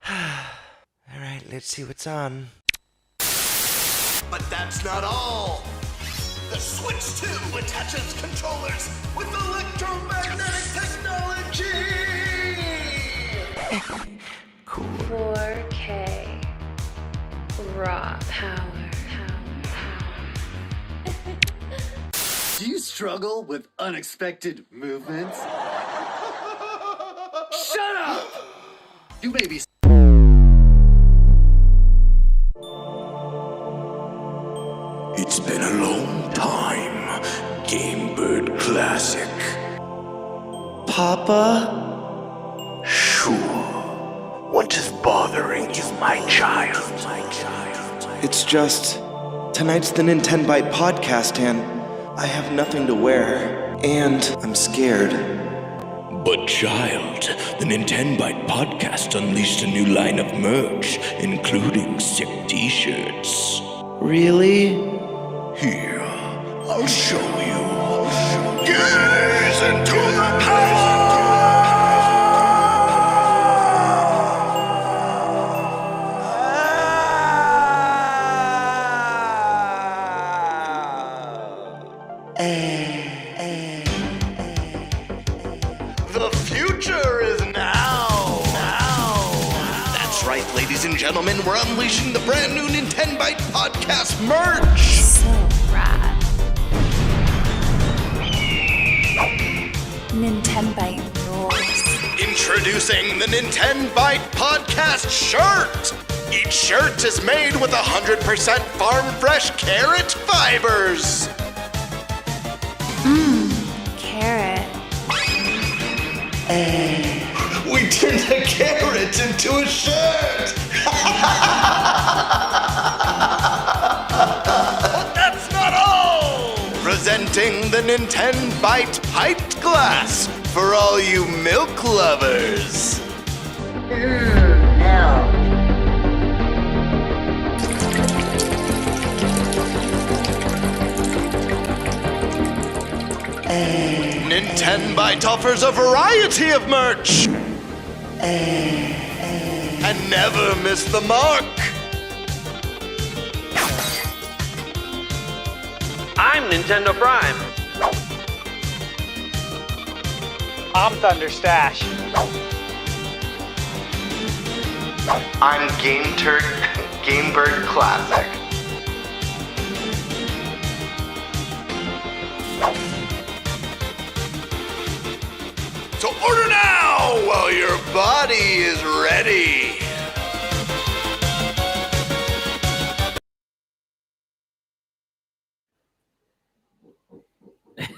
All right, let's see what's on. But that's not all. The Switch 2 attaches controllers with electromagnetic technology. Cool. 4K raw power. Do you struggle with unexpected movements? Shut up! You may be. It's been a long time. Game Bird Classic. Papa? Sure. What is bothering you, my child? It's just, tonight's the Nintenbyte Podcast, and I have nothing to wear, and I'm scared. But child, the Nintenbyte Podcast unleashed a new line of merch, including sick t-shirts. Really? Here, I'll show you. Gaze into the power! The future is now. That's right, ladies and gentlemen, we're unleashing the brand new Nintenbyte Podcast merch. So rad. Nintenbyte rules. Introducing the Nintenbyte Podcast shirt. Each shirt is made with 100% farm fresh carrot fibers. Carrot. We turned a carrot into a shirt. But that's not all. Presenting the Nintenbyte piped glass for all you milk lovers. Nintenbyte offers a variety of merch. And never miss the mark. I'm Nintendo Prime. I'm Thunderstash. I'm Game Bird Classic. So order now while your body is ready.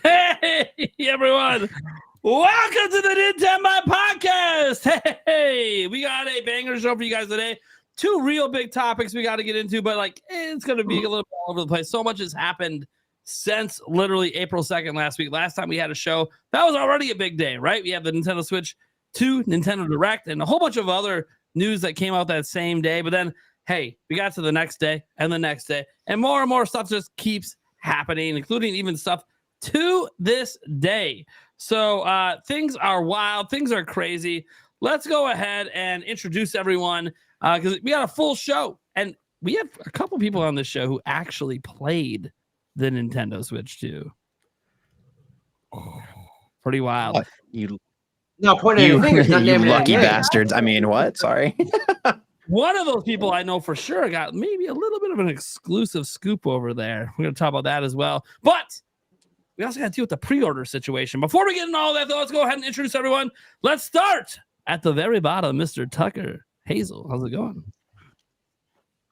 Hey, everyone. Welcome to the Nintenbyte Podcast. Hey, we got a banger show for you guys today. Two real big topics we got to get into, but it's going to be a little bit all over the place. So much has happened since literally April 2nd last week. Last time we had a show, that was already a big day, right? We have the Nintendo Switch 2, Nintendo Direct, and a whole bunch of other news that came out that same day. But then, hey, we got to the next day and the next day, and more stuff just keeps happening, including even stuff to this day. So things are wild. Things are crazy. Let's go ahead and introduce everyone because we got a full show. And we have a couple people on this show who actually played the Nintendo Switch 2. Pretty wild. What? You lucky bastards. I mean, what? Sorry. One of those people I know for sure got maybe a little bit of an exclusive scoop over there. We're going to talk about that as well. But we also got to deal with the pre-order situation. Before we get into all that, though, let's go ahead and introduce everyone. Let's start at the very bottom, Mr. Tucker Hazel. How's it going?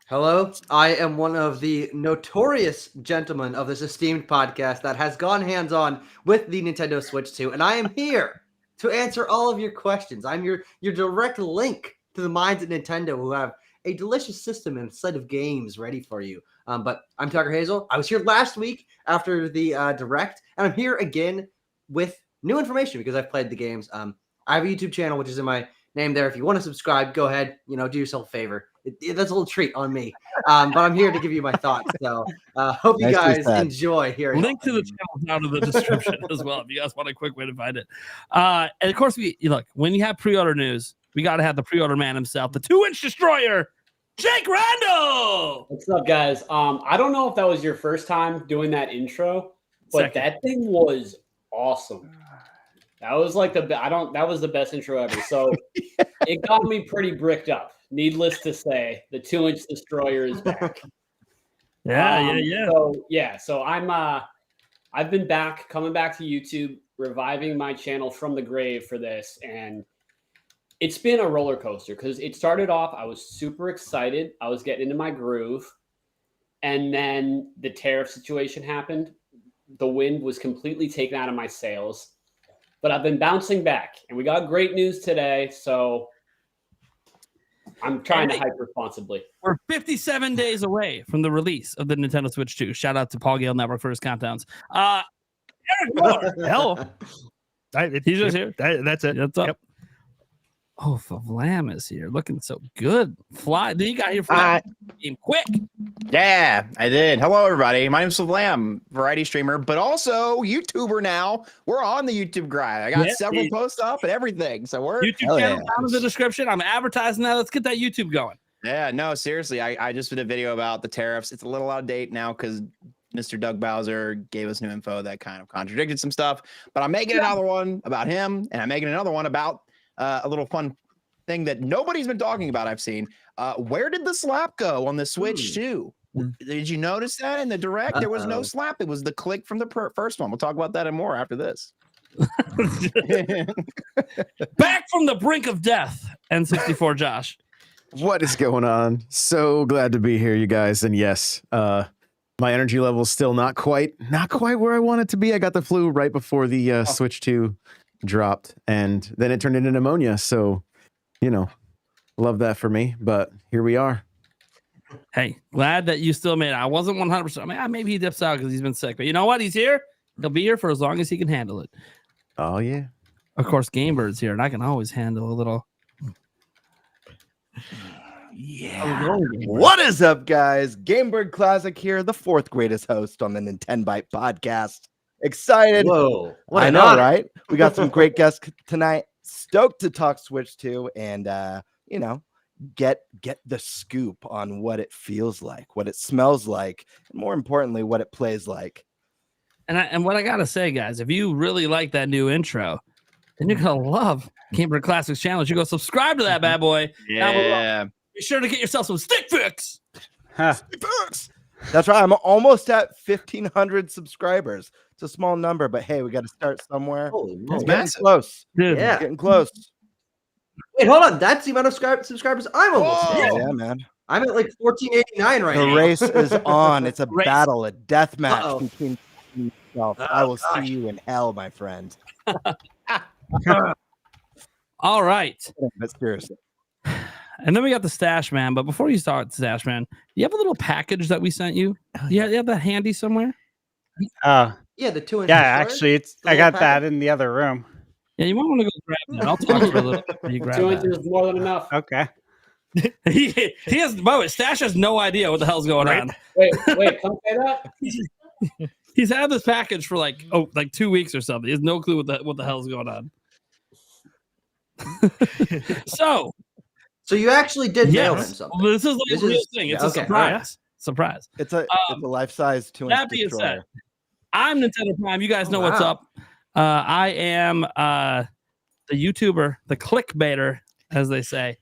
Hello, I am one of the notorious gentlemen of this esteemed podcast that has gone hands-on with the Nintendo Switch 2, and I am here to answer all of your questions. I'm your direct link to the minds at Nintendo who have a delicious system and a set of games ready for you. But I'm Tucker Hazel. I was here last week after the Direct, and I'm here again with new information because I've played the games. I have a YouTube channel, which is in my name there. If you want to subscribe, go ahead. Do yourself a favor. That's a little treat on me. But I'm here to give you my thoughts. So hope you guys enjoy hearing. Link to the channel down in the description as well if you guys want a quick way to find it. And of course, look, when you have pre-order news, we got to have the pre-order man himself, the 2-inch destroyer, Jake Randall. What's up, guys? I don't know if that was your first time doing that intro, but Second. that thing was awesome. That was like that was the best intro ever. So it got me pretty bricked up. Needless to say, the 2-inch destroyer is back. So I've been coming back to YouTube, reviving my channel from the grave for this, and it's been a roller coaster because it started off, I was super excited. I was getting into my groove, and then the tariff situation happened. The wind was completely taken out of my sails. But I've been bouncing back, and we got great news today, so I'm trying to hype responsibly. We're 57 days away from the release of the Nintendo Switch 2. Shout out to Paul Gale Network for his countdowns. Eric Miller. Hello. He's just here. That's it. What's up? Yep. Oh, Vlam is here, looking so good. Fly, you got here for that game quick. Yeah, I did. Hello, everybody. My name's Vlam, variety streamer, but also YouTuber now. We're on the YouTube grind. I got several posts up and everything. So we're YouTube channel down in the description. I'm advertising that. Let's get that YouTube going. Yeah, no, seriously. I just did a video about the tariffs. It's a little out of date now because Mr. Doug Bowser gave us new info that kind of contradicted some stuff. But I'm making another one about him, and I'm making another one about a little fun thing that nobody's been talking about. I've seen. Where did the slap go on the Switch 2? Did you notice that in the direct? There was no slap. It was the click from the first one. We'll talk about that and more after this. Back from the brink of death, N64 Josh. What is going on? So glad to be here, you guys. And yes, my energy level is still not quite where I want it to be. I got the flu right before the Switch 2 dropped, and then it turned into pneumonia. So, love that for me. But here we are. Hey, glad that you still made it. I wasn't 100%. I mean, maybe he dips out because he's been sick. But you know what? He's here. He'll be here for as long as he can handle it. Oh, yeah. Of course, Gamebird's here, and I can always handle a little. Yeah. What is up, guys? Gamebird Classic here, the 4th greatest host on the Nintenbyte Podcast. Excited. Whoa. I know, right? We got some great guests tonight. Stoked to talk Switch 2 and, get the scoop on what it feels like, what it smells like, and more importantly, what it plays like. And what I got to say, guys, if you really like that new intro, then you're going to love Gamebird Classics channel. You go subscribe to that bad boy. Yeah. Be sure to get yourself some stick fix. Stick fix. That's right. I'm almost at 1,500 subscribers. It's a small number, but hey, we got to start somewhere. It's getting close. Dude. Yeah. Getting close. Wait, hold on. That's the amount of subscribers I'm almost at. Yeah, man. I'm at like 1489 right now. The race is on. It's a battle, a death match Uh-oh. between yourself. I will see you in hell, my friend. All right. But seriously. And then we got the Stash Man. But before you start, Stash Man, do you have a little package that we sent you? Yeah, you have that handy somewhere? Yeah, the 2-inch. Yeah, actually, I got that in the other room. Yeah, you might want to go grab that. I'll talk for a little bit. You grab 2 that. inches is more than enough. Okay. he has, by the way, Stash has no idea what the hell's going on. Wait, come say that? He's had this package for like 2 weeks or something. He has no clue what the hell's going on. So you actually did mail him something. Well, this is like a real thing. It's a surprise. Right. Surprise. It's a life-size 2-inch That being destroyer. said, I'm Nintendo Prime. You guys know what's up. I am the YouTuber, the clickbaiter, as they say.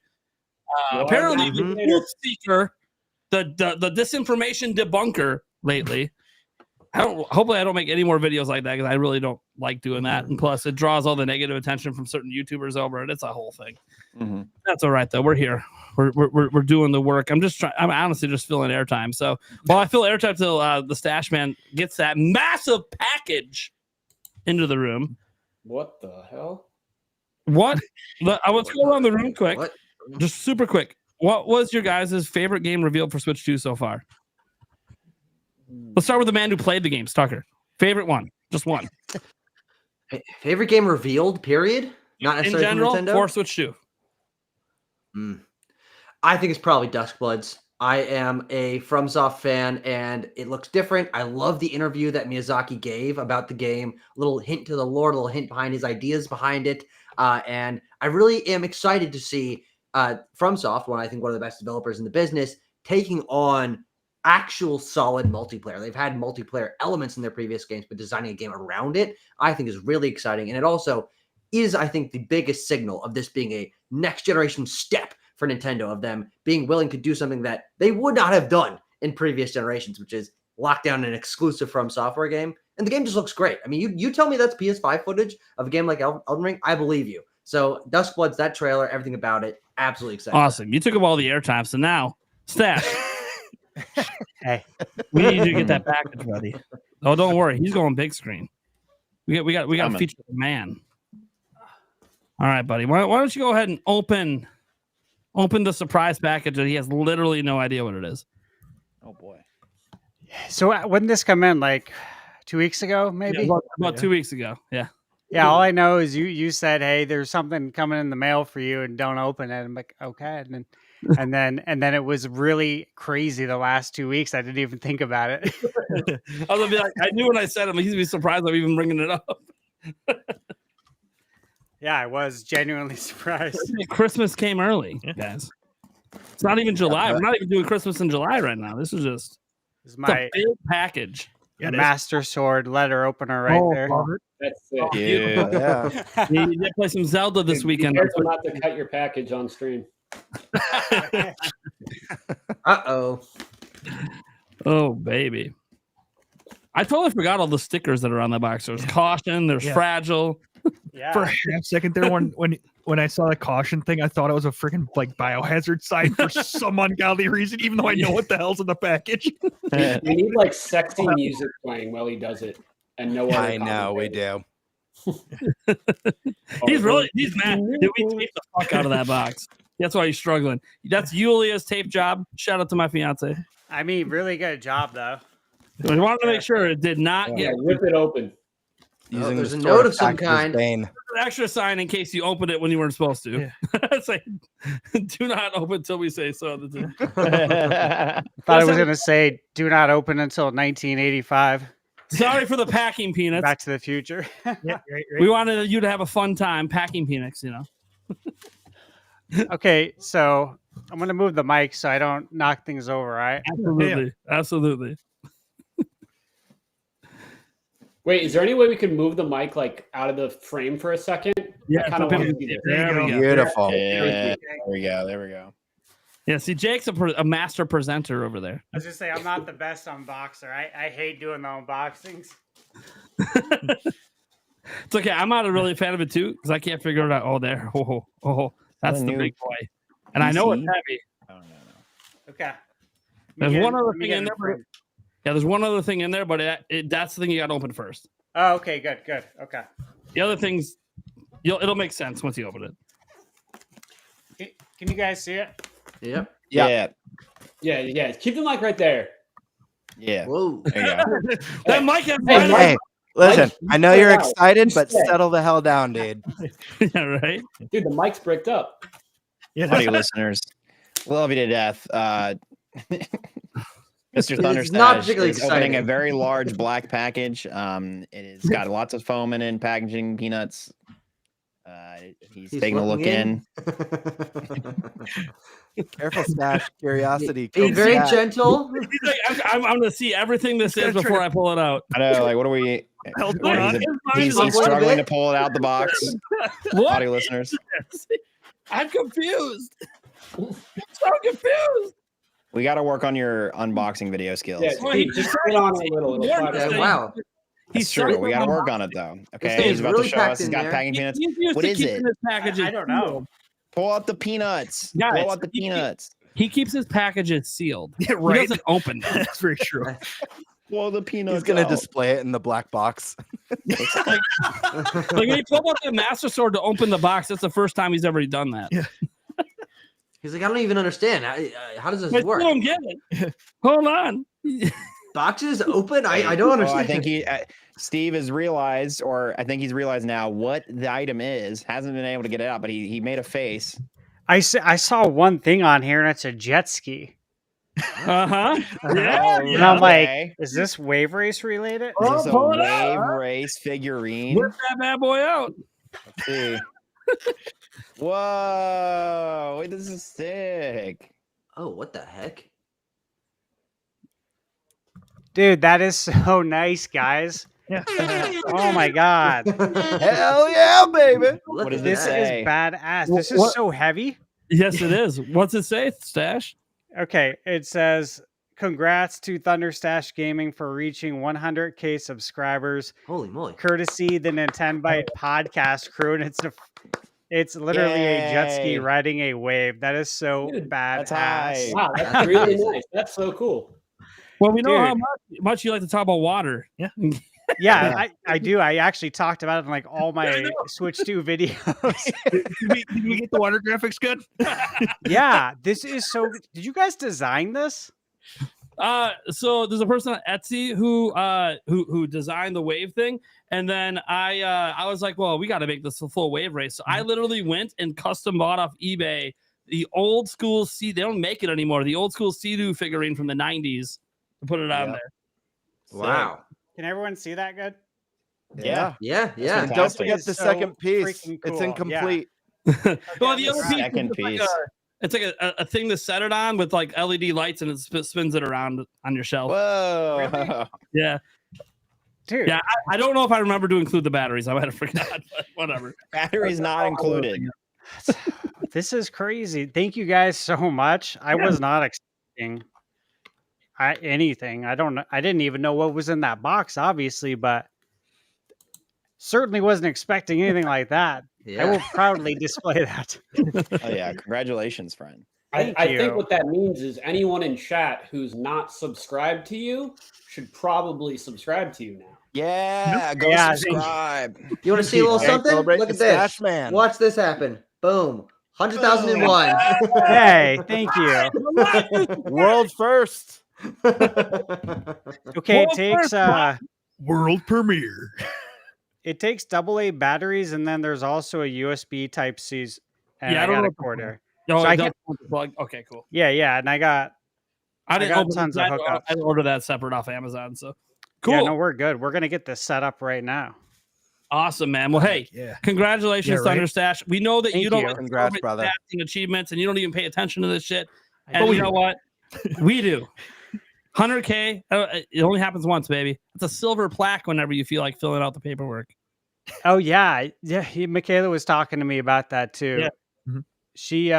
Apparently, the truth seeker, the disinformation debunker lately. Hopefully, I don't make any more videos like that because I really don't like doing that. And plus, it draws all the negative attention from certain YouTubers over it. It's a whole thing. Mm-hmm. That's all right, though. We're here. We're doing the work. I'm honestly just filling airtime. So while I fill airtime till the Stash Man gets that massive package into the room. What the hell? Let's go around the room quick. What? Just super quick. What was your guys' favorite game revealed for Switch 2 so far? Let's start with the man who played the games, Tucker. Favorite one. Just one. Favorite game revealed, period? Not In necessarily general, from Nintendo? for Switch 2. I think it's probably Duskbloods. I am a FromSoft fan, and it looks different. I love the interview that Miyazaki gave about the game. A little hint to the lore, a little hint behind his ideas behind it. And I really am excited to see FromSoft, I think one of the best developers in the business, taking on actual solid multiplayer. They've had multiplayer elements in their previous games, but designing a game around it, I think is really exciting. And it also is, I think, the biggest signal of this being a next generation step for Nintendo, of them being willing to do something that they would not have done in previous generations, which is lock down an exclusive From Software game. And the game just looks great. I mean, you tell me that's PS5 footage of a game like Elden Ring, I believe you. So Duskblood's that trailer, everything about it, absolutely exciting. Awesome. You took up all the airtime, so now, Stash. Hey, we need you to get that package ready. Oh, don't worry, he's going big screen. We got to feature the man. All right, buddy. Why don't you go ahead and open the surprise package that he has literally no idea what it is. Oh boy. so when did this come in? Like 2 weeks ago, maybe? Yeah, about 2 weeks ago. Yeah. Yeah, all I know is you said, "Hey, there's something coming in the mail for you, and don't open it." I'm like, "Okay," and then it was really crazy the last 2 weeks. I didn't even think about it. I was gonna be like, I knew when I said him, he's gonna be surprised I'm even bringing it up. Yeah, I was genuinely surprised. Christmas came early, guys. It's not even July. We're not even doing Christmas in July right now. This is just my big package. Master Sword letter opener right there. That's it. Yeah. You need to play some Zelda this weekend. Careful not to cut your package on stream. Uh-oh. Oh, baby. I totally forgot all the stickers that are on the box. There's caution, there's fragile. Yeah. For a half second there, when I saw the caution thing, I thought it was a freaking like biohazard sign for some ungodly reason, even though I know what the hell's in the package. You need like sexy music playing while he does it, and no other. I know we do. He's mad. Did we tape the fuck out of that box? That's why he's struggling. That's Yulia's tape job. Shout out to my fiance. I mean, really good job though. We wanted to make sure it did not get rip it open. Using there's the a store note of some package's kind. bane. an extra sign in case you opened it when you weren't supposed to. Yeah. It's like, do not open until we say so. I thought I was going to say, do not open until 1985. Sorry for the packing peanuts. Back to the Future. Yeah, right. We wanted you to have a fun time packing peanuts, you know. Okay, so I'm going to move the mic so I don't knock things over, right? Absolutely. Absolutely. Wait, is there any way we can move the mic like out of the frame for a second? Yeah, I kind of want to see there we go. Beautiful. Yeah, there we go. There we go. Yeah, see, Jake's a master presenter over there. I was just saying, I'm not the best unboxer. I hate doing the unboxings. It's okay. I'm not a really fan of it too because I can't figure it out. Oh, there. Oh, that's the big boy. And I know it's heavy. Oh, no. Okay. There's one other thing in there. Yeah, there's one other thing in there, but that's the thing you got to open first. Oh, okay, good. Okay. The other things, it'll make sense once you open it. Can you guys see it? Yep. Yeah. Keep the mic right there. Yeah. Whoa. There you go. That mic has Hey, listen, I know you're out. excited, but Stay. settle the hell down, dude. Yeah, right. Dude, the mic's bricked up. Yeah, Audio listeners, love you to death. Mr. It's Thunderstash not particularly is opening a exciting. very large black package. It has got lots of foam in it, packaging peanuts. He's taking a look looking in. Careful, Stash. Curiosity. Being kills very cat. gentle. He's like, I'm going to see everything this is before I pull it out. I know, like, what are we? hell's going on? He's struggling to pull it out the box. What? Audio listeners, I'm confused. I'm so confused. we got to work on your unboxing video skills. Yeah, Steve, just sit on it a little. It'll Yeah, fly right Wow. That's true. We got to work on it though. Okay, thing he's is about really to show packed us. He's in got there. packing peanuts. He's used What to is keeping it? his packages I don't know. sealed. Pull out the peanuts. Guys, Pull out the peanuts. He keeps his packages sealed. Yeah, He right. doesn't open them. That's very true. Pull the peanuts. He's gonna out. display it in the black box. Like when he pulled out the Master Sword to open the box, that's the first time he's ever done that. Yeah. He's like, I don't even understand. How does this I still work? don't get it. Hold on. Boxes open? I don't understand. I think Steve has realized, or I think he's realized now what the item is. Hasn't been able to get it out, but he made a face. I saw one thing on here, and it's a jet ski. Uh-huh. Yeah. And I'm Okay. like, is this Wave Race related? Is this a pull it wave out. race figurine? Whip that bad boy out. Let's see. Whoa! Wait, this is sick. Oh, what the heck? Dude, that is so nice, guys. Yeah. Oh my god. Hell yeah, baby. Look What at does This that. is say? badass. Wha- This is what- so heavy. Yes, it is. What's it say, Stash? Okay, it says congrats to Thunderstash Gaming for reaching 100k subscribers, Holy moly. courtesy the Nintenbyte podcast crew, and it's literally a jet ski Yay. riding a wave. That is so Dude, badass. hype. Wow, that's That's really amazing. nice. That's so cool. Well, we know how Dude. much you like to talk about water. Yeah. Yeah, I do. I actually talked about it in like all my Switch 2 videos. Did we get the water graphics good? Yeah, this is so good. Did you guys design this? So there's a person on Etsy who designed the wave thing, and then I was like, well, we got to make this a full wave race. So I literally went and custom bought off eBay the old school they don't make it anymore. The old school Sea-Doo figurine from the 90s to put it on Yep. there. Wow. Can everyone see that good? Yeah. Yeah, yeah. And don't Fantastic. forget It's the so second piece. freaking It's cool. incomplete. Well, the other piece, Second is like piece. it's like a thing to set it on with like LED lights, and it spins it around on your shelf. Whoa! Yeah, Dude. yeah. I don't know if I remember to include the batteries. I might have forgot, but whatever. Battery's not included. This is crazy. Thank you guys so much. I was not expecting anything. I didn't even know what was in that box, obviously, but certainly wasn't expecting anything like that. I will Yeah. proudly display that. Oh yeah! Congratulations, friend. Thank I you. think what that means is anyone in chat who's not subscribed to you should probably subscribe to you now. Yeah, go Yeah, subscribe. You want to see a little Hey, something? celebrate Look the at this. Stash Man. Watch this happen. Boom. 100,001. Hey, thank you. World first. Okay, it takes World premiere. it takes AA batteries, and then there's also a USB Type C. And Yeah, I I don't got know a what the quarter. Oh, So I don't can't- want the plug. Okay, cool. Yeah, and I got I didn't got open tons of I hookups. ordered that separate off Amazon. So cool. Yeah, no, we're good. We're gonna get this set up right now. Awesome, man. Well, hey, Yeah. congratulations, Yeah, right. Thunderstash. We know that Thank you don't you. like to Congrats, celebrate brother. casting achievements, and you don't even pay attention to this shit. I And do. you know what? We do. 100K. It only happens once, baby. It's a silver plaque whenever you feel like filling out the paperwork. Oh yeah. Michaela was talking to me about that too. Yeah. Mhm. She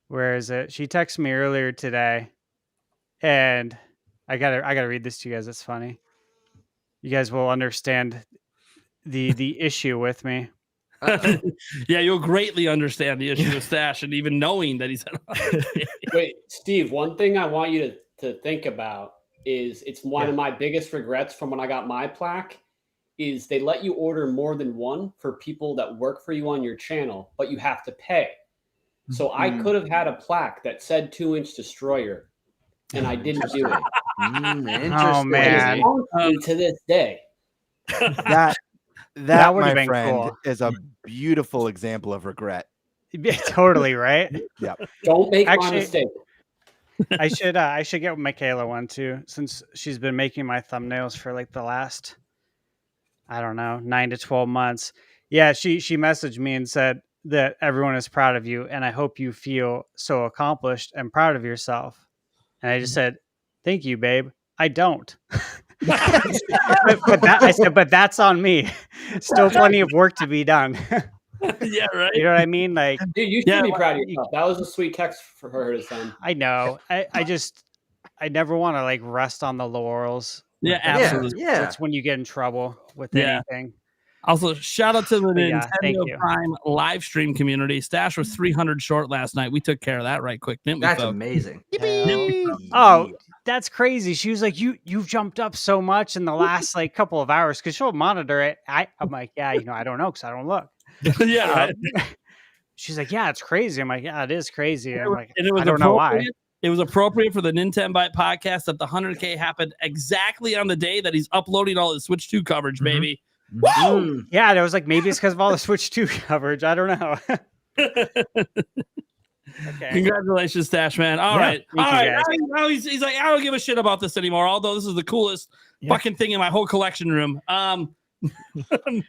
where is it? She texted me earlier today, and I gotta read this to you guys. It's funny. You guys will understand the issue with me. Yeah, you'll greatly understand the issue with Stash, and even knowing that he's. Wait, Steve, one thing I want you to think about is it's one of my biggest regrets from when I got my plaque is they let you order more than one for people that work for you on your channel, but you have to pay. So I could have had a plaque that said 2-inch destroyer, and I didn't do it. Interesting. Oh man. It haunts me to this day. That That would've my been friend, cool. is a beautiful example of regret. Yeah, totally right. Don't make my Actually- mistake. I should get Michaela one too, since she's been making my thumbnails for like the last, I don't know, 9 to 12 months. Yeah, she messaged me and said that everyone is proud of you, and I hope you feel so accomplished and proud of yourself. And I just said, "Thank you, babe. I don't." but that's on me. Still plenty of work to be done. Yeah, right. You know what I mean? Like, Dude, you should be proud of yourself. That was a sweet text for her to send. I know. I never want to like rest on the laurels. Yeah, absolutely. Yeah. That's when you get in trouble with Yeah. anything. Also, shout out to the Yeah, thank Nintendo you. Prime live stream community. Stash was 300 short last night. We took care of that right quick, didn't we? That's folks? amazing. Oh, that's crazy. She was like, you've jumped up so much in the last like couple of hours because she'll monitor it. I'm like, yeah, I don't know because I don't look. Yeah, right. She's like, yeah, it's crazy. I'm like, yeah, it is crazy. I'm like, And it was I don't know why. appropriate. It was appropriate for the Nintenbyte podcast that the 100K happened exactly on the day that he's uploading all his Switch 2 coverage, baby. Mm. Yeah, there was like maybe it's because of all the Switch 2 coverage. I don't know. Okay. Congratulations, Stash Man. All Yeah, right. thank All you, right. guys. Now he's like, I don't give a shit about this anymore, although this is the coolest Yeah. fucking thing in my whole collection room.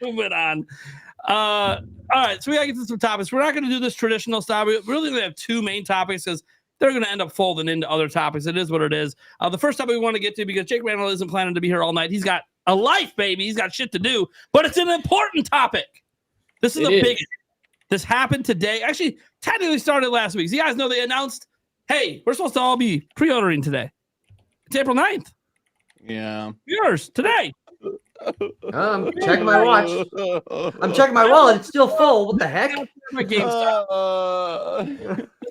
Moving on. All right, so we gotta get to some topics. We're not gonna do this traditional style. We really gonna have two main topics because they're gonna end up folding into other topics. It is what it is. The first topic we want to get to, because Jake Randall isn't planning to be here all night. He's got a life, baby. He's got shit to do, but it's an important topic. This is the biggest. This happened today. Actually, technically started last week. So you guys know they announced, hey, we're supposed to all be pre-ordering today. It's April 9th. Yeah. Yours today. I'm checking my watch. I'm checking my wallet. It's still full. What the heck?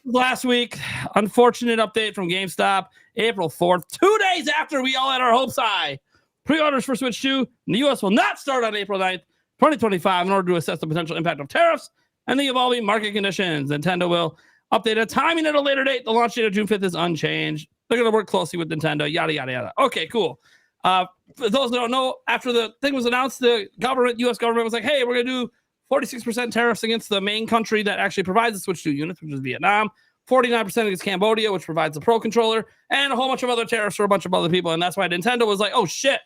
Last week, unfortunate update from GameStop, April 4th, 2 days after we all had our hopes high. Pre-orders for Switch 2 in the U.S. will not start on April 9th, 2025 in order to assess the potential impact of tariffs and the evolving market conditions. Nintendo will update a timing at a later date. The launch date of June 5th is unchanged. They're going to work closely with Nintendo, yada, yada, yada. Okay, cool. For those that don't know, after the thing was announced, the U.S. government was like, hey, we're going to do 46% tariffs against the main country that actually provides the Switch 2 units, which is Vietnam, 49% against Cambodia, which provides the Pro Controller, and a whole bunch of other tariffs for a bunch of other people. And that's why Nintendo was like, oh, shit.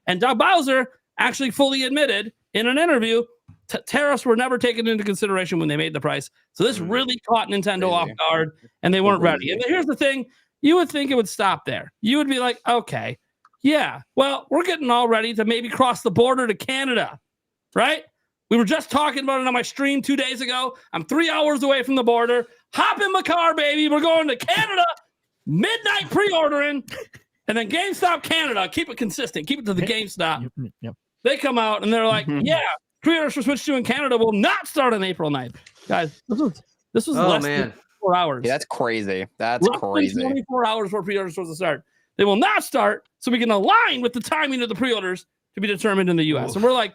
And Doug Bowser actually fully admitted in an interview tariffs were never taken into consideration when they made the price. So this really caught Nintendo off guard, and they weren't ready. And here's the thing. You would think it would stop there. You would be like, okay, yeah, well, we're getting all ready to maybe cross the border to Canada, right? We were just talking about it on my stream 2 days ago. I'm 3 hours away from the border. Hop in my car, baby. We're going to Canada. Midnight pre-ordering. And then GameStop Canada. Keep it consistent. Keep it to the GameStop. Yep. They come out and they're like, yeah, pre-orders for Switch 2 in Canada will not start on April 9th. Guys, this was less than 4 hours. Yeah, that's crazy. That's crazy. 24 hours before pre-orders supposed to start. They will not start, so we can align with the timing of the pre-orders to be determined in the U.S. And we're like,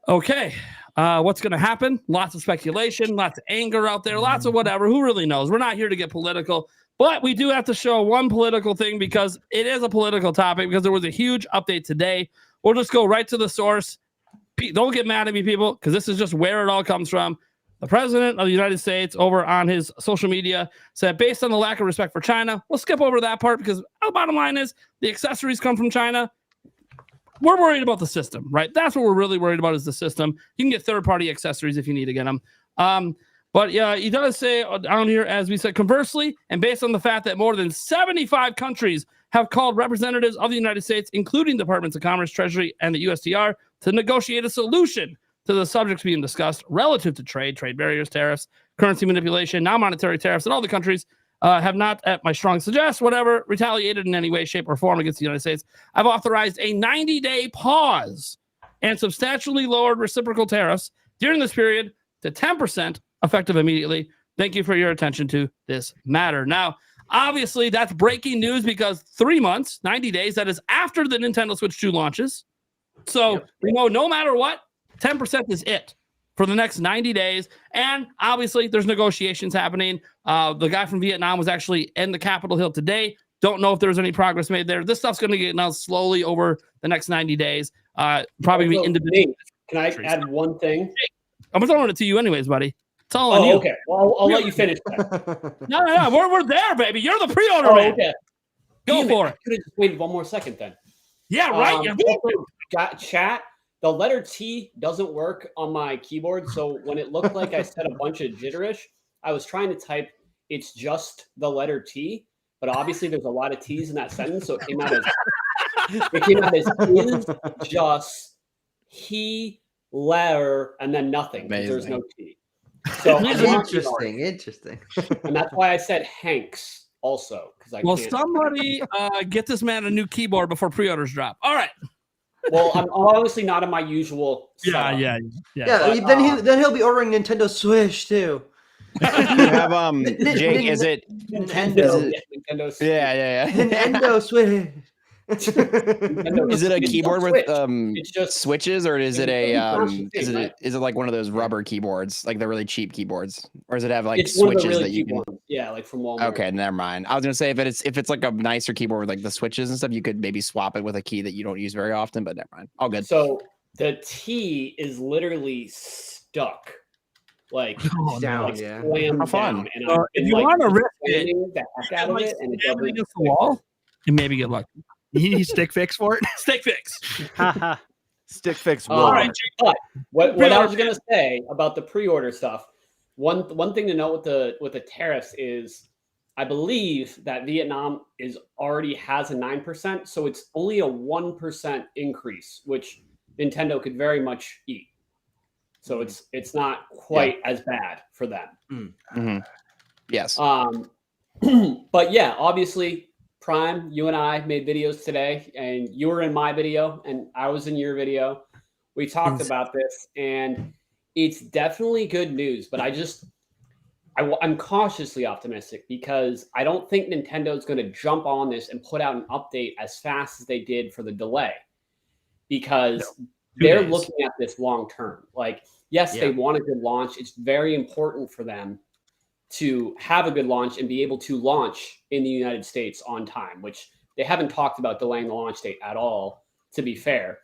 okay, what's going to happen? Lots of speculation, lots of anger out there, lots of whatever. Who really knows? We're not here to get political, but we do have to show one political thing because it is a political topic, because there was a huge update today. We'll just go right to the source. Don't get mad at me, people, because this is just where it all comes from. The president of the United States, over on his social media, said, based on the lack of respect for China, we'll skip over that part because the bottom line is the accessories come from China. We're worried about the system, right? That's what we're really worried about, is the system. You can get third-party accessories if you need to get them. But yeah, he does say down here, as we said, conversely, and based on the fact that more than 75 countries have called representatives of the United States, including Departments of Commerce, Treasury, and the USTR, to negotiate a solution to the subjects being discussed relative to trade barriers, tariffs, currency manipulation, non-monetary tariffs, and all the countries have not, at my strong suggest, whatever, retaliated in any way, shape, or form against the United States. I've authorized a 90-day pause and substantially lowered reciprocal tariffs during this period to 10%, effective immediately. Thank you for your attention to this matter. Now, obviously, that's breaking news because 3 months, 90 days, that is after the Nintendo Switch 2 launches. So we know no matter what, 10% is it for the next 90 days. And obviously, there's negotiations happening. The guy from Vietnam was actually in the Capitol Hill today. Don't know if there's any progress made there. This stuff's going to get announced slowly over the next 90 days. Probably be individual. Can I add one thing? I'm throwing it to you anyways, buddy. It's all on you. Okay. Well, I'll let you finish that. No. We're there, baby. You're the pre-order man. Okay. Go for it. I could have just waited one more second then. Yeah, right. Got chat. The letter T doesn't work on my keyboard, so when it looked like I said a bunch of jitterish, I was trying to type it's just the letter T, but obviously there's a lot of T's in that sentence, so it came out as is just he letter and then nothing. There's no T. So interesting. And that's why I said Hanks also, because I can't. Somebody get this man a new keyboard before pre-orders drop. All right. Well, I'm obviously not in my usual. Yeah. But, then he'll be ordering Nintendo Switch too. You have Jake, is it Nintendo? Nintendo Switch. Yeah. Nintendo Switch. Is it a keyboard with it's just switches, or is it is it like one of those rubber keyboards, like the really cheap keyboards, or does it have like it's switches really that you can? Yeah, like from Walmart. Okay, never mind. I was gonna say if it's like a nicer keyboard with like the switches and stuff, you could maybe swap it with a key that you don't use very often. But never mind. All good. So the T is literally stuck. Like down, slammed How fun. down. And if you want to rip it, the heck out of it, and it doesn't against the wall, and maybe get lucky. You need stick fix for it? Stick fix. Stick fix will. All work. But what I was gonna say about the pre-order stuff, one thing to note with the tariffs is, I believe that Vietnam already has a 9%, so it's only a 1% increase, which Nintendo could very much eat. So it's not quite as bad for them. Mm-hmm. Yes. But yeah, obviously, Prime, you and I made videos today, and you were in my video, and I was in your video. We talked about this, and it's definitely good news. But I'm cautiously optimistic because I don't think Nintendo is going to jump on this and put out an update as fast as they did for the delay, because they're looking at this long term. Like, yes, they want a good launch. It's very important for them to have a good launch and be able to launch in the United States on time, which they haven't talked about delaying the launch date at all, to be fair.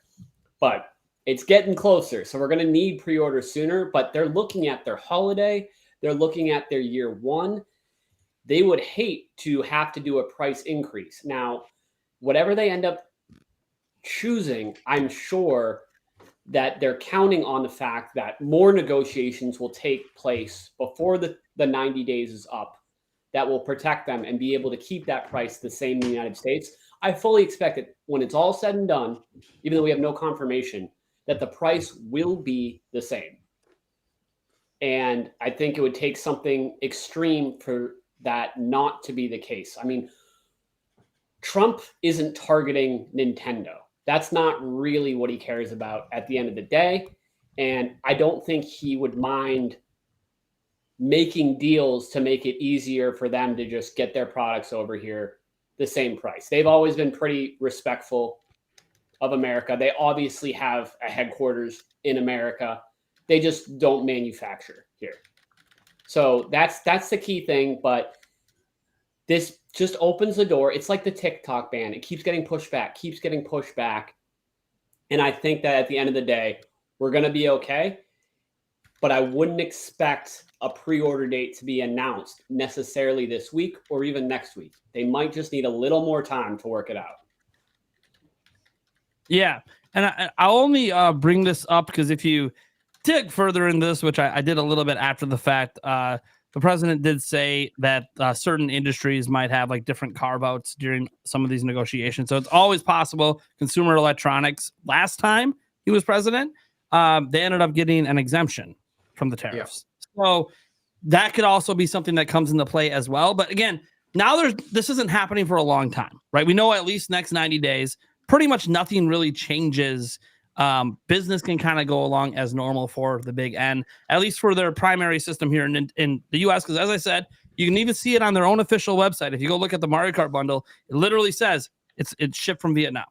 But it's getting closer. So we're going to need pre-orders sooner, but they're looking at their holiday. They're looking at their year one. They would hate to have to do a price increase. Now, whatever they end up choosing, I'm sure that they're counting on the fact that more negotiations will take place before the 90 days is up that will protect them and be able to keep that price the same in the United States. I fully expect that when it's all said and done, even though we have no confirmation, that the price will be the same. And I think it would take something extreme for that not to be the case. I mean, Trump isn't targeting Nintendo. That's not really what he cares about at the end of the day. And I don't think he would mind making deals to make it easier for them to just get their products over here the same price. They've always been pretty respectful of America. They obviously have a headquarters in America. They just don't manufacture here. So that's the key thing. But this just opens the door. It's like the TikTok ban. It keeps getting pushed back, And I think that at the end of the day, we're going to be okay. But I wouldn't expect a pre-order date to be announced necessarily this week or even next week. They might just need a little more time to work it out. Yeah. And I'll only bring this up because if you dig further in this, which I did a little bit after the fact, the president did say that certain industries might have like different carve outs during some of these negotiations. So it's always possible. Consumer electronics, last time he was president, they ended up getting an exemption from the tariffs. Yeah. So that could also be something that comes into play as well. But again, now this isn't happening for a long time, right? We know at least next 90 days, pretty much nothing really changes. Business can kind of go along as normal for the Big N, at least for their primary system here in the US. Because as I said, you can even see it on their own official website. If you go look at the Mario Kart bundle, it literally says it's shipped from Vietnam.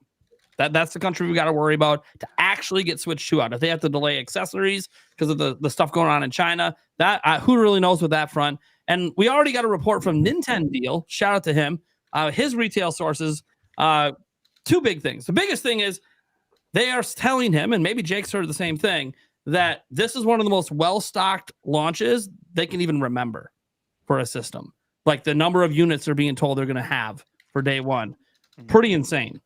That's the country we got to worry about to actually get Switch 2 out. If they have to delay accessories because of the stuff going on in China, that who really knows with that front. And we already got a report from Nintenbyte. Shout out to him. His retail sources. Two big things. The biggest thing is they are telling him, and maybe Jake's heard the same thing, that this is one of the most well-stocked launches they can even remember for a system. Like the number of units they're being told they're going to have for day one. Pretty insane.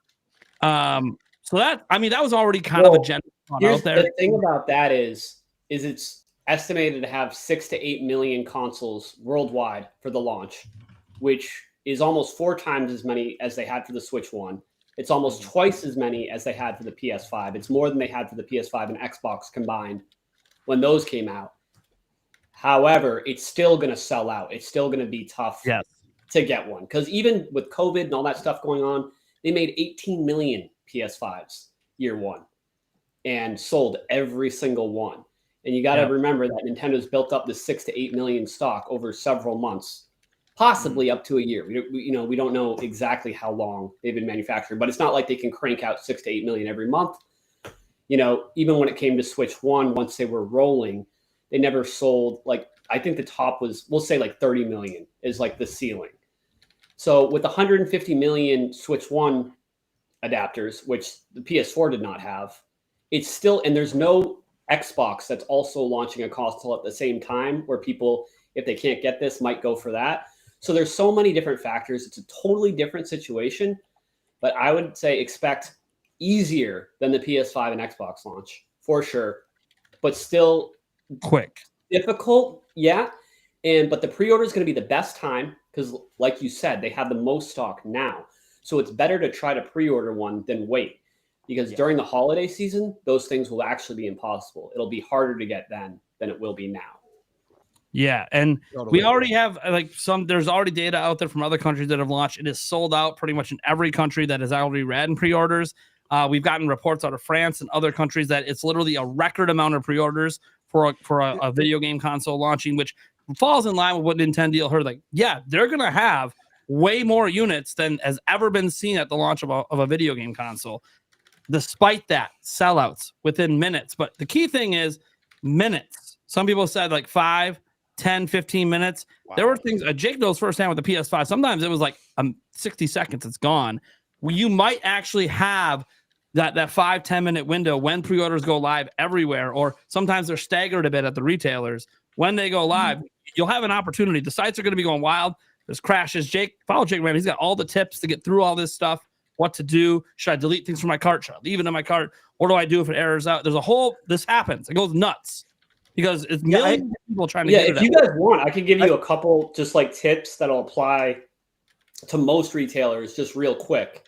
So that was already kind of a general out there. The thing about that is it's estimated to have 6 to 8 million consoles worldwide for the launch, which is almost 4 times as many as they had for the Switch 1. It's almost twice as many as they had for the PS5. It's more than they had for the PS5 and Xbox combined when those came out. However, it's still going to sell out. It's still going to be tough to get one. Because even with COVID and all that stuff going on, they made 18 million PS5s year one and sold every single one. And you got to remember that Nintendo's built up the 6 to 8 million stock over several months, possibly up to a year. We don't know exactly how long they've been manufacturing, but it's not like they can crank out 6 to 8 million every month. Even when it came to Switch 1, once they were rolling, they never sold, I think the top was, we'll say 30 million is the ceiling. So with 150 million Switch 1 adapters, which the PS4 did not have, it's still, and there's no Xbox that's also launching a console at the same time where people, if they can't get this, might go for that. So there's so many different factors. It's a totally different situation, but I would say expect easier than the PS5 and Xbox launch for sure, but still quick, difficult. Yeah. But the pre-order is going to be the best time because, like you said, they have the most stock now. So it's better to try to pre-order one than wait, because during the holiday season, those things will actually be impossible. It'll be harder to get then than it will be now. Yeah, and we already have there's already data out there from other countries that have launched. It is sold out pretty much in every country that has already read in pre-orders. We've gotten reports out of France and other countries that it's literally a record amount of pre-orders for a video game console launching, which falls in line with what Nintendo heard. Like, yeah, they're gonna have way more units than has ever been seen at the launch of a video game console. Despite that, sellouts within minutes. But the key thing is minutes. Some people said like 5, 10, 15 minutes. Wow. There were things, Jake knows firsthand with the PS5. Sometimes it was like 60 seconds, it's gone. Well, you might actually have that 5-10 minute window when pre-orders go live everywhere, or sometimes they're staggered a bit at the retailers. When they go live, you'll have an opportunity. The sites are going to be going wild. There's crashes. Follow Jake, man. He's got all the tips to get through all this stuff. What to do? Should I delete things from my cart? Should I leave it in my cart? What do I do if it errors out? This happens. It goes nuts because it's millions of people trying to get it. If you guys want, I could give you a couple just like tips that'll apply to most retailers just real quick.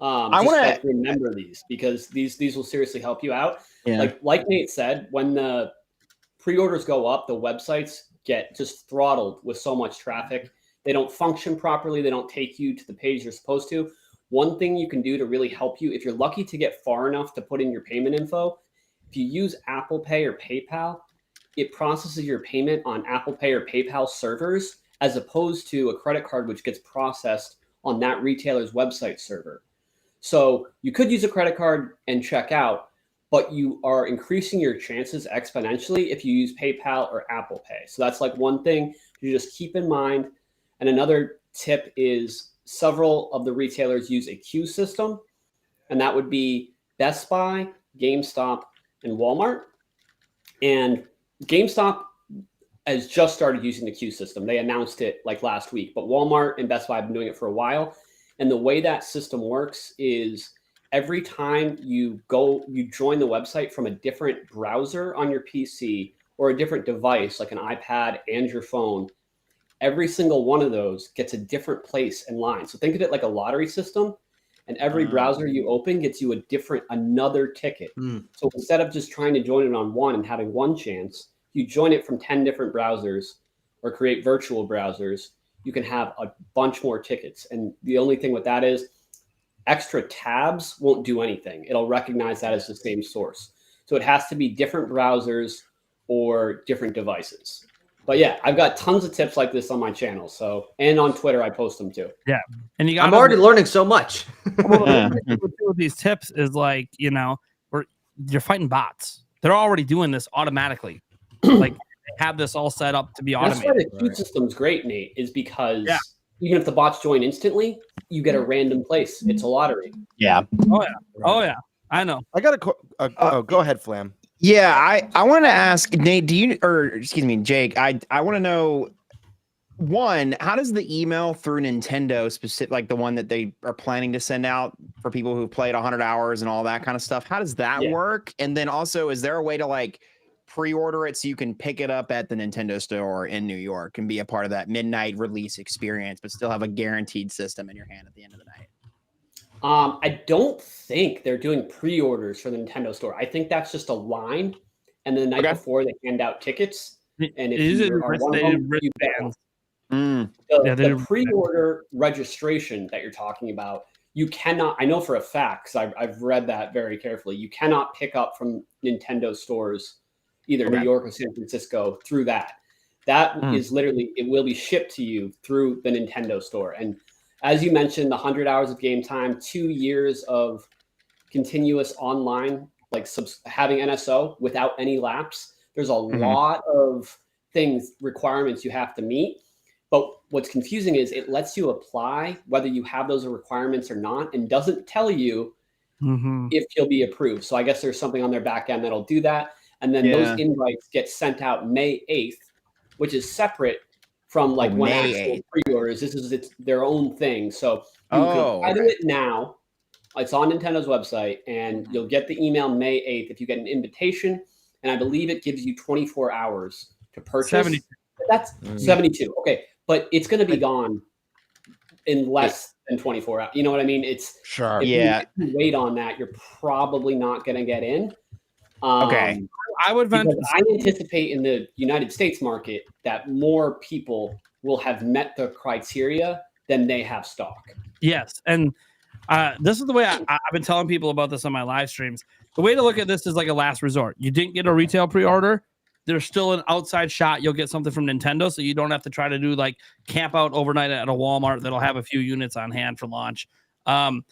I want to remember these because these will seriously help you out. Yeah. Like Nate said, when the pre-orders go up, the websites get just throttled with so much traffic. They don't function properly. They don't take you to the page you're supposed to. One thing you can do to really help you, if you're lucky to get far enough to put in your payment info, if you use Apple Pay or PayPal, it processes your payment on Apple Pay or PayPal servers as opposed to a credit card, which gets processed on that retailer's website server. So you could use a credit card and check out, but you are increasing your chances exponentially if you use PayPal or Apple Pay. So that's like one thing you just keep in mind. And another tip is several of the retailers use a queue system, and that would be Best Buy, GameStop, and Walmart. And GameStop has just started using the queue system. They announced it like last week, but Walmart and Best Buy have been doing it for a while. And the way that system works is every time you join the website from a different browser on your PC or a different device like an iPad and your phone, every single one of those gets a different place in line. So think of it like a lottery system, and every browser you open gets you another ticket. So instead of just trying to join it on one and having one chance, you join it from 10 different browsers or create virtual browsers, you can have a bunch more tickets. And the only thing with that is extra tabs won't do anything. It'll recognize that as the same source. So it has to be different browsers or different devices. But yeah, I've got tons of tips like this on my channel. So, and on Twitter, I post them too. Yeah. And I'm already learning so much. With these tips is like, you're fighting bots. They're already doing this automatically. Like they have this all set up to be automated. That's why the queue system's great, Nate, is because even if the bots join instantly, you get a random place. It's a lottery. Yeah. Oh yeah. I know. I got go ahead, Flam. Yeah, I want to ask Nate, Jake, I want to know, one, how does the email through Nintendo specific, like the one that they are planning to send out for people who played 100 hours and all that kind of stuff, how does that work? And then also, is there a way to like pre-order it so you can pick it up at the Nintendo store in New York and be a part of that midnight release experience, but still have a guaranteed system in your hand at the end of the night? I don't think they're doing pre-orders for the Nintendo store. I think that's just a line, and then the night before they hand out tickets. And if you are one of them, you bet. The pre-order registration that you're talking about, you cannot. I know for a fact because I've read that very carefully. You cannot pick up from Nintendo stores, either New York or San Francisco, through that. That is literally, it will be shipped to you through the Nintendo store. And as you mentioned, the 100 hours of game time, 2 years of continuous online, like having NSO without any lapse. There's a lot of requirements you have to meet. But what's confusing is it lets you apply whether you have those requirements or not, and doesn't tell you if you'll be approved. So I guess there's something on their back end that'll do that. And then those invites get sent out May 8th, which is separate from like when actual pre-orders. This is their own thing. So you can do it now, It's on Nintendo's website, and you'll get the email May 8th if you get an invitation. And I believe it gives you 24 hours to purchase. 72. That's 72. Okay, but it's going to be gone in less than 24 hours. You know what I mean? It's Sure. If Yeah. you wait on that, you're probably not going to get in. Okay. I would venture. I anticipate in the United States market that more people will have met the criteria than they have stock. Yes, and this is the way I've been telling people about this on my live streams. The way to look at this is like a last resort. You didn't get a retail pre-order. There's still an outside shot. You'll get something from Nintendo, so you don't have to try to do like camp out overnight at a Walmart that'll have a few units on hand for launch. Because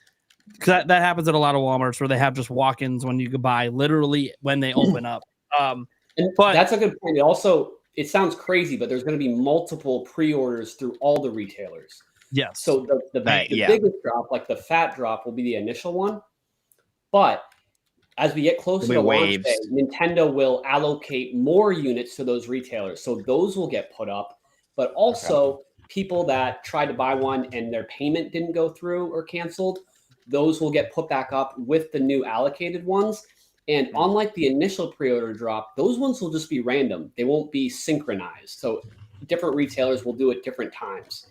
that happens at a lot of Walmarts where they have just walk-ins when you can buy literally when they open up. But that's a good point. It sounds crazy, but there's going to be multiple pre-orders through all the retailers. Yes. So the biggest drop, like the fat drop, will be the initial one. But as we get closer to launch day, Nintendo will allocate more units to those retailers. So those will get put up. But also people that tried to buy one and their payment didn't go through or canceled, those will get put back up with the new allocated ones. And unlike the initial pre-order drop, those ones will just be random. They won't be synchronized. So different retailers will do it different times.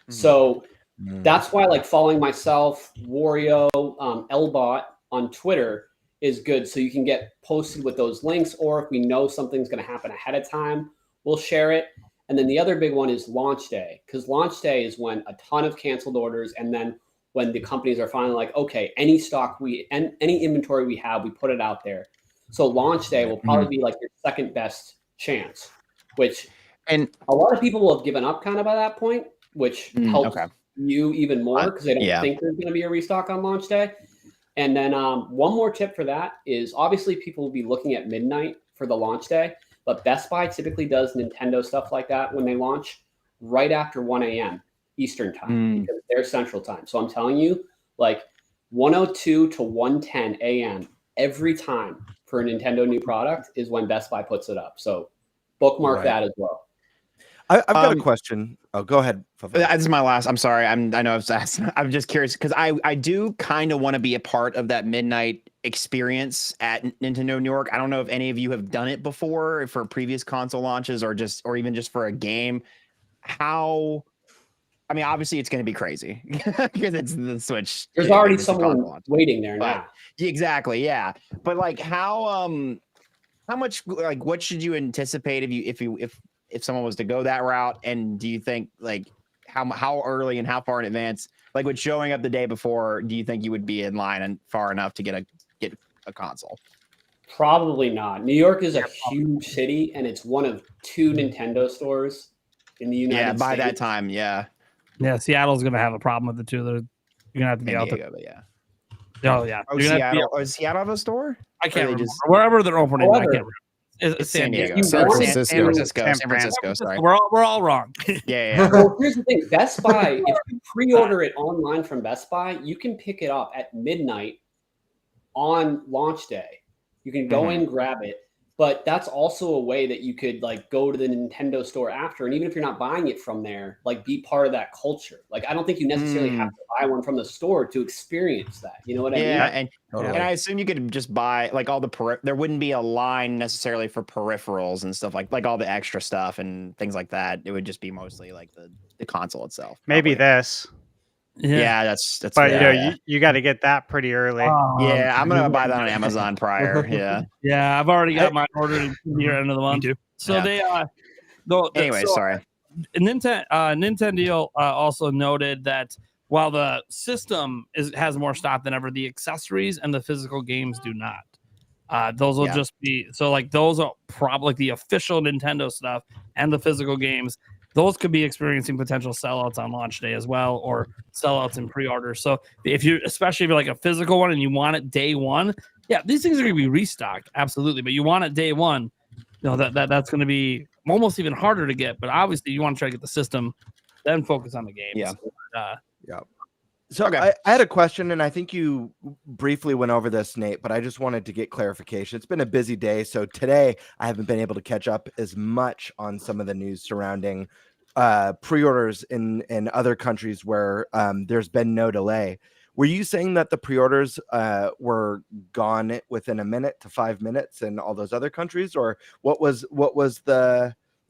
So that's why like following myself, Wario, Lbot on Twitter is good. So you can get posted with those links, or if we know something's going to happen ahead of time, we'll share it. And then the other big one is launch day, because launch day is when a ton of canceled orders, and then when the companies are finally like, okay, any stock any inventory we have, we put it out there. So launch day will probably be like your second best chance, and a lot of people will have given up kind of by that point, which helps you even more because they don't think there's going to be a restock on launch day. And then one more tip for that is obviously people will be looking at midnight for the launch day, but Best Buy typically does Nintendo stuff like that when they launch right after 1 a.m. Eastern time because they're Central time. So I'm telling you, like 1:02 to 1:10 a.m. every time for a Nintendo new product is when Best Buy puts it up. So bookmark that as well. I've got a question. Oh, go ahead. This is my last. I'm sorry. I know I've asked. I'm just curious because I do kind of want to be a part of that midnight experience at Nintendo New York. I don't know if any of you have done it before for previous console launches or even just for a game. I mean, obviously it's going to be crazy because it's the Switch. There's already someone waiting there now. Exactly. Yeah. But like how much, like, what should you anticipate if someone was to go that route? And do you think like how early and how far in advance, like with showing up the day before, do you think you would be in line and far enough to get a console? Probably not. New York is a huge city and it's one of 2 Nintendo stores in the United States. By that time. Yeah. Yeah, Seattle's going to have a problem with the two. You're going to have to be out there. But yeah. Oh, yeah. Does Seattle have a store? I can't remember. Wherever they're opening, I can't remember. It's San Diego. San Francisco. San Francisco. Sorry. We're all wrong. Yeah. Well, here's the thing. Best Buy, if you pre-order it online from Best Buy, you can pick it up at midnight on launch day. You can go in, grab it. But that's also a way that you could like go to the Nintendo store after. And even if you're not buying it from there, like be part of that culture. Like, I don't think you necessarily have to buy one from the store to experience that. You know what I mean? Yeah. And I assume you could just buy like all there wouldn't be a line necessarily for peripherals and stuff like all the extra stuff and things like that. It would just be mostly like the console itself. Maybe this. Yeah, that's. But you got to get that pretty early. Yeah, I'm gonna buy that on Amazon prior. Yeah. Yeah, I've already got mine ordered near end of the month. So they sorry. Nintendo also noted that while the system has more stock than ever, the accessories and the physical games do not. Those will just be those are probably the official Nintendo stuff and the physical games. Those could be experiencing potential sellouts on launch day as well, or sellouts in pre-order. So especially if you're like a physical one and you want it day one, these things are going to be restocked, absolutely. But you want it day one, that's going to be almost even harder to get. But obviously, you want to try to get the system, then focus on the games. Yeah. So I had a question, and I think you briefly went over this, Nate, but I just wanted to get clarification. It's been a busy day, so today I haven't been able to catch up as much on some of the news surrounding pre-orders in other countries where there's been no delay. Were you saying that the pre-orders were gone within a minute to 5 minutes in all those other countries, or what was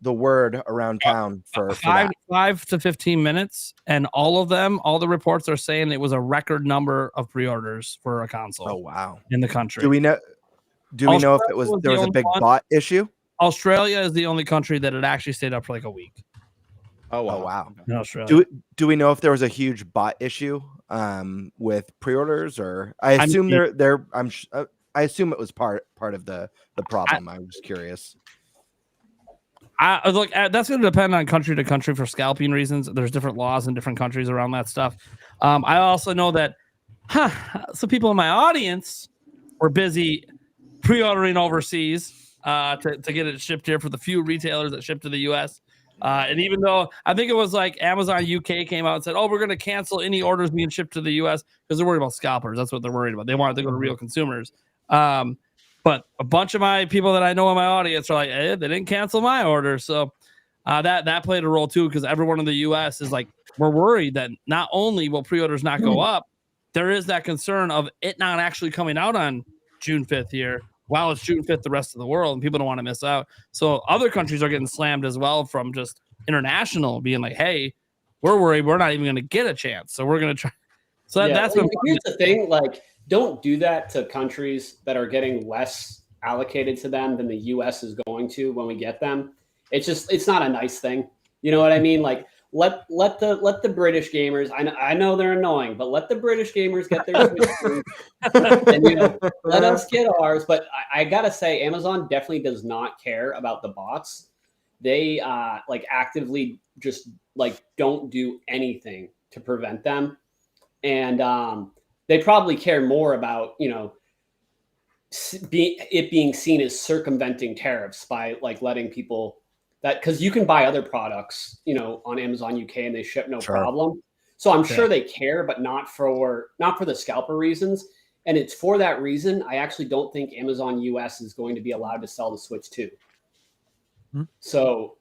the word around town for that? 5 to 15 minutes, and all the reports are saying it was a record number of pre-orders for a console. Oh wow! In the country. Do we know if there was a big bot issue? Australia is the only country that it actually stayed up for like a week. Oh wow! Oh, wow. In Australia. Do we know if there was a huge bot issue with pre-orders, or I assume I assume it was part of the problem. I was curious. Look, that's going to depend on country to country for scalping reasons. There's different laws in different countries around that stuff. I also know that some people in my audience were busy pre-ordering overseas to get it shipped here for the few retailers that ship to the U.S. And even though I think it was like Amazon UK came out and said, "Oh, we're going to cancel any orders being shipped to the U.S." because they're worried about scalpers. That's what they're worried about. They want it to go to real consumers. But a bunch of my people that I know in my audience are like, they didn't cancel my order. So that played a role too, because everyone in the U.S. is like, we're worried that not only will pre-orders not go up, there is that concern of it not actually coming out on June 5th here, while it's June 5th the rest of the world, and people don't want to miss out. So other countries are getting slammed as well from just international being like, hey, we're worried we're not even going to get a chance. So we're going to try. So that's here's the thing, like, don't do that to countries that are getting less allocated to them than the U.S. is going to when we get them. It's not a nice thing. You know what I mean? Like, let the British gamers. I know they're annoying, but let the British gamers get their Switch and let us get ours. But I gotta say, Amazon definitely does not care about the bots. They actively just don't do anything to prevent them, and they probably care more about it being seen as circumventing tariffs by letting people. That because you can buy other products, on Amazon UK and they ship no problem. So I'm sure they care, but not for the scalper reasons. And it's for that reason I actually don't think Amazon US is going to be allowed to sell the Switch 2. So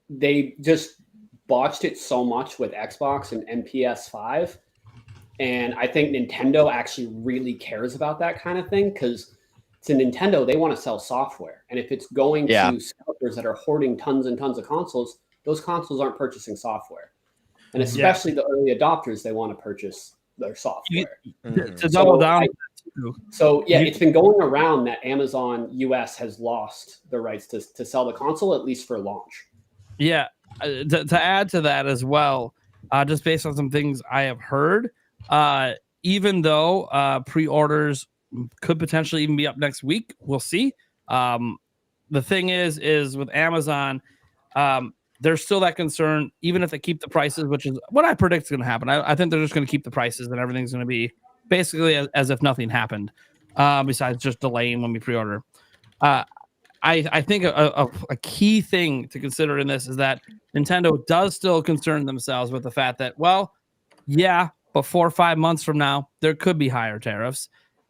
they just botched it so much with Xbox and PS5. And I think Nintendo actually really cares about that kind of thing, because to Nintendo, they want to sell software. And if it's going to scalpers that are hoarding tons and tons of consoles, those consoles aren't purchasing software. And especially the early adopters, they want to purchase their software. To double down. It's been going around that Amazon US has lost the rights to sell the console, at least for launch. Yeah. To add to that as well, just based on some things I have heard, even though pre-orders could potentially even be up next week, we'll see. The thing is with Amazon, there's still that concern, even if they keep the prices, which is what I predict is going to happen. I think they're just going to keep the prices and everything's going to be basically as if nothing happened, besides just delaying when we pre-order. I think a key thing to consider in this is that Nintendo does still concern themselves with the fact that, but 4 or 5 months from now, there could be higher tariffs,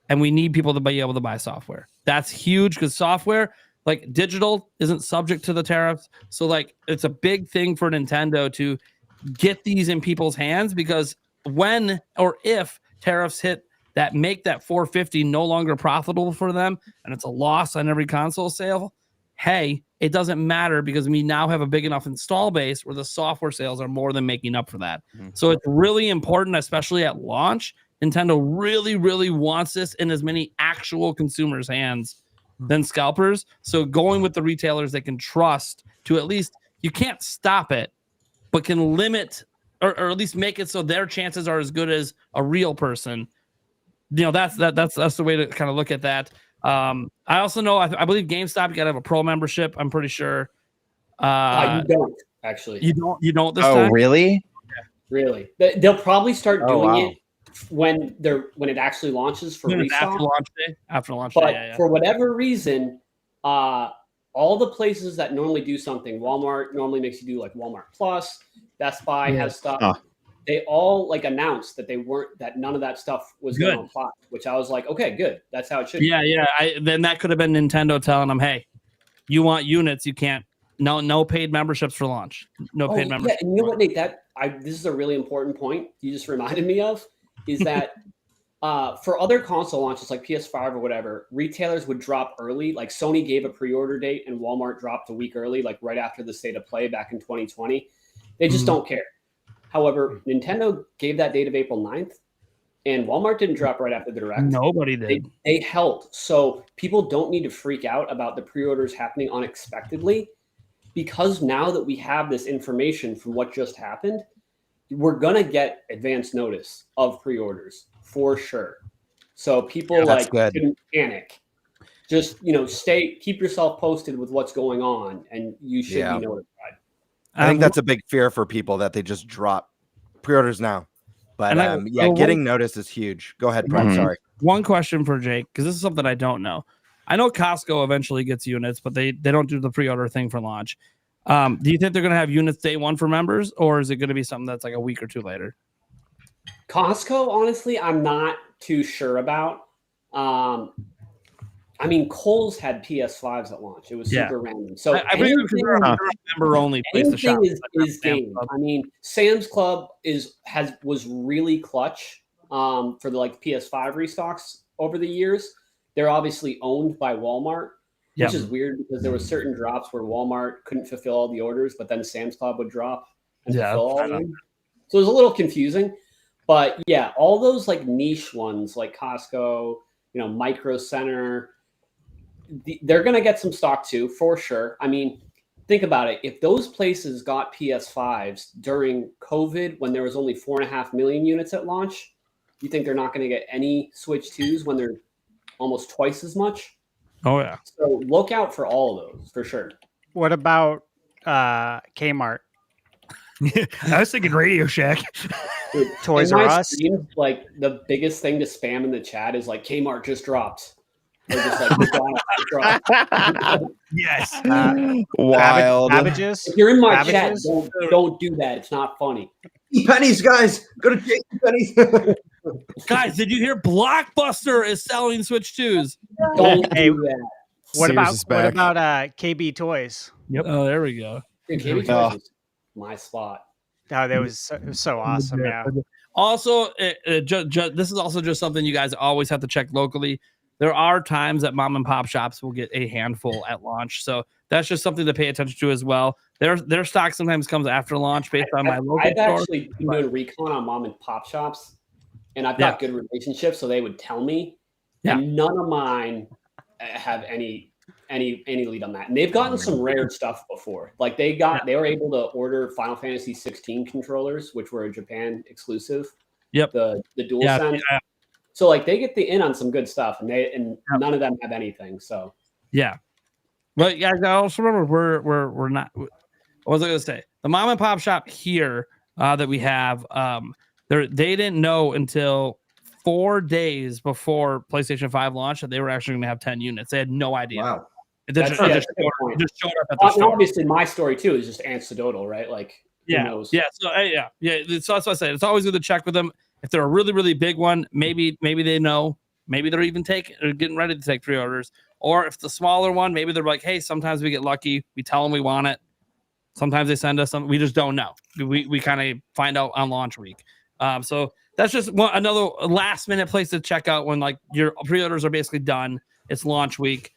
and we need people to be able to buy software. That's huge, because software, like digital, isn't subject to the tariffs. So it's a big thing for Nintendo to get these in people's hands, because when or if tariffs hit that make that 450 no longer profitable for them, and it's a loss on every console sale, hey, it doesn't matter, because we now have a big enough install base where the software sales are more than making up for that. So it's really important, especially at launch. Nintendo really, really wants this in as many actual consumers' hands than scalpers. So going with the retailers they can trust to at least, you can't stop it, but can limit or at least make it so their chances are as good as a real person. That's the way to kind of look at that. I also know, I believe GameStop, you gotta have a pro membership. I'm pretty sure. You don't actually. You don't this time? Oh, really? Really? They'll probably start doing it when it actually launches for restock. After launch day. But for whatever reason, all the places that normally do something, Walmart normally makes you do like Walmart Plus, Best Buy has stuff. They all announced that none of that stuff was going to apply, which I was like, okay, good. That's how it should be. Yeah. Then that could have been Nintendo telling them, hey, you want units, you can't No paid memberships for launch. No paid Yeah, memberships. and you know what, Nate? This is a really important point you just reminded me of. Is that for other console launches like PS5 or whatever, retailers would drop early. Like Sony gave a pre-order date, and Walmart dropped a week early, like right after the state of play back in 2020. They just don't care. However, Nintendo gave that date of April 9th, and Walmart didn't drop right after the Direct. Nobody did. They held. So people don't need to freak out about the pre-orders happening unexpectedly, because now that we have this information from what just happened, we're going to get advance notice of pre-orders for sure. So people shouldn't panic. Just, keep yourself posted with what's going on, and you should be notified. I think that's a big fear for people, that they just drop pre-orders now. But getting notice is huge. Go ahead, Prime. Sorry. One question for Jake, because this is something I don't know. I know Costco eventually gets units, but they don't do the pre-order thing for launch. Do you think they're going to have units day one for members, or is it going to be something that's like a week or two later? Costco, honestly, I'm not too sure about. Kohl's had PS5s at launch. It was super random. So I believe member only place to shop. Is game. Sam's Club was really clutch for the PS5 restocks over the years. They're obviously owned by Walmart, which is weird because there were certain drops where Walmart couldn't fulfill all the orders, but then Sam's Club would drop and fulfill all of them. So it was a little confusing. But yeah, all those niche ones like Costco, Micro Center, they're going to get some stock too, for sure. Think about it. If those places got PS5s during COVID, when there was only 4.5 million units at launch, you think they're not going to get any Switch 2s when they're almost twice as much? Oh, yeah. So look out for all of those, for sure. What about Kmart? I was thinking Radio Shack. Dude, Toys R Us. Streams, the biggest thing to spam in the chat is Kmart just dropped. Or just McDonald's just dropped. Yes. Wild. Cabbages. If you're in my chat, don't do that. It's not funny. Pennies, guys. Go to Jake Pennies. Guys, did you hear Blockbuster is selling Switch 2s? Don't do that. What about KB Toys? Yep. Oh, there we go. Dude, KB Toys is my spot. Oh, that was so awesome. Yeah. Also, this is also just something you guys always have to check locally. There are times that mom and pop shops will get a handful at launch, so that's just something to pay attention to as well. Their stock sometimes comes after launch based on my local I've store. actually been doing recon on mom and pop shops, and I've got good relationships, so they would tell me. Yeah. And none of mine have any lead on that. And they've gotten some rare stuff before. They were able to order Final Fantasy 16 controllers, which were a Japan exclusive. Yep. The DualSense. Yeah. So they get the in on some good stuff, and none of them have anything. So yeah, but yeah, I also remember we're not. What was I going to say? The mom and pop shop here that we have, they didn't know until 4 days before PlayStation 5 launch that they were actually going to have 10 units. They had no idea. Wow. It just showed up at the store. Obviously, my story too is just anecdotal, right? Who knows? Yeah. So So that's what I said. It's always good to check with them. If they're a really, really big one, maybe they know. Maybe they're even getting ready to take pre-orders. Or if the smaller one, maybe they're like, hey, sometimes we get lucky. We tell them we want it. Sometimes they send us something. We just don't know. We kind of find out on launch week. So that's just another last minute place to check out when your pre-orders are basically done. It's launch week.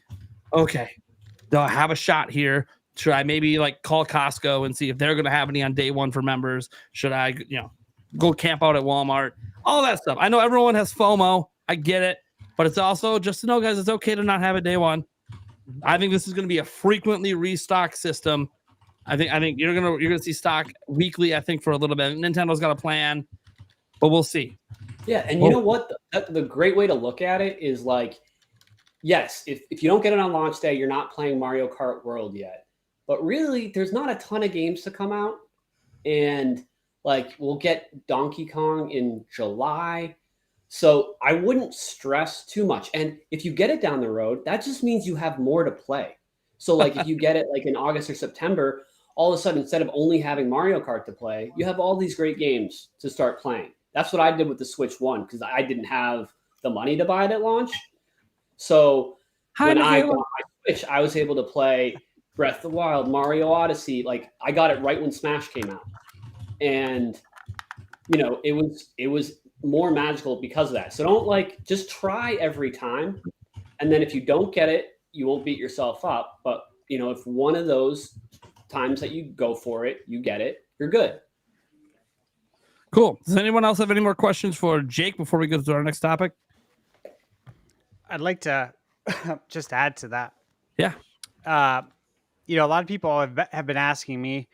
Okay, do I have a shot here? Should I maybe call Costco and see if they're going to have any on day one for members? Should I, go camp out at Walmart? All that stuff. I know everyone has FOMO. I get it, but it's also just to know, guys, it's okay to not have it day one. I think this is going to be a frequently restock system. I think you're gonna see stock weekly. I think for a little bit. Nintendo's got a plan, but we'll see. Yeah, and you know what? The great way to look at it is yes, if you don't get it on launch day, you're not playing Mario Kart World yet. But really, there's not a ton of games to come out, and we'll get Donkey Kong in July. So I wouldn't stress too much. And if you get it down the road, that just means you have more to play. So if you get it in August or September, all of a sudden, instead of only having Mario Kart to play, you have all these great games to start playing. That's what I did with the Switch 1 because I didn't have the money to buy it at launch. So when I got my Switch, I was able to play Breath of the Wild, Mario Odyssey. Like I got it right when Smash came out, and it was more magical because of that. So don't just try every time, and then if you don't get it, you won't beat yourself up. But if one of those times that you go for it, you get it, you're good. Cool. Does anyone else have any more questions for Jake before we go to our next topic? I'd like to just add to that. Yeah. A lot of people have been asking me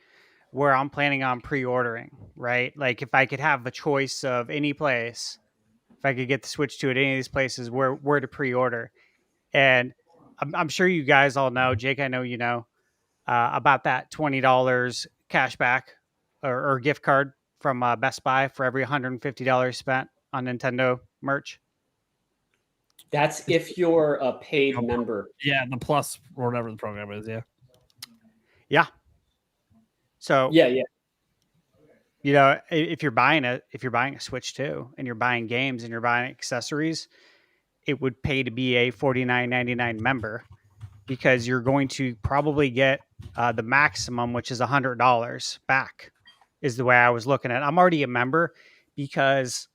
where I'm planning on pre-ordering, right? Like if I could have a choice of any place, if I could get the Switch 2 at any of these places, where to pre-order. And I'm sure you guys all know, Jake, I know you know, about that $20 cashback or gift card from Best Buy for every $150 spent on Nintendo merch. That's if you're a paid member. Yeah, the Plus or whatever the program is. Yeah. Yeah. So yeah. If you're buying a Switch 2 and you're buying games and you're buying accessories, it would pay to be a $49.99 member, because you're going to probably get the maximum, which is $100 back, is the way I was looking at it. I'm already a member because,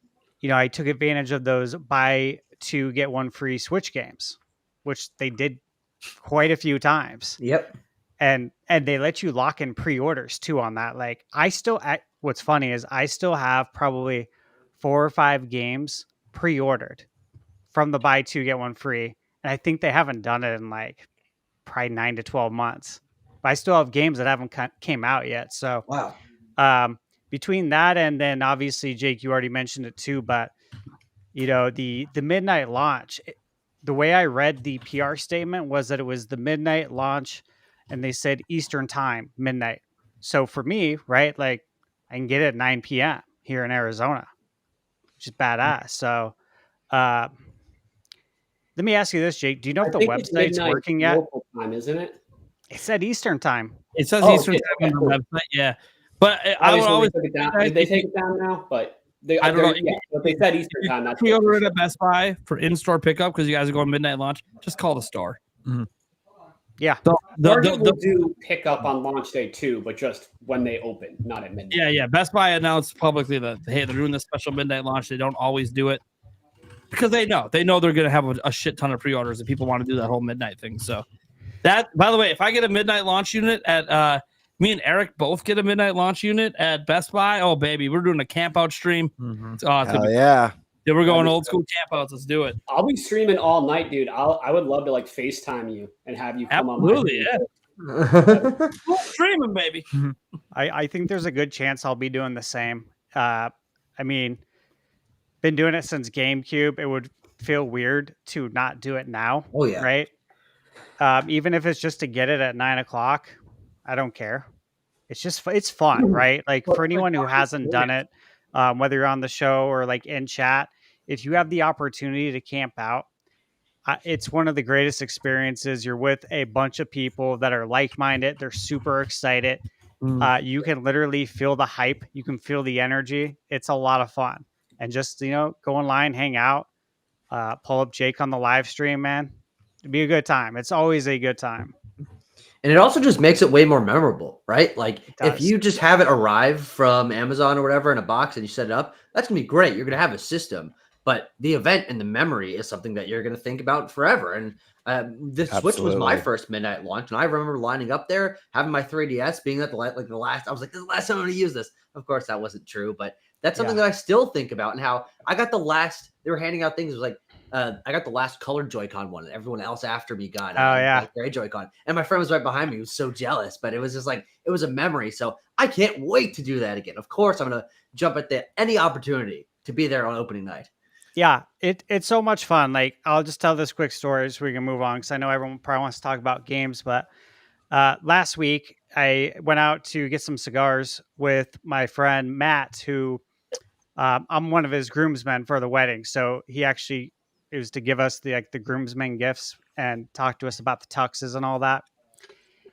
I took advantage of those buy 2 get 1 free Switch games, which they did quite a few times. Yep. And they let you lock in pre-orders too on that. Like what's funny is I still have probably 4 or 5 games pre-ordered from the buy 2 get 1 free. And I think they haven't done it in probably 9 to 12 months, but I still have games that haven't came out yet. So wow. Between that, and then obviously Jake, you already mentioned it too, but the midnight launch, the way I read the PR statement was that it was the midnight launch, and they said Eastern time, midnight. So for me, right, I can get it at 9 p.m. here in Arizona, which is badass. So let me ask you this, Jake. Do you know if the website's working yet? Local time, isn't it? It said Eastern time. It says Eastern time on the website, yeah. But I would always take it down. Did they take it down now? But I don't know. Yeah, but they said Eastern time. That's pre-order it at Best Buy for in-store pickup because you guys are going midnight launch. Just call the store. Mm-hmm. Yeah, Target will do pickup on launch day too, but just when they open, not at midnight. Yeah. Best Buy announced publicly that hey, they're doing this special midnight launch. They don't always do it because they know they're going to have a shit ton of pre-orders and people want to do that whole midnight thing. So that, by the way, if I get a midnight launch unit at me and Eric both get a midnight launch unit at Best Buy. Oh baby, we're doing a camp out stream. Mm-hmm. Yeah, we're going old school camp outs. Let's do it. I'll be streaming all night, dude. I would love to FaceTime you and have you come on. Absolutely, yeah. Streaming, baby. I think there's a good chance I'll be doing the same. I mean, been doing it since GameCube. It would feel weird to not do it now. Oh yeah, right. Even if it's just to get it at 9 o'clock, I don't care. It's fun, right? For anyone who hasn't done it, whether you're on the show or in chat, if you have the opportunity to camp out, it's one of the greatest experiences. You're with a bunch of people that are like-minded. They're super excited. You can literally feel the hype. You can feel the energy. It's a lot of fun. And just, go online, hang out, pull up Jake on the live stream, man. It'd be a good time. It's always a good time. And it also just makes it way more memorable, right? If you just have it arrive from Amazon or whatever in a box and you set it up, that's going to be great. You're going to have a system. But the event and the memory is something that you're going to think about forever. And the Switch was my first midnight launch. And I remember lining up there, having my 3DS, being at the last, I was like, this is the last time I'm going to use this. Of course, that wasn't true. But that's something that I still think about, and how I got they were handing out things. It was I got the last colored Joy-Con one, and everyone else after me got gray Joy-Con. And my friend was right behind me. He was so jealous, but it was just it was a memory. So I can't wait to do that again. Of course, I'm going to jump at any opportunity to be there on opening night. Yeah, it's so much fun. I'll just tell this quick story so we can move on, because I know everyone probably wants to talk about games. But last week, I went out to get some cigars with my friend Matt, who I'm one of his groomsmen for the wedding. So it was to give us the groomsmen gifts and talk to us about the tuxes and all that.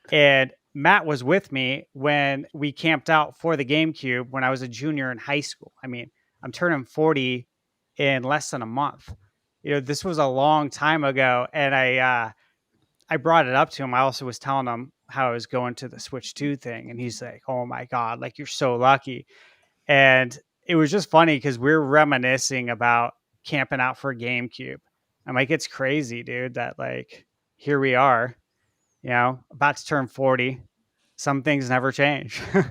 And Matt was with me when we camped out for the GameCube when I was a junior in high school. I mean, I'm turning 40 in less than a month. This was a long time ago. And I brought it up to him. I also was telling him how I was going to the Switch 2 thing, and he's like, "Oh my god, like you're so lucky." And it was just funny because we're reminiscing about camping out for GameCube. I'm like, it's crazy, dude, that like here we are, about to turn 40. Some things never change. And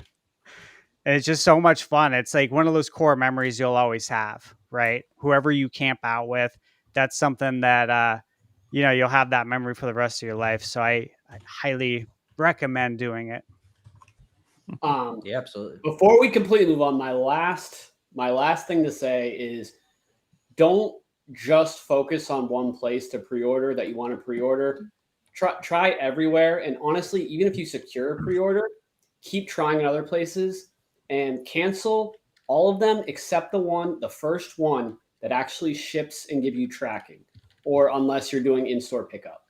it's just so much fun. It's like one of those core memories you'll always have, right? Whoever you camp out with, that's something that you'll have that memory for the rest of your life. So I highly recommend doing it. Yeah, absolutely. Before we completely move on, my last thing to say is don't just focus on one place to pre-order that you want to pre-order. Try everywhere. And honestly, even if you secure a pre-order, keep trying in other places and cancel all of them except the first one that actually ships and give you tracking, or unless you're doing in-store pickup.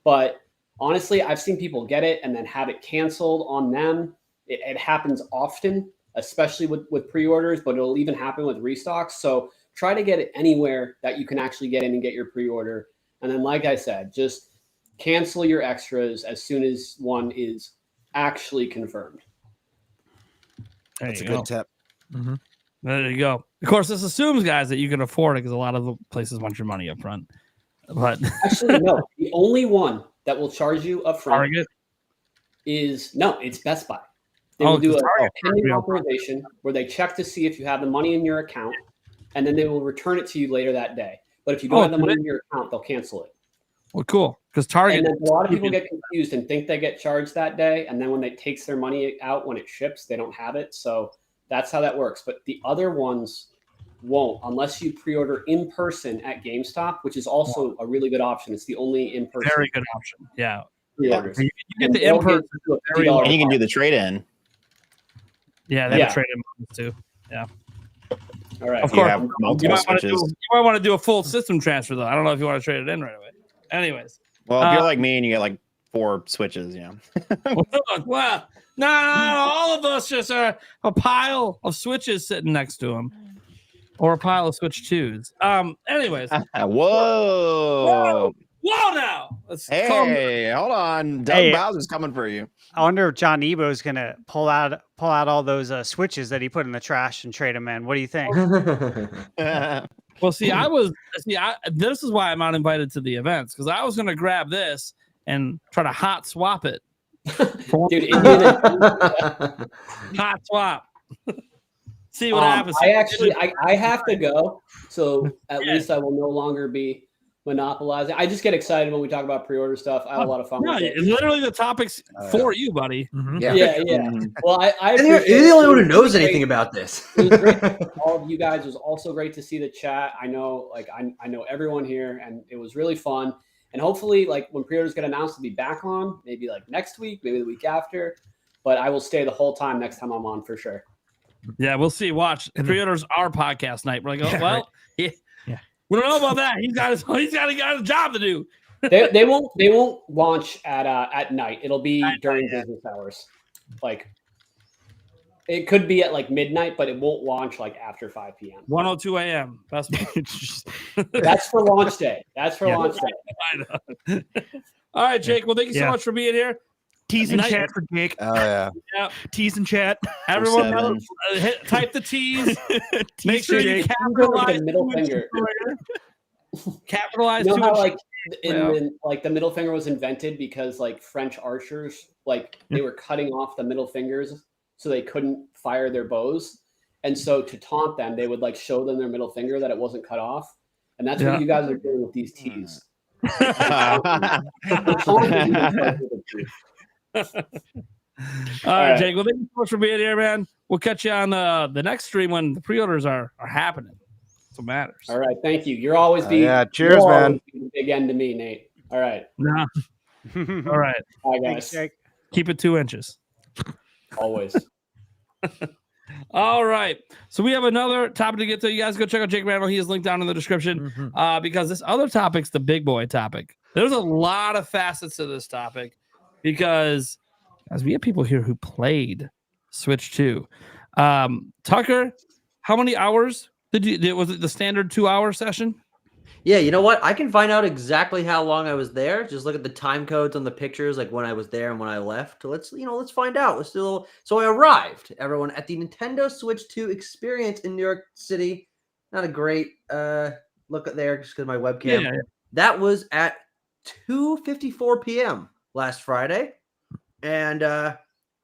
But honestly, I've seen people get it and then have it canceled on them. It happens often, especially with pre-orders, but it'll even happen with restocks. So try to get it anywhere that you can actually get in and get your pre-order. And then, like I said, just cancel your extras as soon as one is actually confirmed. That's a good tip. Mm-hmm. There you go. Of course, this assumes, guys, that you can afford it because a lot of the places want your money up front. But actually, no. The only one that will charge you up front it's Best Buy. They will do a pending authorization where they check to see if you have the money in your account, and then they will return it to you later that day. But if you don't have the money in your account, they'll cancel it. Well, cool. Because Target, and then a lot of people get confused and think they get charged that day, and then when they takes their money out when it ships, they don't have it. So that's how that works. But the other ones won't unless you pre-order in person at GameStop, which is also a really good option. It's the only in person. Very good option. Yeah. Pre-orders. You get the in person, and you can do the trade in. Yeah, they have a trade in too. Yeah. All right. Of course, you might want to do a full system transfer though. I don't know if you want to trade it in right away. Anyways. Well, if you're like me and you get like 4 switches, well, no, all of us just are a pile of switches sitting next to them, or a pile of Switch 2s. Anyways. Whoa. Whoa now. Hey, hold on. Doug Bowser's coming for you. I wonder if John Ebo's gonna pull out all those switches that he put in the trash and trade them in. What do you think? Well, this is why I'm not invited to the events, because I was gonna grab this and try to hot swap it. Dude, hot swap. See what happens. I have to go, so at least I will no longer be monopolizing. I just get excited when we talk about pre-order stuff. I have a lot of fun with it. Literally the topics for you, buddy. Mm-hmm. Yeah. Well, you're the only one who knows anything about this. It was great. All of you guys, it was also great to see the chat. I know, I know everyone here, and it was really fun. And hopefully, when pre-orders get announced, I'll be back on, maybe next week, maybe the week after. But I will stay the whole time next time I'm on for sure. Yeah, we'll see. Watch. Pre-orders our podcast night. We're like, we don't know about that. He's got a job to do. they won't launch at night. It'll be during business hours. It could be at midnight, but it won't launch after 5 p.m. 1:02 a.m. That's for launch day. Launch day. All right, Jake. Well, thank you so much for being here. Tease in chat for Jake. Oh yeah. Tease in chat. Everyone knows, type the tease. Make sure you capitalize the middle finger. Capitalize. You know how the middle finger was invented because French archers they were cutting off the middle fingers so they couldn't fire their bows, and so to taunt them they would show them their middle finger that it wasn't cut off, and that's what you guys are doing with these tees. All right, Jake. Well, thank you so much for being here, man. We'll catch you on the next stream when the pre-orders are happening. That's what matters. All right, thank you. You're always cheers, man. Big end to me, Nate. All right. Nah. All right. Bye, guys. Thanks, keep it 2 inches. Always. All right. So we have another topic to get to. You guys go check out Jake Randall. He is linked down in the description because this other topic's the big boy topic. There's a lot of facets to this topic because as we have people here who played Switch 2. Tucker, how many hours was it the standard 2-hour session? Yeah, you know what? I can find out exactly how long I was there. Just look at the time codes on the pictures, like when I was there and when I left. Let's find out. Let's do a little. So I arrived, everyone, at the Nintendo Switch 2 experience in New York City. Not a great look at there, just because my webcam. Yeah. That was at 2:54 p.m. last Friday, and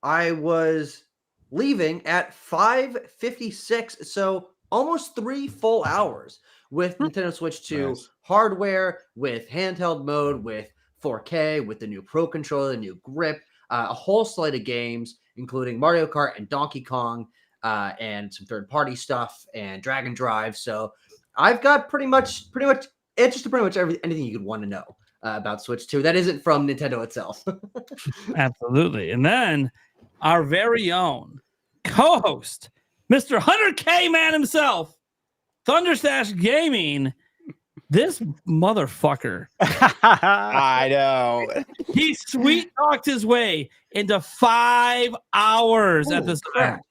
I was leaving at 5:56. So almost 3 full hours with Nintendo Switch 2 Nice. hardware, with handheld mode, with 4K, with the new Pro Controller, the new grip, a whole slate of games, including Mario Kart and Donkey Kong, and some third-party stuff and Drag and Drive. So I've got pretty much answers to pretty much anything you could want to know about Switch 2 that isn't from Nintendo itself. Absolutely. And then our very own co-host, Mr. 100K man himself, Thunderstash Gaming. This motherfucker. I know. He sweet talked his way into 5 hours at this event.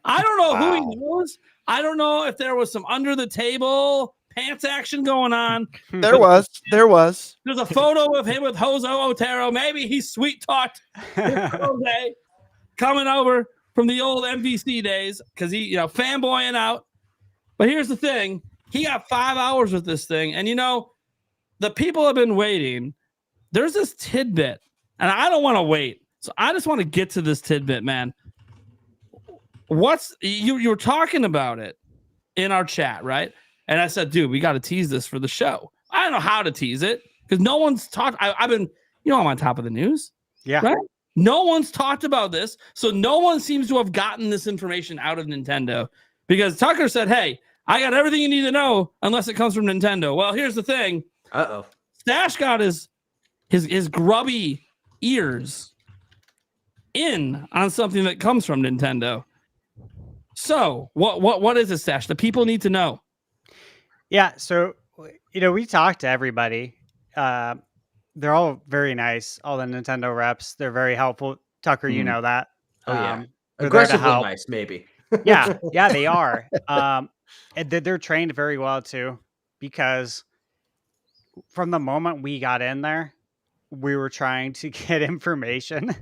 I don't know who he was. I don't know if there was some under the table pants action going on. There was. There's a photo of him with Jose Otero. Maybe he sweet talked Jose coming over from the old MVC days because he, fanboying out. But here's the thing. He got 5 hours with this thing. And, the people have been waiting. There's this tidbit, and I don't want to wait. So I just want to get to this tidbit, man. You were talking about it in our chat, right? And I said, dude, we got to tease this for the show. I don't know how to tease it because no one's talked. I've been, I'm on top of the news. Yeah. Right? No one's talked about this. So no one seems to have gotten this information out of Nintendo because Tucker said, hey, I got everything you need to know unless it comes from Nintendo. Well, here's the thing. Uh-oh. Stash got his grubby ears in on something that comes from Nintendo. So what is it, Stash? The people need to know. Yeah, so we talked to everybody. They're all very nice. All the Nintendo reps, they're very helpful. Tucker, you know that. Oh yeah, they're there to aggressively help. nice, maybe. Yeah, they are. And they're trained very well too, because from the moment we got in there, we were trying to get information.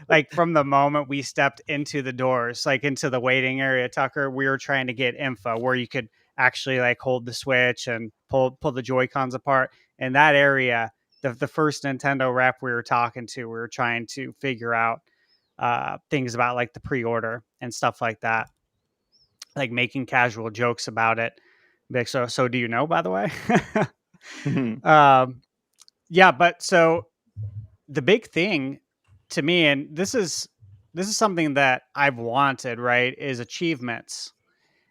Like from the moment we stepped into the doors, like into the waiting area, Tucker, we were trying to get info where you could actually like hold the Switch and pull the Joy-Cons apart. In that area, the first Nintendo rep we were talking to, we were trying to figure out things about like the pre-order and stuff like that, like making casual jokes about it. Like, so do you know, by the way? Yeah, but so the big thing to me, and this is something that I've wanted, right, is achievements.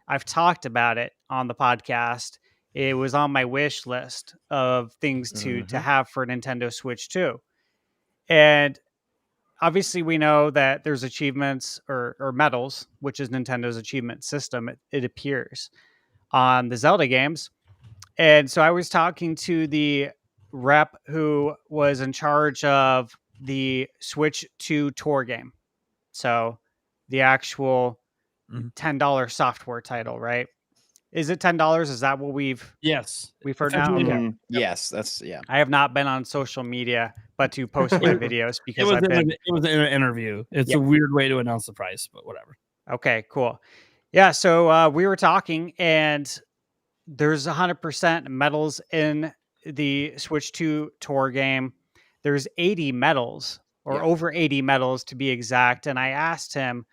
I've talked about it on the podcast. It was on my wish list of things to have for Nintendo Switch 2. And obviously we know that there's achievements or medals, which is Nintendo's achievement system. It appears on the Zelda games. And so I was talking to the rep who was in charge of the Switch 2 tour game. So the actual $10 software title, right? Is it $10? Is that what we've heard now? Okay. Yes, that's I have not been on social media, but to post my videos because it was an interview. It's a weird way to announce the price, but whatever. Okay, cool. Yeah, so we were talking, and there's 100% medals in the Switch 2 tour game. There's 80 medals, or over 80 medals to be exact. And I asked him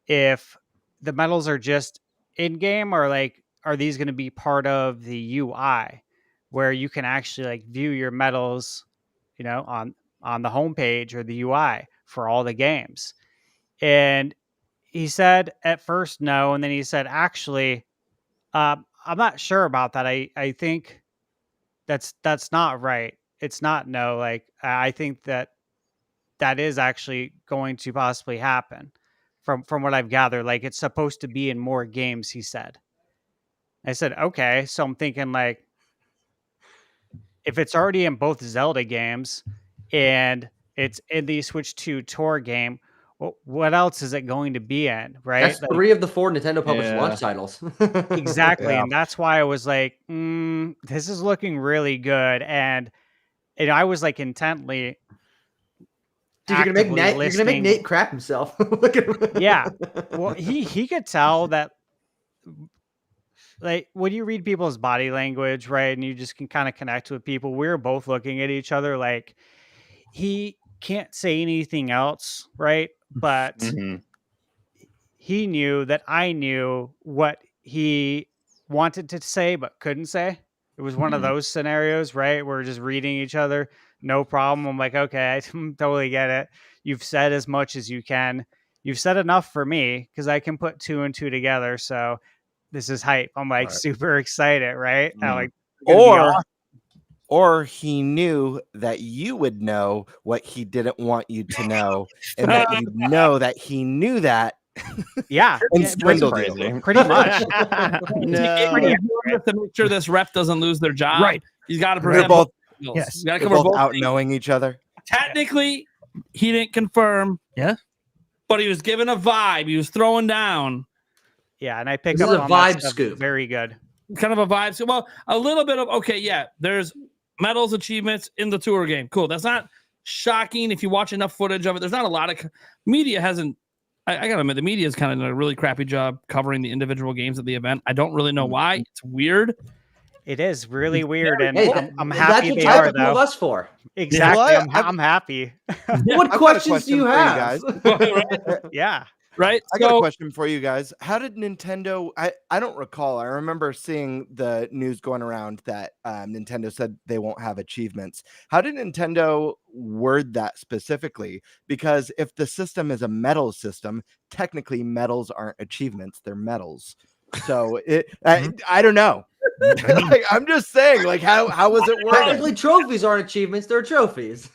if the medals are just in-game, or like, are these going to be part of the UI where you can actually like view your medals, on the homepage or the UI for all the games? And he said at first no, and then he said, actually, I'm not sure about that. I think that's not right. It's not no. Like, I think that is actually going to possibly happen from what I've gathered. Like, it's supposed to be in more games, he said. I said, okay. So I'm thinking, like, if it's already in both Zelda games and it's in the Switch 2 tour game, well, what else is it going to be in, right? That's Like, 3 of the 4 Nintendo published Yeah. launch titles. exactly, Yeah. and that's why I was like, this is looking really good, and I was like intently. Dude, you're gonna make actively Nate. You're gonna make listening. Nate crap himself. Look at him. Yeah, well, he could tell that, like, when you read people's body language, right, and you just can kind of connect with people. We were both looking at each other like he can't say anything else, right? But Mhm. he knew that I knew what he wanted to say but couldn't say. It was one of Mhm. those scenarios, right? We're just reading each other, no problem. I'm like, okay, I totally get it. You've said as much as you can. You've said enough for me because I can put 2 and 2 together. So this is hype. I'm like Right. super excited, right? I'm Mhm. like, it's gonna be Or awesome. or he knew that you would know what he didn't want you to know, and that you know that he knew that Yeah, and yeah, swindled crazy. you. pretty much. No. Pretty To make sure this rep doesn't lose their job. Right. He's got to They're present both skills. Yes. He's got to they're cover both both out things. knowing each other. Technically, he didn't confirm. Yeah. But he was given a vibe. He was throwing down Yeah, and I pick This up is a on that vibe stuff scoop. very good. kind of a vibe. So, well, a little bit of, okay, yeah, there's medals, achievements in the tour game. Cool. That's not shocking if you watch enough footage of it. There's not a lot of media hasn't, I gotta admit, the media has kind of done a really crappy job covering the individual games at the event. I don't really know why. It's weird. It is really weird, and Hey, I'm that's happy what they you are have to though. us for. Exactly, Well, I'm happy. What I've got a questions do you question for you have? guys. Yeah, Right? I got a question for you guys. How did Nintendo? I don't recall. I remember seeing the news going around that Nintendo said they won't have achievements. How did Nintendo word that specifically? Because if the system is a medal system, technically medals aren't achievements; they're medals. So I don't know. Like, I'm just saying, like how was it worded? Technically, trophies aren't achievements; they're trophies.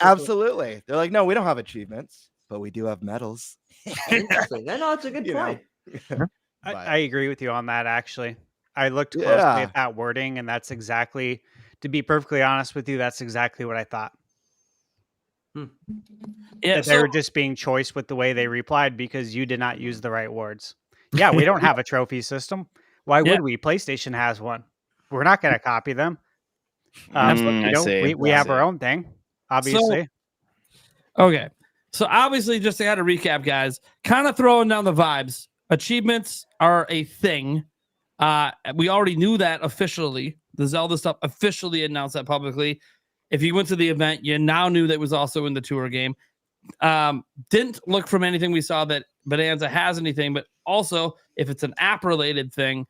Absolutely. They're like, no, we don't have achievements, but we do have medals. Interesting. No, that's a good You know. point. I agree with you on that. Actually, I looked closely Yeah. at that wording, and that's exactly, to be perfectly honest with you, that's exactly what I thought. Yeah, That they were just being choice with the way they replied because you did not use the right words. Yeah, we don't have a trophy system. Why Yeah. would we? PlayStation has one. We're not going to copy them. I You know, see. we I have see. our own thing, obviously. Okay. So obviously, just to kind of recap, guys, kind of throwing down the vibes. Achievements are a thing. We already knew that officially. The Zelda stuff officially announced that publicly. If you went to the event, you now knew that was also in the tour game. Didn't look from anything we saw that Bonanza has anything, but also if it's an app related thing,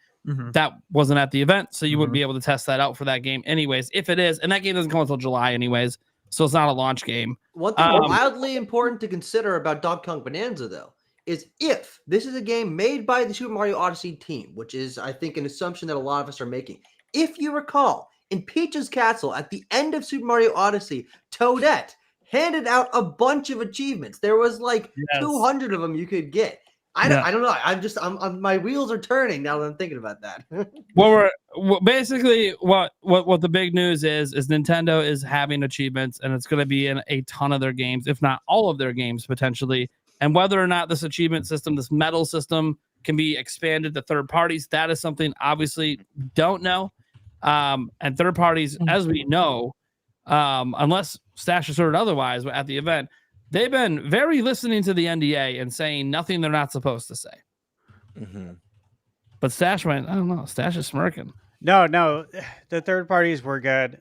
that wasn't at the event, so you wouldn't be able to test that out for that game anyways. If it is, and that game doesn't come until July anyways, so it's not a launch game. One thing wildly important to consider about Donkey Kong Bonanza, though, is if this is a game made by the Super Mario Odyssey team, which is, I think, an assumption that a lot of us are making. If you recall, in Peach's Castle, at the end of Super Mario Odyssey, Toadette handed out a bunch of achievements. There was like 200 of them you could get. I don't know. I'm my wheels are turning now that I'm thinking about that. Basically what the big news is Nintendo is having achievements, and it's going to be in a ton of their games, if not all of their games potentially. And whether or not this achievement system, this medal system, can be expanded to third parties, that is something obviously don't know. And third parties, as we know, unless Stash asserted otherwise at the event, they've been very listening to the NDA and saying nothing they're not supposed to say. But Stash went, I don't know. Stash is smirking. No, the third parties were good.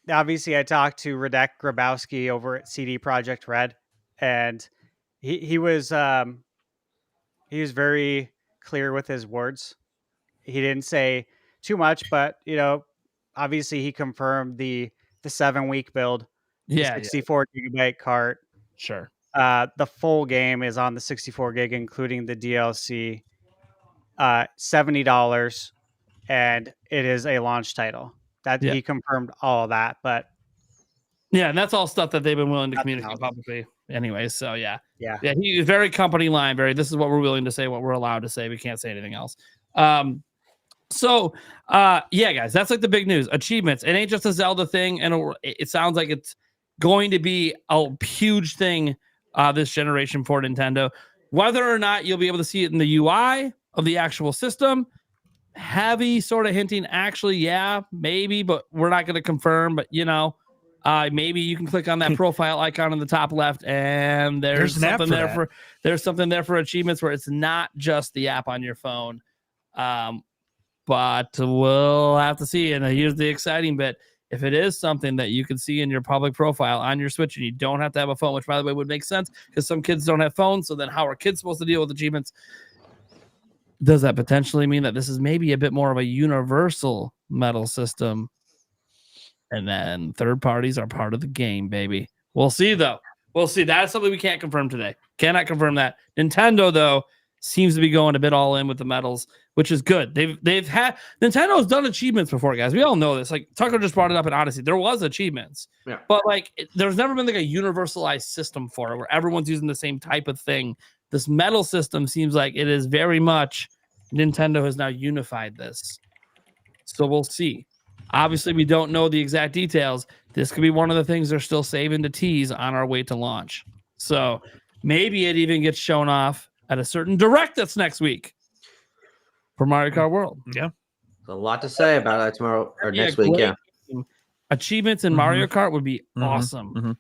Obviously, I talked to Radek Grabowski over at CD Projekt Red, and he was very clear with his words. He didn't say too much, but obviously he confirmed the 7-week build, the 64 gigabyte cart. Sure. The full game is on the 64 gig, including the DLC. $70, and it is a launch title. He confirmed all of that, but yeah, and that's all stuff that they've been willing to communicate publicly anyway. So yeah, he was very company line. This is what we're willing to say, what we're allowed to say. We can't say anything else. So guys, that's like the big news. Achievements. It ain't just a Zelda thing, and it sounds like it's going to be a huge thing this generation for Nintendo. Whether or not you'll be able to see it in the UI of the actual system, heavy sort of hinting, actually, yeah, maybe, but we're not going to confirm. But, maybe you can click on that profile icon in the top left, and there's something there for achievements where it's not just the app on your phone. But we'll have to see. And here's the exciting bit. If it is something that you can see in your public profile on your Switch and you don't have to have a phone, which, by the way, would make sense because some kids don't have phones. So then how are kids supposed to deal with achievements? Does that potentially mean that this is maybe a bit more of a universal medal system? And then third parties are part of the game, baby. We'll see, though. We'll see. That is something we can't confirm today. Cannot confirm that. Nintendo, though, seems to be going a bit all in with the medals, which is good. Nintendo's done achievements before, guys. We all know this. Like Tucker just brought it up in Odyssey. There was achievements, but there's never been like a universalized system for it where everyone's using the same type of thing. This medal system seems like it is very much Nintendo has now unified this. So we'll see. Obviously, we don't know the exact details. This could be one of the things they're still saving to tease on our way to launch. So maybe it even gets shown off at a certain direct that's next week for Mario Kart World. Yeah. There's a lot to say about that tomorrow or next week. Yeah. Achievements in Mario Kart would be awesome.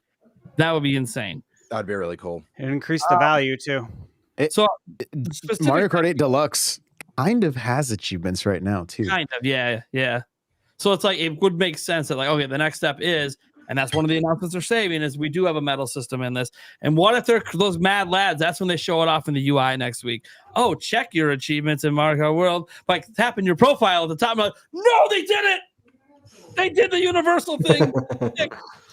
That would be insane. That'd be really cool. It increased the value too. Mario Kart 8 Deluxe kind of has achievements right now too. Kind of, yeah. So it's like it would make sense that okay, the next step is, and that's one of the announcements they're saving is we do have a medal system in this. And what if they're those mad lads? That's when they show it off in the UI next week. Oh, check your achievements in Mario Kart World by tapping your profile at the top. Like, no, they did it. They did the universal thing.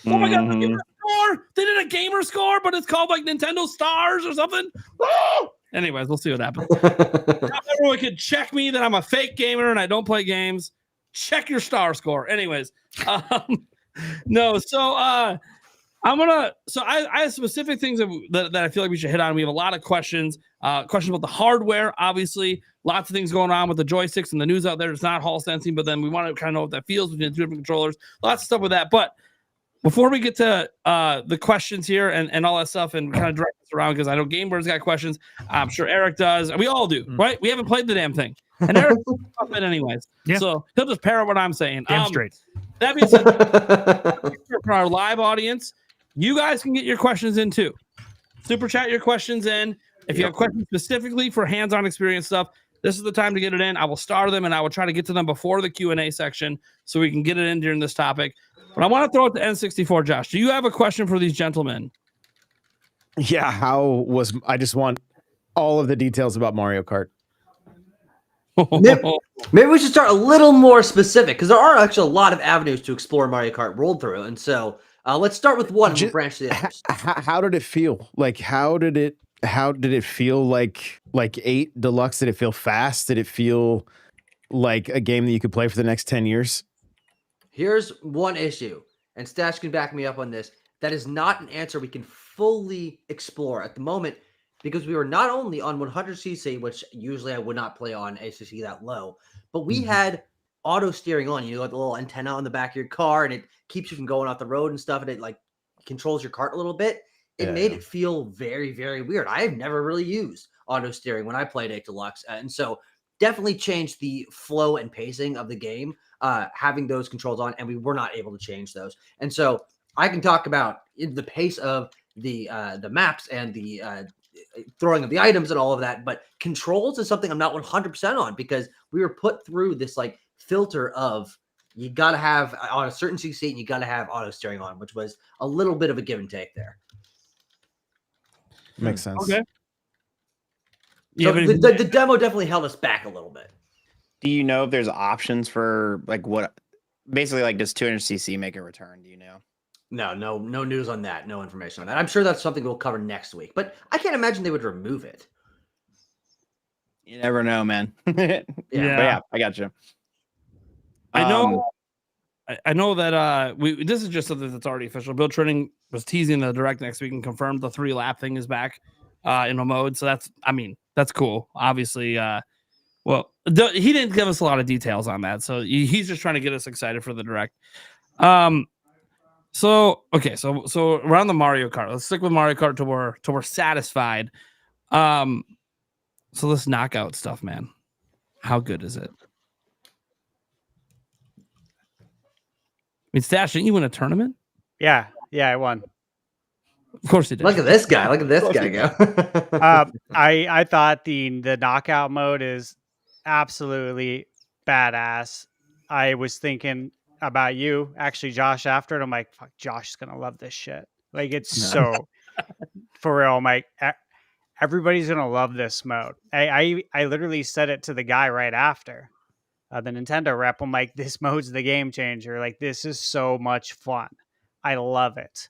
Oh my god, the gamer score! They did a gamer score, but it's called like Nintendo Stars or something. Oh! Anyways, we'll see what happens. Now everyone can check me that I'm a fake gamer and I don't play games. Check your star score. Anyways, no. So I have specific things that I feel like we should hit on. We have a lot of questions. Questions about the hardware, obviously. Lots of things going on with the joysticks and the news out there. It's not Hall sensing, but then we want to kind of know what that feels between the two different controllers. Lots of stuff with that. But before we get to the questions here and all that stuff and kind of direct this around, because I know Gamebird's got questions. I'm sure Eric does. We all do, right? We haven't played the damn thing. And Eric up it anyways. Yeah. So he'll just parrot what I'm saying. Damn straight. That being said, for our live audience, you guys can get your questions in too. Super chat your questions in. If you have questions specifically for hands-on experience stuff, this is the time to get it in. I will star them and I will try to get to them before the Q&A section so we can get it in during this topic. But I want to throw it to N64, Josh. Do you have a question for these gentlemen? Yeah, I just want all of the details about Mario Kart. Maybe we should start a little more specific because there are actually a lot of avenues to explore Mario Kart World through. And so let's start with one and branch to the others. How did it feel? Like, how did it feel like 8 Deluxe? Did it feel fast? Did it feel like a game that you could play for the next 10 years? Here's one issue, and Stash can back me up on this. That is not an answer we can fully explore at the moment because we were not only on 100cc, which usually I would not play on ACC that low, but we had auto steering on. You got the little antenna on the back of your car, and it keeps you from going off the road and stuff, and it like controls your cart a little bit. It made it feel very, very weird. I have never really used auto steering when I played 8 Deluxe, and so definitely changed the flow and pacing of the game, having those controls on, and we were not able to change those. And so I can talk about the pace of the maps and the throwing of the items and all of that, but controls is something I'm not 100% on because we were put through this like filter of you got to have on a certain CC and you got to have auto steering on, which was a little bit of a give and take there. Makes sense. Okay. So the demo definitely held us back a little bit. Do you know if there's options for like what basically like does 200cc make a return? Do you know? No news on that. No information on that. I'm sure that's something we'll cover next week, but I can't imagine they would remove it. You never know, man. Yeah, I got you. I know. I know that this is just something that's already official. Bill Training was teasing the direct next week and confirmed the 3-lap thing is back in a mode. So that's cool. Obviously, he didn't give us a lot of details on that. So he's just trying to get us excited for the direct. So around the Mario Kart, let's stick with Mario Kart till we're satisfied. So this knockout stuff, man, how good is it? I mean, Stash, didn't you win a tournament? Yeah, I won. Of course he did. Look at this guy. Look at this guy go. I thought the knockout mode is absolutely badass. I was thinking about you, actually, Josh, after it. I'm like, fuck, Josh is gonna love this shit. Like, it's so for real. I'm like, everybody's gonna love this mode. I literally said it to the guy right after the Nintendo rep. I'm like, this mode's the game changer. Like, this is so much fun. I love it.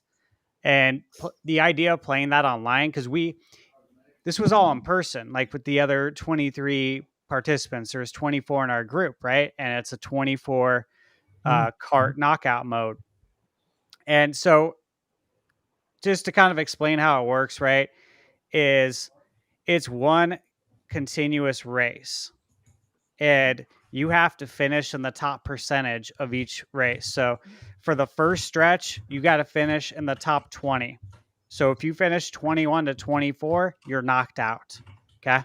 And the idea of playing that online, because this was all in person, like with the other 23 participants, there's 24 in our group, right? And it's a 24 kart knockout mode. And so just to kind of explain how it works, right, is it's one continuous race. And you have to finish in the top percentage of each race. So for the first stretch, you got to finish in the top 20. So if you finish 21 to 24, you're knocked out. Okay.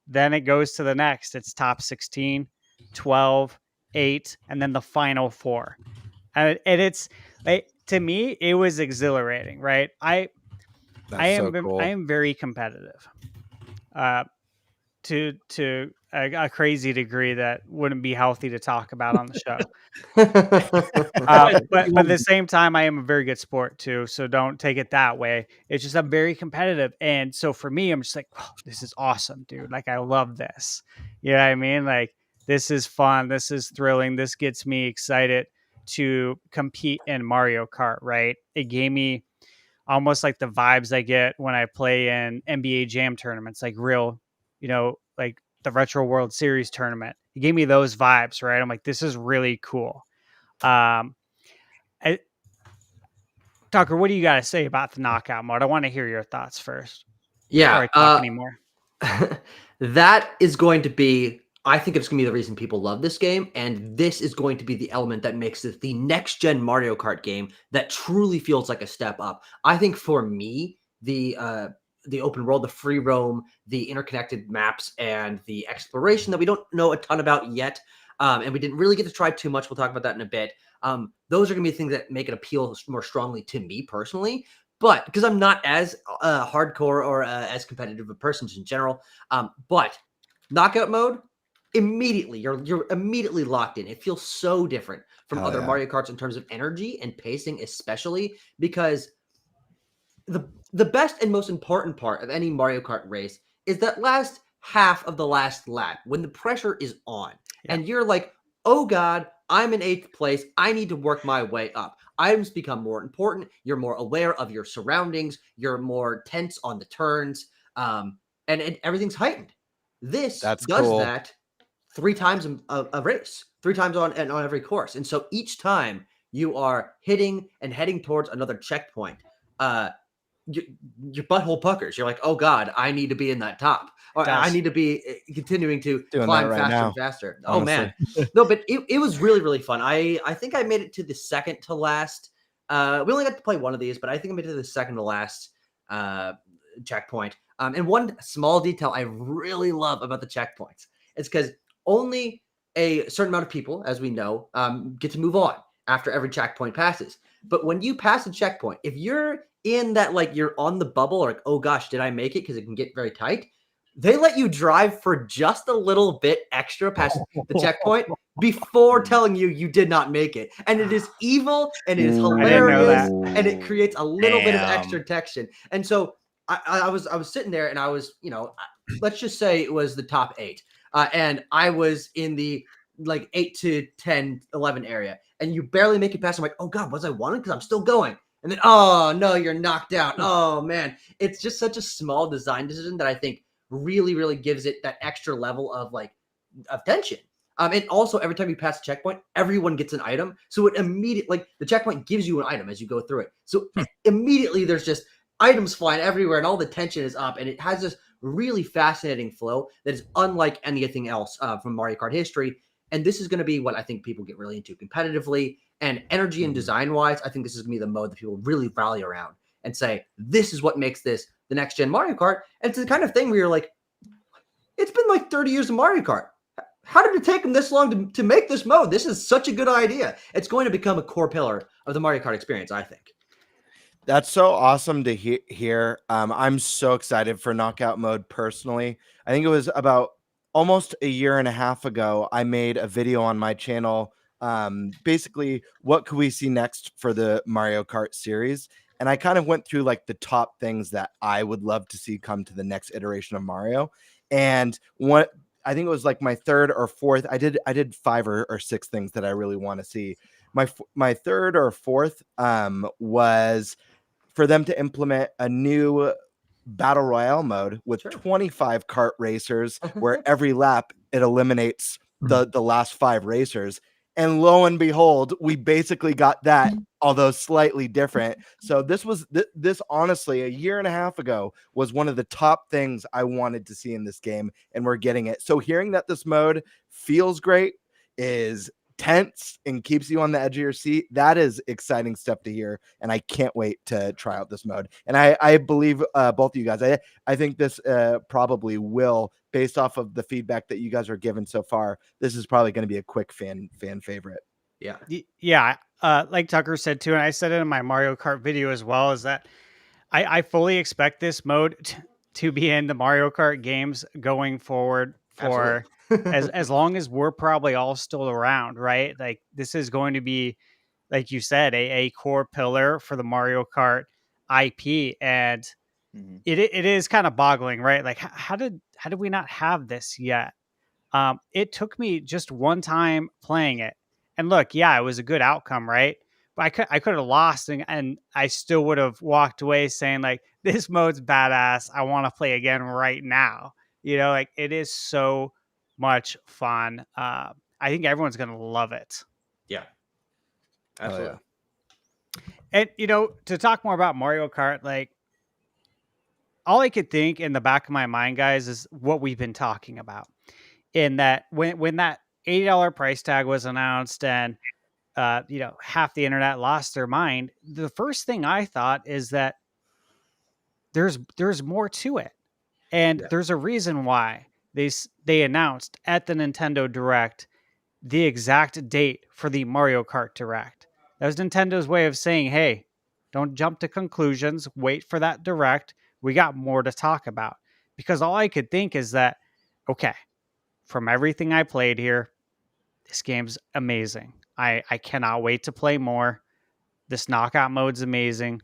Then it goes to the next. It's top 16, 12, 8, and then the final 4. And it's like, to me, it was exhilarating, right? I am very competitive. To a crazy degree that wouldn't be healthy to talk about on the show. But at the same time, I am a very good sport too. So don't take it that way. It's just I'm very competitive. And so for me, I'm just like, oh, this is awesome, dude. Like, I love this. You know what I mean? Like, this is fun. This is thrilling. This gets me excited to compete in Mario Kart, right? It gave me almost like the vibes I get when I play in NBA Jam tournaments, like real, like the Retro World Series tournament. He gave me those vibes, right? I'm like, this is really cool. Tucker, what do you got to say about the knockout mode? I want to hear your thoughts first. Yeah. Before I talk anymore. That is going to be, I think it's going to be the reason people love this game. And this is going to be the element that makes it the next gen Mario Kart game that truly feels like a step up. I think for me, the open world, the free roam, the interconnected maps, and the exploration that we don't know a ton about yet. And we didn't really get to try too much. We'll talk about that in a bit. Those are going to be things that make it appeal more strongly to me personally. But because I'm not as hardcore or as competitive a person in general. But knockout mode, immediately, you're immediately locked in. It feels so different from other Mario Karts in terms of energy and pacing, especially because the best and most important part of any Mario Kart race is that last half of the last lap when the pressure is on and you're like, oh God, I'm in 8th place. I need to work my way up. Items become more important. You're more aware of your surroundings. You're more tense on the turns. And everything's heightened. This does that 3 times a race, 3 times on every course. And so each time you are hitting and heading towards another checkpoint, your butthole puckers. You're like, oh God, I need to be in that top. Or I need to be continuing to climb faster and faster. Honestly. Oh man. No, but it was really, really fun. I think I made it to the second to last. We only got to play one of these, but I think I made it to the second to last checkpoint. And one small detail I really love about the checkpoints is because only a certain amount of people, as we know, get to move on after every checkpoint passes. But when you pass a checkpoint, if you're in that, like, you're on the bubble, or like, oh gosh, did I make it? Because it can get very tight. They let you drive for just a little bit extra past the checkpoint before telling you did not make it. And it is evil and it is hilarious and it creates a little bit of extra tension. And so I was sitting there and I was, let's just say it was the top 8. And I was in the like 8 to 10, 11 area. And you barely make it past. I'm like, oh God, was I wanted? Because I'm still going. And then, oh no, you're knocked out. Oh man. It's just such a small design decision that I think really, really gives it that extra level of tension. And also every time you pass a checkpoint, everyone gets an item. So it immediately, the checkpoint gives you an item as you go through it. So immediately there's just items flying everywhere and all the tension is up. And it has this really fascinating flow that is unlike anything else from Mario Kart history. And this is going to be what I think people get really into competitively. And energy and design wise, I think this is going to be the mode that people really rally around and say, this is what makes this the next gen Mario Kart. And it's the kind of thing where you're like, it's been like 30 years of Mario Kart. How did it take them this long to make this mode? This is such a good idea. It's going to become a core pillar of the Mario Kart experience, I think. That's so awesome to hear. I'm so excited for knockout mode personally. I think it was about almost a year and a half ago, I made a video on my channel. Basically, what could we see next for the Mario Kart series? And I kind of went through like the top things that I would love to see come to the next iteration of Mario. And what I think it was like my third or fourth. I did 5 or 6 things that I really want to see. My third or fourth was for them to implement a new battle royale mode with 25 kart racers, where every lap it eliminates the last 5 racers. And lo and behold, we basically got that, although slightly different. So this was this honestly, a year and a half ago, was one of the top things I wanted to see in this game, and we're getting it. So hearing that this mode feels great, is tense, and keeps you on the edge of your seat, that is exciting stuff to hear, and I can't wait to try out this mode. And I believe both of you guys, I think this probably will, based off of the feedback that you guys are given so far, this is probably going to be a quick fan favorite. Yeah. Like Tucker said too, and I said it in my Mario Kart video as well, is that I fully expect this mode to be in the Mario Kart games going forward for as long as we're probably all still around, right? Like this is going to be, like you said, a core pillar for the Mario Kart IP, and it is kind of boggling, right? Like how did we not have this yet? It took me just one time playing it, and look, yeah, it was a good outcome, right? But I could have lost, and I still would have walked away saying like, this mode's badass. I want to play again right now. You know, like it is so much fun. I think everyone's gonna love it. Yeah, absolutely. Oh, yeah. And you know, to talk more about Mario Kart, like all I could think in the back of my mind, guys, is what we've been talking about. In that when that $80 price tag was announced, and you know, half the internet lost their mind, the first thing I thought is that there's more to it, and there's a reason why they announced at the Nintendo Direct the exact date for the Mario Kart Direct. That was Nintendo's way of saying, hey, don't jump to conclusions, wait for that Direct. We got more to talk about. Because all I could think is that, okay, from everything I played here, this game's amazing. I cannot wait to play more. This knockout mode's amazing.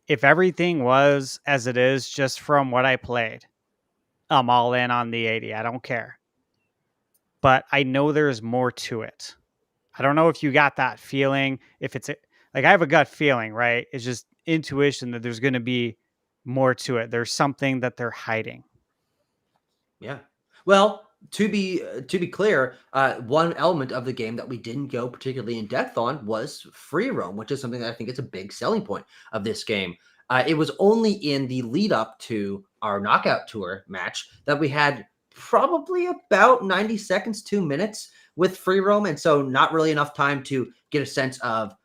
If everything was as it is just from what I played, I'm all in on the 80. I don't care. But I know there's more to it. I don't know if you got that feeling. If it's like, I have a gut feeling, right? It's just intuition that there's going to be more to it. There's something that they're hiding. Yeah. Well, to be clear, one element of the game that we didn't go particularly in depth on was free roam, which is something that I think is a big selling point of this game. It was only in the lead up to our knockout tour match that we had probably about 90 seconds, 2 minutes with free roam. And so not really enough time to get a sense of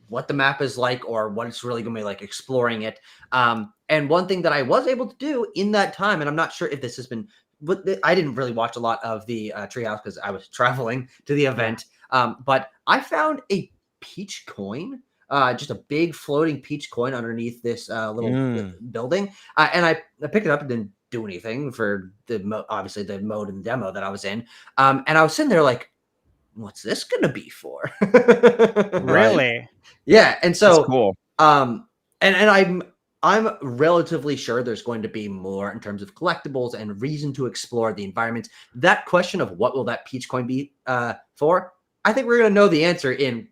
what the map is like or what it's really going to be like exploring it. And one thing that I was able to do in that time, and I'm not sure if this has been, but I didn't really watch a lot of the Treehouse because I was traveling to the event. But I found a peach coin, just a big floating peach coin underneath this little building. And I picked it up and didn't do anything for obviously the mode and demo that I was in. And I was sitting there like, what's this going to be for? Really? Yeah. And so, That's cool. And I'm relatively sure there's going to be more in terms of collectibles and reason to explore the environments. That question of what will that peach coin be for? I think we're going to know the answer in,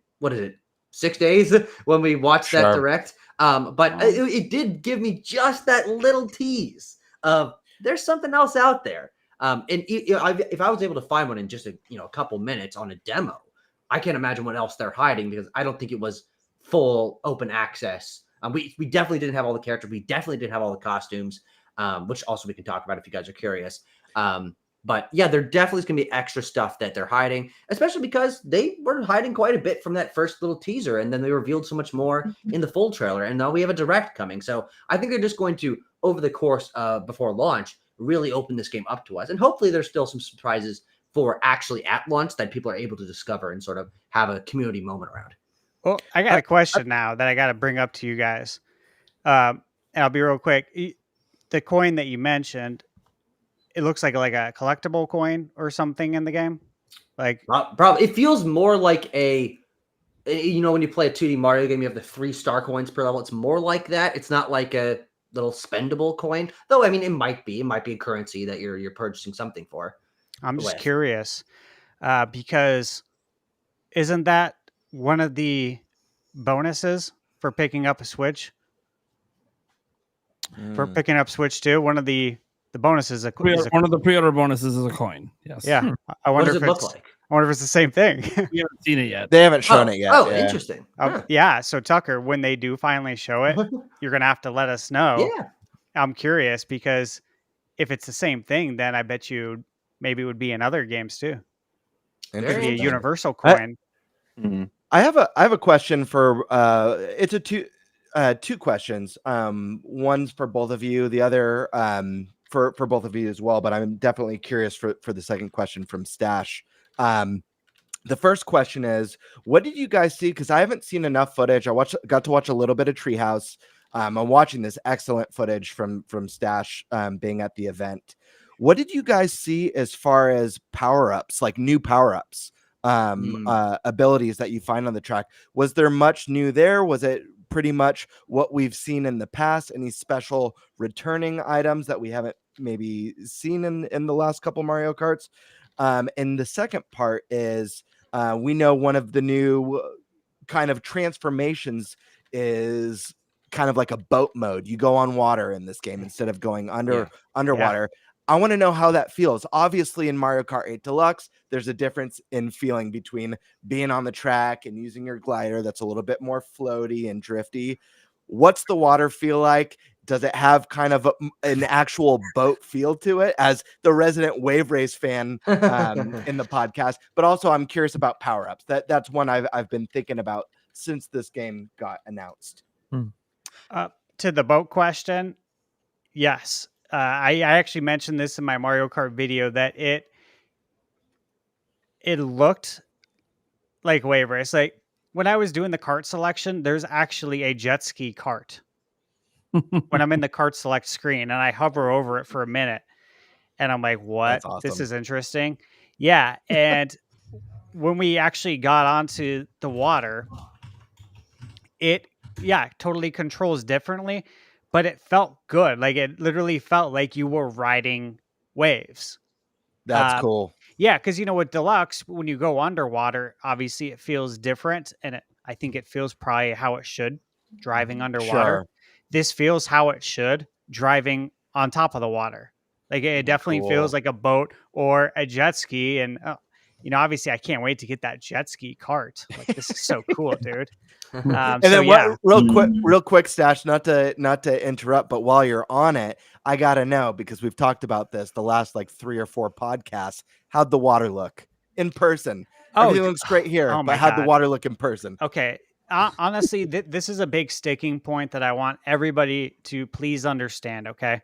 6 days when we watch that Direct. But it did give me just that little tease of there's something else out there. And if I was able to find one in just a couple minutes on a demo, I can't imagine what else they're hiding, because I don't think it was full open access. We definitely didn't have all the characters. We definitely didn't have all the costumes, which also we can talk about if you guys are curious. But yeah, there definitely is going to be extra stuff that they're hiding, especially because they were hiding quite a bit from that first little teaser. And then they revealed so much more in the full trailer. And now we have a direct coming. So I think they're just going to, over the course before launch, really open this game up to us. And hopefully there's still some surprises for actually at launch that people are able to discover and sort of have a community moment around. Well, I got a question now that I got to bring up to you guys. And I'll be real quick. The coin that you mentioned, it looks like a collectible coin or something in the game. Like, probably it feels more like when you play a 2D Mario game, you have the 3 star coins per level. It's more like that. It's not like a little spendable coin, though. I mean, it might be a currency that you're purchasing something for. I'm just curious because isn't that one of the bonuses for picking up a Switch? For picking up Switch 2, one of the bonuses one of the pre-order bonuses is a coin. Yes. Yeah. I wonder what does it look like? I wonder if it's the same thing. We haven't seen it yet. They haven't shown it yet. Oh, interesting. Yeah. So Tucker, when they do finally show it, you're gonna have to let us know. Yeah. I'm curious because if it's the same thing, then I bet you maybe it would be in other games too. It could be a universal coin. I have a question for it's a two questions. One's for both of you, the other for both of you as well, but I'm definitely curious for the second question from Stash. The first question is, what did you guys see? Because I haven't seen enough footage. Got to watch a little bit of Treehouse. I'm watching this excellent footage from Stash being at the event. What did you guys see as far as power-ups, like new power-ups, abilities that you find on the track? Was there much new there? Was it pretty much what we've seen in the past? Any special returning items that we haven't maybe seen in the last couple Mario Karts? And the second part is we know one of the new kind of transformations is kind of like a boat mode. You go on water in this game instead of going underwater. Yeah. I want to know how that feels. Obviously, in Mario Kart 8 Deluxe, there's a difference in feeling between being on the track and using your glider that's a little bit more floaty and drifty. What's the water feel like? Does it have kind of an actual boat feel to it, as the resident wave race fan in the podcast? But also, I'm curious about power-ups. That's one I've been thinking about since this game got announced. To the boat question, yes. I actually mentioned this in my Mario Kart video that it looked like wave race. Like when I was doing the kart selection, there's actually a jet ski cart when I'm in the kart select screen and I hover over it for a minute and I'm like, what? Awesome. This is interesting. Yeah. And when we actually got onto the water, it totally controls differently. But it felt good. Like it literally felt like you were riding waves. That's cool. Yeah, because with Deluxe, when you go underwater, obviously it feels different. And I think it feels probably how it should driving underwater. Sure. This feels how it should driving on top of the water. Like it definitely feels like a boat or a jet ski. And obviously I can't wait to get that jet ski cart. Like this is so cool, dude. And then real quick, Stash, not to interrupt, but while you're on it, I gotta know, because we've talked about this the last like 3 or 4 podcasts. How'd the water look in person? Everything looks great here, but how'd the water look in person? Okay. Honestly, this is a big sticking point that I want everybody to please understand. Okay.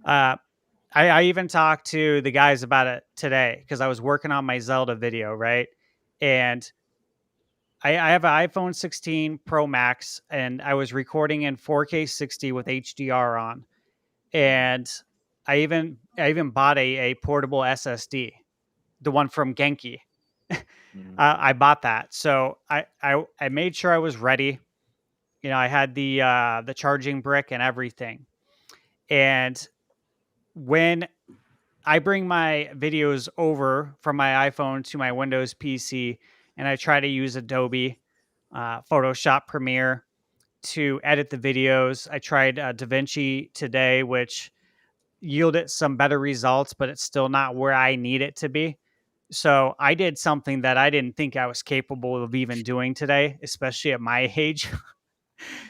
I even talked to the guys about it today because I was working on my Zelda video, right? And I have an iPhone 16 Pro Max, and I was recording in 4K 60 with HDR on. And I even bought a portable SSD, the one from Genki. I bought that, so I made sure I was ready. I had the charging brick and everything. And when I bring my videos over from my iPhone to my Windows PC, and I try to use Adobe Photoshop Premiere to edit the videos. I tried DaVinci today, which yielded some better results, but it's still not where I need it to be. So I did something that I didn't think I was capable of even doing today, especially at my age.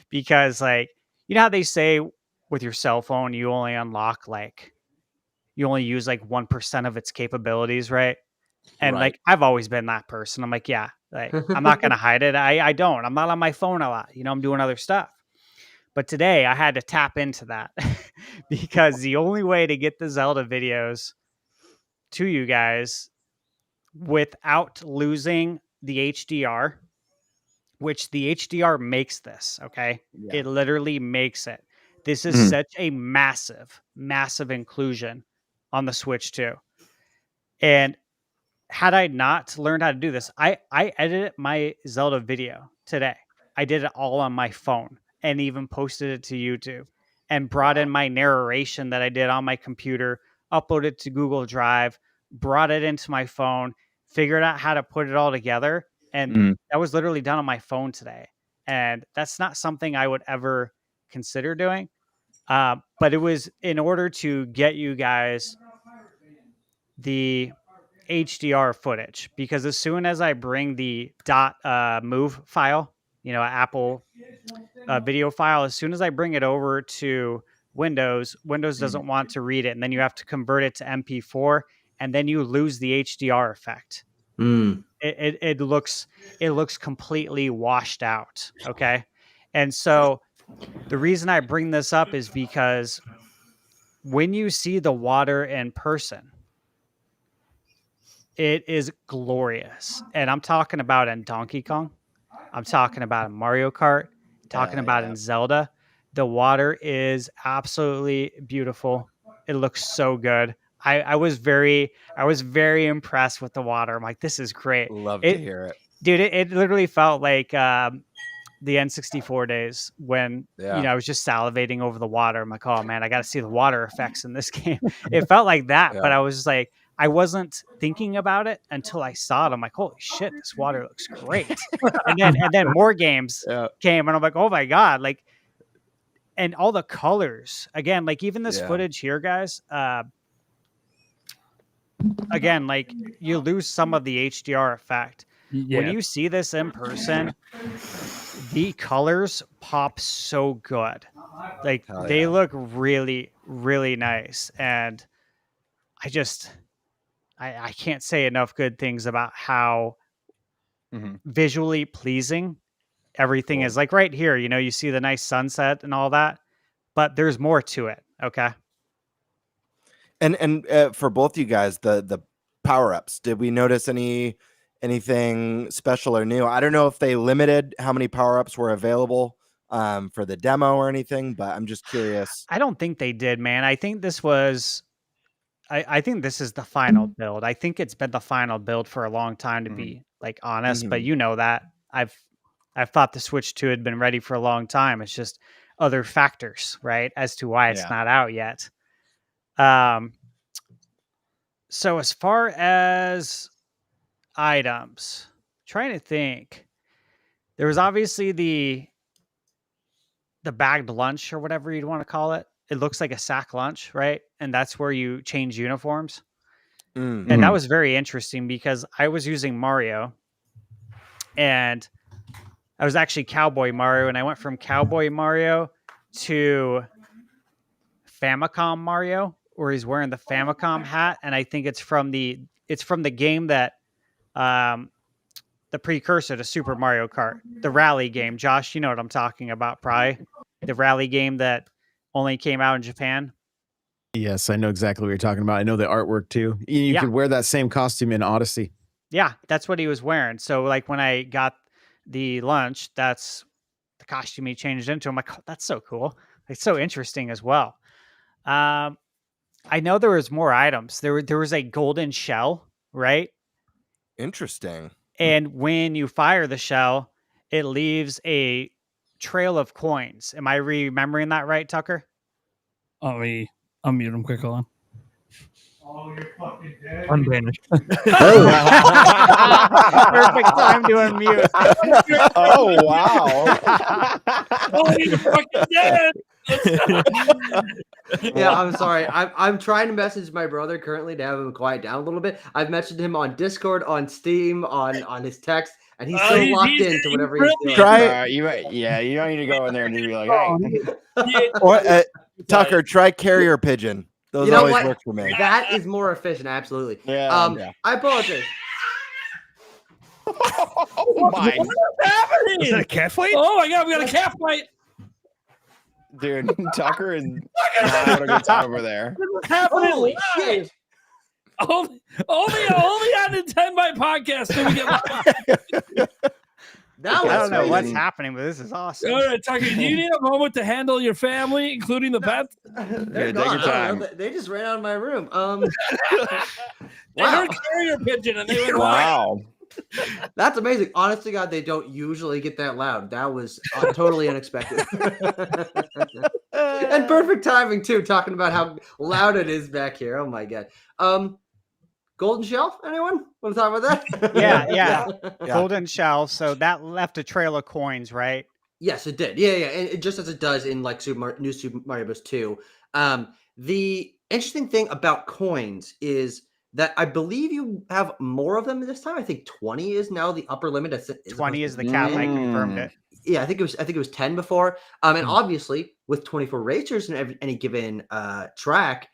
Because how they say with your cell phone, you only unlock like you only use like 1% of its capabilities, right? And Right. like I've always been that person. I'm like, yeah, like I'm not gonna hide it. I don't. I'm not on my phone a lot. I'm doing other stuff. But today I had to tap into that because the only way to get the Zelda videos to you guys without losing the HDR, which the HDR makes this, okay? Yeah. It literally makes it. This is such a massive, massive inclusion on the Switch 2. And had I not learned how to do this, I edited my Zelda video today. I did it all on my phone and even posted it to YouTube and brought in my narration that I did on my computer, uploaded it to Google Drive, brought it into my phone, figured out how to put it all together. And that was literally done on my phone today. And that's not something I would ever consider doing. But it was in order to get you guys the HDR footage, because as soon as I bring the .move file, Apple video file, as soon as I bring it over to Windows doesn't want to read it, and then you have to convert it to MP4, and then you lose the HDR effect. It looks completely washed out. Okay, and so the reason I bring this up is because when you see the water in person, it is glorious. And I'm talking about in Donkey Kong. I'm talking about in Mario Kart. Talking about in Zelda. The water is absolutely beautiful. It looks so good. I was very impressed with the water. I'm like, this is great. Love to hear it. Dude, it literally felt like the N64 days when I was just salivating over the water. I'm like, oh man, I got to see the water effects in this game. It felt like that, but I was just like, I wasn't thinking about it until I saw it. I'm like, holy shit, this water looks great. and then more games came, and I'm like, oh my god, like, and all the colors again, like even this footage here, guys. Again, like you lose some of the HDR effect. When you see this in person, the colors pop so good. Like they look really, really nice. And I can't say enough good things about how visually pleasing everything is. Like right here, you see the nice sunset and all that, but there's more to it. Okay. And for both you guys, the power-ups, did we notice anything special or new? I don't know if they limited how many power-ups were available for the demo or anything, but I'm just curious. I don't think they did, man. I think this was I think this is the final build. I think it's been the final build for a long time, to be like honest, but that I've thought the Switch 2 had been ready for a long time. It's just other factors, right, as to why it's not out yet. So as far as items, trying to think, there was obviously the bagged lunch or whatever you'd want to call it. It looks like a sack lunch, right? And that's where you change uniforms. And that was very interesting because I was using Mario and I was actually Cowboy Mario, and I went from Cowboy Mario to Famicom Mario, where he's wearing the Famicom hat. And I think it's from the game that the precursor to Super Mario Kart, the rally game. Josh, you know what I'm talking about, probably. The rally game that only came out in Japan. Yes, I know exactly what you're talking about. I know the artwork too. You could wear that same costume in Odyssey. Yeah, that's what he was wearing. So like when I got the lunch, that's the costume he changed into. I'm like, oh, that's so cool. It's so interesting as well. I know there was more items. There was a golden shell, right? Interesting. And when you fire the shell, it leaves a trail of coins. Am I remembering that right, Tucker? Oh, we unmute him quick. Hold on. Oh, you're fucking dead. Unbanished. Perfect time to unmute. Oh, wow. Oh, you're fucking dead. Yeah, I'm sorry. I'm trying to message my brother currently to have him quiet down a little bit. I've messaged him on Discord, on Steam, on his text, and he's still locked into whatever he's doing. You don't need to go in there and be like, hey. Or Tucker, try carrier pigeon. Those You know always what? work for me. That is more efficient. Absolutely. Yeah. I apologize. Oh my, What's happening? Is that a cat fight? Oh my god, we got a cat fight. dude! Tucker and not having a good time over there. What's happening? Holy live? shit! Only on Nintenbyte Podcast do we get live. That I was don't know what's crazy. happening, but this is awesome. All right, Tucker, do you need a moment to handle your family, including the pets? They're take gone. your I don't know. time. They just ran out of my room. They Wow. heard carrier pigeon and they went wild. Wow. That's amazing. Honest to God, they don't usually get that loud. That was totally unexpected. And perfect timing too, talking about how loud it is back here. Oh my God. Golden Shelf, anyone want to talk about that? Yeah. Yeah. Golden shelf. So that left a trail of coins, right? Yes, it did. Yeah. And it, just as it does in like New Super Mario Bros. 2. The interesting thing about coins is that I believe you have more of them this time. I think 20 is now the upper limit. 20 is the cap. I confirmed it. Yeah, I think it was 10 before. And obviously with 24 racers in any given track,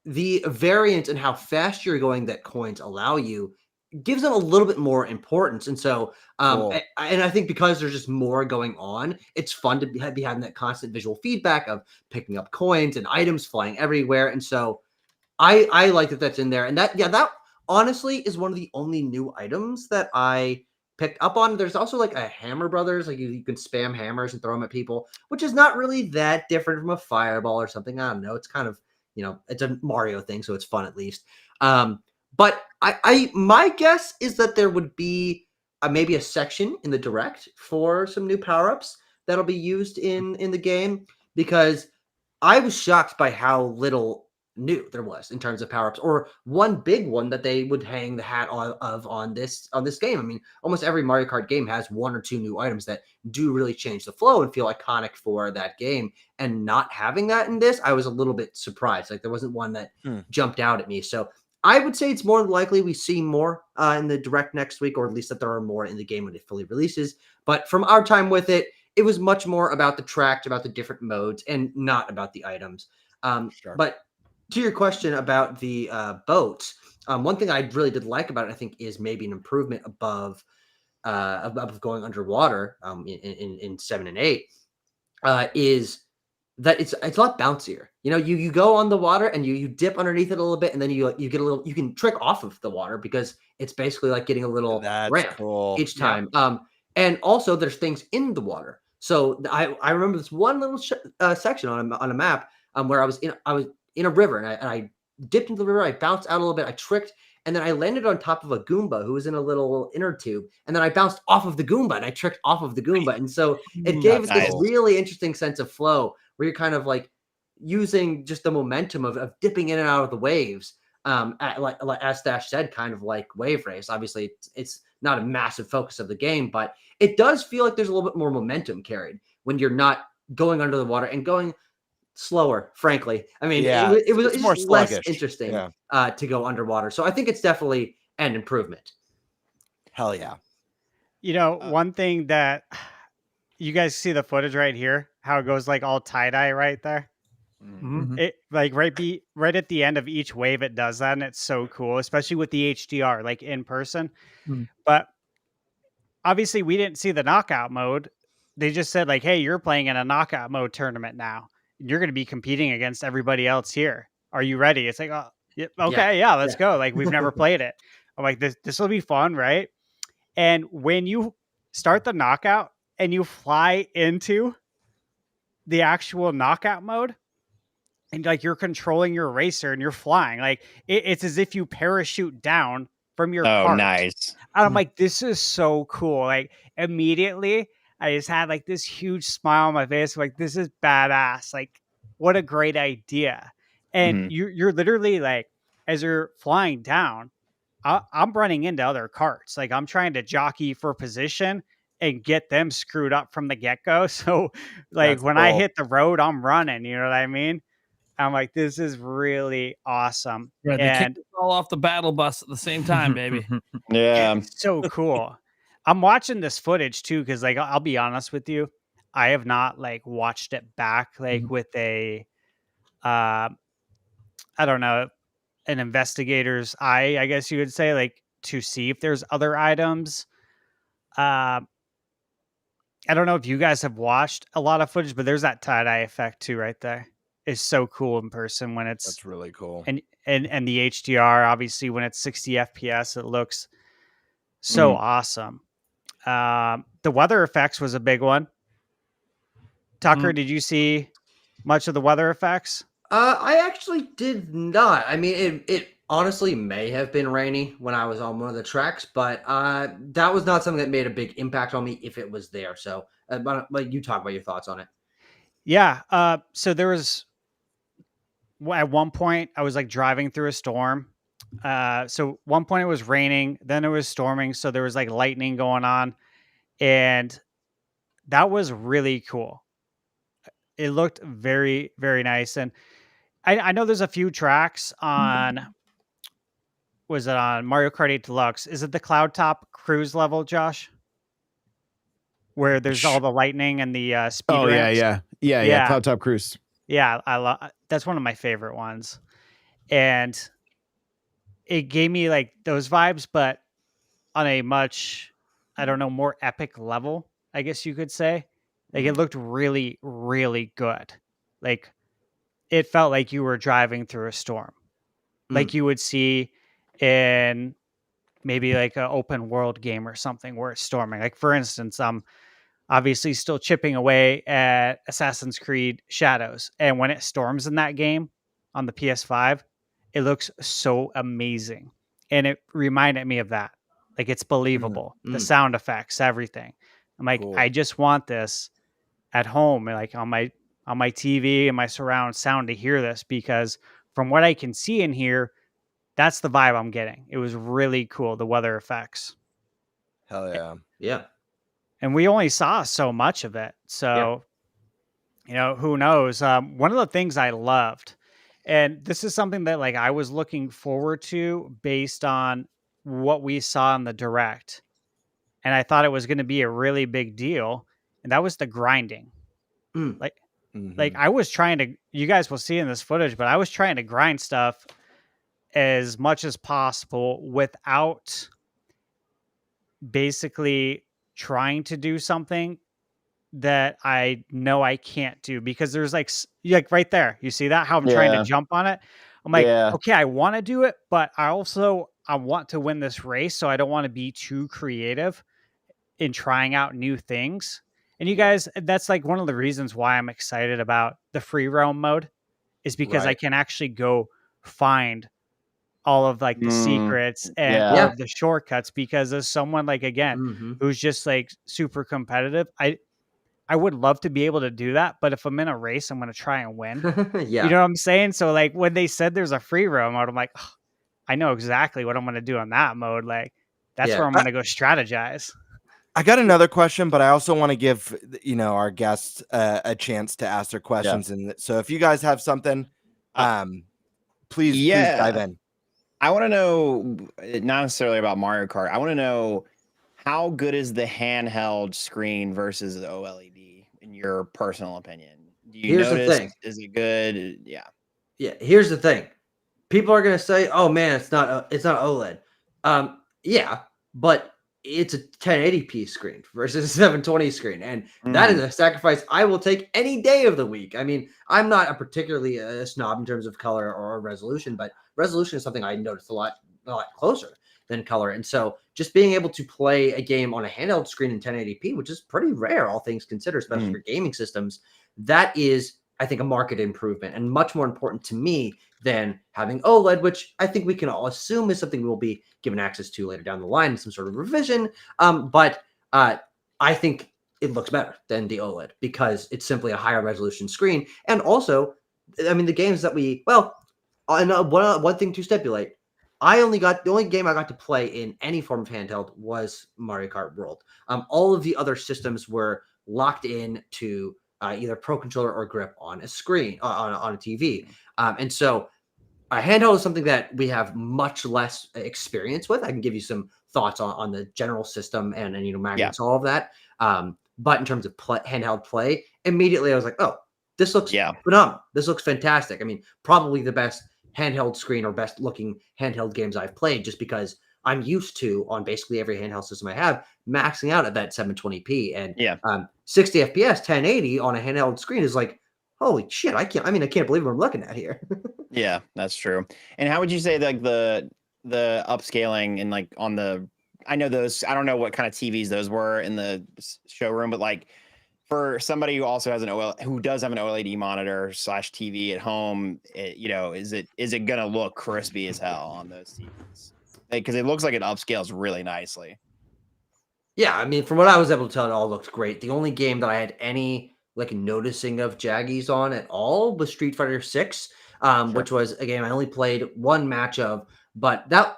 the variance in how fast you're going that coins allow you gives them a little bit more importance. And so, Cool. and I think because there's just more going on, it's fun to be having that constant visual feedback of picking up coins and items flying everywhere. And so I like that that's in there. And that honestly is one of the only new items that I picked up on. There's also like a Hammer Brothers, like you can spam hammers and throw them at people, which is not really that different from a fireball or something. I don't know. It's kind of, it's a Mario thing, so it's fun at least. But my guess is that there would be maybe a section in the direct for some new power-ups that'll be used in the game, because I was shocked by how little new there was in terms of power-ups, or one big one that they would hang the hat on this game. I mean, almost every Mario Kart game has one or two new items that do really change the flow and feel iconic for that game, and not having that in this, I was a little bit surprised. Like there wasn't one that jumped out at me. So I would say it's more likely we see more in the direct next week, or at least that there are more in the game when it fully releases. But from our time with it, it was much more about the tracks, about the different modes, and not about the items. Sure. But to your question about the boats, one thing I really did like about it, I think, is maybe an improvement above going underwater in 7 and 8, is that it's a lot bouncier. You go on the water and you dip underneath it a little bit, and then you get a little. You can trick off of the water because it's basically like getting a little ramp each time. Yeah. And also there's things in the water. So I remember this one little section on a map where I was in a river, and I dipped into the river. I bounced out a little bit. I tricked, and then I landed on top of a Goomba who was in a little inner tube. And then I bounced off of the Goomba, and I tricked off of the Goomba. And so it gave this really interesting sense of flow where you're kind of like using just the momentum of dipping in and out of the waves. Like as Stash said, kind of like Wave Race. Obviously, it's not a massive focus of the game, but it does feel like there's a little bit more momentum carried when you're not going under the water and going slower, frankly. I mean, it was more just less sluggish. interesting to go underwater. So I think it's definitely an improvement. Hell yeah. One thing that you guys see the footage right here, how it goes like all tie-dye right there. Mm-hmm. It like right at the end of each wave it does that, and it's so cool, especially with the HDR, like in person. But obviously we didn't see the knockout mode. They just said like, hey, you're playing in a knockout mode tournament now. You're going to be competing against everybody else here. Are you ready? It's like, oh, yeah, okay, yeah, let's go. Like, we've never played it. I'm like, this will be fun, right? And when you start the knockout and you fly into the actual knockout mode, and like you're controlling your racer and you're flying, like it's as if you parachute down from your cart. Nice. And I'm like, this is so cool. Like immediately I just had like this huge smile on my face. Like, this is badass. Like, what a great idea. And you're literally like, as you're flying down, I'm running into other carts. Like, I'm trying to jockey for position and get them screwed up from the get-go. So like when I hit the road, I'm running, you know what I mean? I'm like, this is really awesome. Right, they kicked us all off the battle bus at the same time, baby. Yeah. It's so cool. I'm watching this footage too, because like I'll be honest with you, I have not like watched it back like with a I don't know, an investigator's eye, I guess you would say, like to see if there's other items. I don't know if you guys have watched a lot of footage, but there's that tie-dye effect too right there. It's so cool in person when it's That's really cool. and the HDR, obviously when it's 60 FPS, it looks so awesome. The weather effects was a big one. Tucker, did you see much of the weather effects? I actually did not. I mean, it honestly may have been rainy when I was on one of the tracks, but that was not something that made a big impact on me if it was there. So, like, you talk about your thoughts on it. Yeah. So there was at one point I was like driving through a storm. So one point it was raining, then it was storming, so there was like lightning going on, and that was really cool. It looked very, very nice, and I know there's a few tracks on. Was it on Mario Kart 8 Deluxe? Is it the Cloud Top cruise level, Josh? Where there's all the lightning and the speed ramps? Yeah. Cloud Top Cruise. Yeah, I love. That's one of my favorite ones, and it gave me like those vibes, but on a much, I don't know, more epic level, I guess you could say. Like it looked really, really good. Like it felt like you were driving through a storm, like you would see in maybe like an open world game or something where it's storming. Like for instance, I'm obviously still chipping away at Assassin's Creed Shadows, and when it storms in that game on the PS5, it looks so amazing, and it reminded me of that. Like it's believable, the sound effects, everything. I'm like, Cool. I just want this at home, and like on my TV and my surround sound to hear this, because from what I can see and hear, that's the vibe I'm getting. It was really cool, the weather effects. Hell yeah. Yeah. And we only saw so much of it. So, you know, who knows? One of the things I loved, and this is something that like I was looking forward to based on what we saw in the direct, and I thought it was going to be a really big deal, and that was the grinding. Like I was trying to, you guys will see in this footage, but I was trying to grind stuff as much as possible without basically trying to do something that I know I can't do, because there's like right there, you see that, how I'm trying to jump on it. I'm like, okay, I want to do it, but I want to win this race. So I don't want to be too creative in trying out new things. And you guys, that's like one of the reasons why I'm excited about the free roam mode, is because I can actually go find all of like the secrets and all of the shortcuts, because as someone like, again, who's just like super competitive, I would love to be able to do that, but if I'm in a race, I'm going to try and win. You know what I'm saying? So like when they said there's a free roam mode, I'm like, oh, I know exactly what I'm going to do on that mode. Like that's where I'm going to go strategize. I got another question, but I also want to give, you know, our guests a chance to ask their questions. And so if you guys have something, please dive in. I want to know, not necessarily about Mario Kart. I want to know, how good is the handheld screen versus the OLED in your personal opinion? Do you notice? The thing. Is it good? Yeah. Here's the thing. People are going to say, "Oh man, it's not OLED." Yeah, but it's a 1080p screen versus a 720 screen, and that is a sacrifice I will take any day of the week. I mean, I'm not a particularly a snob in terms of color or resolution, but resolution is something I notice a lot closer than color. And so just being able to play a game on a handheld screen in 1080p, which is pretty rare, all things considered, especially for gaming systems, that is, I think, a market improvement and much more important to me than having OLED, which I think we can all assume is something we'll be given access to later down the line in some sort of revision. But I think it looks better than the OLED because it's simply a higher resolution screen. And also, I mean, the games that one thing to stipulate, the only game I got to play in any form of handheld was Mario Kart World. All of the other systems were locked in to either Pro Controller or grip on a screen, on a TV. And so a handheld is something that we have much less experience with. I can give you some thoughts on the general system and magnets, all of that. But in terms of handheld play, immediately I was like, oh, this looks phenomenal. This looks fantastic. I mean, probably the best handheld screen or best looking handheld games I've played, just because I'm used to, on basically every handheld system I have, maxing out at that 720p and 60 FPS 1080 on a handheld screen is like, holy shit, I can't believe what I'm looking at here. Yeah, that's true. And how would you say like the upscaling and like on the, I know those, I don't know what kind of TVs those were in the showroom, but like for somebody who also has who does have an OLED monitor / TV at home, is it gonna look crispy as hell on those TVs? Because it looks like it upscales really nicely. Yeah, I mean, from what I was able to tell, it all looked great. The only game that I had any like noticing of jaggies on at all was Street Fighter 6, which was a game I only played one match of, but that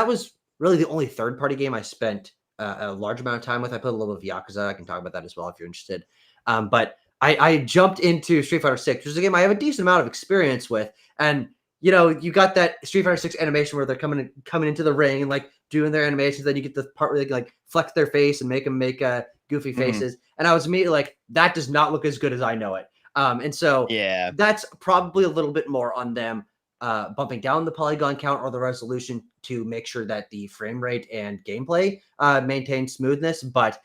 was really the only third-party game I spent a large amount of time with. I played a little bit of Yakuza. I can talk about that as well if you're interested. But I jumped into Street Fighter 6, which is a game I have a decent amount of experience with. And, you got that Street Fighter 6 animation where they're coming into the ring and like doing their animations. Then you get the part where they like flex their face and make them make goofy faces. And I was immediately like, that does not look as good as I know it. And so that's probably a little bit more on them bumping down the polygon count or the resolution to make sure that the frame rate and gameplay maintain smoothness. But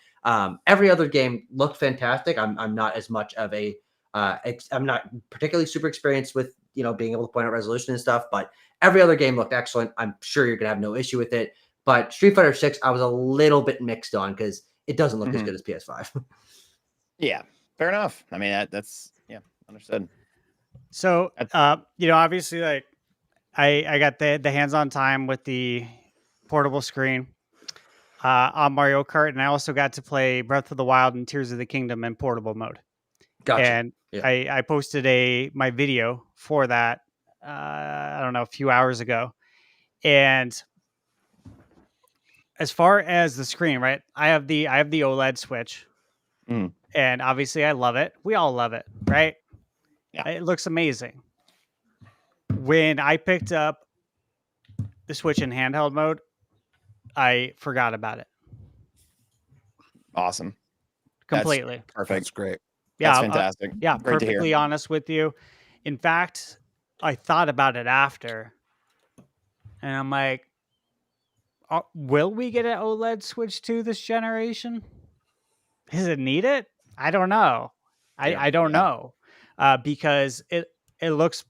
every other game looked fantastic. I'm not as much of a I'm not particularly super experienced with being able to point out resolution and stuff, but every other game looked excellent. I'm sure you're gonna have no issue with it. But Street Fighter 6, I was a little bit mixed on because it doesn't look as good as PS5. Yeah, fair enough. I mean, that's understood. So, obviously, like I got the hands-on time with the portable screen on Mario Kart, and I also got to play Breath of the Wild and Tears of the Kingdom in portable mode. Gotcha. And I posted my video for that. I don't know, a few hours ago. And as far as the screen, right? I have the OLED Switch, and obviously I love it. We all love it, right? Yeah, it looks amazing. When I picked up the Switch in handheld mode, I forgot about it. Awesome. Completely. That's perfect. That's great. Yeah, that's fantastic. Yeah, great perfectly to hear. honest with you. In fact, I thought about it after, and I'm like, will we get an OLED Switch 2 this generation? Does it need it? I don't know. I don't know because it looks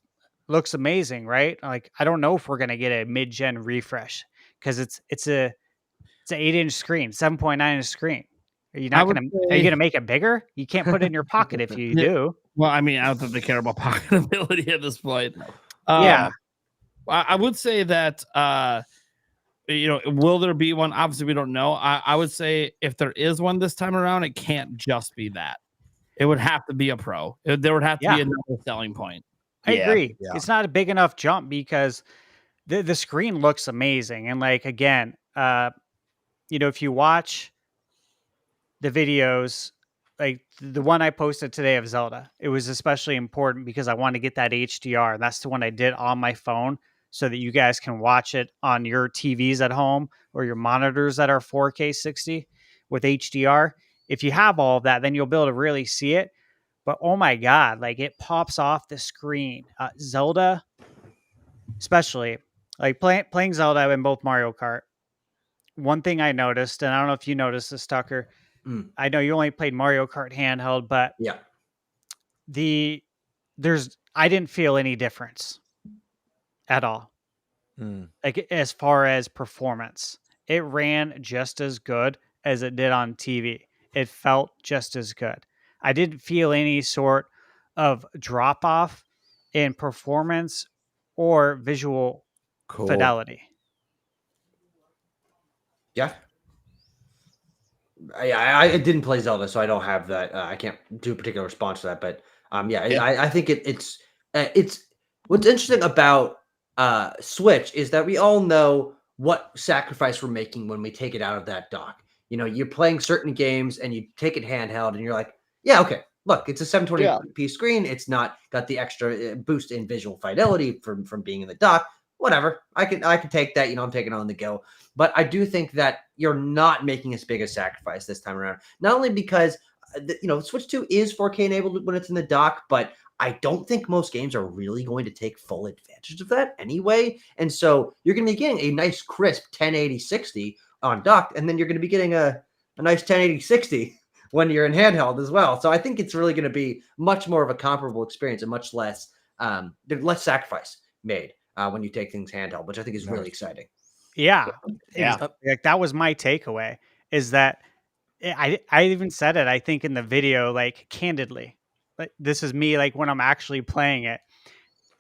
amazing, right? Like, I don't know if we're gonna get a mid-gen refresh because it's an 8-inch screen, 7.9-inch screen. Are you gonna make it bigger? You can't put it in your pocket if you do. Well, I mean, I don't think they care about pocketability at this point. Yeah. I would say that will there be one? Obviously, we don't know. I would say if there is one this time around, it can't just be that. It would have to be a Pro. There would have to be another selling point. I agree. Yeah. It's not a big enough jump because the screen looks amazing. And like, again, if you watch the videos, like the one I posted today of Zelda, it was especially important because I wanted to get that HDR. And that's the one I did on my phone so that you guys can watch it on your TVs at home or your monitors that are 4K 60 with HDR. If you have all of that, then you'll be able to really see it. But oh my God, like it pops off the screen. Zelda, especially like playing Zelda in both Mario Kart. One thing I noticed, and I don't know if you noticed this, Tucker. I know you only played Mario Kart handheld, but I didn't feel any difference at all. Like as far as performance, it ran just as good as it did on TV. It felt just as good. I didn't feel any sort of drop off in performance or visual fidelity. Yeah. I didn't play Zelda, so I don't have that. I can't do a particular response to that, but I think it's what's interesting about Switch is that we all know what sacrifice we're making when we take it out of that dock. You're playing certain games and you take it handheld and you're like, yeah, okay, look, it's a 720p screen. It's not got the extra boost in visual fidelity from being in the dock. Whatever, I can take that. I'm taking it on the go. But I do think that you're not making as big a sacrifice this time around. Not only because Switch 2 is 4K enabled when it's in the dock, but I don't think most games are really going to take full advantage of that anyway. And so you're going to be getting a nice crisp 1080 60 on dock, and then you're going to be getting a nice 1080 60 when you're in handheld as well. So I think it's really going to be much more of a comparable experience and much less there's less sacrifice made when you take things handheld, which I think is really exciting. Yeah. Yeah. Like that was my takeaway, is that I even said it, I think, in the video, like, candidly, like, this is me, like, when I'm actually playing it.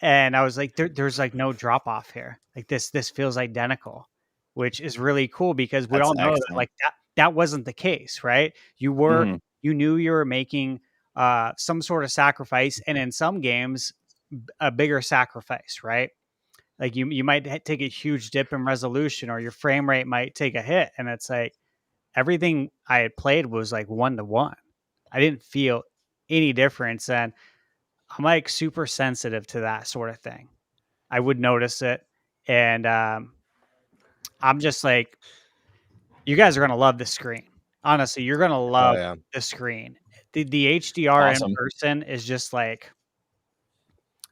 And I was like, there's like no drop off here. Like this feels identical, which is really cool because we That's all know that excellent. like that wasn't the case, right? You knew you were making some sort of sacrifice, and in some games a bigger sacrifice, right? Like you might take a huge dip in resolution, or your frame rate might take a hit, and it's like everything I had played was like 1-to-1. I didn't feel any difference, and I'm like super sensitive to that sort of thing. I would notice it, and I'm just like, you guys are gonna love the screen. Honestly, you're gonna love the screen. The HDR Awesome. in person is just like,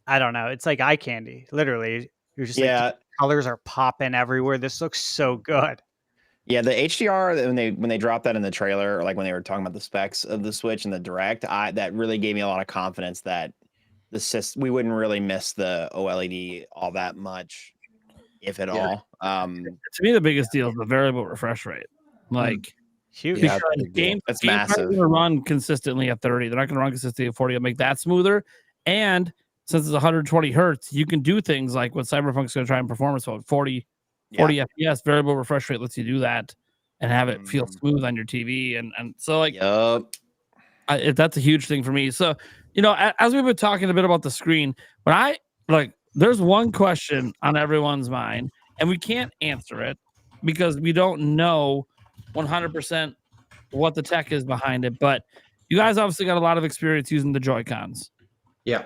I don't know. It's like eye candy. Literally, you're just like, Yeah. the colors are popping everywhere. This looks so good. Yeah, the HDR, when they dropped that in the trailer, or like when they were talking about the specs of the Switch and the Direct, that really gave me a lot of confidence that we wouldn't really miss the OLED all that much, if at all. To me, the biggest deal is the variable refresh rate. Like, huge. because That's games massive. aren't going to run consistently at 30. They're not going to run consistently at 40. It'll make that smoother. And since it's 120 hertz, you can do things like what Cyberpunk's going to try in performance mode, 40 FPS. Variable refresh rate lets you do that and have it feel smooth on your TV. And so, like, that's a huge thing for me. So, as we've been talking a bit about the screen, there's one question on everyone's mind, and we can't answer it because we don't know 100% what the tech is behind it. But you guys obviously got a lot of experience using the Joy-Cons. Yeah.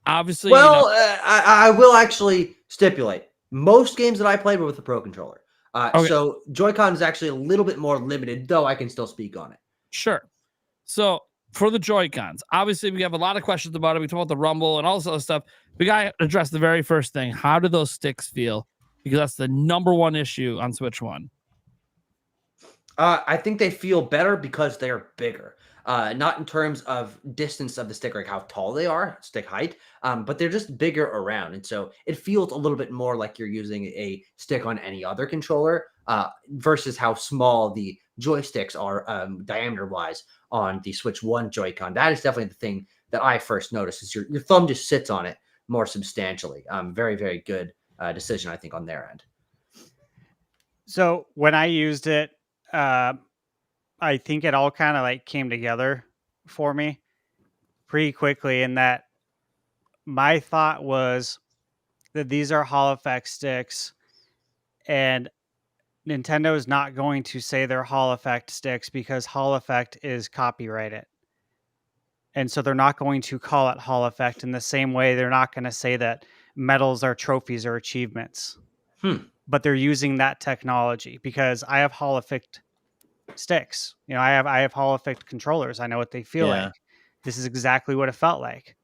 Obviously. Well, I will actually stipulate most games that I played were with the Pro Controller. So Joy-Con is actually a little bit more limited, though I can still speak on it. Sure. So for the Joy-Cons, obviously we have a lot of questions about it. We talked about the rumble and all this other stuff. We got to address the very first thing. How do those sticks feel? Because that's the number one issue on Switch 1. I think they feel better because they're bigger. Not in terms of distance of the stick, like how tall they are, stick height, but they're just bigger around. And so it feels a little bit more like you're using a stick on any other controller versus how small the joysticks are diameter-wise on the Switch 1 Joy-Con. That is definitely the thing that I first noticed, is your thumb just sits on it more substantially. Very, very good decision, I think, on their end. So when I used it, I think it all kind of like came together for me pretty quickly, in that my thought was that these are Hall Effect sticks, and Nintendo is not going to say they're Hall Effect sticks because Hall Effect is copyrighted. And so they're not going to call it Hall Effect in the same way they're not going to say that medals are trophies or achievements. But they're using that technology because I have Hall Effect sticks. I have Hall Effect controllers. I know what they feel like. This is exactly what it felt like.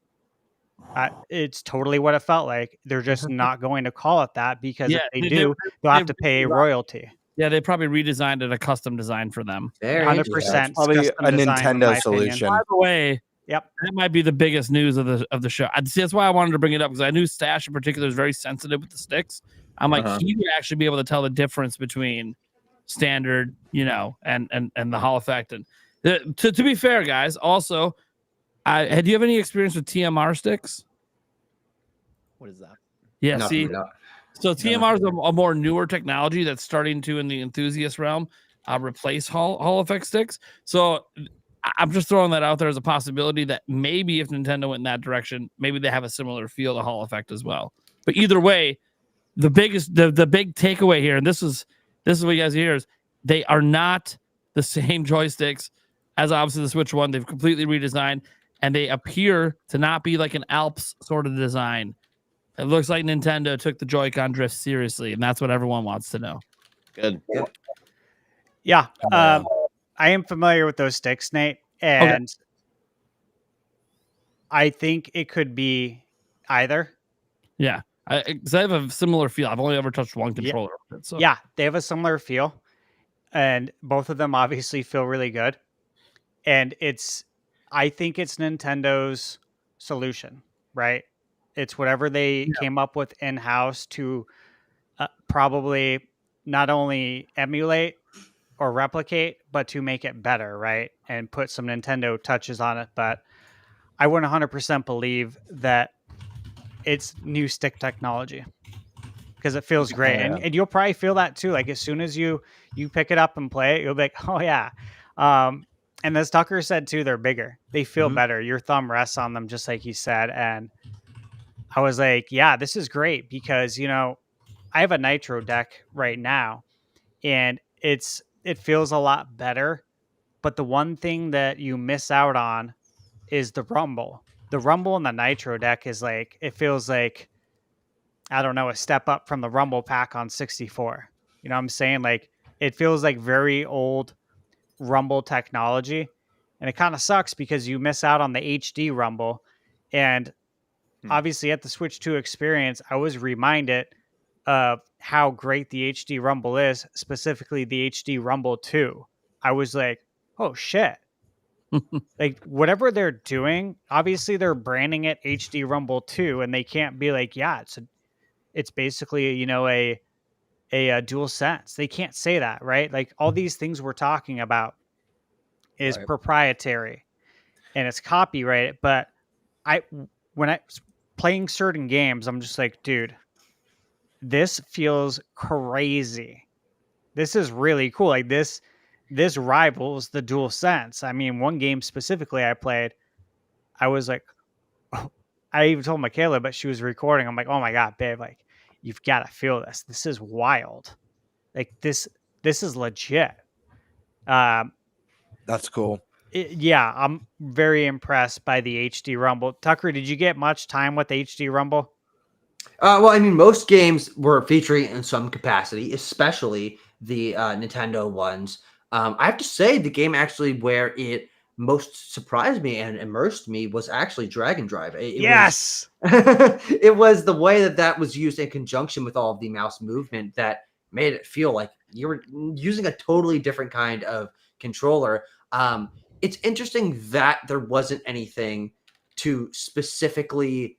It's totally what it felt like. They're just not going to call it that because if they do, they'll have to pay a royalty. Yeah, they probably redesigned it, a custom design for them. 100%. Probably a Nintendo solution. By the way, yep, that might be the biggest news of the show. That's why I wanted to bring it up, because I knew Stash in particular is very sensitive with the sticks. I'm like, he would actually be able to tell the difference between standard, and the Hall Effect. And to be fair, guys, also, do you have any experience with TMR sticks? What is that? Yeah, No, see, no. so TMR is a more newer technology that's starting to, in the enthusiast realm, replace Hall Effect sticks. So I'm just throwing that out there as a possibility that maybe if Nintendo went in that direction, maybe they have a similar feel to Hall Effect as well. But either way, the big takeaway here, and this is what you guys hear, is they are not the same joysticks as obviously the Switch 1. They've completely redesigned, and they appear to not be like an Alps sort of design. It looks like Nintendo took the Joy-Con drift seriously, and that's what everyone wants to know. Good. Yeah. I am familiar with those sticks, Nate. And I think it could be either. Yeah, because I have a similar feel. I've only ever touched one Yeah. controller. So Yeah, they have a similar feel, and both of them obviously feel really good. And I think it's Nintendo's solution, right? It's whatever they came up with in house to probably not only emulate or replicate, but to make it better, right? And put some Nintendo touches on it. But I would 100% believe that it's new stick technology because it feels great. And you'll probably feel that too. Like as soon as you pick it up and play it, you'll be like, oh yeah. And as Tucker said too, they're bigger. They feel better. Your thumb rests on them, just like he said. And I was like, yeah, this is great because, I have a Nitro deck right now and it feels a lot better. But the one thing that you miss out on is the rumble. The rumble in the Nitro deck is like, it feels like, I don't know, a step up from the rumble pack on 64. You know what I'm saying? Like it feels like very old rumble technology. And it kind of sucks because you miss out on the HD rumble. And obviously at the Switch 2 experience, I was reminded of how great the HD rumble is, specifically the HD rumble 2. I was like, oh shit. Like whatever they're doing, obviously they're branding it HD rumble 2 and they can't be like, yeah, it's basically, a dual sense. They can't say that, right? Like all these things we're talking about is proprietary and it's copyrighted. But when I was playing certain games, I'm just like, dude, this feels crazy. This is really cool. Like this rivals the dual sense. I mean, one game specifically I played, I was like, oh, I even told Michaela, but she was recording. I'm like, oh my God, babe, like you've got to feel this. This is wild. Like this is legit. That's cool. Yeah, I'm very impressed by the HD Rumble. Tucker, did you get much time with the HD Rumble? Well, I mean, most games were featuring in some capacity, especially the Nintendo ones. I have to say, the game actually where it most surprised me and immersed me was actually Dragon Drive. Yes! It was the way that was used in conjunction with all of the mouse movement that made it feel like you were using a totally different kind of controller. It's interesting that there wasn't anything to specifically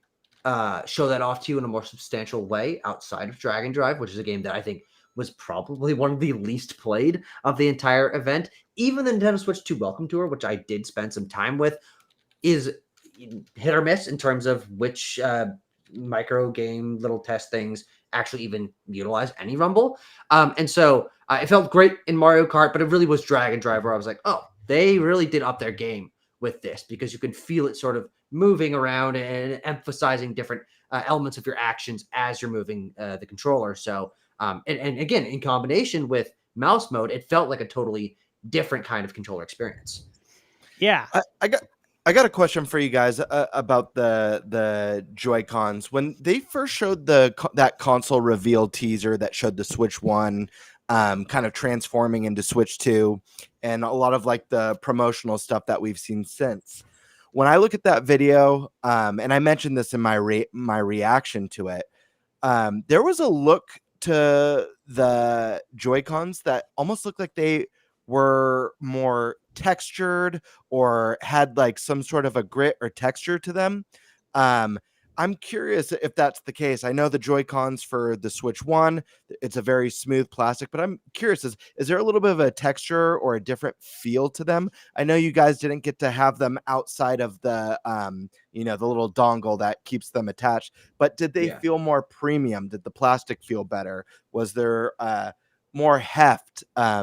show that off to you in a more substantial way outside of Dragon Drive, which is a game that I think was probably one of the least played of the entire event. Even the Nintendo Switch 2 Welcome Tour, which I did spend some time with, is hit or miss in terms of which micro game little test things actually even utilize any rumble. And so it felt great in Mario Kart, but it really was Dragon Drive where I was like, oh, they really did up their game with this because you can feel it sort of moving around and emphasizing different elements of your actions as you're moving the controller. So, and again, in combination with mouse mode, it felt like a totally different kind of controller experience. Yeah. I got a question for you guys about the Joy-Cons. When they first showed that console reveal teaser that showed the Switch 1 kind of transforming into Switch 2 and a lot of like the promotional stuff that we've seen since. When I look at that video, and I mentioned this in my reaction to it, there was a look to the Joy-Cons that almost looked like they were more textured or had like some sort of a grit or texture to them. I'm curious if that's the case. I know the Joy-Cons for the Switch 1, it's a very smooth plastic, but I'm curious, is there a little bit of a texture or a different feel to them? I know you guys didn't get to have them outside of the, the little dongle that keeps them attached, but did they feel more premium? Did the plastic feel better? Was there more heft?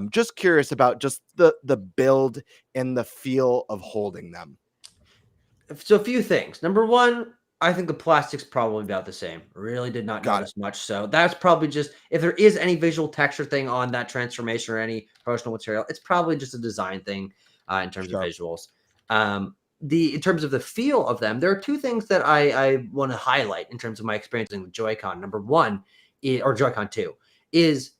Just curious about just the build and the feel of holding them. So a few things. Number one, I think the plastic's probably about the same. Really did not notice much. So that's probably just, if there is any visual texture thing on that transformation or any promotional material, it's probably just a design thing in terms of visuals. In terms of the feel of them, there are two things that I want to highlight in terms of my experience with Joy-Con. Number one, or Joy-Con 2, is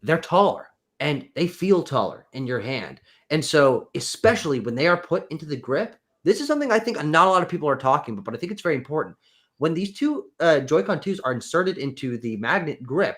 they're taller and they feel taller in your hand. And so, especially when they are put into the grip, This is something I think not a lot of people are talking about, but I think it's very important. When these two Joy-Con 2s are inserted into the magnet grip,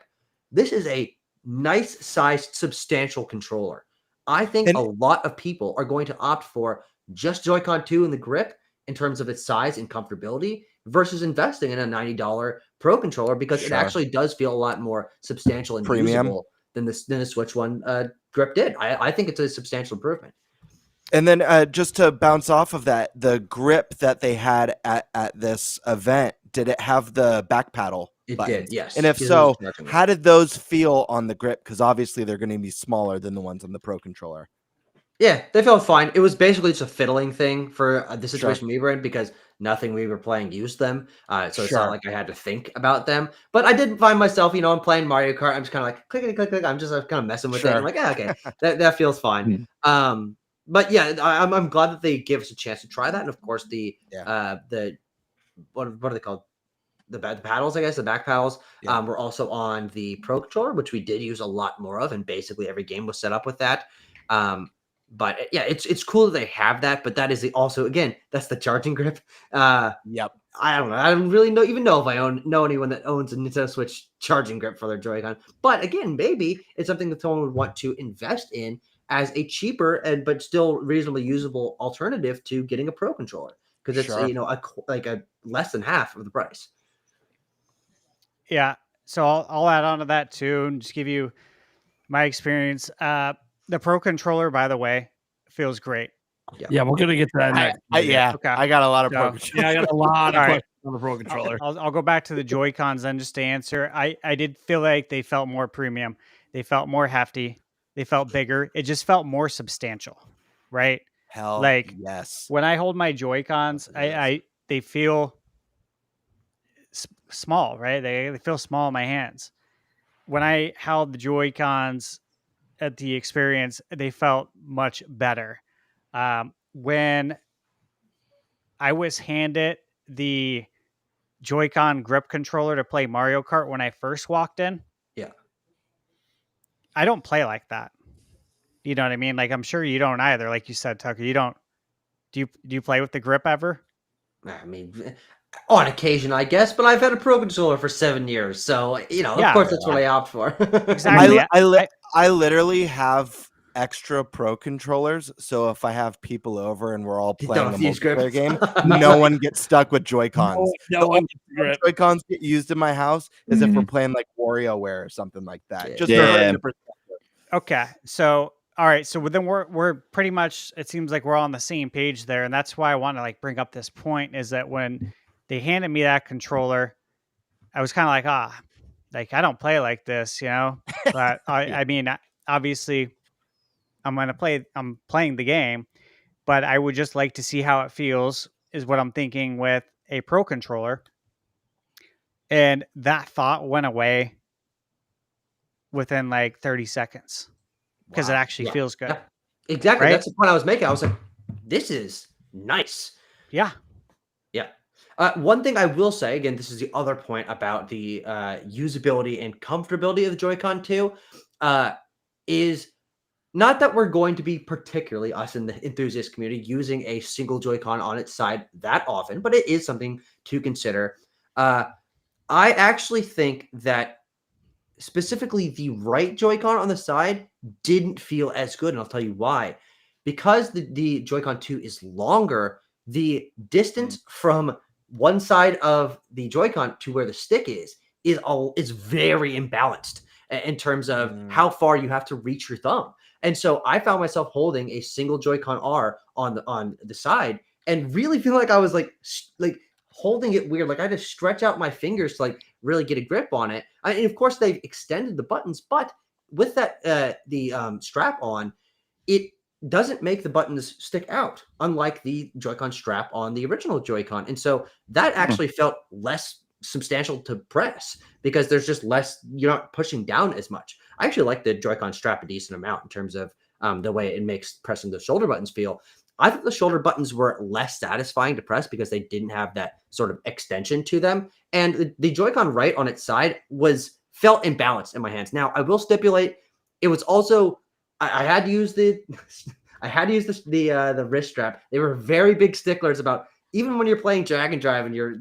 this is a nice-sized, substantial controller. I think a lot of people are going to opt for just Joy-Con 2 in the grip in terms of its size and comfortability versus investing in a $90 Pro controller because it actually does feel a lot more substantial and usable than the Switch One grip did. I think it's a substantial improvement. And then just to bounce off of that, the grip that they had at this event, did it have the back paddle? It buttons? did, yes. And if It so, was how did those feel on the grip? Because obviously they're going to be smaller than the ones on the Pro controller. Yeah, they felt fine. It was basically just a fiddling thing for the situation we were in because nothing we were playing used them. So it's not like I had to think about them. But I did find myself, I'm playing Mario Kart. I'm just kind of like, click, click, click. I'm just kind of messing with it. I'm like, okay, that feels fine. But yeah, I'm glad that they gave us a chance to try that. And of course, the what are they called? The paddles, I guess, the back paddles were also on the Pro controller, which we did use a lot more of. And basically every game was set up with that. But yeah, it's cool that they have that. But that is also, again, that's the charging grip. Yep. I don't know. I don't really know if I know anyone that owns a Nintendo Switch charging grip for their Joy-Con. But again, maybe it's something that someone would want to invest in as a cheaper but still reasonably usable alternative to getting a Pro controller because it's a less than half of the price. Yeah, so I'll add on to that too and just give you my experience. The Pro controller, by the way, feels great. Yeah, we're gonna get to that next. Okay. I got a lot of Pro controllers. Yeah, I got a lot of questions on the Pro controller. I'll go back to the Joy-Cons then just to answer. I did feel like they felt more premium. They felt more hefty. They felt bigger. It just felt more substantial, right? Hell, like yes. When I hold my Joy-Cons, they feel small, right? They feel small in my hands. When I held the Joy-Cons at the experience, they felt much better. When I was handed the Joy-Con grip controller to play Mario Kart when I first walked in, I don't play like that. You know what I mean? Like, I'm sure you don't either. Like you said, Tucker, you don't. Do you play with the grip ever? I mean, on occasion, I guess, but I've had a Pro controller for 7 years. So, of course, that's what I opt for. Exactly. I literally have extra Pro controllers. So if I have people over and we're all playing a multiplayer game, no one gets stuck with Joy-Cons. No one gets Joy-Cons get used in my house is if we're playing like WarioWare or something like that. Just Okay. So, all right. So then we're pretty much, it seems like we're all on the same page there. And that's why I want to bring up this point is that when they handed me that controller, I was kind of like, I don't play like this, but I mean, obviously I'm playing the game, but I would just like to see how it feels is what I'm thinking with a Pro controller. And that thought went away within 30 seconds because it actually feels good. Yeah. Exactly. Right? That's the point I was making. I was like, this is nice. Yeah. Yeah. One thing I will say, again, this is the other point about the usability and comfortability of the Joy-Con 2, is not that we're going to be particularly us in the enthusiast community using a single Joy-Con on its side that often, but it is something to consider. I actually think that specifically the right Joy-Con on the side didn't feel as good, and I'll tell you why. Because the Joy-Con 2 is longer, the distance from one side of the Joy-Con to where the stick is very imbalanced in terms of how far you have to reach your thumb. And so I found myself holding a single Joy-Con R on the side and really feeling like I was like holding it weird. Like I had to stretch out my fingers to really get a grip on it. And of course they've extended the buttons, but with that the strap on, it doesn't make the buttons stick out, unlike the Joy-Con strap on the original Joy-Con. And so that actually felt less substantial to press because there's just less, you're not pushing down as much. I actually like the Joy-Con strap a decent amount in terms of the way it makes pressing the shoulder buttons feel. I thought the shoulder buttons were less satisfying to press because they didn't have that sort of extension to them. And the Joy-Con right on its side felt imbalanced in my hands. Now, I will stipulate it was also, I had to use the I had to use the wrist strap. They were very big sticklers about even when you're playing drag and drive and your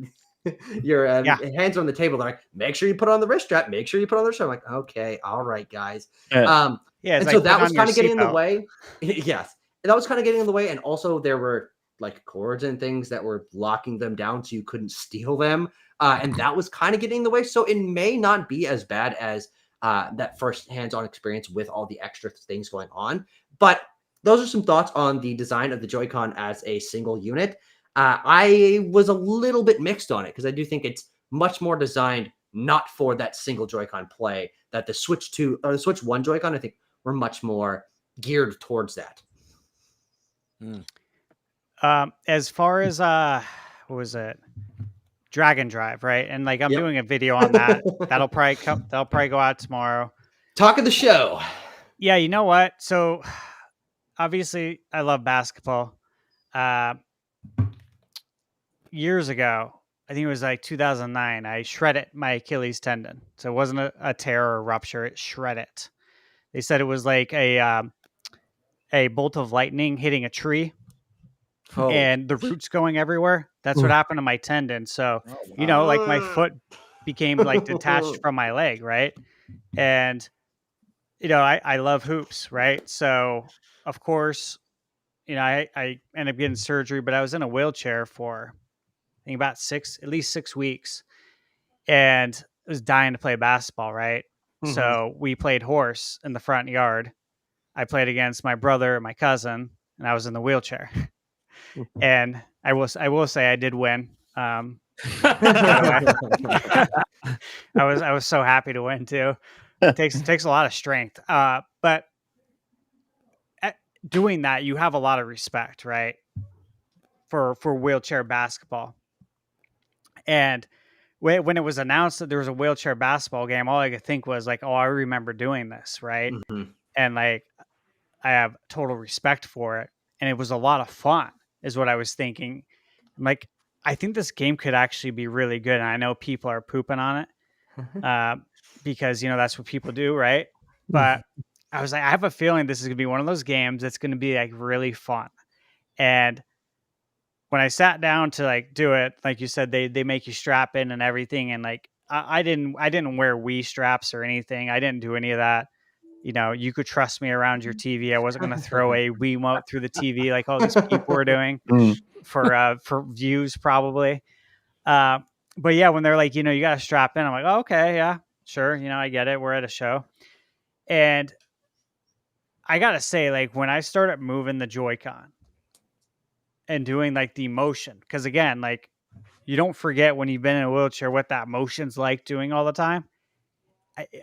hands are on the table. They're like, make sure you put on the wrist strap. Make sure you put on the strap. I'm like, okay, all right, guys. Yeah, and so that was kind of getting in the way. Yes, and that was kind of getting in the way. And also there were like cords and things that were locking them down so you couldn't steal them. And that was kind of getting in the way. So it may not be as bad as that first hands-on experience with all the extra things going on. But those are some thoughts on the design of the Joy-Con as a single unit. I was a little bit mixed on it because I do think it's much more designed not for that single Joy-Con play, that the Switch 2 or the Switch 1 Joy-Con, I think, were much more geared towards that. As far as what was it? Dragon Drive, right? And like I'm doing a video on that. That'll probably go out tomorrow. Talk of the show. Yeah, you know what? So obviously I love basketball. Years ago, I think it was like 2009, I shredded my Achilles tendon. So it wasn't a tear or a rupture, it shredded. They said it was like a bolt of lightning hitting a tree. Oh. And the roots going everywhere. That's what happened to my tendon. So, you know, like my foot became like detached from my leg, right? And, you know, I love hoops, right? So, of course, you know, I ended up getting surgery, but I was in a wheelchair for, I think, about at least 6 weeks. And I was dying to play basketball, right? Mm-hmm. So we played horse in the front yard. I played against my brother and my cousin, and I was in the wheelchair. And I will say I did win. I was so happy to win too. It takes a lot of strength. But doing that, you have a lot of respect, right? For wheelchair basketball. And when it was announced that there was a wheelchair basketball game, all I could think was like, oh, I remember doing this, right? Mm-hmm. And like, I have total respect for it. And it was a lot of fun, is what I was thinking. I'm like, I think this game could actually be really good. And I know people are pooping on it because, you know, that's what people do, right? But I was like, I have a feeling this is going to be one of those games that's going to be like really fun. And when I sat down to like do it, like you said, they make you strap in and everything. And like, I didn't wear Wii straps or anything. I didn't do any of that. You know, you could trust me around your TV. I wasn't going to throw a Wiimote through the TV like all these people were doing for views, probably. But yeah, when they're like, you know, you got to strap in, I'm like, oh, okay, yeah, sure. You know, I get it. We're at a show. And I got to say, like, when I started moving the Joy-Con and doing like the motion, because again, like, you don't forget when you've been in a wheelchair what that motion's like doing all the time.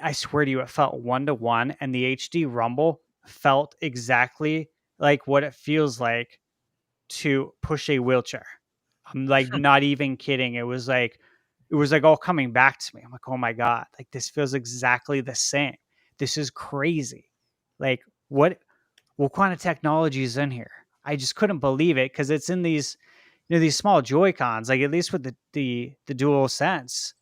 I swear to you, it felt 1-to-1, and the HD rumble felt exactly like what it feels like to push a wheelchair. I'm like not even kidding. It was like all coming back to me. I'm like, oh my God, like this feels exactly the same. This is crazy. Like what kind of technology is in here? I just couldn't believe it because it's in these, you know, these small Joy-Cons, like at least with the Dual Sense.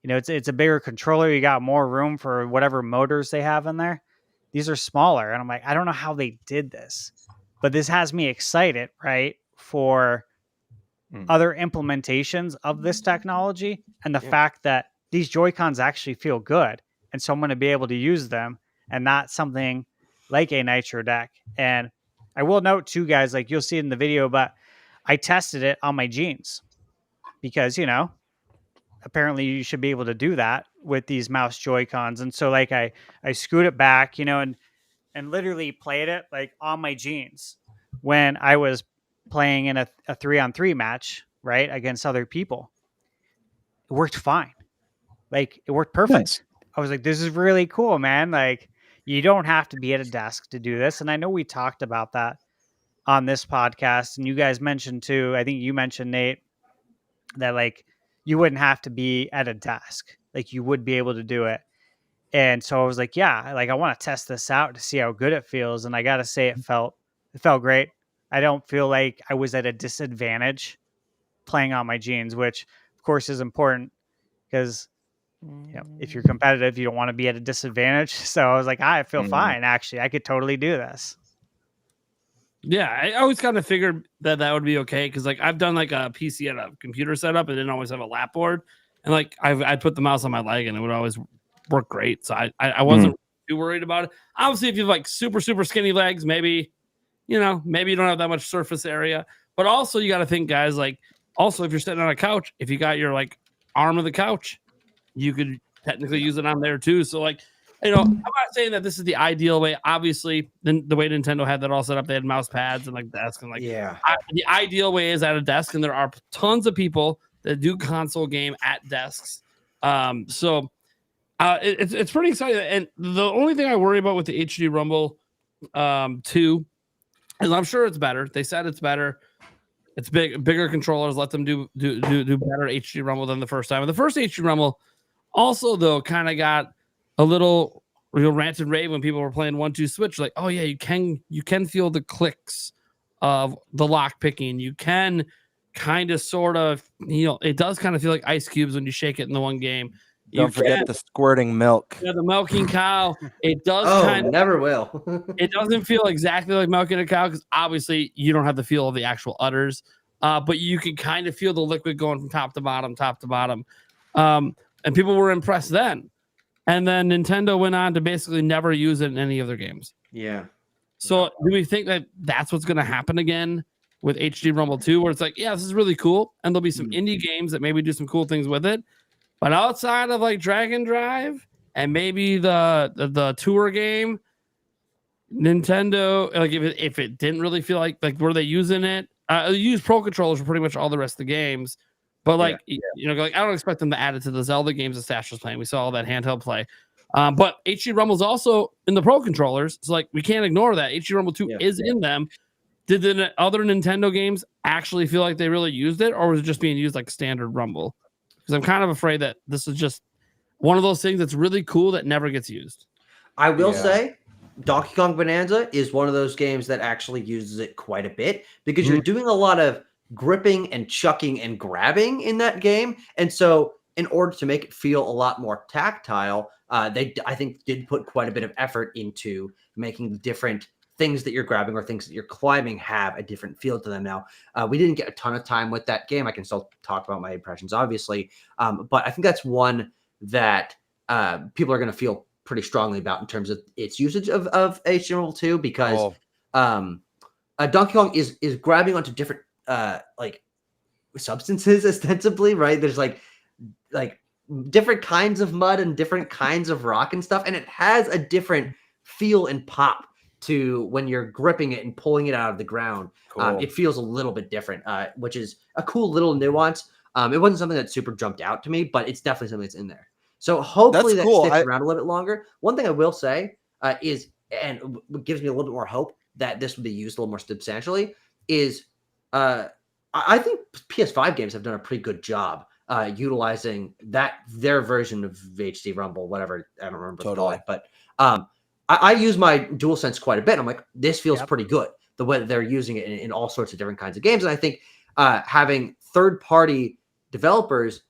You know, it's a bigger controller. You got more room for whatever motors they have in there. These are smaller. And I'm like, I don't know how they did this, but this has me excited, right? For other implementations of this technology and the fact that these Joy-Cons actually feel good. And so I'm going to be able to use them and not something like a Nitro deck. And I will note too, guys, like you'll see it in the video, but I tested it on my jeans because, you know, apparently you should be able to do that with these mouse Joy-Cons. And so like I scoot it back, you know, and literally played it like on my jeans when I was playing in a 3-on-3 match, right, against other people. It worked fine. Like it worked perfect. Nice. I was like, this is really cool, man. Like you don't have to be at a desk to do this. And I know we talked about that on this podcast, and you guys mentioned too, I think you mentioned, Nate, that like you wouldn't have to be at a desk. Like you would be able to do it. And so I was like, yeah, like I want to test this out to see how good it feels. And I got to say it felt great. I don't feel like I was at a disadvantage playing on my jeans, which of course is important because, you know, if you're competitive, you don't want to be at a disadvantage. So I was like, I feel fine. Actually, I could totally do this. Yeah, I always kind of figured that would be okay because like I've done like a PC at a computer setup and didn't always have a lap board, and like I'd put the mouse on my leg and it would always work great. So I wasn't too worried about it. Obviously, if you have like super skinny legs, maybe you don't have that much surface area. But also you got to think, guys, like also if you're sitting on a couch, if you got your like arm of the couch, you could technically use it on there too. So like. I'm not saying that this is the ideal way. Obviously, the way Nintendo had that all set up, they had mouse pads and like desk and like the ideal way is at a desk, and there are tons of people that do console game at desks. So it's pretty exciting. And the only thing I worry about with the HD Rumble 2 is I'm sure it's better. They said it's better. It's bigger controllers. Let them do better HD Rumble than the first time. And the first HD Rumble also though kind of got a little rant and rave when people were playing 1-2 switch, like, oh yeah, you can feel the clicks of the lock picking. You can kind of sort of, it does kind of feel like ice cubes when you shake it in the one game. Don't forget the squirting milk. Yeah, the milking cow. It does never will. It doesn't feel exactly like milking a cow because obviously you don't have the feel of the actual udders. But you can kind of feel the liquid going from top to bottom. And people were impressed then. And then Nintendo went on to basically never use it in any of their games. Yeah. So do we think that that's what's going to happen again with HD Rumble 2, where it's like, yeah, this is really cool, and there'll be some indie games that maybe do some cool things with it, but outside of like Dragon Drive and maybe the tour game, Nintendo, like if it didn't really feel like were they using it? They use Pro Controllers for pretty much all the rest of the games. But like I don't expect them to add it to the Zelda games that Stash was playing. We saw all that handheld play. But HD Rumble's also in the Pro Controllers. So like we can't ignore that. HD Rumble 2 is in them. Did the other Nintendo games actually feel like they really used it, or was it just being used like standard Rumble? Because I'm kind of afraid that this is just one of those things that's really cool that never gets used. I will say Donkey Kong Bonanza is one of those games that actually uses it quite a bit because you're doing a lot of gripping and chucking and grabbing in that game. And so in order to make it feel a lot more tactile, they, I think, did put quite a bit of effort into making the different things that you're grabbing or things that you're climbing have a different feel to them. Now, we didn't get a ton of time with that game. I can still talk about my impressions, obviously. But I think that's one that people are going to feel pretty strongly about in terms of its usage of HTML 2 because Donkey Kong is grabbing onto different like substances ostensibly, right? There's like different kinds of mud and different kinds of rock and stuff, and it has a different feel and pop to when you're gripping it and pulling it out of the ground. It feels a little bit different, which is a cool little nuance. It wasn't something that super jumped out to me, but it's definitely something that's in there. So hopefully that sticks around a little bit longer. One thing I will say is, and what gives me a little bit more hope that this will be used a little more substantially, is I think PS5 games have done a pretty good job utilizing their version of HD Rumble, whatever, I don't remember what to call it, but I use my DualSense quite a bit. I'm like, this feels pretty good, the way that they're using it in all sorts of different kinds of games. And I think having third-party developers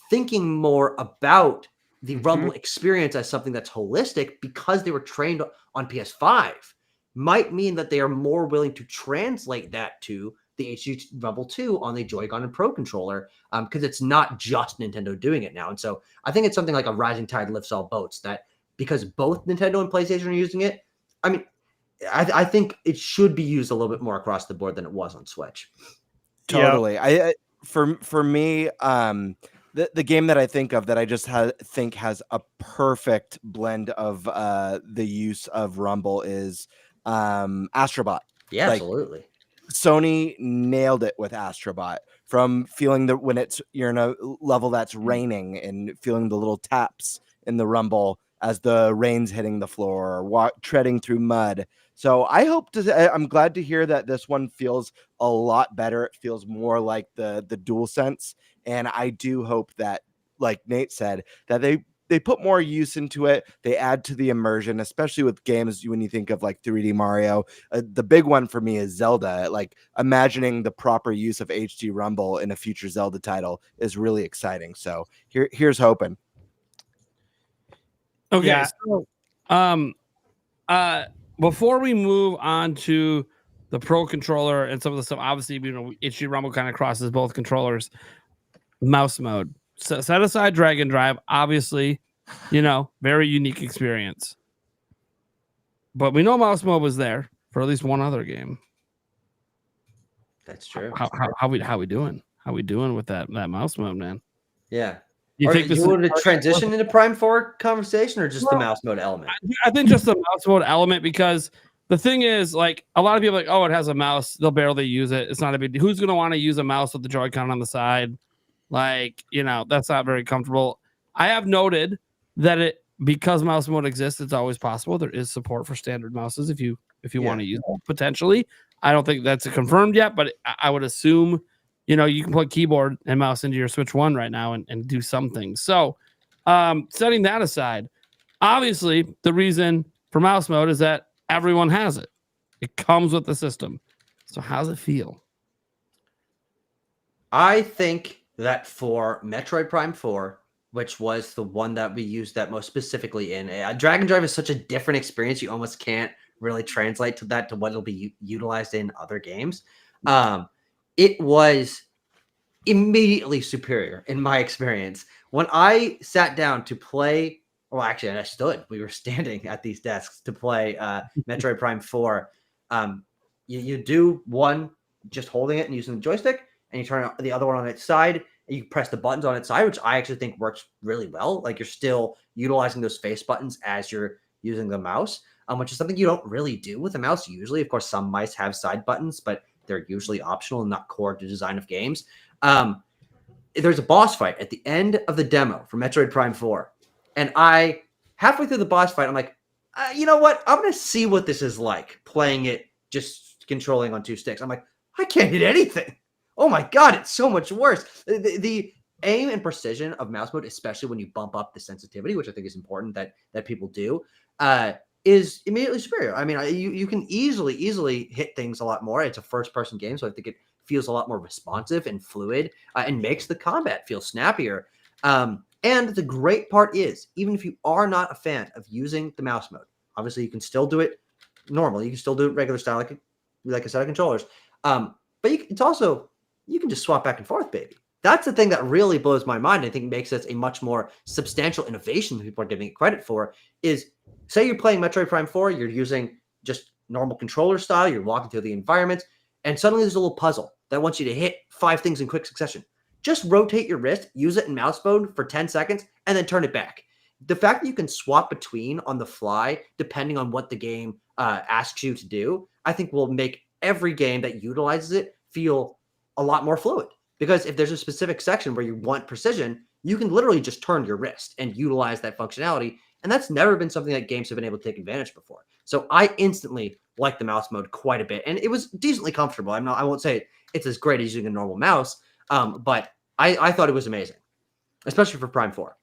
thinking more about the Rumble experience as something that's holistic because they were trained on PS5 might mean that they are more willing to translate that to the HD Rumble 2 on the Joy-Con and Pro Controller, because it's not just Nintendo doing it now. And so I think it's something like a rising tide lifts all boats, that because both Nintendo and PlayStation are using it, I mean, I think it should be used a little bit more across the board than it was on Switch. Totally. Yeah. For me, the game that I think of that I just think has a perfect blend of the use of Rumble is Astrobot. Yeah, absolutely. Sony nailed it with Astrobot, from feeling that when you're in a level that's raining and feeling the little taps in the Rumble as the rain's hitting the floor or treading through mud. So I'm glad to hear that this one feels a lot better. It feels more like the DualSense. And I do hope that, like Nate said, that they put more use into it. They add to the immersion, especially with games when you think of like 3D Mario. The big one for me is Zelda. Like imagining the proper use of HD Rumble in a future Zelda title is really exciting. So here's hoping. Okay. Yeah. So, before we move on to the Pro controller and some of the stuff. Obviously, HD Rumble kind of crosses both controllers. Mouse mode. So set aside drag and drive. Obviously, very unique experience. But we know mouse mode was there for at least one other game. That's true. How we doing? How we doing with that mouse mode, man? Yeah. You think you want to transition into Prime 4 conversation or just the mouse mode element? I think just the mouse mode element, because the thing is, like, a lot of people are like, oh, it has a mouse. They'll barely use it. It's not a big deal. Who's going to want to use a mouse with the Joy-Con on the side? Like, that's not very comfortable. I have noted that because mouse mode exists, it's always possible. There is support for standard mouses if you want to use it, potentially. I don't think that's confirmed yet, but I would assume, you can plug keyboard and mouse into your Switch 1 right now and do some things. So setting that aside, obviously the reason for mouse mode is that everyone has it. It comes with the system. So how's it feel? I think that for Metroid Prime 4, which was the one that we used that most specifically in, drag and drive is such a different experience. You almost can't really translate to what it'll be utilized in other games. It was immediately superior in my experience. When I sat down to play, well, actually, I stood. We were standing at these desks to play Metroid Prime 4. You do one just holding it and using the joystick, and you turn the other one on its side, and you press the buttons on its side, which I actually think works really well. Like, you're still utilizing those face buttons as you're using the mouse, which is something you don't really do with a mouse usually. Of course, some mice have side buttons, but they're usually optional and not core to design of games. There's a boss fight at the end of the demo for Metroid Prime 4. And halfway through the boss fight, I'm like, you know what? I'm going to see what this is like playing it just controlling on two sticks. I'm like, I can't hit anything. Oh my God, it's so much worse. The aim and precision of mouse mode, especially when you bump up the sensitivity, which I think is important that people do, is immediately superior. I mean, you can easily hit things a lot more. It's a first-person game, so I think it feels a lot more responsive and fluid and makes the combat feel snappier. And the great part is, even if you are not a fan of using the mouse mode, obviously you can still do it normal. You can still do it regular style, like a set of controllers. But it's also, you can just swap back and forth, baby. That's the thing that really blows my mind. I think makes this a much more substantial innovation than people are giving it credit for. Is, say you're playing Metroid Prime 4, you're using just normal controller style, you're walking through the environments, and suddenly there's a little puzzle that wants you to hit 5 things in quick succession. Just rotate your wrist, use it in mouse mode for 10 seconds, and then turn it back. The fact that you can swap between on the fly, depending on what the game asks you to do, I think will make every game that utilizes it feel a lot more fluid. Because if there's a specific section where you want precision, you can literally just turn your wrist and utilize that functionality. And that's never been something that games have been able to take advantage before. So I instantly like the mouse mode quite a bit. And it was decently comfortable. I won't say it's as great as using a normal mouse, but I thought it was amazing, especially for Prime 4.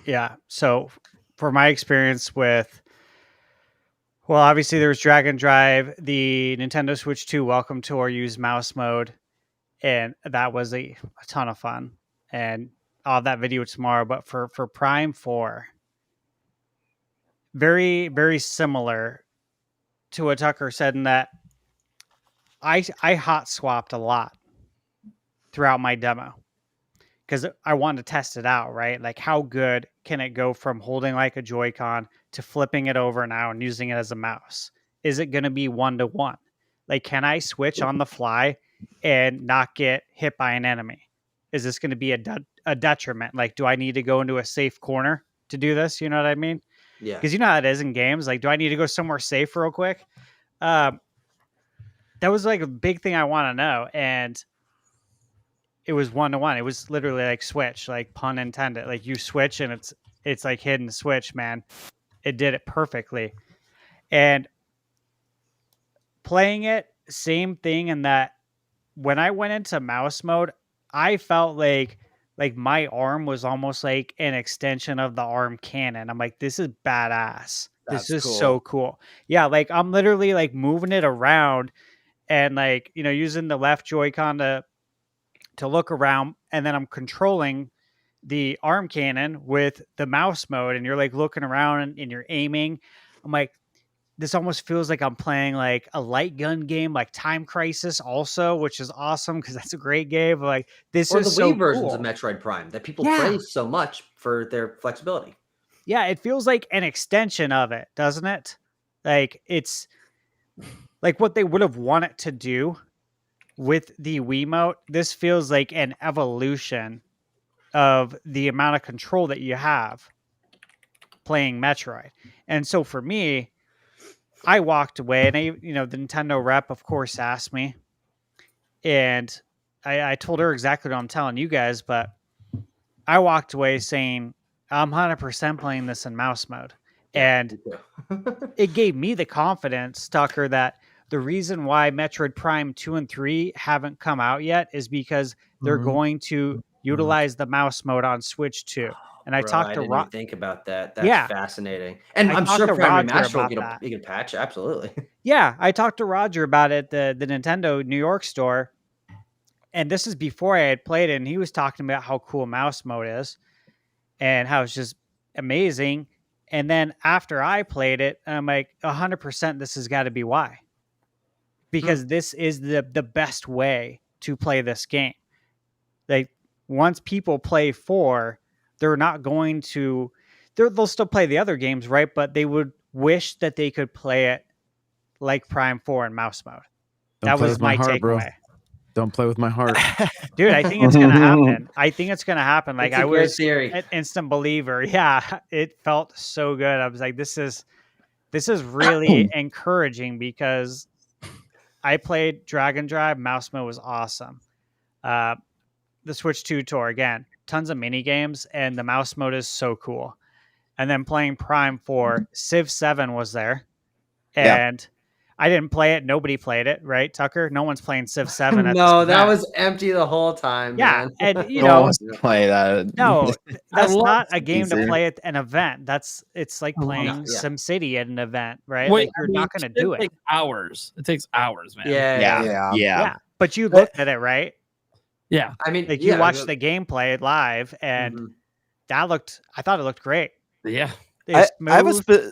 Yeah. So for my experience with, well, obviously there was Drag and Drive, the Nintendo Switch 2 Welcome Tour used mouse mode, and that was a ton of fun. And I'll have that video tomorrow. But for Prime 4, very, very similar to what Tucker said in that I hot swapped a lot throughout my demo because I wanted to test it out, right? Like, how good can it go from holding like a Joy-Con to flipping it over now and using it as a mouse? Is it going to be 1-to-1? Like, can I switch on the fly and not get hit by an enemy? Is this going to be a detriment? Like, do I need to go into a safe corner to do this? You know what I mean? Yeah. Because you know how it is in games. Like, do I need to go somewhere safe real quick? That was like a big thing I want to know. And it was 1-to-1. It was literally like switch, like pun intended. Like, you switch and it's like hidden switch, man. It did it perfectly. And playing it, same thing in that when I went into mouse mode, I felt like my arm was almost like an extension of the arm cannon. I'm like, this is badass. This is so cool. Yeah, like I'm literally like moving it around and like, using the left Joy-Con to look around, and then I'm controlling the arm cannon with the mouse mode, and you're like looking around and you're aiming. I'm like, this almost feels like I'm playing like a light gun game, like Time Crisis, also, which is awesome because that's a great game. Like this Or is the so Wii versions cool. of Metroid Prime that people Yeah. praise so much for their flexibility. Yeah, it feels like an extension of it, doesn't it? Like it's like what they would have wanted to do with the Wiimote. This feels like an evolution of the amount of control that you have playing Metroid. And so for me, I walked away, and the Nintendo rep, of course, asked me, and I told her exactly what I'm telling you guys, but I walked away saying I'm 100% playing this in mouse mode, and it gave me the confidence, Tucker, that the reason why Metroid Prime 2 and 3 haven't come out yet is because they're going to utilize the mouse mode on Switch 2. And I talked to didn't even think about that. That's Yeah. fascinating. And I I'm talked sure to Prime Roger Remaster will about get a patch. Absolutely. Yeah, I talked to Roger about it, the Nintendo New York store, and this is before I had played it, and he was talking about how cool mouse mode is and how it's just amazing. And then after I played it, I'm like, 100% this has got to be why. Because this is the best way to play this game. Like, once people play 4, they're not going to... They'll still play the other games, right? But they would wish that they could play it like Prime 4 in mouse mode. That was my takeaway. Bro. Don't play with my heart. Dude, I think it's going to happen. I think it's going to happen. Like, It's a I great was theory. an instant believer. Yeah, it felt so good. I was like, this is really encouraging because I played Dragon Drive. Mouse mode was awesome. The Switch 2 tour, again, tons of mini games, and the mouse mode is so cool. And then playing Prime 4, Civ 7 was there. And I didn't play it. Nobody played it, right, Tucker? No one's playing Civ 7. No, that was empty the whole time. Yeah, man. and No one wants to play that. No, that's love not a game to easy. play at an event. It's like playing yeah. SimCity at an event, right? Wait, Like you're not going to do it. Takes hours. It takes hours, man. Yeah. Yeah, but you looked at it, right? Yeah. I mean, Like yeah, you watched the gameplay live, and I thought it looked great. Yeah. It's I have a smooth.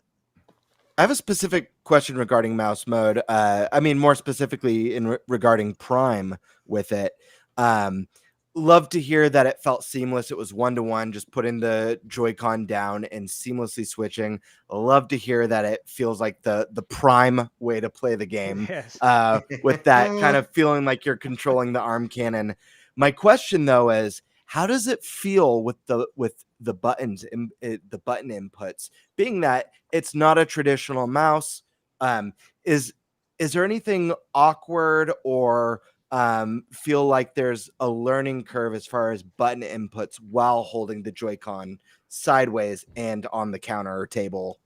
I have a specific question regarding mouse mode. I mean, more specifically regarding Prime with it. Love to hear that it felt seamless. It was 1-to-1, just putting the Joy-Con down and seamlessly switching. Love to hear that it feels like the Prime way to play the game. Yes. With that kind of feeling like you're controlling the arm cannon. My question though is, how does it feel with the buttons, the button inputs, being that it's not a traditional mouse? Is there anything awkward or feel like there's a learning curve as far as button inputs while holding the Joy-Con sideways and on the counter or table?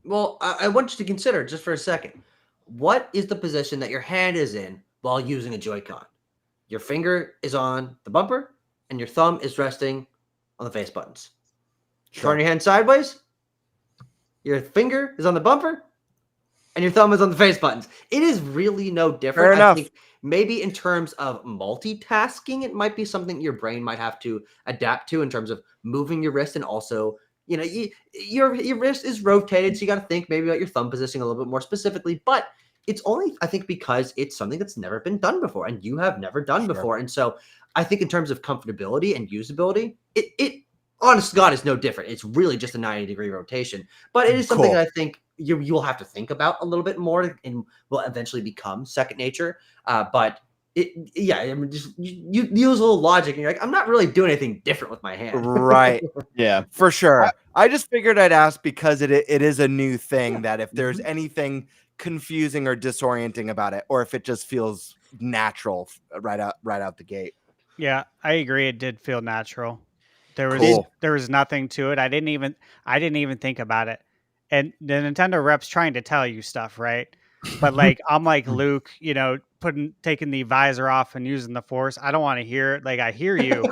Well, I want you to consider just for a second. What is the position that your hand is in while using a Joy-Con? Your finger is on the bumper and your thumb is resting on the face buttons. Turn your hand sideways. Your finger is on the bumper and your thumb is on the face buttons. It is really no different. Fair enough. I think maybe in terms of multitasking, it might be something your brain might have to adapt to in terms of moving your wrist, and also, your wrist is rotated, so you got to think maybe about your thumb positioning a little bit more specifically. But it's only, I think, because it's something that's never been done before, and you have never done before. And so I think in terms of comfortability and usability, it honest to God is no different. It's really just a 90-degree rotation, but it is something that I think you'll have to think about a little bit more and will eventually become second nature. But I mean, just you use a little logic and you're like, I'm not really doing anything different with my hand. Right. Yeah, for sure. I just figured I'd ask because it is a new thing, that if there's anything confusing or disorienting about it, or if it just feels natural right out the gate. Yeah, I agree. It did feel natural. There was nothing to it. I didn't even think about it. And the Nintendo rep's trying to tell you stuff, right? But like I'm like Luke, taking the visor off and using the Force. I don't want to hear it. Like I hear you,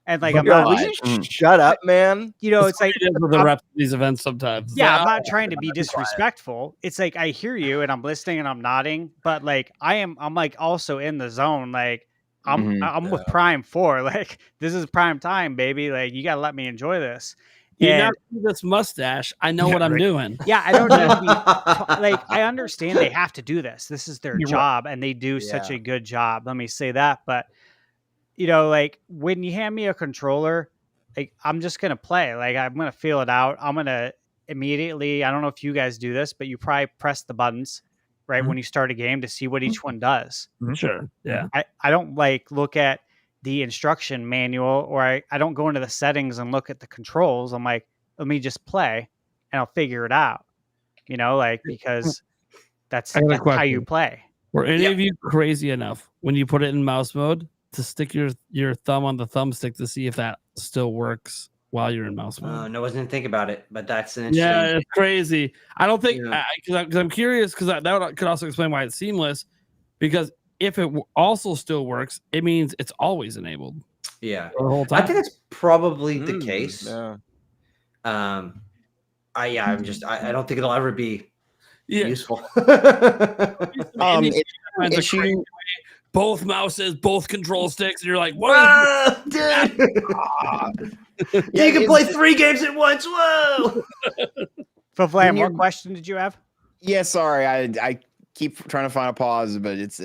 and like I'm not. Will you shut up, man? It's like the reps of these events sometimes. Yeah, I'm not trying to be disrespectful. It's like I hear you and I'm listening and I'm nodding, but like I'm like also in the zone. Like I'm with Prime 4. Like this is prime time, baby. Like you gotta let me enjoy this. You And- now see this mustache. I know what I'm doing. Yeah, I don't need to be like, I understand they have to do this. This is their You're right. job, and they do such a good job. Let me say that. But like when you hand me a controller, like I'm just gonna play. Like I'm gonna feel it out. I'm gonna immediately. I don't know if you guys do this, but you probably press the buttons right when you start a game to see what each one does. Sure. Yeah. I don't like look at the instruction manual, or I don't go into the settings and look at the controls. I'm like, let me just play and I'll figure it out, like, because that's I got a how question. you play. Were any of you crazy enough when you put it in mouse mode to stick your thumb on the thumbstick to see if that still works while you're in mouse mode? No, I wasn't thinking about it, but that's an interesting. Yeah, it's crazy. I don't think because I'm curious because that could also explain why it's seamless. Because if it also still works, it means it's always enabled. Yeah, the whole time. I think that's probably the case. Yeah. I don't think it'll ever be useful. It's shooting both mouses, both control sticks, and you're like, "Whoa, dude! You can play 3 games at once." Whoa! So, Flam, what question did you have? Yeah, sorry, I keep trying to find a pause, but it's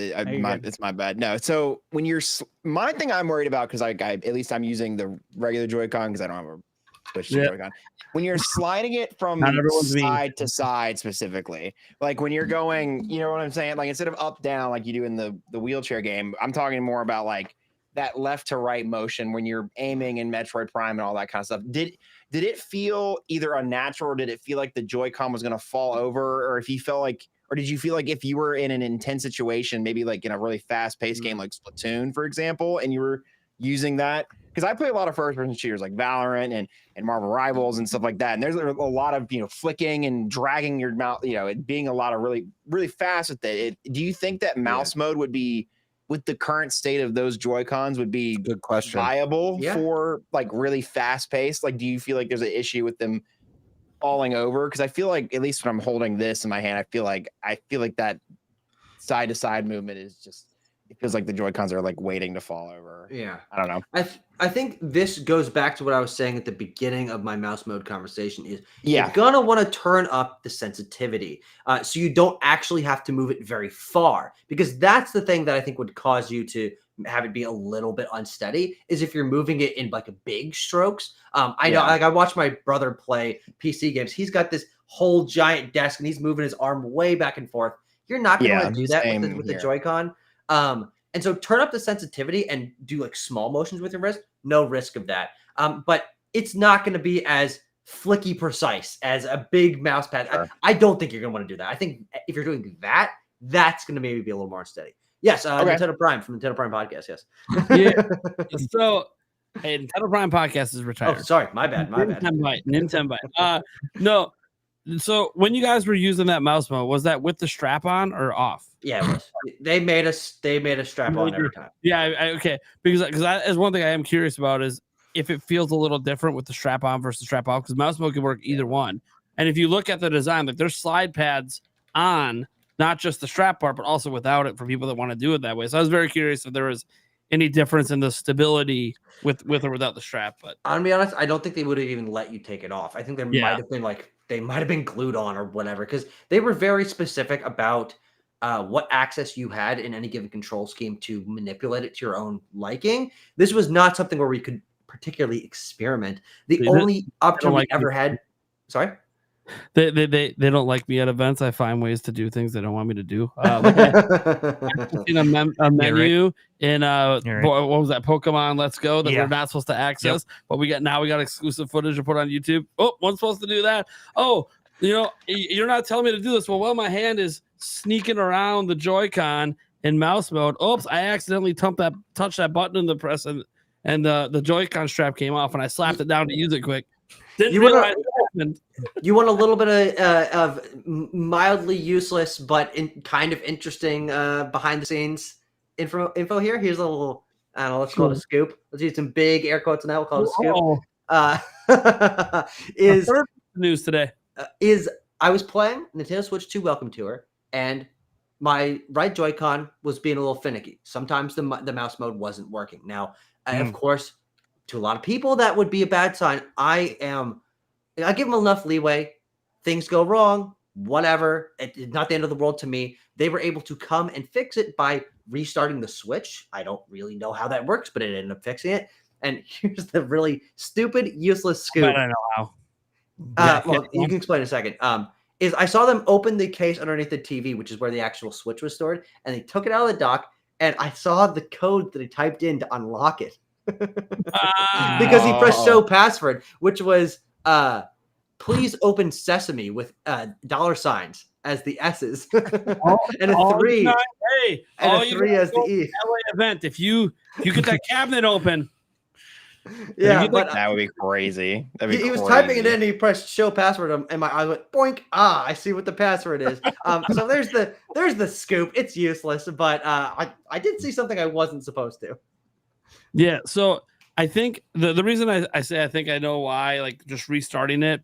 my bad. No, so when you're my thing, I'm worried about because I at least I'm using the regular Joy-Con because I don't have a Switch Joy-Con. When you're sliding it from side to side, specifically, like when you're going, you know what I'm saying? Like instead of up down like you do in the wheelchair game, I'm talking more about like that left to right motion when you're aiming in Metroid Prime and all that kind of stuff. Did it feel either unnatural, or did it feel like the Joy-Con was going to fall over, or if you felt like, or did you feel like if you were in an intense situation, maybe like in a really fast-paced game like Splatoon, for example, and you were using that? Because I play a lot of first-person shooters like Valorant and Marvel Rivals and stuff like that, and there's a lot of flicking and dragging your mouth, it being a lot of really really fast with it. Do you think that mouse mode would be, with the current state of those Joy-Cons, would be good question viable for like really fast-paced? Like, do you feel like there's an issue with them falling over? Because I feel like, at least when I'm holding this in my hand, I feel like that side to side movement is just, it feels like the Joy-Cons are like waiting to fall over. Yeah, I don't know. I think this goes back to what I was saying at the beginning of my mouse mode conversation. Is you're gonna want to turn up the sensitivity so you don't actually have to move it very far, because that's the thing that I think would cause you to have it be a little bit unsteady, is if you're moving it in like a big strokes. I know, like I watched my brother play PC games. He's got this whole giant desk and he's moving his arm way back and forth. You're not going to want to do that with the Joy-Con. And so turn up the sensitivity and do like small motions with your wrist. No risk of that. But it's not going to be as flicky precise as a big mouse pad. Sure. I don't think you're going to want to do that. I think if you're doing that, that's going to maybe be a little more unsteady. Yes, Nintendo Prime from Nintendo Prime Podcast. Yes. Yeah. So, hey, Nintendo Prime Podcast is retired. Oh, sorry, my bad. Nintenbyte. No. So when you guys were using that mouse mode, was that with the strap on or off? Yeah, it was. They made us strap on every time. Yeah, okay. Because as one thing I am curious about is if it feels a little different with the strap on versus strap off, because mouse mode can work either one. And if you look at the design, like there's slide pads on, not just the strap part, but also without it for people that want to do it that way. So I was very curious if there was any difference in the stability with or without the strap. But I'll be honest, I don't think they would have even let you take it off. I think there might have been they might have been glued on or whatever, because they were very specific about what access you had in any given control scheme to manipulate it to your own liking. This was not something where we could particularly experiment. The only opportunity we ever had. Sorry. They don't like me at events. I find ways to do things they don't want me to do. In a menu in what was that, Pokemon Let's Go, that we're not supposed to access, but we got exclusive footage to put on YouTube. Oh, one's supposed to do that. Oh, you're not telling me to do this. Well, my hand is sneaking around the Joy-Con in mouse mode. Oops, I accidentally touched that button in the press, and the Joy-Con strap came off, and I slapped it down to use it quick. Didn't realize it happened. You want a little bit of mildly useless but kind of interesting behind the scenes info here. Here's a little, I don't know, let's call it a scoop. Let's use some big air quotes on that. We'll call it a scoop. Is news today. I was playing Nintendo Switch 2 Welcome Tour, and my right Joy-Con was being a little finicky. Sometimes the mouse mode wasn't working. Now, of course, to a lot of people, that would be a bad sign. I am I give them enough leeway. Things go wrong, whatever. It's not the end of the world to me. They were able to come and fix it by restarting the Switch. I don't really know how that works, but it ended up fixing it. And here's the really stupid, useless scoop. I don't know how. Well, you can explain in a second. Is I saw them open the case underneath the TV, which is where the actual Switch was stored, and they took it out of the dock, and I saw the code that he typed in to unlock it. Because he pressed show password, which was please open Sesame with dollar signs as the S's and a 3. Hey, and a 3 as the E. LA event. If you get that cabinet open. Yeah, but that would be crazy. He was typing it in, and he pressed show password, and my eyes went boink. I see what the password is. So there's the scoop. It's useless, but I did see something I wasn't supposed to. Yeah, so I think the reason I say I think I know why, like just restarting it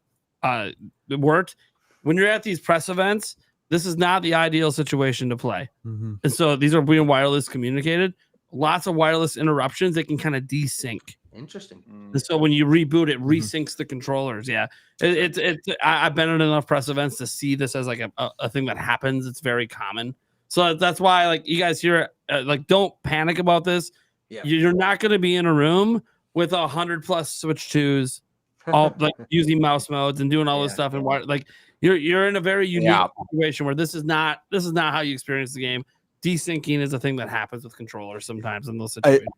worked. When you're at these press events, this is not the ideal situation to play. Mm-hmm. And so these are being wireless communicated. Lots of wireless interruptions. They can kind of desync. Interesting. And so when you reboot, it resyncs the controllers. Yeah, I've been at enough press events to see this as like a thing that happens. It's very common. So that's why, like, you guys here, like, don't panic about this. Yeah. You're not going to be in a room with 100+ Switch 2s, all like using mouse modes and doing all this stuff. And like you're in a very unique situation where this is not how you experience the game. Desyncing is a thing that happens with controllers sometimes in those situations.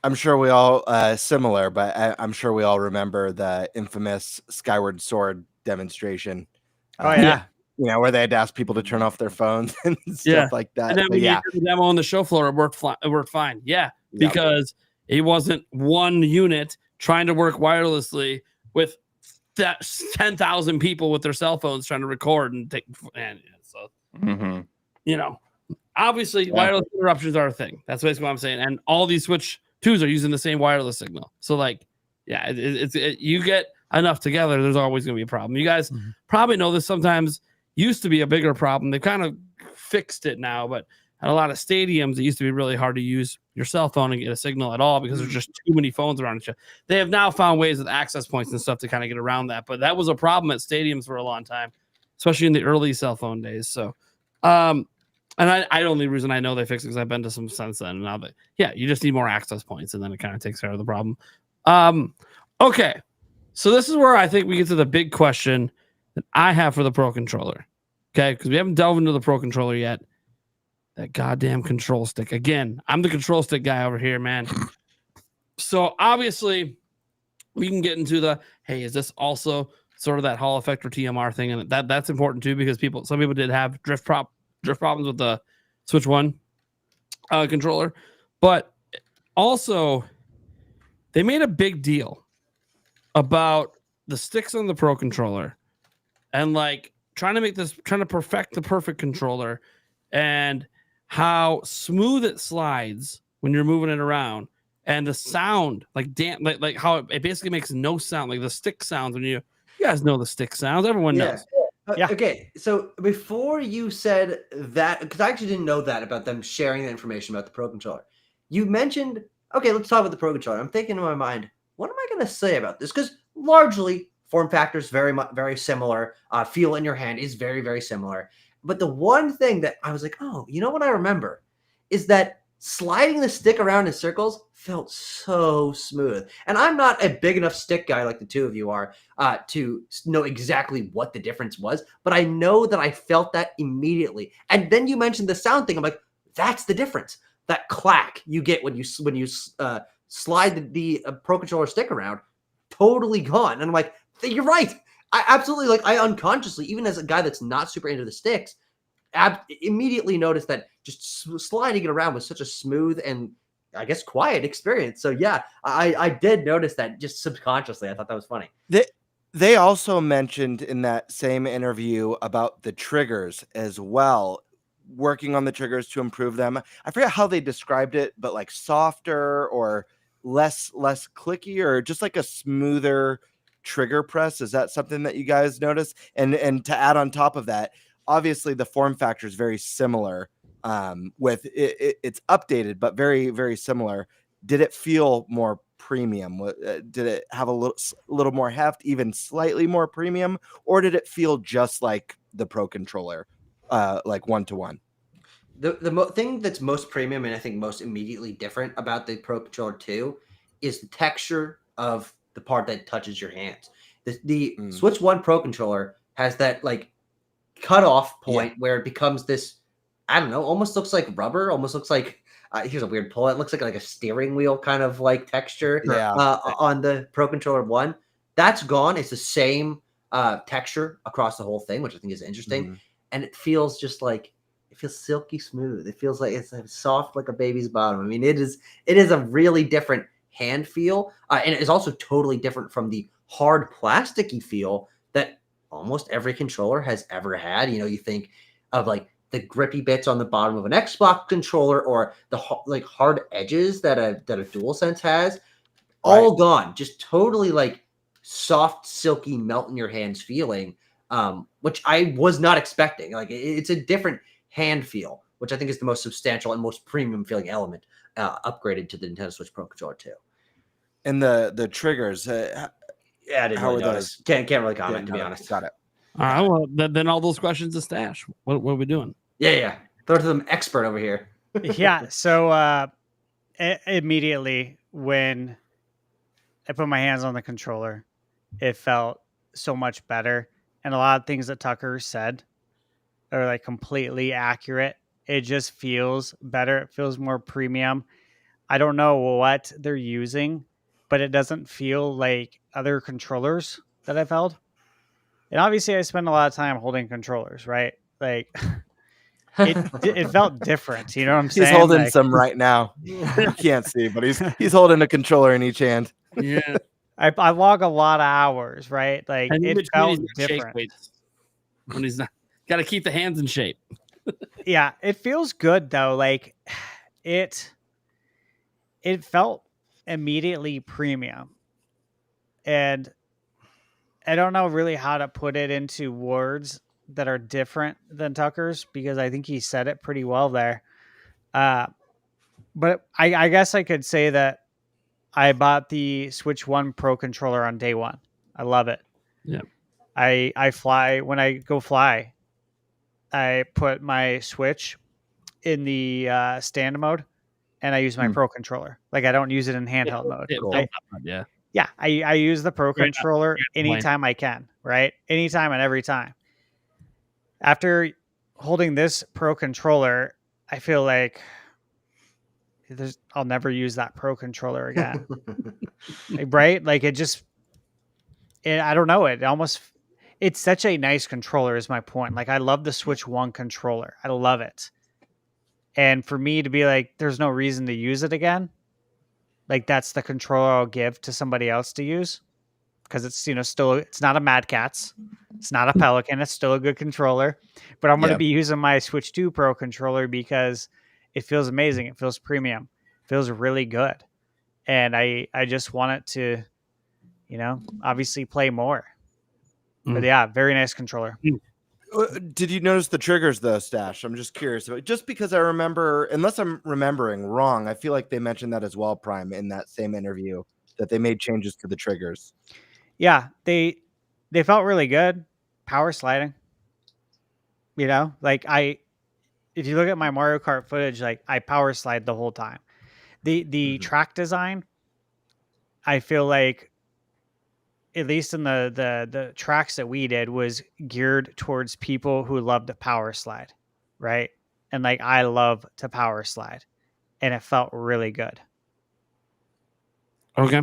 I'm sure we all similar, but I'm sure we all remember the infamous Skyward Sword demonstration. Oh yeah. You know, where they had to ask people to turn off their phones and stuff like that. And then when you did the demo on the show floor, it worked fine. Yeah, because it wasn't one unit trying to work wirelessly with 10,000 people with their cell phones trying to record and take. And so, you know, obviously wireless interruptions are a thing. That's basically what I'm saying. And all these Switch 2s are using the same wireless signal. So, like, yeah, you get enough together, there's always going to be a problem. You guys probably know this sometimes. Used to be a bigger problem. They've kind of fixed it now, but at a lot of stadiums, it used to be really hard to use your cell phone and get a signal at all because there's just too many phones around each other. They have now found ways with access points and stuff to kind of get around that, but that was a problem at stadiums for a long time, especially in the early cell phone days. So, and the only reason I know they fixed it because I've been to some since then. Now that, yeah, you just need more access points, and then it kind of takes care of the problem. Okay, so this is where I think we get to the big question that I have for the Pro Controller. Okay, because we haven't delved into the Pro Controller yet. That goddamn control stick. Again, I'm the control stick guy over here, man. So obviously, we can get into the, hey, is this also sort of that Hall effect or TMR thing? And that's important too, because some people did have drift problems with the Switch 1 controller. But also, they made a big deal about the sticks on the Pro Controller and like trying to perfect the perfect controller and how smooth it slides when you're moving it around, and the sound, like how it basically makes no sound, like the stick sounds when you guys know the stick sounds. Everyone knows. Okay, so before you said that, because I actually didn't know that about them sharing the information about the Pro Controller, you mentioned, okay, let's talk about the Pro Controller. I'm thinking in my mind, what am I going to say about this? Because largely, form factor is very similar. Feel in your hand is very, very similar. But the one thing that I was like, oh, you know what I remember is that sliding the stick around in circles felt so smooth. And I'm not a big enough stick guy like the two of you are to know exactly what the difference was. But I know that I felt that immediately. And then you mentioned the sound thing. I'm like, that's the difference. That clack you get when you slide the Pro Controller stick around, totally gone. And I'm like, you're right. I absolutely, like, I unconsciously, even as a guy that's not super into the sticks, immediately noticed that just sliding it around was such a smooth and, I guess, quiet experience. So yeah, I did notice that just subconsciously. I thought that was funny. They also mentioned in that same interview about the triggers as well, working on the triggers to improve them. I forget how they described it, but like softer or less clicky, or just like a smoother trigger press. Is that something that you guys notice? And to add on top of that, obviously the form factor is very similar. With it's updated, but very, very similar. Did it feel more premium? Did it have a little more heft, even slightly more premium, or did it feel just like the Pro controller, like 1-to-1? The thing that's most premium and I think most immediately different about the Pro Controller 2 is the texture of the part that touches your hands. The Switch 1 Pro Controller has that like cutoff point where it becomes this, I don't know, almost looks like rubber, almost looks like here's a weird pull. It looks like a steering wheel kind of like texture on the Pro Controller 1. That's gone. It's the same texture across the whole thing, which I think is interesting. And it feels just like, it feels silky smooth. It feels like it's soft like a baby's bottom. I mean, it is a really different hand feel. And it is also totally different from the hard plasticky feel that almost every controller has ever had. You know, you think of like the grippy bits on the bottom of an Xbox controller or the like hard edges that a DualSense has, all gone. Just totally like soft, silky, melt in your hands feeling, which I was not expecting. Like it's a different hand feel, which I think is the most substantial and most premium feeling element upgraded to the Nintendo Switch Pro Controller 2. And the triggers, I didn't how really are notice. those? Can't really comment, to be honest. Got it. All right. Well, then all those questions to Stash. What are we doing? Yeah. Throw it to them expert over here. Yeah. So immediately when I put my hands on the controller, it felt so much better. And a lot of things that Tucker said are like completely accurate. It just feels better. It feels more premium. I don't know what they're using, but it doesn't feel like other controllers that I've held. And obviously I spend a lot of time holding controllers, right? Like it felt different. You know what I'm saying? He's holding like, some right now. You can't see, but he's holding a controller in each hand. Yeah. I log a lot of hours, right? Like And it felt different. When he's not, got to keep the hands in shape. Yeah, it feels good though. Like it felt immediately premium. And I don't know really how to put it into words that are different than Tucker's because I think he said it pretty well there. But I guess I could say that I bought the Switch 1 Pro controller on day one. I love it. Yeah. I fly when I go fly. I put my Switch in the stand mode and I use my Pro controller. Like I don't use it in handheld mode. I use the Pro controller anytime I can, right? Anytime and every time. After holding this Pro controller, I feel like I'll never use that Pro controller again. Right? Like I don't know. It's such a nice controller is my point. Like I love the Switch 1 controller. I love it. And for me to be like, there's no reason to use it again. Like that's the controller I'll give to somebody else to use. Because it's, still, it's not a Mad Catz. It's not a Pelican. It's still a good controller. But I'm going to be using my Switch 2 Pro controller because it feels amazing. It feels premium. It feels really good. And I just want it to, obviously play more. But yeah, very nice controller. Did you notice the triggers though, Stash? I'm just curious about just because I remember, unless I'm remembering wrong, I feel like they mentioned that as well, Prime, in that same interview, that they made changes to the triggers. Yeah, they felt really good. Power sliding. Like if you look at my Mario Kart footage, like I power slide the whole time. The track design, I feel like at least in the tracks that we did was geared towards people who love to power slide, right? And like I love to power slide, and it felt really good. Okay.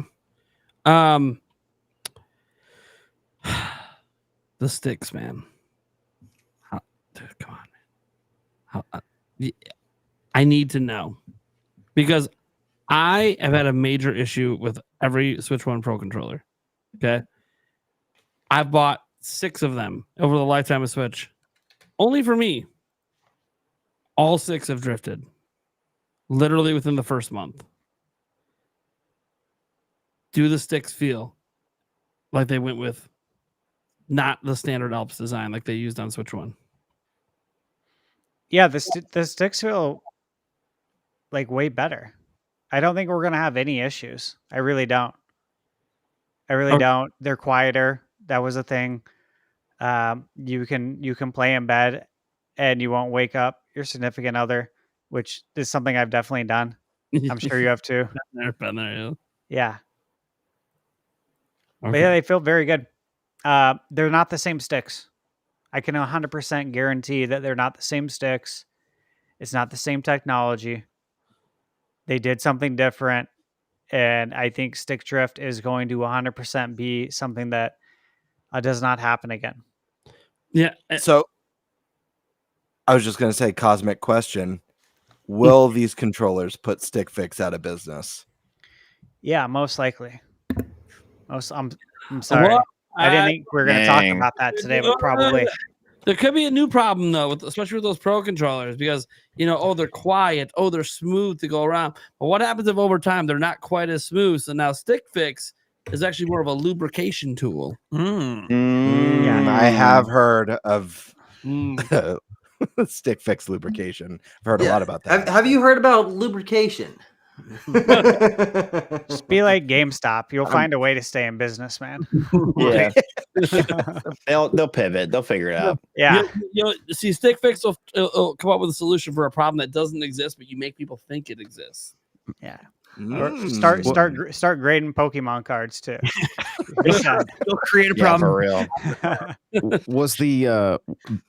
The sticks, man. Dude, come on, man. I need to know because I have had a major issue with every Switch 1 Pro controller. Okay. I've bought 6 of them over the lifetime of Switch. Only for me. All 6 have drifted. Literally within the first month. Do the sticks feel like they went with not the standard Alps design like they used on Switch 1? Yeah, the sticks feel like way better. I don't think we're gonna have any issues. I really don't. I really Okay. don't. They're quieter. That was a thing. You can play in bed, and you won't wake up your significant other, which is something I've definitely done. I'm sure you have too. Been there, yeah. Yeah. But Okay. yeah, they feel very good. They're not the same sticks. I can 100% guarantee that they're not the same sticks. It's not the same technology. They did something different. And I think stick drift is going to 100% be something that does not happen again. Yeah. So I was just going to say, cosmic question. Will these controllers put Stick Fix out of business? Yeah, most likely. I'm sorry. Well, I didn't think we were going to talk about that today, but probably. There could be a new problem though, especially with those pro controllers, because they're quiet, they're smooth to go around. But what happens if over time they're not quite as smooth? So now Stick Fix is actually more of a lubrication tool. I have heard of Stick Fix lubrication. I've heard a lot about that. Have you heard about lubrication? Just be like GameStop. You'll find a way to stay in business, man. Yeah. they'll pivot. They'll figure it out. Yeah. See, Stick Fix will come up with a solution for a problem that doesn't exist, but you make people think it exists. Yeah. Or start grading Pokemon cards too. They'll create a problem for real. Was the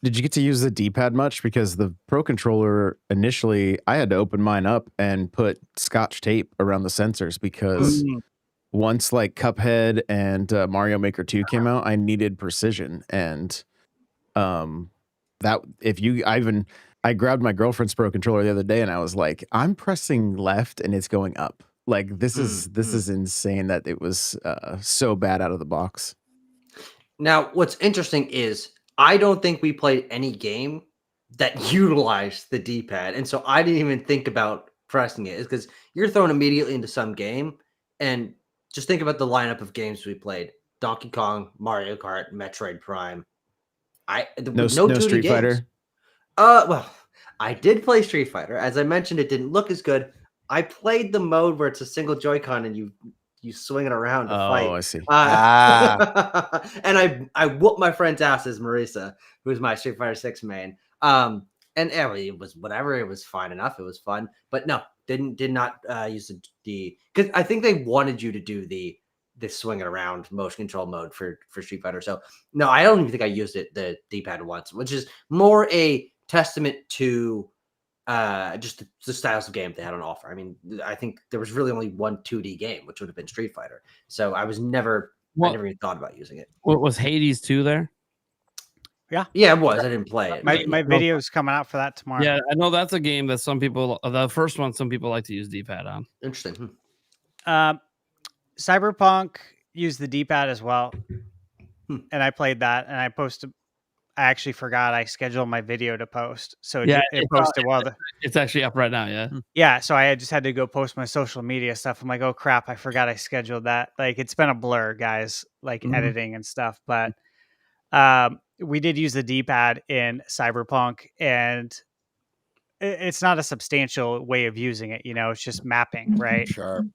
did you get to use the D-pad much? Because the Pro controller initially, I had to open mine up and put Scotch tape around the sensors because once like Cuphead and Mario Maker 2 came out, I needed precision, and I grabbed my girlfriend's Pro controller the other day and I was like, I'm pressing left and it's going up. Like this is insane that it was so bad out of the box. Now, what's interesting is I don't think we played any game that utilized the D-pad. And so I didn't even think about pressing it. It's because you're thrown immediately into some game. And just think about the lineup of games we played. Donkey Kong, Mario Kart, Metroid Prime. No Street games. Fighter. Well, I did play Street Fighter. As I mentioned, it didn't look as good. I played the mode where it's a single Joy-Con and you swing it around to fight. Oh, I see. And I whooped my friend's ass as Marisa, who was my Street Fighter 6 main. And it was whatever. It was fine enough. It was fun. But no, did not use the because I think they wanted you to do the swing it around motion control mode for Street Fighter. So no, I don't even think I used the D-pad once, which is more a testament to just the styles of game they had on offer. I mean, I think there was really only one 2D game, which would have been Street Fighter. So I never even thought about using it. What was Hades 2 there? Yeah, it was. I didn't play it. My video's coming out for that tomorrow. Yeah, I know that's a game that some people, the first one, some people like to use D-pad on. Interesting. Cyberpunk used the D-pad as well, and I played that, and I posted. I actually forgot I scheduled my video to post, so it posted while it's actually up right now. Yeah, yeah. So I just had to go post my social media stuff. I'm like, oh crap, I forgot I scheduled that. Like it's been a blur, guys, like editing and stuff. But we did use the D-pad in Cyberpunk, and it's not a substantial way of using it. It's just mapping, right? Sure.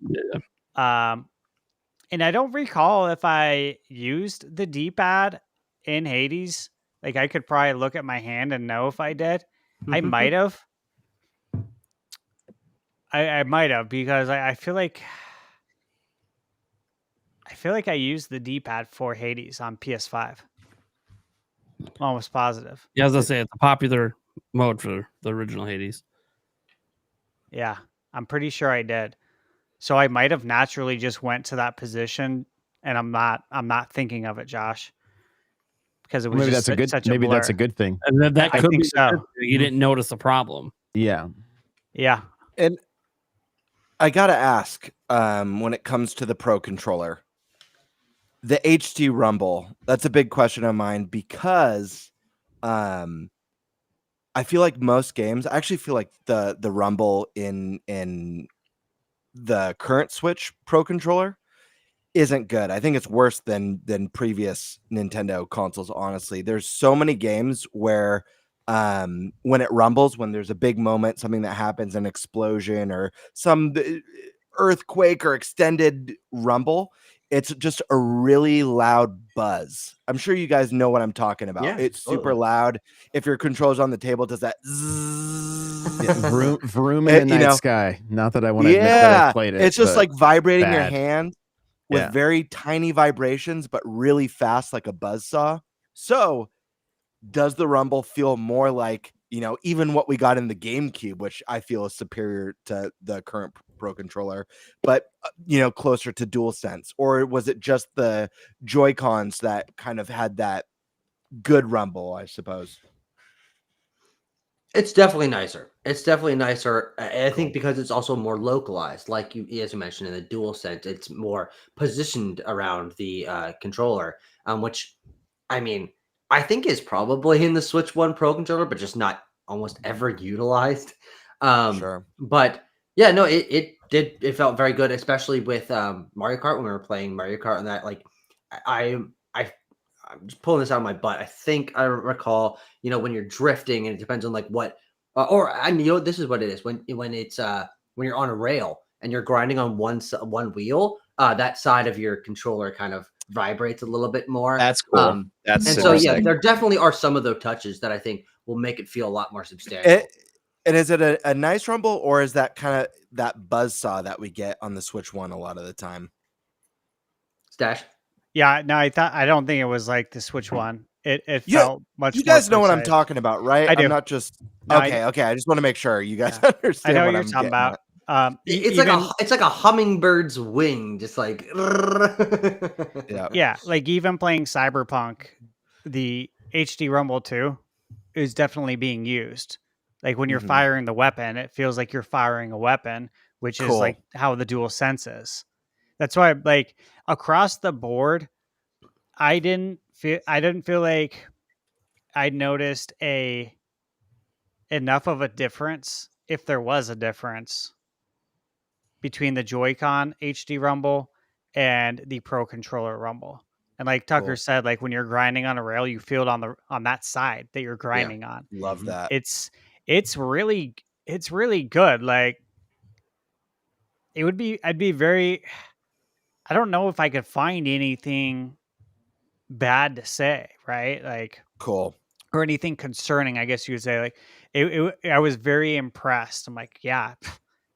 Yeah. And I don't recall if I used the D-pad in Hades. Like I could probably look at my hand and know if I did. I might have. I might have because I feel like I used the D-pad for Hades on PS5. I'm almost positive. Yeah, as I say, it's a popular mode for the original Hades. Yeah, I'm pretty sure I did. So I might have naturally just went to that position, and I'm not thinking of it, Josh. Because it was maybe just that's a good. Such Maybe a blur. that's a good thing. And that I could think be so. You didn't notice the problem. Yeah. Yeah. And I gotta ask, when it comes to the Pro controller, the HD Rumble, that's a big question of mine because I feel like most games, I actually feel like the Rumble in the current Switch Pro controller isn't good. I think it's worse than previous Nintendo consoles, honestly. There's so many games where when it rumbles, when there's a big moment, something that happens, an explosion or some earthquake or extended rumble. It's just a really loud buzz. I'm sure you guys know what I'm talking about. Yeah, It's super totally. loud. If your controller's on the table, it does that zzz. Yeah, vroom in the night sky. Not that I want to admit that I played it. It's just but like vibrating your bad. hand with Yeah. very tiny vibrations, but really fast, like a buzzsaw. So does the rumble feel more like, even what we got in the GameCube, which I feel is superior to the current Pro controller, but closer to DualSense? Or was it just the Joy-Cons that kind of had that good rumble, I suppose? It's definitely nicer. It's definitely nicer. I think because it's also more localized, like as you mentioned in the DualSense, it's more positioned around the controller, which, I mean, I think is probably in the Switch 1 Pro controller, but just not almost ever utilized. Sure. But yeah, no, it felt very good, especially with Mario Kart when we were playing Mario Kart, and that like I'm just pulling this out of my butt. I think I recall, when you're drifting, and it depends on like what, this is what it is when it's when you're on a rail and you're grinding on one wheel, that side of your controller kind of vibrates a little bit more. That's cool. That's and super so yeah, sick. there definitely are some of those touches that I think will make it feel a lot more substantial. And is it a nice rumble, or is that kind of that buzzsaw that we get on the Switch 1 a lot of the time? Stash? Yeah, no, I don't think it was like the Switch 1. It felt much. You guys more know what I'm precise. talking about, right? I do. I'm not just No, okay. I just want to make sure you guys understand. I know what what you're I'm talking getting about. at. It's like a hummingbird's wing, just like yeah, like even playing Cyberpunk, the HD Rumble 2 is definitely being used. Like when you're Mhm. firing the weapon, it feels like you're firing a weapon, which is Cool. like how the DualSense is. That's why, like across the board, I didn't feel like I noticed enough of a difference, if there was a difference, between the Joy-Con HD Rumble and the Pro Controller Rumble. And like Tucker Cool. said, like when you're grinding on a rail, you feel it on that side that you're grinding on. Love that. It's really good. Like I'd be very, I don't know if I could find anything bad to say, right? Like Cool. or anything concerning, I guess you would say. Like I was very impressed. I'm like, yeah,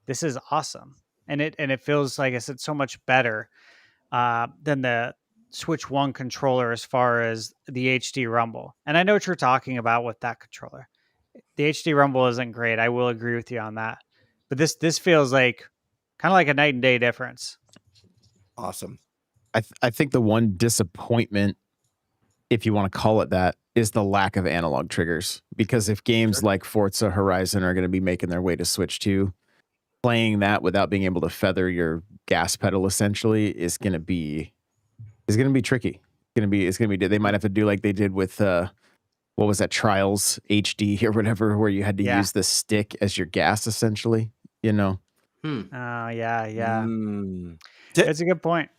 this is awesome. And it feels, like I said, so much better than the Switch 1 controller as far as the HD Rumble. And I know what you're talking about with that controller. The HD Rumble isn't great. I will agree with you on that. But this feels like kind of like a night and day difference. Awesome. I think the one disappointment, if you want to call it that, is the lack of analog triggers. Because if games like Forza Horizon are going to be making their way to Switch 2, playing that without being able to feather your gas pedal essentially is going to be tricky. It's going to be they might have to do like they did with what was that, Trials HD or whatever, where you had to use the stick as your gas essentially, Oh yeah. Mm. That's a good point.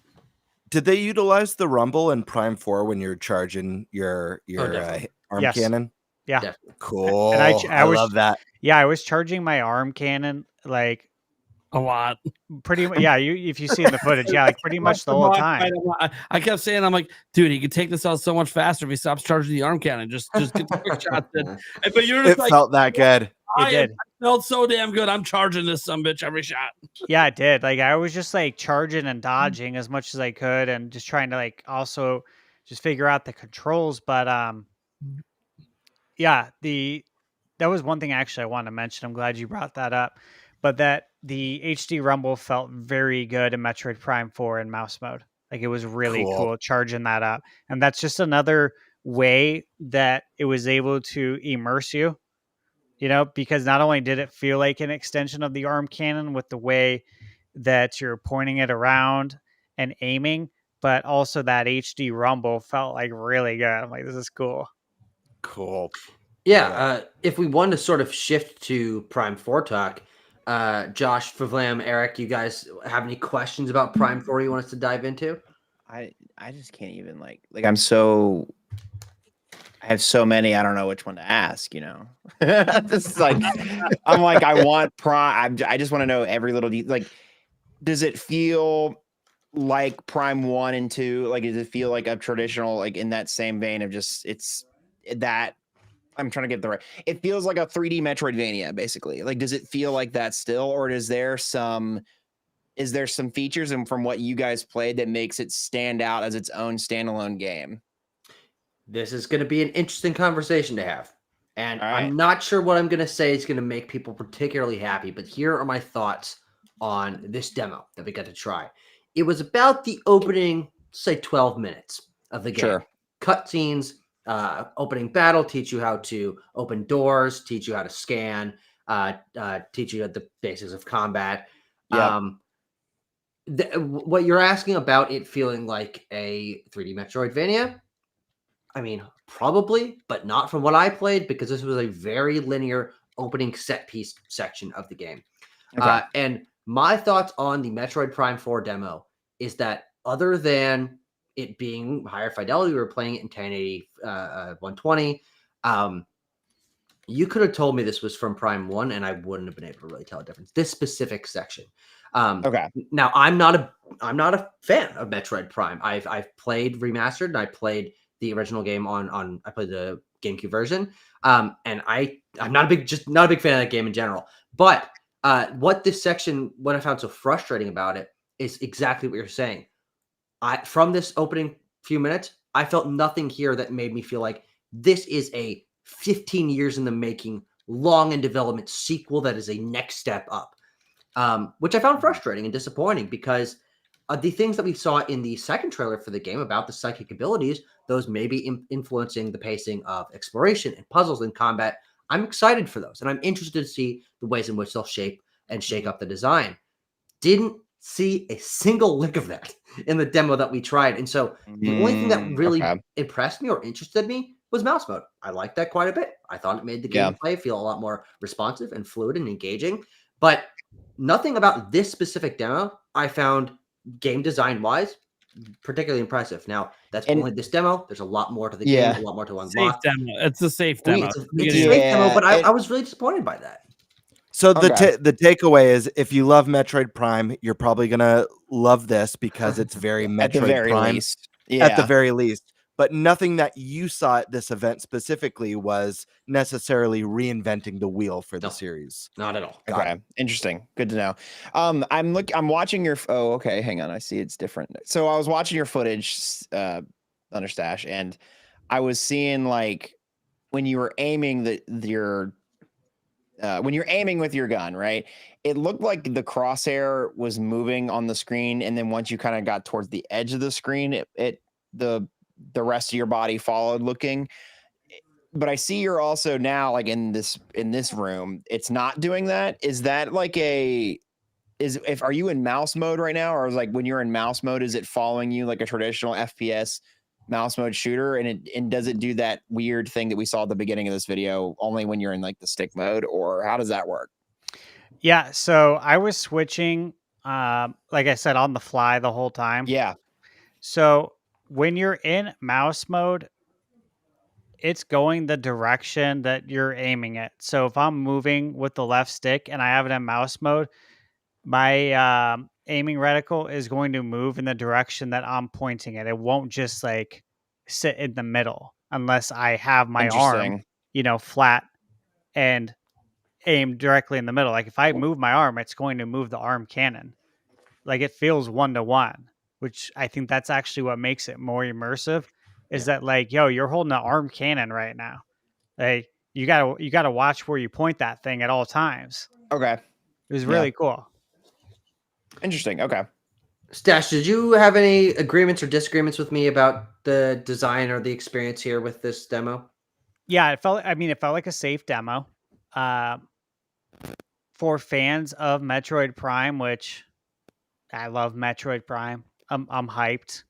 Did they utilize the rumble in Prime 4 when you're charging your arm Yes. cannon? Yeah. Definitely. Cool. And I was, love that. Yeah, I was charging my arm cannon like a lot. Pretty much. Yeah, if you see in the footage, yeah, like pretty much the whole time. I kept saying, I'm like, dude, he could take this out so much faster if he stops charging the arm cannon. Just get the quick shots in. But you're just It felt that good. It felt so damn good. I'm charging this bitch every shot. Yeah, it did. Like I was just like charging and dodging as much as I could, and just trying to like also just figure out the controls. But yeah, that was one thing actually I wanted to mention. I'm glad you brought that up. But that the HD Rumble felt very good in Metroid Prime 4 in mouse mode. Like it was really cool charging that up. And that's just another way that it was able to immerse you, because not only did it feel like an extension of the arm cannon with the way that you're pointing it around and aiming, but also that HD Rumble felt like really good. I'm like, this is cool. Cool. Yeah. If we want to sort of shift to Prime 4 talk, Josh, Favlam, Eric, you guys have any questions about Prime 4 you want us to dive into? I just can't even like I have so many, I don't know which one to ask, This is like, I'm like, I want Prime. I just want to know every little like does it feel like Prime 1 and 2? Like, does it feel like a traditional, like in that same vein of just it's that I'm trying to get the right. It feels like a 3D Metroidvania, basically. Like, does it feel like that still, or is there some features and from what you guys played that makes it stand out as its own standalone game? This is going to be an interesting conversation to have. And All right. I'm not sure what I'm going to say is going to make people particularly happy, but here are my thoughts on this demo that we got to try. It was about the opening, say 12 minutes of the game. Sure. Cutscenes, opening battle, teach you how to open doors, teach you how to scan, teach you the basics of combat. Yeah. What you're asking about it feeling like a 3D Metroidvania, I mean, probably, but not from what I played, because this was a very linear opening set piece section of the game. Okay. And my thoughts on the Metroid Prime 4 demo is that other than it being higher fidelity, we were playing it in 1080, 120. You could have told me this was from Prime 1, and I wouldn't have been able to really tell a difference. This specific section. Okay. Now, I'm not a fan of Metroid Prime. I've played remastered, and I played the original game on I played the GameCube version. And I'm not a big fan of that game in general. But what I found so frustrating about it is exactly what you're saying. From this opening few minutes, I felt nothing here that made me feel like this is a 15 years in the making, long in development sequel that is a next step up, which I found frustrating and disappointing because the things that we saw in the second trailer for the game about the psychic abilities, those may be influencing the pacing of exploration and puzzles and combat. I'm excited for those, and I'm interested to see the ways in which they'll shape and shake up the design. Didn't see a single lick of that in the demo that we tried. And so the only thing that really impressed me or interested me was mouse mode. I liked that quite a bit. I thought it made the gameplay feel a lot more responsive and fluid and engaging. But nothing about this specific demo I found game design wise particularly impressive. Now, that's only this demo. There's a lot more to the game, a lot more to unlock. Safe demo. It's a safe demo. It's a safe demo, but I was really disappointed by that. So the takeaway is, if you love Metroid Prime, you're probably gonna love this because it's very Metroid At the very Prime. least. At the very least. But nothing that you saw at this event specifically was necessarily reinventing the wheel for the series. Not at all. Okay, interesting. Good to know. I'm watching your. Oh, okay. Hang on. I see it's different. So I was watching your footage, Thunderstash, and I was seeing like when you were aiming when you're aiming with your gun, right? It looked like the crosshair was moving on the screen, and then once you kind of got towards the edge of the screen, the rest of your body followed looking. But I see you're also now like in this room, it's not doing that. Is that like are you in mouse mode right now? Or is like when you're in mouse mode, is it following you like a traditional FPS mouse mode shooter? And does it do that weird thing that we saw at the beginning of this video only when you're in like the stick mode, or how does that work? Yeah. So I was switching, like I said, on the fly the whole time. Yeah. So when you're in mouse mode, it's going the direction that you're aiming at. So if I'm moving with the left stick and I have it in mouse mode, my aiming reticle is going to move in the direction that I'm pointing at. It won't just like sit in the middle unless I have my arm, flat and aim directly in the middle. Like if I move my arm, it's going to move the arm cannon. Like it feels 1-to-1, which I think that's actually what makes it more immersive. Is that like, yo, you're holding an arm cannon right now. Like you gotta watch where you point that thing at all times. Okay. It was really cool. Interesting. Okay. Stash, did you have any agreements or disagreements with me about the design or the experience here with this demo? Yeah, it felt like a safe demo. For fans of Metroid Prime, which I love Metroid Prime. I'm hyped.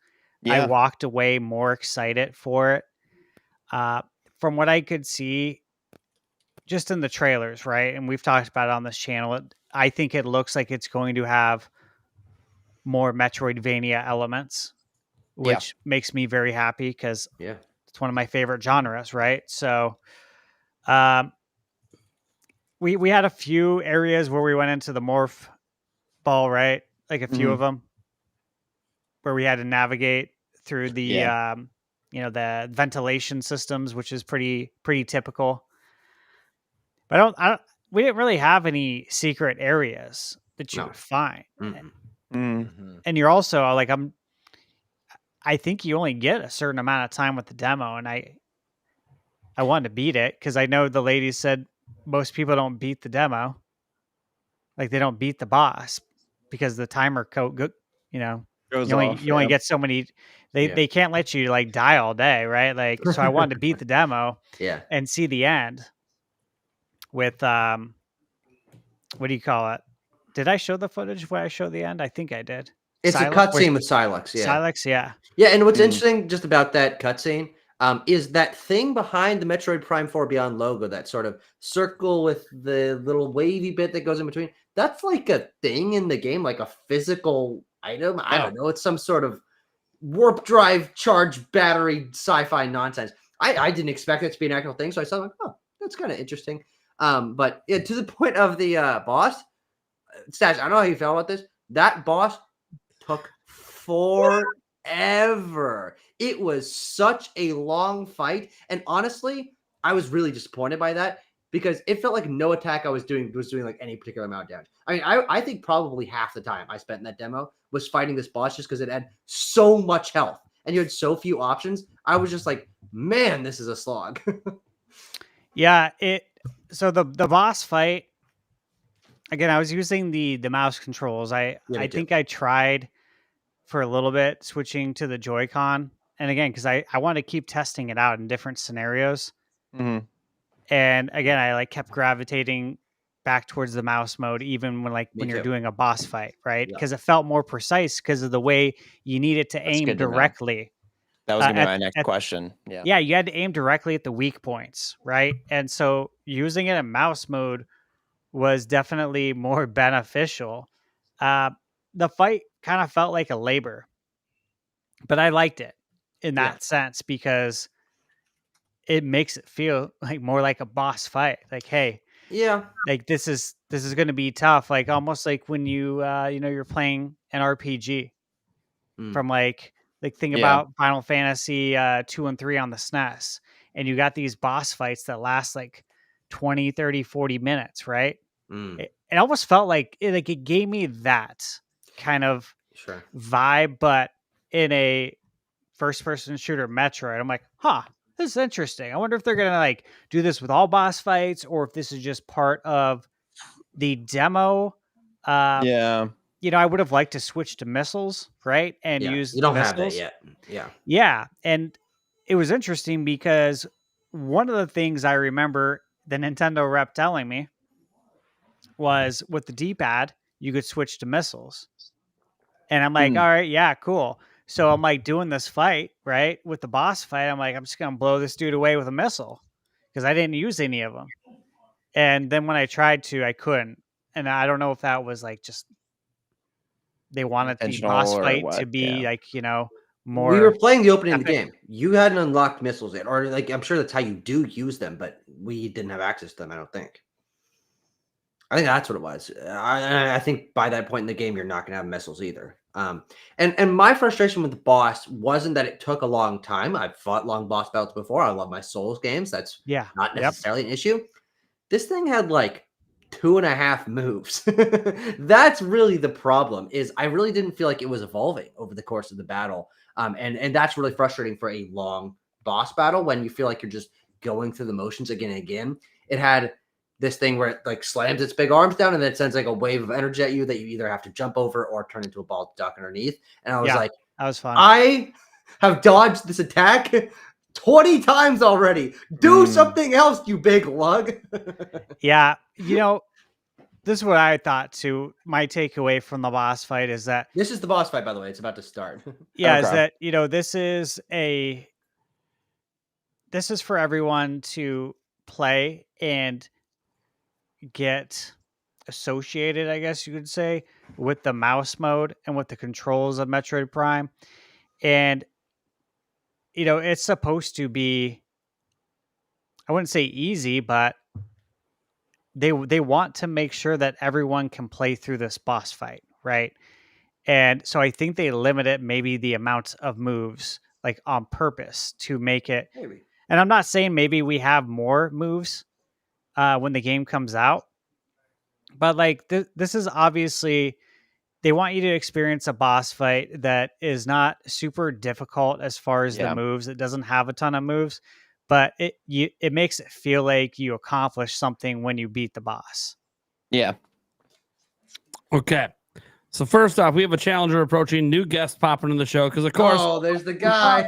Yeah. I walked away more excited for it. From what I could see just in the trailers, right? And we've talked about it on this channel. I think it looks like it's going to have more Metroidvania elements, which makes me very happy because it's one of my favorite genres, right? So we had a few areas where we went into the morph ball, right? like a few Mhm. of them, where we had to navigate through the Yeah. the ventilation systems, which is pretty typical. But I don't we didn't really have any secret areas that you No. would find. Mm-mm. Mm. And you're also like I think you only get a certain amount of time with the demo, and I wanted to beat it because I know the ladies said most people don't beat the demo, like they don't beat the boss because the timer Goes you only off. you only Yeah. get so many. Yeah. They can't let you like die all day, right? Like so, I wanted to beat the demo Yeah. and see the end with what do you call it? Did I show the footage where I showed the end? I think I did. It's a cutscene with Silex. Yeah. Silex, yeah. Yeah, and what's Mm. interesting just about that cutscene is that thing behind the Metroid Prime 4 Beyond logo, that sort of circle with the little wavy bit that goes in between. That's like a thing in the game, like a physical item. I don't know. It's some sort of warp drive charge battery sci-fi nonsense. I didn't expect it to be an actual thing, so I saw like, oh, that's kind of interesting. But yeah, to the point of the boss, Stash, I don't know how you felt about this. That boss took forever. It was such a long fight. And honestly, I was really disappointed by that because it felt like no attack I was doing like any particular amount of damage. I mean, I think probably half the time I spent in that demo was fighting this boss just because it had so much health and you had so few options. I was just like, man, this is a slog. Yeah, so the boss fight again, I was using the mouse controls. I think I tried for a little bit switching to the Joy-Con. And again, because I want to keep testing it out in different scenarios. Mhm. And again, I like kept gravitating back towards the mouse mode, even when you're too. doing a boss fight, right? Yeah. Because it felt more precise because of the way you needed to aim good to know. directly. That was gonna be at- my next at- question. Yeah. Yeah, you had to aim directly at the weak points, right? And so using it in mouse mode was definitely more beneficial. The fight kind of felt like a labor, but I liked it in that sense because it makes it feel like more like a boss fight. Like, hey, Yeah. like this is going to be tough. Like almost like when you're playing an RPG from like think Yeah. about Final Fantasy 2 and 3 on the SNES, and you got these boss fights that last like 20, 30, 40 minutes, right? It almost felt like it gave me that kind of Sure. vibe, but in a first person shooter Metroid. I'm like, this is interesting. I wonder if they're gonna like do this with all boss fights or if this is just part of the demo. Yeah. I would have liked to switch to missiles, right? And Yeah. use You don't missiles. have that yet. Yeah. Yeah. And it was interesting because one of the things I remember the Nintendo rep telling me was with the D-pad, you could switch to missiles. And I'm like, all right, yeah, cool. So I'm like doing this fight, right? With the boss fight, I'm like, I'm just going to blow this dude away with a missile because I didn't use any of them. And then when I tried to, I couldn't. And I don't know if that was like just they wanted the Intentional boss or fight what, to be yeah. like, more. We were playing the opening of the epic. game. You hadn't unlocked missiles yet, or like I'm sure that's how you do use them, but we didn't have access to them. I don't think. I think that's what it was. I think by that point in the game, you're not going to have missiles either. And my frustration with the boss wasn't that it took a long time. I've fought long boss battles before. I love my Souls games. That's not necessarily an issue. This thing had like 2.5 moves. That's really the problem. Is I really didn't feel like it was evolving over the course of the battle. And that's really frustrating for a long boss battle when you feel like you're just going through the motions again and again. It had this thing where it like slams its big arms down and then it sends like a wave of energy at you that you either have to jump over or turn into a ball duck underneath. And I was like, that was fun. I have dodged this attack 20 times already. Do something else, you big lug. Yeah. This is what I thought too. My takeaway from the boss fight is that this is the boss fight, by the way. It's about to start. Yeah, is that this is for everyone to play and get associated, I guess you could say, with the mouse mode and with the controls of Metroid Prime. And it's supposed to be, I wouldn't say easy, but they want to make sure that everyone can play through this boss fight, right? And so I think they limited maybe the amount of moves like on purpose to make it. Maybe. And I'm not saying maybe we have more moves when the game comes out, but like this is obviously they want you to experience a boss fight that is not super difficult as far as the moves. It doesn't have a ton of moves, but it makes it feel like you accomplish something when you beat the boss. Yeah. Okay. So first off, we have a challenger approaching, new guest popping in the show because, of course, Oh, there's the guy.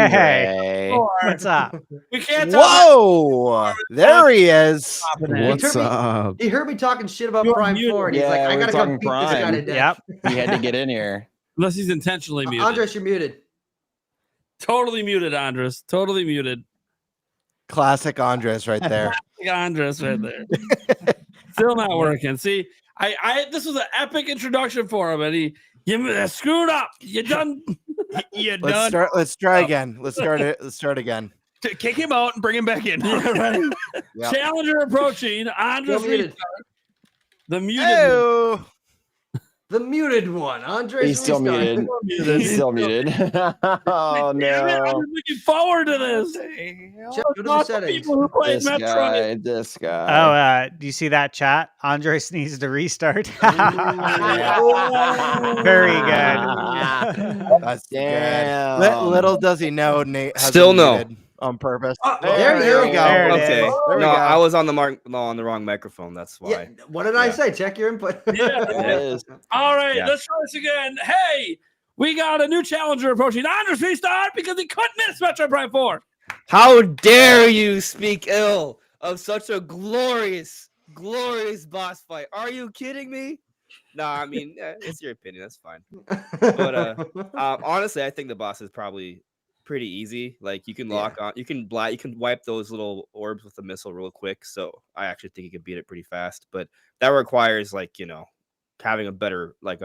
Hey, what's up? we can't. Whoa, there he is. What's up? He heard me talking shit about Prime 4, and he's like, I gotta come beat this guy to death. Yep. He had to get in here. Unless he's intentionally muted. Andres, you're muted. Totally muted, Andres. Totally muted. Classic Andres right there. Classic Andres right there. Still not working. See, I this was an epic introduction for him, and he screwed up. You done. You Let's done. Let's try again. Let's start again. Kick him out and bring him back in. Yep. Challenger approaching. Andres muted. the muted. Hey-o. The muted one. Andres. He's still muted. He's still muted. Oh I'm no! looking forward to this. Check, go to the settings. People who played This Metroid. guy. Oh, do you see that chat? Andres needs to restart. Very good. That's Damn. good. Little does he know Nate has Still him no. muted on purpose. There we you go. There it Okay. is. There we No, go. I was on the wrong microphone. That's why. Yeah, what did I say? Check your input. Yeah. It is. All right, Yeah. let's try this again. Hey, we got a new challenger approaching. Andres restart because he couldn't miss Metroid Prime 4. How dare you speak ill of such a glorious boss fight? Are you kidding me? No, I mean it's your opinion. That's fine. But honestly, I think the boss is probably pretty easy. Like you can lock on, you can wipe those little orbs with the missile real quick. So I actually think you can beat it pretty fast. But that requires having a better I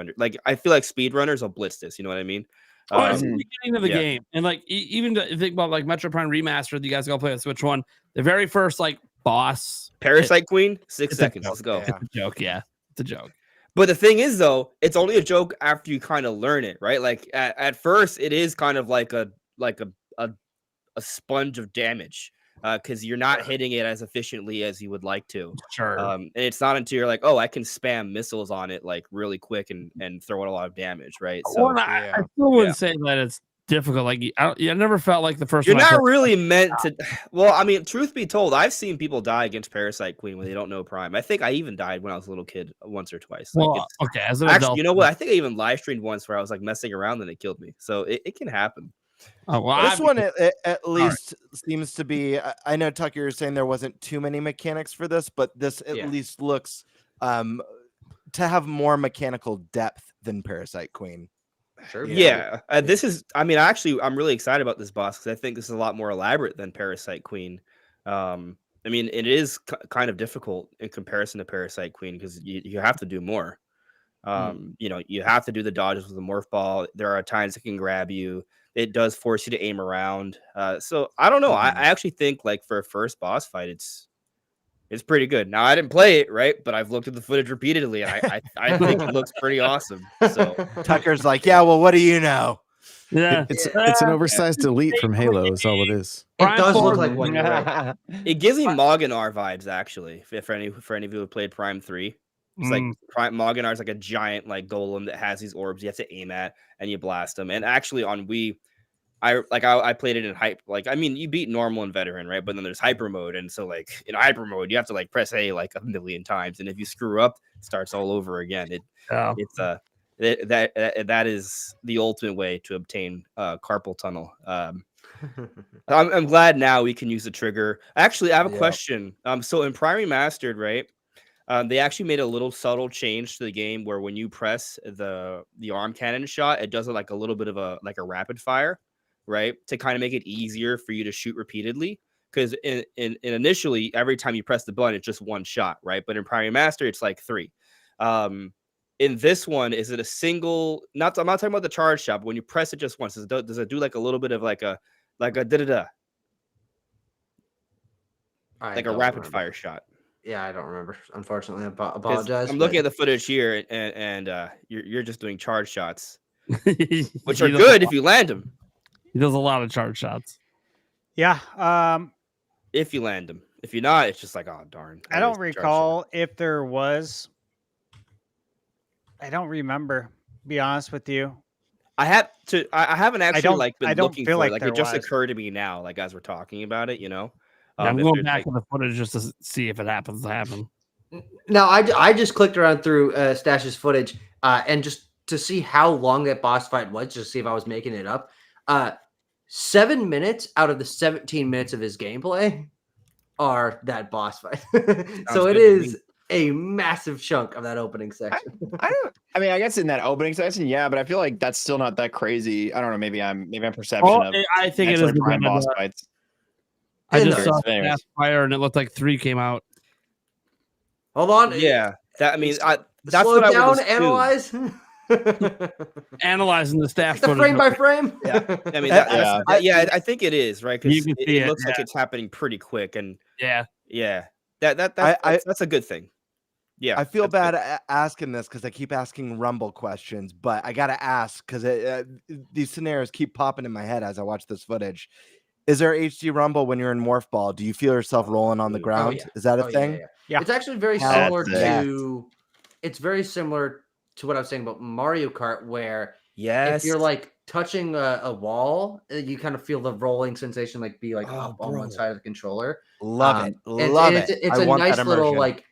feel like speedrunners will blitz this. You know what I mean? Oh, it's the beginning of the game, and even to think about Metro Prime Remastered, you guys go play the Switch one. The very first boss, Parasite Queen, 6 seconds. Let's go. It's a joke, yeah, it's a joke. But the thing is, though, it's only a joke after you kind of learn it, right? Like at first, it is kind of like a sponge of damage because you're not hitting it as efficiently as you would like to. Sure. And it's not until you're like, oh, I can spam missiles on it really quick and throw out a lot of damage, right? So Well, I still wouldn't say that it's difficult. I never felt like the first you're one. not really meant to. Well, I mean, truth be told, I've seen people die against Parasite Queen when they don't know Prime. I think I even died when I was a little kid once or twice. Okay, as an actually, adult, you know what? I think I even live streamed once where I was messing around and it killed me. So it can happen. Oh, well, This one at least seems to be. I know Tucker, you're saying there wasn't too many mechanics for this, but this at least looks to have more mechanical depth than Parasite Queen. Sure. Yeah. This is. I mean, I'm really excited about this boss because I think this is a lot more elaborate than Parasite Queen. I mean, it is kind of difficult in comparison to Parasite Queen because you have to do more. You have to do the dodges with the morph ball. There are times it can grab you. It does force you to aim around. So I don't know. I actually think for a first boss fight, it's pretty good. Now I didn't play it, right? But I've looked at the footage repeatedly, and I think it looks pretty awesome. So Tucker's like, yeah, well, what do you know? Yeah, It's an oversized delete from Halo. Is all it is. It does look like one. You're right. it gives me Moginar vibes, actually. For any of you who played Prime 3. It's like Moginar is like a giant golem that has these orbs you have to aim at and you blast them. And actually on Wii, I played it in hype. You beat normal and veteran, right? But then there's hyper mode, and so in hyper mode you have to press A a million times, and if you screw up, it starts all over again. That is the ultimate way to obtain carpal tunnel. I'm glad now we can use the trigger. Actually, I have a question. So in Prime Remastered, right? They actually made a little subtle change to the game where when you press the arm cannon shot, it does a little bit of a rapid fire, right? To kind of make it easier for you to shoot repeatedly. Because in initially, every time you press the button, it's just one shot, right? But in Prime Remastered, it's 3. In this one, is it a single? I'm not talking about the charge shot, but when you press it just once, does it do a little bit of a da-da-da? A rapid fire shot. Yeah, I don't remember. Unfortunately, I 'Cause apologize. I'm but- looking at the footage here, and you're just doing charge shots, which He are does good a if you land them. He does a lot of charge shots. Yeah. If you land them, if you're not, it's just like, oh darn. I don't wasted a charge shot. recall if there was. I don't remember. Be honest with you. I haven't actually don't- like been I don't looking feel for like it. Like there it just was. occurred to me now, like as we're talking about it, Yeah, I'm if going there's, back like- in the footage just to see if it happens to happen. No, I just clicked around through Stash's footage and just to see how long that boss fight was, just to see if I was making it up. 7 minutes out of the 17 minutes of his gameplay are that boss fight. So good it to is a massive chunk of that opening section. I mean, I guess in that opening section, yeah, but I feel like that's still not that crazy. I don't know. Maybe I'm perception of. I think it Metroid is Prime because boss of the- fights. I In just there. saw Anyways. Fast Fire and it looked like 3 came out. Hold on. Yeah, that I mean, that's Slow what I down, would assume. analyze. Analyzing the staff The footage. frame by frame. Yeah, I mean, I think it is right because You can it, see it it, looks like yeah. it's happening pretty quick, and Yeah. that's a good thing. Yeah, I feel that's good. bad asking this because I keep asking Rumble questions, but I gotta ask because these scenarios keep popping in my head as I watch this footage. Is there HD Rumble when you're in Morph Ball? Do you feel yourself rolling on the ground? yeah. Is that a Oh, thing? Yeah. It's actually very Hell, similar that's to. It's very similar to what I was saying about Mario Kart, where Yes, if you're like touching a wall, you kind of feel the rolling sensation, like be like Oh, up on one bro. side of the controller. Love it. And Love it's, it. It's I a want nice that little immersion. like.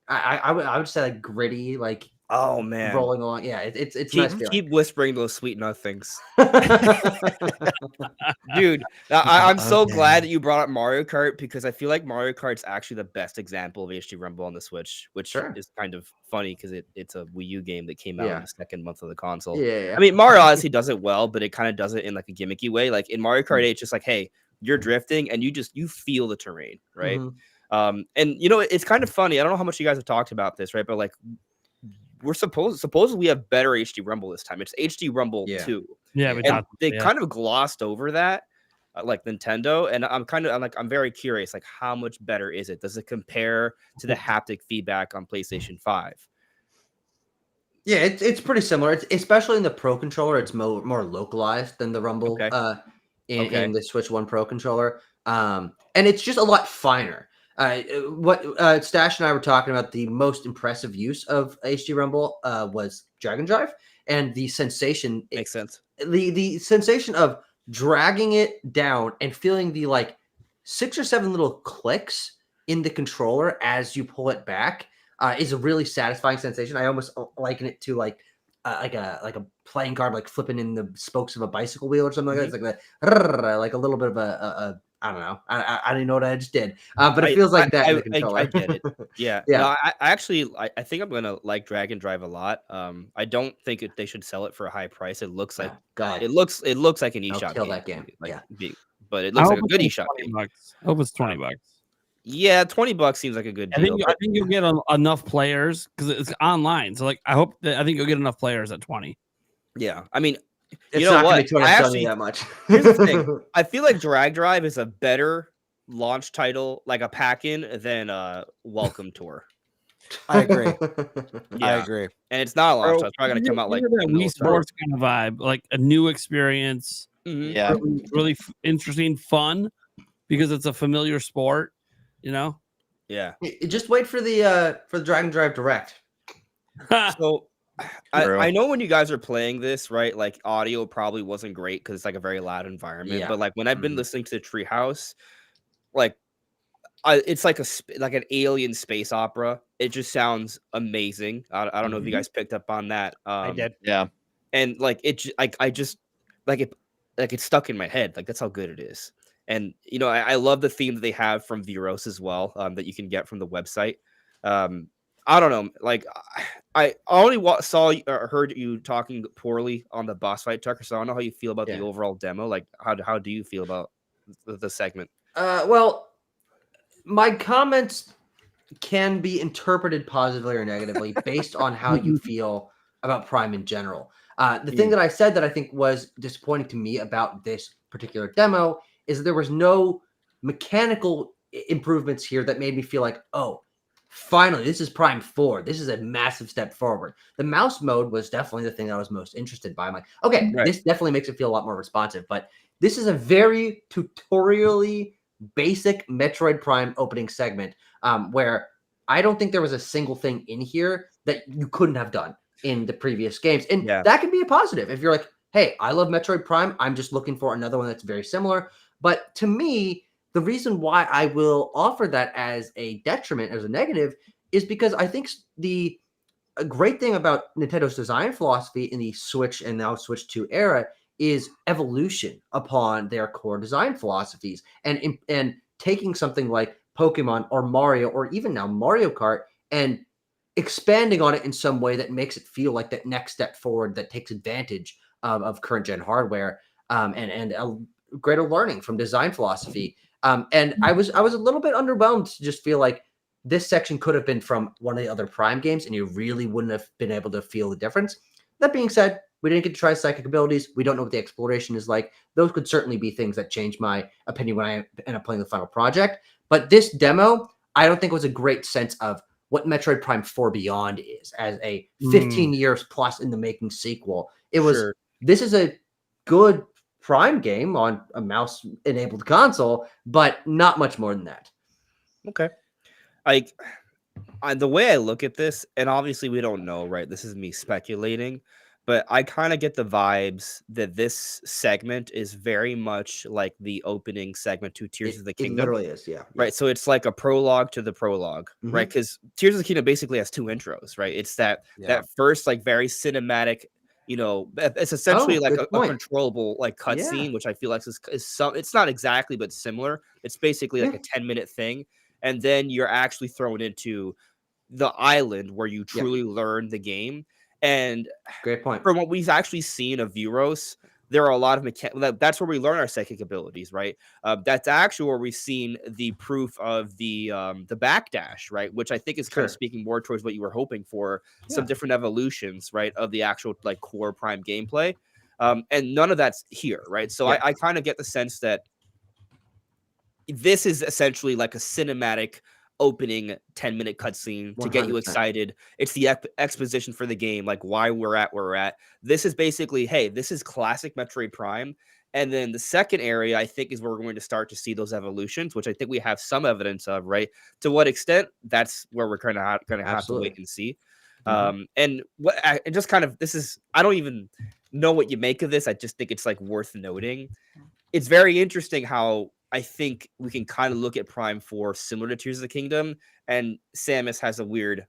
I would say like gritty, like oh man, rolling along. Yeah, it's keep, nice. feeling. keep whispering those sweet nothings, dude. I'm so glad that you brought up Mario Kart because I feel like Mario Kart's actually the best example of HD Rumble on the Switch, which Sure. is kind of funny because it's a Wii U game that came out Yeah. in the second month of the console. Yeah. I mean, Mario obviously does it well, but it kind of does it in like a gimmicky way. Like in Mario Kart 8, it's just like, hey, you're drifting and you feel the terrain, right? Mhm. And it's kind of funny. I don't know how much you guys have talked about this, right? But like, we're supposedly we have better HD Rumble this time. It's HD Rumble Yeah. 2. Yeah, we And talked. they Yeah. kind of glossed over that, like Nintendo. And I'm very curious, like, how much better is it? Does it compare to the haptic feedback on PlayStation 5? Yeah, it's pretty similar. It's especially in the Pro controller. It's more localized than the Rumble Okay. in the Switch One Pro controller. And it's just a lot finer. What Stash and I were talking about, the most impressive use of HD Rumble was Dragon Drive, and the sensation Makes sense. the sensation of dragging it down and feeling the like 6 or 7 little clicks in the controller as you pull it back is a really satisfying sensation. I almost liken it to like a playing card, like flipping in the spokes of a bicycle wheel or something like that. It's like a little bit of a I don't know. I don't even know what I just did, but it feels like that in the controller. I get it. Yeah. Yeah. No, I actually think I'm gonna like Dragon Drive a lot. I don't think they should sell it for a high price. It looks like God, it looks like an I'll eShop kill game. that game. Like, Yeah. but it I looks hope like a it's good like eShop $20 game. bucks. I hope it's $20. Yeah, $20 seems like a good I deal. think you'll get enough players because it's online. So like, I think you'll get enough players at 20. Yeah, I mean, It's you know not what? gonna be too much I done actually that much. here's the thing. I feel like Drag Drive is a better launch title, like a pack-in, than Welcome Tour. I agree. Yeah. I agree. And it's not a launch Bro, title. It's probably gonna come out like that in the middle Wii of summer. Sports kind of vibe, like a new experience. Mhm. Yeah. Really interesting, fun because it's a familiar sport. You know. Yeah. Just wait for the Dragon Drive Direct. So True. I know when you guys are playing this, right? Like audio probably wasn't great because it's like a very loud environment. Yeah. But like when I've been Mhm. listening to the Treehouse, like it's like like an alien space opera. It just sounds amazing. I don't know if you guys picked up on that. I did. Yeah. And like I just like it's stuck in my head. Like that's how good it is. And you know, I love the theme that they have from Veros as well, that you can get from the website. I don't know, like I only saw or heard you talking poorly on the boss fight, Tucker. So I don't know how you feel about the overall demo. Like, how do you feel about the segment? Well, my comments can be interpreted positively or negatively based on how you feel about Prime in general. The thing that I said that I think was disappointing to me about this particular demo is that there was no mechanical improvements here that made me feel like, oh, finally, this is Prime 4. This is a massive step forward. The mouse mode was definitely the thing I was most interested by. I'm like, okay, Right. this definitely makes it feel a lot more responsive, but this is a very tutorially basic Metroid Prime opening segment where I don't think there was a single thing in here that you couldn't have done in the previous games. And that can be a positive. If you're like, hey, I love Metroid Prime, I'm just looking for another one that's very similar. But to me, the reason why I will offer that as a detriment, as a negative, is because I think a great thing about Nintendo's design philosophy in the Switch and now Switch 2 era is evolution upon their core design philosophies and taking something like Pokemon or Mario or even now Mario Kart and expanding on it in some way that makes it feel like that next step forward that takes advantage of current gen hardware and a greater learning from design philosophy. And I was a little bit underwhelmed to just feel like this section could have been from one of the other Prime games, and you really wouldn't have been able to feel the difference. That being said, we didn't get to try psychic abilities. We don't know what the exploration is like. Those could certainly be things that change my opinion when I end up playing the final project. But this demo, I don't think was a great sense of what Metroid Prime 4 Beyond is as a 15 years plus in the making sequel. It was, this is a good Prime game on a mouse-enabled console, but not much more than that. Okay. Like, the way I look at this, and obviously we don't know, right? This is me speculating, but I kind of get the vibes that this segment is very much like the opening segment to Tears of the Kingdom. It literally is, yeah. Right. So it's like a prologue to the prologue, right? Because Tears of the Kingdom basically has two intros, right? It's that first, like, very cinematic, you know, it's essentially like a controllable like cutscene, which I feel like is some, it's not exactly, but similar. It's basically like a 10-minute thing. And then you're actually thrown into the island where you truly learn the game. And great point. From what we've actually seen of Vuros, there are a lot of that's where we learn our psychic abilities, right? That's actually where we've seen the proof of the backdash, right? Which I think is kind of speaking more towards what you were hoping for, some different evolutions, right, of the actual like core Prime gameplay. And none of that's here, right? So I kind of get the sense that this is essentially like a cinematic opening 10-minute cutscene to get you 100%. excited. It's the exposition for the game, like why we're at where we're at. This is basically, hey, this is classic Metroid Prime. And then the second area, I think, is where we're going to start to see those evolutions, which I think we have some evidence of, right? To what extent, that's where we're kind of going to have to wait and see. And what, and just kind of, this is, I don't even know what you make of this. I just think it's like worth noting. It's very interesting how I think we can kind of look at Prime 4 similar to Tears of the Kingdom, and Samus has a weird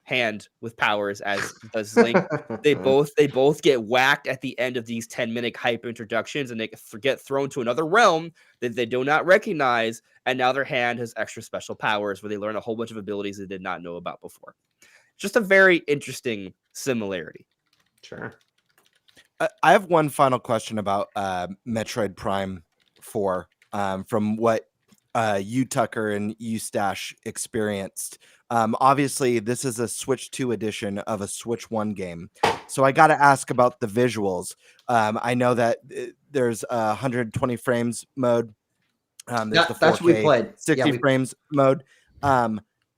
hand with powers, as does Link. They both get whacked at the end of these 10-minute hype introductions, and they get thrown to another realm that they do not recognize, and now their hand has extra special powers where they learn a whole bunch of abilities they did not know about before. Just a very interesting similarity. Sure. I have one final question about Metroid Prime 4. From what you, Tucker, and you, Stash, experienced. Obviously, this is a Switch 2 edition of a Switch 1 game. So I got to ask about the visuals. I know that there's a 120 frames mode. There's the 4K, that's what we played. 60 frames mode.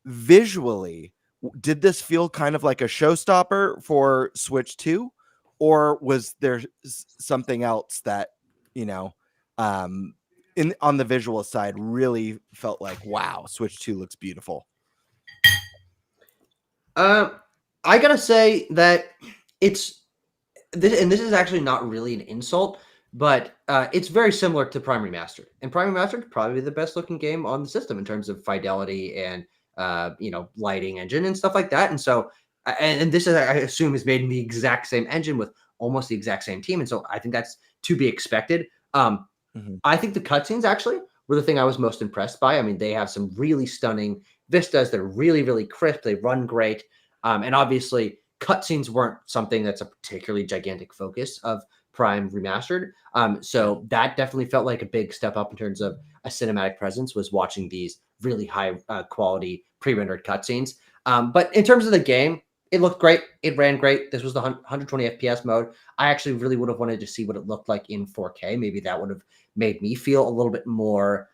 Visually, did this feel kind of like a showstopper for Switch 2? Or was there something else that, you know, on the visual side really felt like, wow, Switch 2 looks beautiful? I gotta say that it's this, and this is actually not really an insult, but it's very similar to Prime Remastered. And Prime Remastered probably the best looking game on the system in terms of fidelity and you know, lighting engine and stuff like that. And so, and this is, I assume, is made in the exact same engine with almost the exact same team. And so I think that's to be expected. I think the cutscenes actually were the thing I was most impressed by. I mean, they have some really stunning vistas. They're really, really crisp. They run great. And obviously, cutscenes weren't something that's a particularly gigantic focus of Prime Remastered. So that definitely felt like a big step up in terms of a cinematic presence, was watching these really high quality pre-rendered cutscenes. But in terms of the game, it looked great. It ran great. This was the 120 FPS mode. I actually really would have wanted to see what it looked like in 4K. Maybe that would have made me feel a little bit more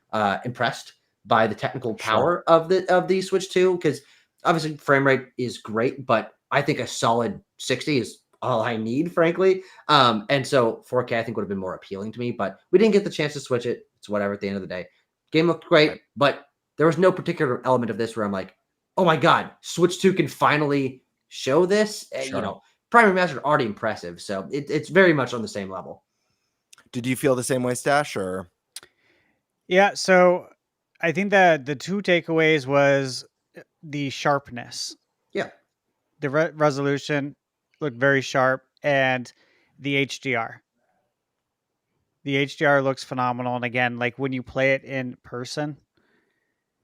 impressed by the technical power of the Switch 2, because obviously frame rate is great, but I think a solid 60 is all I need, frankly. And so 4K I think would have been more appealing to me, but we didn't get the chance to switch it. It's whatever at the end of the day. Game looked great, but there was no particular element of this where I'm like, oh my God, Switch 2 can finally show this. You know, Prime Remastered already impressive. So it's very much on the same level. Did you feel the same way, Stash, or? Yeah, so I think that the two takeaways was the sharpness. Yeah. The resolution looked very sharp, and the HDR. The HDR looks phenomenal. And again, like when you play it in person,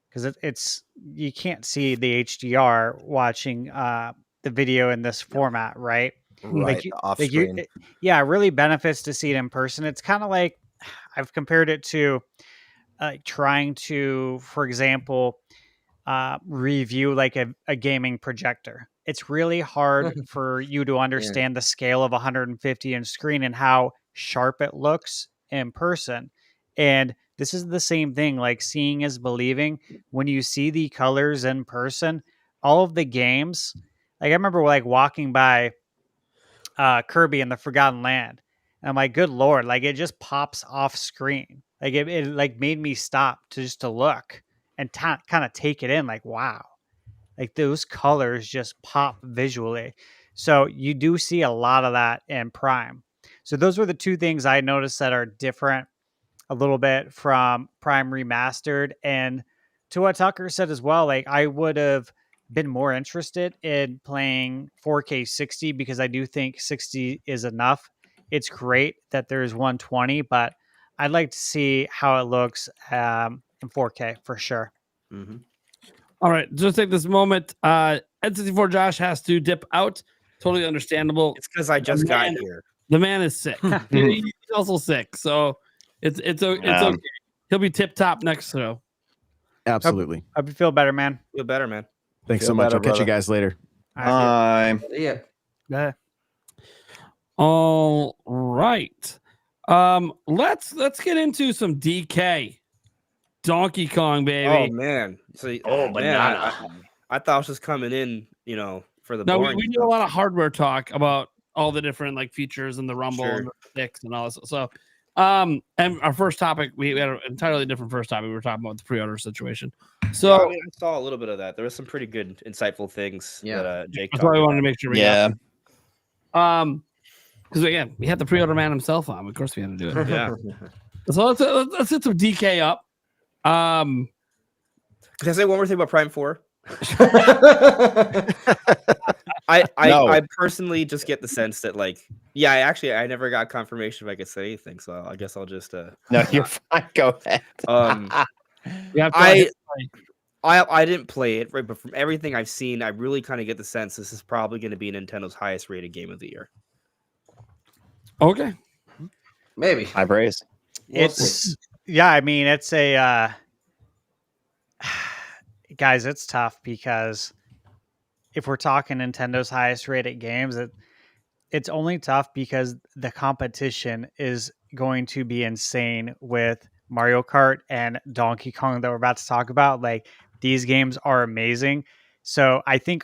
because it's you can't see the HDR watching the video in this format, right? Right, off screen. It really benefits to see it in person. It's kind of like I've compared it to trying to, for example, review like a gaming projector. It's really hard for you to understand the scale of 150 inch screen and how sharp it looks in person. And this is the same thing, like seeing is believing. When you see the colors in person, all of the games, like I remember like walking by Kirby in the Forgotten Land, and I'm like, good Lord, like it just pops off screen. Like it like made me stop to look and kind of take it in, like, wow, like those colors just pop visually. So you do see a lot of that in Prime. So those were the two things I noticed that are different a little bit from Prime Remastered. And to what Tucker said as well, like I would have been more interested in playing 4K 60 because I do think 60 is enough. It's great that there's 120, but I'd like to see how it looks in 4K for sure. Mm-hmm. All right, just take this moment. N64 Josh has to dip out. Totally understandable. It's because I just got here. The man is sick. He's also sick, so it's okay. He'll be tip top next show. Absolutely. Hope you feel better, man. Feel better, man. Thanks so much. I'll catch you guys later. Bye. Yeah. All right. Let's get into some DK. Donkey Kong, baby. Oh man. So, banana. I thought I was just coming in, for the no, boring we do a lot of hardware talk about all the different like features and the rumble and the sticks and all this. So and our first topic, we had an entirely different first topic. We were talking about the pre-order situation. So I saw a little bit of that. There was some pretty good, insightful things that Jake. That's why we wanted to make sure. Yeah. Because again, we had the pre-order man himself on. Of course, we had to do it. Yeah. So let's hit some DK up. Can I say one more thing about Prime 4? I personally just get the sense that I never got confirmation if I could say anything, so I guess I'll just No, you're fine. Go ahead. I didn't play it, right, but from everything I've seen, I really kind of get the sense this is probably going to be Nintendo's highest rated game of the year. Okay. Maybe. High praise. It's I mean, it's a guys, it's tough because if we're talking Nintendo's highest rated games, it's only tough because the competition is going to be insane with Mario Kart and Donkey Kong that we're about to talk about. Like, these games are amazing. So I think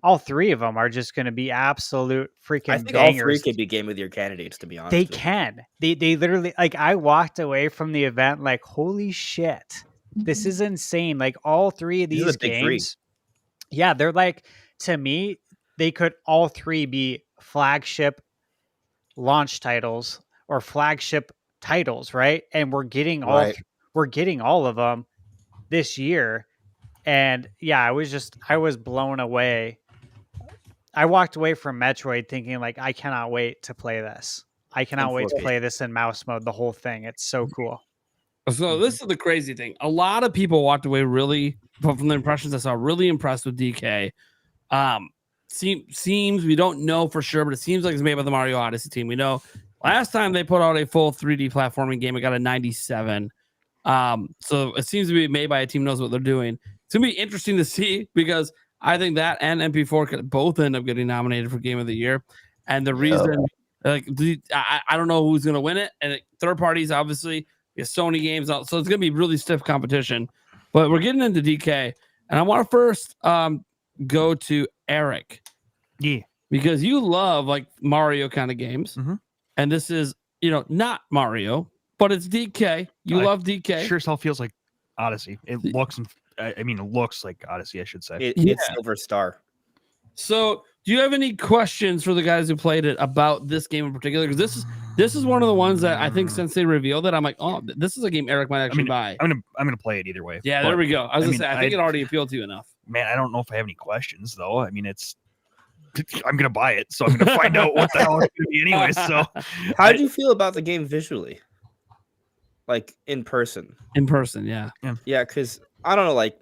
all three of them are just going to be absolute freaking I think bangers. all three could be game of the year candidates, to be honest. They can. They literally, like, I walked away from the event like, holy shit, this is insane. Like, all three of these games, they're like, to me, they could all three be flagship launch titles or flagship titles, right? And we're getting all of them this year. And I was blown away. I walked away from Metroid thinking like, I cannot wait to play this. I cannot wait to play this in mouse mode, the whole thing. It's so cool. So this is the crazy thing. A lot of people walked away really, from the impressions I saw, really impressed with DK. Seems we don't know for sure, but it seems like it's made by the Mario Odyssey team. We know last time they put out a full 3D platforming game, it got a 97. So it seems to be made by a team that knows what they're doing. It's gonna be interesting to see because I think that and MP4 could both end up getting nominated for Game of the Year. And the reason, I don't know who's gonna win it. And third parties, obviously, We have Sony games out, so it's gonna be really stiff competition. But we're getting into DK, and I want to first go to Eric. Yeah, because you love like Mario kind of games, and this is not Mario, but it's DK. You love DK. Sure as hell feels like Odyssey. It looks, it looks like Odyssey, I should say. It's Silver Star. So, do you have any questions for the guys who played it about this game in particular? Because this is one of the ones that I think since they revealed it, I'm like, oh, this is a game Eric might actually buy. I'm gonna play it either way. Yeah, there we go. I was gonna say, I think it already appealed to you enough. Man, I don't know if I have any questions though. I'm gonna buy it, so I'm gonna find out what the hell it's gonna be anyway. So, how do you feel about the game visually? Like in person? In person, yeah. Because I don't know, like.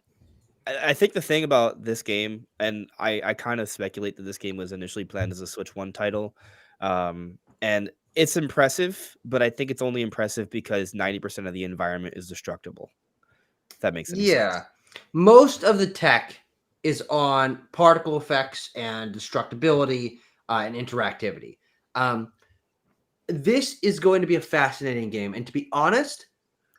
I think the thing about this game, and I kind of speculate that this game was initially planned as a Switch 1 title, and it's impressive, but I think it's only impressive because 90% of the environment is destructible. If that makes any sense. Most of the tech is on particle effects and destructibility and interactivity. This is going to be a fascinating game, and to be honest,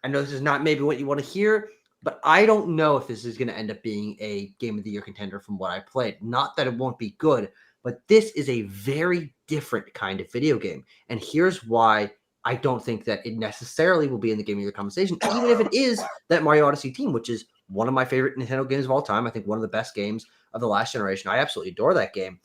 I know this is not maybe what you want to hear, but I don't know if this is going to end up being a Game of the Year contender from what I played. Not that it won't be good, but this is a very different kind of video game. And here's why I don't think that it necessarily will be in the Game of the Year conversation, even if it is that Mario Odyssey team, which is one of my favorite Nintendo games of all time. I think one of the best games of the last generation. I absolutely adore that game.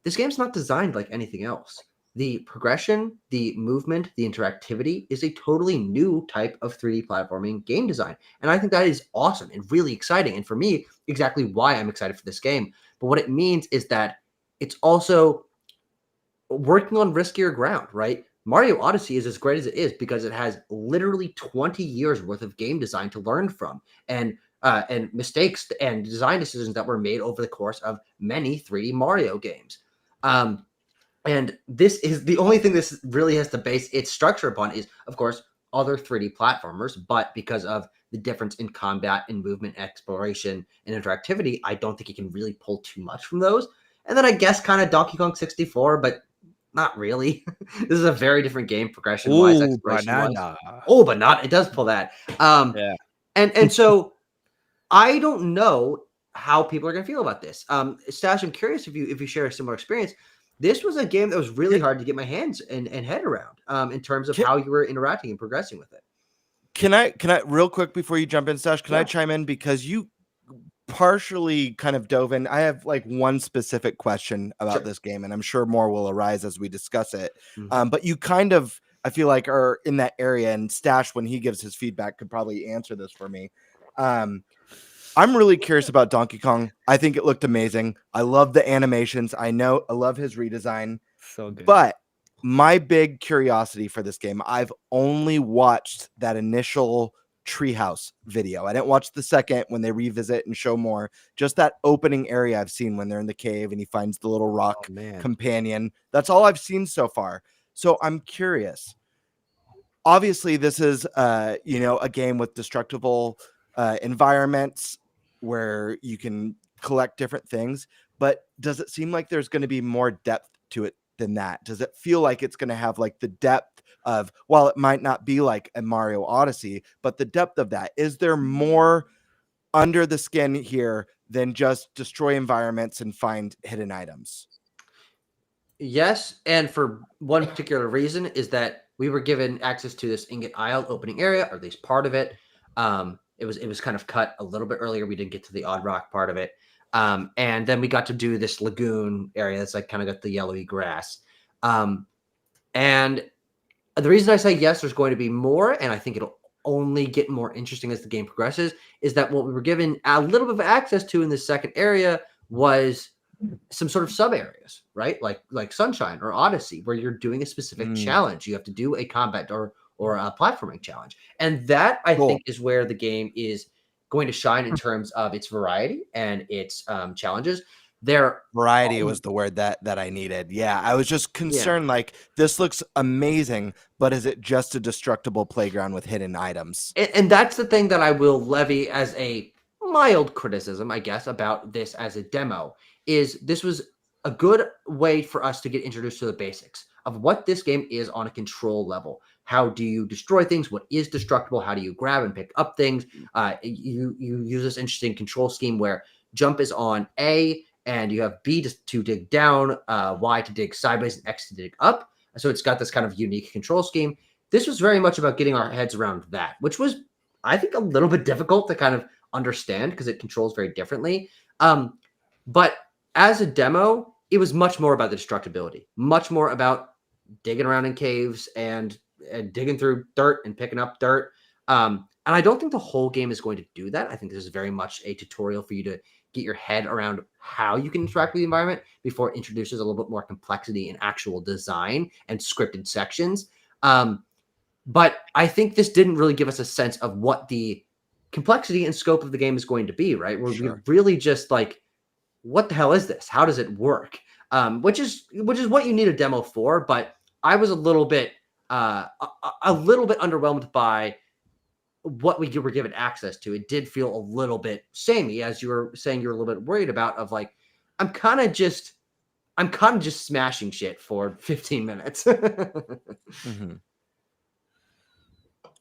This game's not designed like anything else. The progression, the movement, the interactivity is a totally new type of 3D platforming game design. And I think that is awesome and really exciting. And for me, exactly why I'm excited for this game. But what it means is that it's also working on riskier ground, right? Mario Odyssey is as great as it is because it has literally 20 years worth of game design to learn from and mistakes and design decisions that were made over the course of many 3D Mario games. And this is the only thing this really has to base its structure upon is, of course, other 3D platformers. But because of the difference in combat and movement, exploration, and interactivity, I don't think it can really pull too much from those. And then I guess kind of Donkey Kong 64, but not really. This is a very different game progression-wise, exploration-wise. Oh, but not. It does pull that. And so I don't know how people are going to feel about this. Stash, I'm curious if you share a similar experience. This was a game that was really hard to get my hands and head around in terms of how you were interacting and progressing with it. Can I real quick before you jump in, Stash, can I chime in? Because you partially kind of dove in. I have like one specific question about this game, and I'm sure more will arise as we discuss it. But you kind of, I feel like, are in that area, and Stash, when he gives his feedback, could probably answer this for me. I'm really curious about Donkey Kong. I think it looked amazing. I love the animations. I love his redesign. So good. But my big curiosity for this game, I've only watched that initial treehouse video. I didn't watch the second when they revisit and show more. Just that opening area I've seen when they're in the cave and he finds the little rock companion. That's all I've seen so far. So I'm curious. Obviously, this is a game with destructible environments where you can collect different things, but does it seem like there's going to be more depth to it than that? Does it feel like it's going to have like the depth of, while it might not be like a Mario Odyssey, but the depth of that? Is there more under the skin here than just destroy environments and find hidden items? Yes, and for one particular reason is that we were given access to this Ingot Isle opening area, or at least part of it. It was kind of cut a little bit earlier. We didn't get to the Odd Rock part of it. And then we got to do this lagoon area that's like kind of got the yellowy grass. And the reason I say yes, there's going to be more, and I think it'll only get more interesting as the game progresses, is that what we were given a little bit of access to in the second area was some sort of sub areas, right? Like Sunshine or Odyssey, where you're doing a specific challenge. You have to do a combat or a platforming challenge. And that, I think, is where the game is going to shine in terms of its variety and its challenges. Variety was the word that I needed. Yeah, I was just concerned, like, this looks amazing, but is it just a destructible playground with hidden items? And that's the thing that I will levy as a mild criticism, I guess, about this as a demo, is this was a good way for us to get introduced to the basics of what this game is on a control level. how do you destroy things, what is destructible, how do you grab and pick up things. You use this interesting control scheme where jump is on A, and you have B to dig down, Y to dig sideways, and X to dig up. So it's got this kind of unique control scheme. This was very much about getting our heads around that, which was, I think, a little bit difficult to kind of understand because it controls very differently. But as a demo, it was much more about the destructibility, much more about digging around in caves and digging through dirt and picking up dirt. And I don't think the whole game is going to do that. I think this is very much a tutorial for you to get your head around how you can interact with the environment before it introduces a little bit more complexity in actual design and scripted sections. But I think this didn't really give us a sense of what the complexity and scope of the game is going to be, right? Where we really just like, what the hell is this? How does it work? Which is what you need a demo for. But I was a little bit underwhelmed by what we were given access to. It did feel a little bit samey, as you were saying you're a little bit worried about, of like, I'm kind of just smashing shit for 15 minutes. Mm-hmm.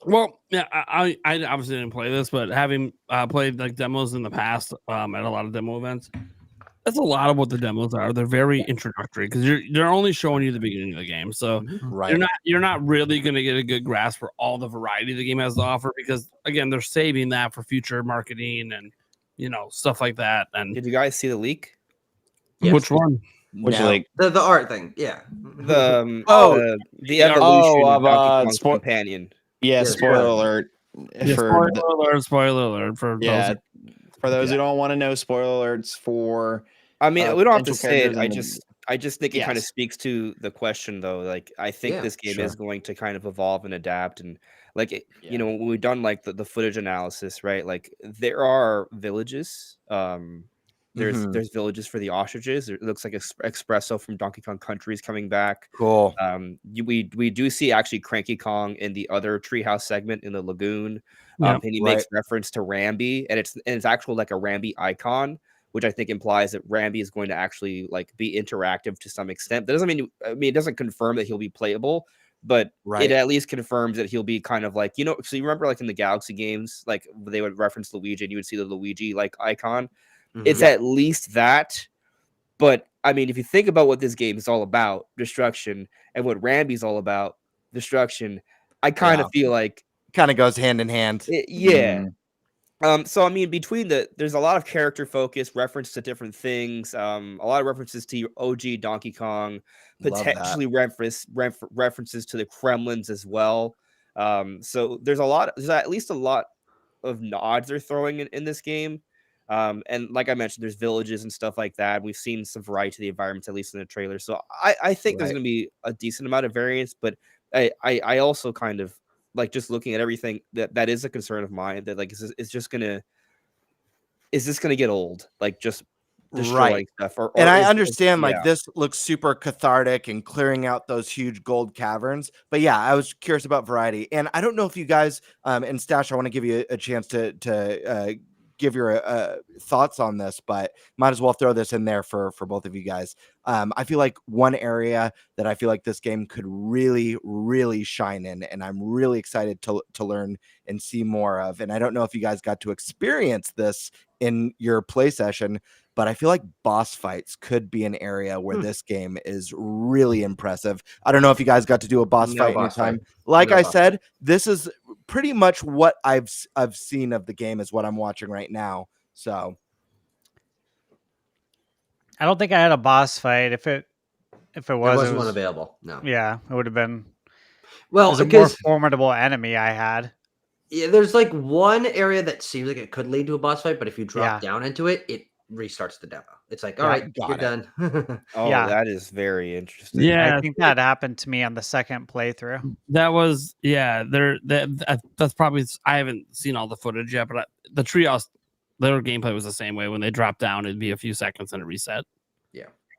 Well, yeah, I obviously didn't play this, but having played like demos in the past at a lot of demo events, that's a lot of what the demos are. They're very introductory because they're only showing you the beginning of the game, so you're not really going to get a good grasp for all the variety the game has to offer, because again, they're saving that for future marketing and stuff like that. And did you guys see the leak? Yes. Which one? Which like the art thing? Yeah. The the evolution of of Donkey Kong's companion. Yeah, spoiler alert. Spoiler alert for those. For those who don't want to know, spoiler alerts for. I mean, we don't have to say it. characters I just think it kind of speaks to the question, though. Like, I think this game is going to kind of evolve and adapt, and like when we've done like the footage analysis, right? Like, there are villages. There's villages for the ostriches. It looks like Espresso from Donkey Kong Country is coming back. Cool. We do see actually Cranky Kong in the other treehouse segment in the lagoon. And he makes reference to Rambi, and it's actual like a Rambi icon, which I think implies that Rambi is going to actually like be interactive to some extent. That doesn't mean it doesn't confirm that he'll be playable, but it at least confirms that he'll be kind of like, so you remember like in the Galaxy games, like they would reference Luigi and you would see the Luigi like icon. It's at least that. But I mean, if you think about what this game is all about, destruction, and what Rambi's all about, destruction, I kind of feel like kind of goes hand in hand. So I mean, there's a lot of character focus, reference to different things, a lot of references to your OG Donkey Kong, potentially references to the Kremlins as well. So there's at least a lot of nods they're throwing in this game. And like I mentioned, there's villages and stuff like that. We've seen some variety to the environments, at least in the trailer. So I think there's going to be a decent amount of variance, but I also kind of like just looking at everything that is a concern of mine, that like, is this going to get old? Like just destroying stuff. And I understand this looks super cathartic and clearing out those huge gold caverns, but yeah, I was curious about variety. And I don't know if you guys, and Stash, I want to give you a chance to give your thoughts on this, but might as well throw this in there for both of you guys. I feel like one area that I feel like this game could really, really shine in, and I'm really excited to learn and see more of. And I don't know if you guys got to experience this in your play session, but I feel like boss fights could be an area where this game is really impressive. I don't know if you guys got to do a boss fight in your time. Like I said, this is pretty much what I've seen of the game is what I'm watching right now. So I don't think I had a boss fight. If it wasn't one available, no. Yeah, it would have been. Well, it was a more formidable enemy I had. Yeah, there's like one area that seems like it could lead to a boss fight, but if you drop down into it, it restarts the demo. It's like, all right, you're done. That is very interesting. Yeah, I think that happened to me on the second playthrough. That was that's probably, I haven't seen all the footage yet, but the treehouse, their gameplay was the same way. When they dropped down, it'd be a few seconds and it reset.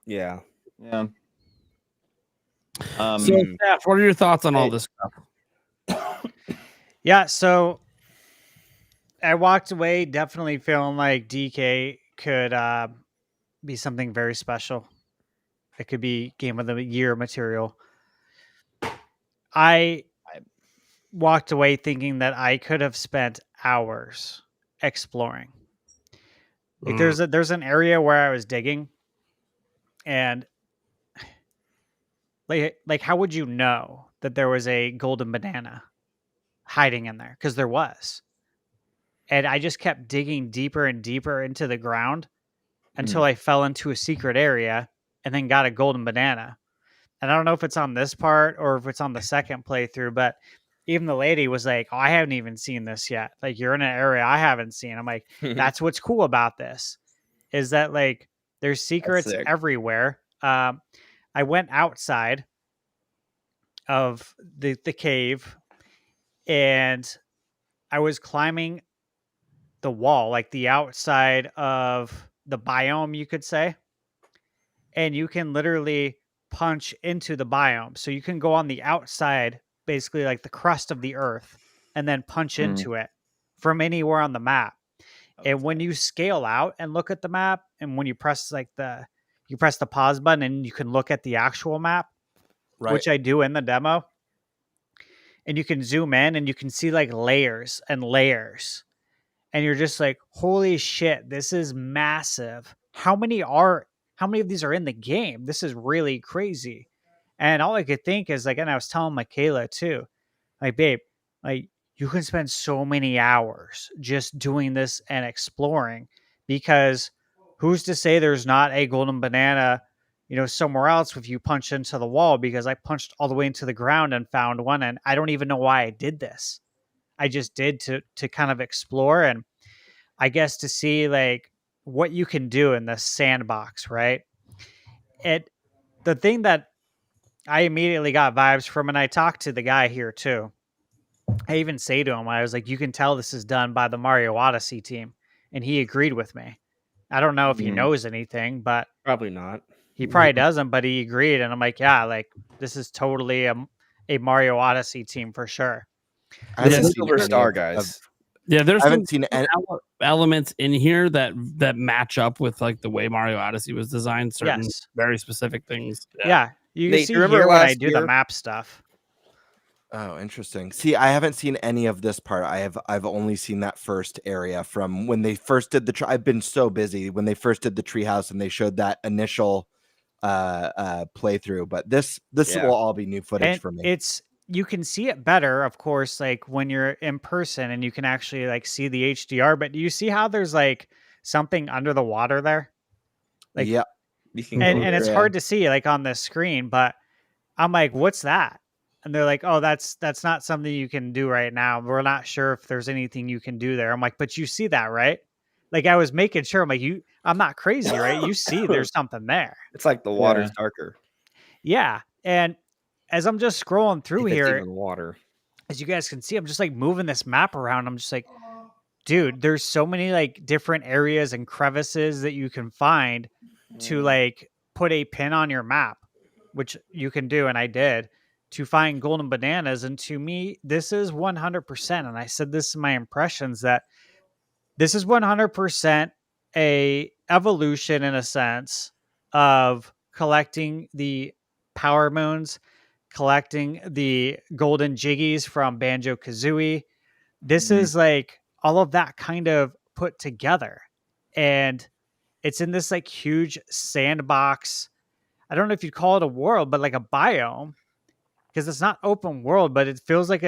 Yeah. So, Stash, what are your thoughts on all this stuff? Yeah, so I walked away definitely feeling like DK could be something very special. It could be game of the year material. I walked away thinking that I could have spent hours exploring. Like there's an area where I was digging, and like how would you know that there was a golden banana hiding in there? Because there was. And I just kept digging deeper and deeper into the ground until I fell into a secret area and then got a golden banana. And I don't know if it's on this part or if it's on the second playthrough, but even the lady was like, "Oh, I haven't even seen this yet. Like, you're in an area I haven't seen." I'm like, that's what's cool about this, is that like there's secrets sick. everywhere. I went outside of the cave and I was climbing the wall, like the outside of the biome, you could say. And you can literally punch into the biome. So you can go on the outside, basically like the crust of the earth, and then punch into it from anywhere on the map. And when you scale out and look at the map, and when you press you press the pause button and you can look at the actual map, which I do in the demo, and you can zoom in and you can see like layers and layers. And you're just like, holy shit, this is massive. How many of these are in the game? This is really crazy. And all I could think is like, and I was telling Michaela too, like, babe, like you can spend so many hours just doing this and exploring, because who's to say there's not a golden banana, somewhere else if you punch into the wall? Because I punched all the way into the ground and found one, and I don't even know why I did this. I just did to kind of explore, and I guess to see like what you can do in the sandbox, right? The thing that I immediately got vibes from, and I talked to the guy here too. I even say to him, I was like, you can tell this is done by the Mario Odyssey team. And he agreed with me. I don't know if he knows anything, but probably not. He probably doesn't, but he agreed. And I'm like, yeah, like this is totally a Mario Odyssey team for sure. I haven't Silver seen Star any guys. Yeah, there's I haven't seen any. elements in here that match up with like the way Mario Odyssey was designed. Certain Yes. very specific things. Yeah, you can Nate, see do you remember here when I last do the year- map stuff. Oh, interesting. See, I haven't seen any of this part. I've only seen that first area from when they first did the. I've been so busy when they first did the treehouse and they showed that initial playthrough. But this Yeah. will all be new footage And for me. you can see it better, of course, like when you're in person and you can actually like see the HDR. But do you see how there's like something under the water there? Like, yeah, You can and go it's there. hard to see like on the screen, but I'm like, what's that? And they're like, oh, that's not something you can do right now. We're not sure if there's anything you can do there. I'm like, but you see that, right? Like I was making sure. I'm like, I'm not crazy, right? You see there's something there. It's like the water's darker. Yeah. And as I'm just scrolling through If it's here, even water. as you guys can see, I'm just like moving this map around. I'm just like, dude, there's so many like different areas and crevices that you can find to like put a pin on your map, which you can do. And I did, to find golden bananas. And to me, this is 100%. And I said this in my impressions, that this is 100% a evolution in a sense of collecting the power moons, collecting the golden jiggies from Banjo-Kazooie. This is like all of that kind of put together. And it's in this like huge sandbox. I don't know if you'd call it a world, but like a biome, because it's not open world, but it feels like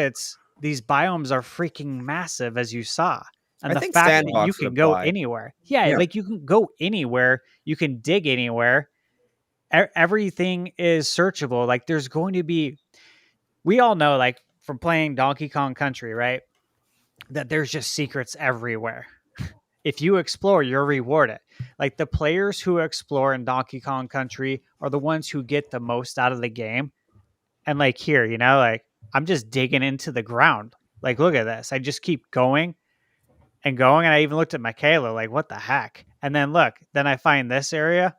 these biomes are freaking massive, as you saw. And I the think fact that sandbox you would can go apply. anywhere. Yeah, Yeah. like you can go anywhere. You can dig anywhere. Everything is searchable. Like there's going to be, we all know, like from playing Donkey Kong Country, right? That there's just secrets everywhere. If you explore, you're rewarded. Like the players who explore in Donkey Kong Country are the ones who get the most out of the game. And like here, like I'm just digging into the ground. Like, look at this. I just keep going and going. And I even looked at Michaela, like, what the heck? And then look, then I find this area.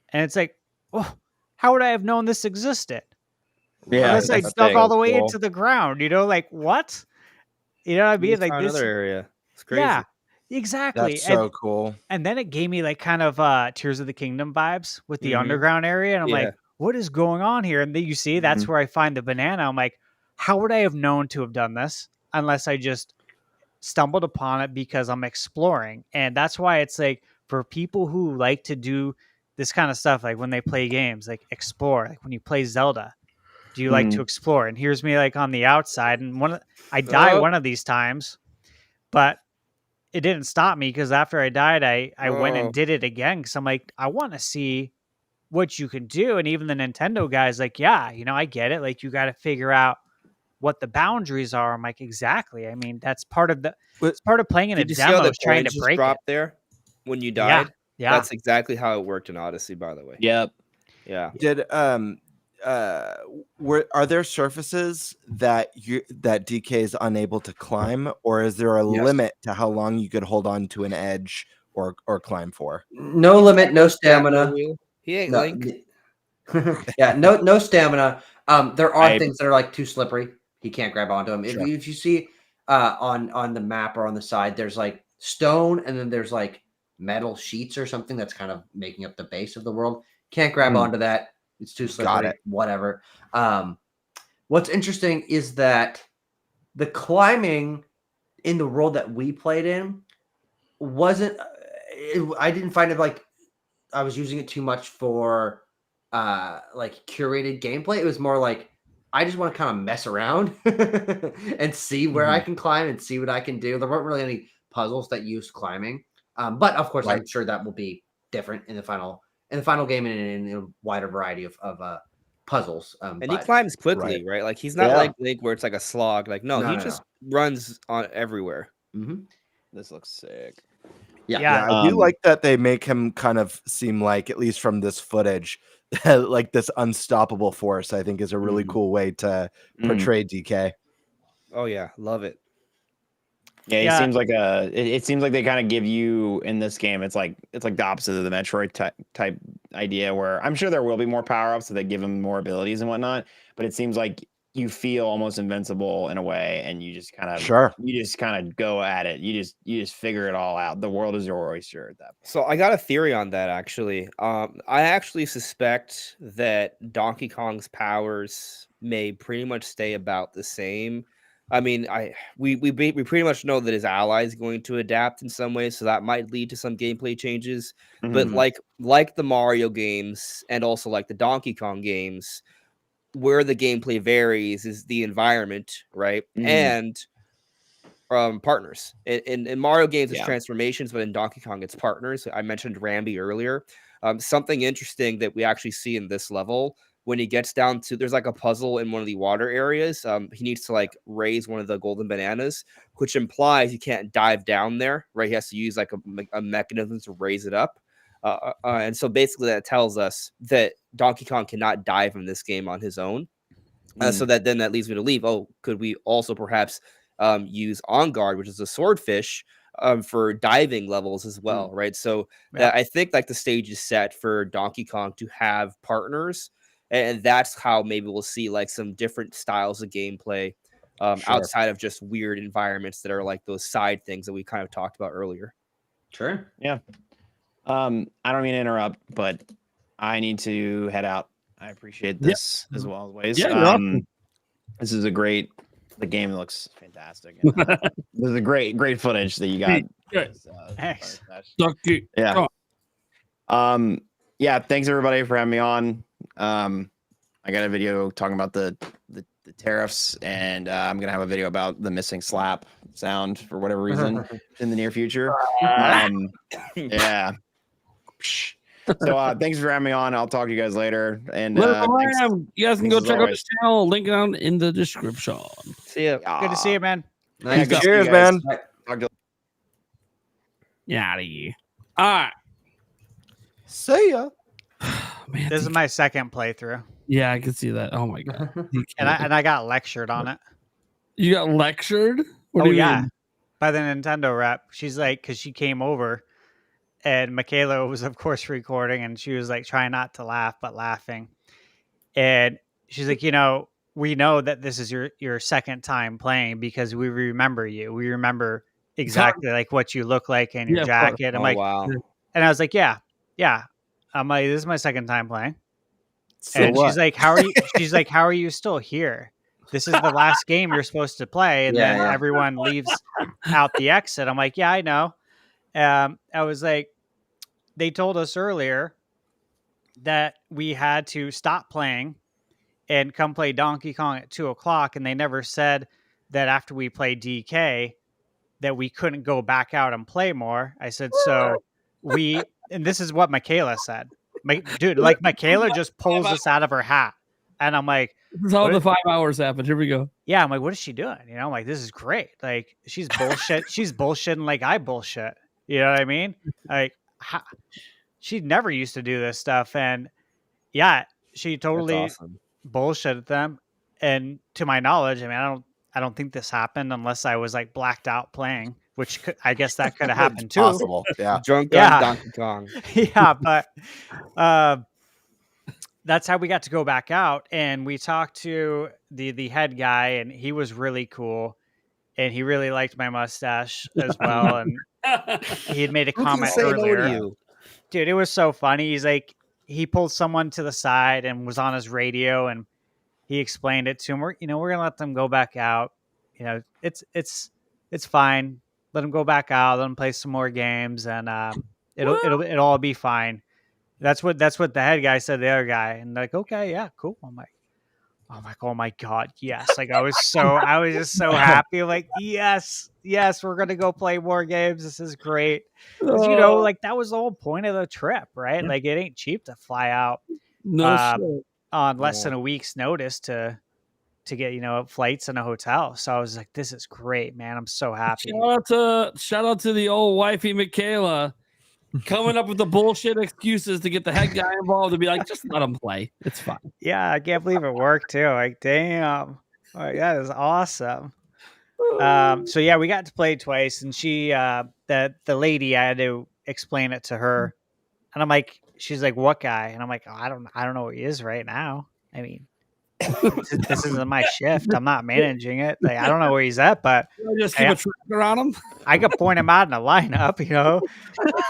And it's like, oh, how would I have known this existed? Yeah, Unless I that's dug thing. all the way Cool. into the ground, like what? You know what I mean? You Like found this. another area. It's crazy. Yeah, exactly. That's so cool. And then it gave me like kind of Tears of the Kingdom vibes with the Mhm. underground area. And I'm Yeah. like, what is going on here? And then you see, that's where I find the banana. I'm like, how would I have known to have done this unless I just stumbled upon it because I'm exploring? And that's why it's like for people who like to do this kind of stuff, like when they play games, like explore, like when you play Zelda, do you like to explore? And here's me like on the outside, and I die one of these times, but it didn't stop me because after I died, I went and did it again because I'm like, I want to see what you can do. And even the Nintendo guys like, yeah, I get it. Like you got to figure out what the boundaries are. I'm like, exactly. I mean, that's part of it's part of playing in a Did you see how demo the is trying coins to just break dropped it. there when you died? Yeah. That's exactly how it worked in Odyssey, by the way. Yep. Yeah. Did are there surfaces that DK is unable to climb, or is there a limit to how long you could hold on to an edge or climb for? No limit, no stamina. He ain't No, Link. yeah, no stamina. There are I- things that are like too slippery. He can't grab onto them. Sure. If you see on the map or on the side, there's like stone, and then there's like metal sheets or something that's kind of making up the base of the world. Can't grab onto that. It's too slippery. Got it. Whatever. What's interesting is that the climbing in the world that we played in wasn't. I didn't find it like I was using it too much for like curated gameplay. It was more like I just want to kind of mess around and see where I can climb and see what I can do. There weren't really any puzzles that used climbing, but of course, I'm sure that will be different in the final game and in a wider variety of puzzles. And he climbs quickly, right? Like he's not like Link where it's like a slog. Like no, he just runs on everywhere. This looks sick. Yeah, I do like that they make him kind of seem like, at least from this footage, like this unstoppable force. I think is a really cool way to portray DK. Oh yeah, love it. Yeah, he seems like it seems like they kind of give you in this game. It's like the opposite of the Metroid type idea, where I'm sure there will be more power ups, so they give him more abilities and whatnot. But it seems like you feel almost invincible in a way, and you just kind of go at it. You just figure it all out. The world is your oyster at that point. So I got a theory on that actually. I actually suspect that Donkey Kong's powers may pretty much stay about the same. I mean, we pretty much know that his ally is going to adapt in some ways, so that might lead to some gameplay changes. But like the Mario games and also like the Donkey Kong games, where the gameplay varies is the environment, right? And partners. In Mario games, it's transformations, but in Donkey Kong, it's partners. I mentioned Rambi earlier. Something interesting that we actually see in this level, when he gets down to, there's like a puzzle in one of the water areas. He needs to like raise one of the golden bananas, which implies he can't dive down there, right? He has to use like a mechanism to raise it up. And so basically that tells us that Donkey Kong cannot dive in this game on his own. So that leads me to leave. Oh, could we also perhaps use On Guard, which is a swordfish, for diving levels as well, right? So I think like the stage is set for Donkey Kong to have partners, and that's how maybe we'll see like some different styles of gameplay outside of just weird environments that are like those side things that we kind of talked about earlier. Sure. Yeah. I don't mean to interrupt, but I need to head out. I appreciate this as well as ways. Yeah, this is the game looks fantastic. And, this is a great footage that you got. Thanks. Yeah. Thanks everybody for having me on. I got a video talking about the tariffs, and I'm gonna have a video about the missing slap sound for whatever reason in the near future. Yeah. So thanks for having me on. I'll talk to you guys later. And you guys can go check out his channel. Link down in the description. See ya. Good to see you, man. Nice. Cheers, man. Yeah, out of here. All right. See ya. Man, This is my second playthrough, yeah, I can see that. Oh my god. and I got lectured on it. You got lectured? What do you mean? By the Nintendo rep. She's like, because she came over, and Michaela was of course recording, and she was like trying not to laugh but laughing, and she's like, we know that this is your second time playing because we remember you. We remember exactly like what you look like and your jacket. I'm like, wow. And I was like, yeah. I'm like, this is my second time playing. So And what? she's like, how are you? She's like, how are you still here? this is the last game you're supposed to play, and then Yeah. everyone leaves out the exit. I'm like, yeah, I know. I was like, they told us earlier that we had to stop playing and come play Donkey Kong at 2:00, and they never said that after we played DK that we couldn't go back out and play more. I said, so and this is what Michaela said. Dude, like Michaela just pulls this out of her hat. And I'm like, This is how the 5 hours happened. Here we go. yeah, I'm like, what is she doing? You know, I'm like, this is great. Like, she's bullshit. She's bullshitting like I bullshit. You know what I mean? Like, she never used to do this stuff. And yeah, she totally awesome. bullshitted them. And to my knowledge, I mean, I don't think this happened unless I was like blacked out playing, which I guess that could have happened too. Possible. Yeah. Drunk Yeah. on Donkey Kong. Yeah, but that's how we got to go back out, and we talked to the head guy, and he was really cool, and he really liked my mustache as well, and he had made a Who can comment say no to earlier. you? Dude, it was so funny. He's like, he pulled someone to the side and was on his radio, and he explained it to him. We're gonna let them go back out. You know, it's fine. Let them go back out. Let them play some more games, and it'll all be fine. That's what the head guy said to the other guy, and like, okay, yeah, cool. I'm like, oh my god, yes! Like I was just so happy. Like, yes, we're gonna go play more games. This is great. 'Cause, like that was the whole point of the trip, right? Like it ain't cheap to fly out on less than a week's notice to get flights and a hotel. So I was like, this is great, man. I'm so happy. Shout out to the old wifey Michaela coming up with the bullshit excuses to get the head guy involved to be like, just let him play. It's fine. Yeah, I can't believe it worked too. Like, damn. Like, that is awesome. So yeah, we got to play twice, and she the lady, I had to explain it to her. And I'm like, she's like, what guy? And I'm like, I don't know what he is right now. I mean, this isn't my shift. I'm not managing it. Like, I don't know where he's at, but just keep a tracker on him. I could point him out in a lineup,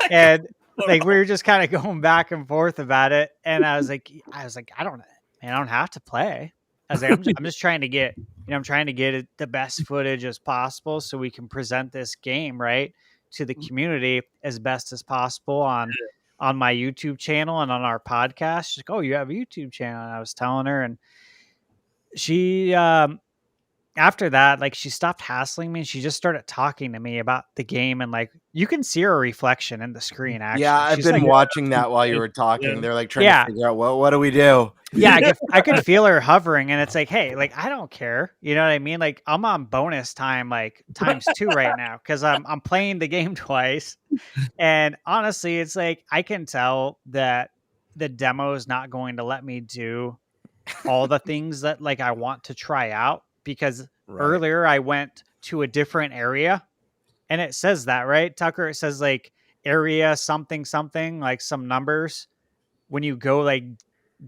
and like we were just kind of going back and forth about it. And I was like, I don't have to play. I was like, I'm just trying to get, I'm trying to get it the best footage as possible so we can present this game right to the community as best as possible on my YouTube channel and on our podcast. She's like, oh, you have a YouTube channel? And I was telling her, and she after that, like, she stopped hassling me and she just started talking to me about the game, and like you can see her reflection in the screen. Actually, Yeah, I've She's been like, watching that while you were talking. They're like trying Yeah. to figure out what do we do? Yeah, I could feel her hovering, and it's like, hey, like I don't care, you know what I mean? Like I'm on bonus time, like ×2 right now because I'm playing the game twice, and honestly, it's like I can tell that the demo is not going to let me do all the things that like I want to try out, because earlier I went to a different area, and it says that, right, Tucker? It says like area something, like some numbers when you go like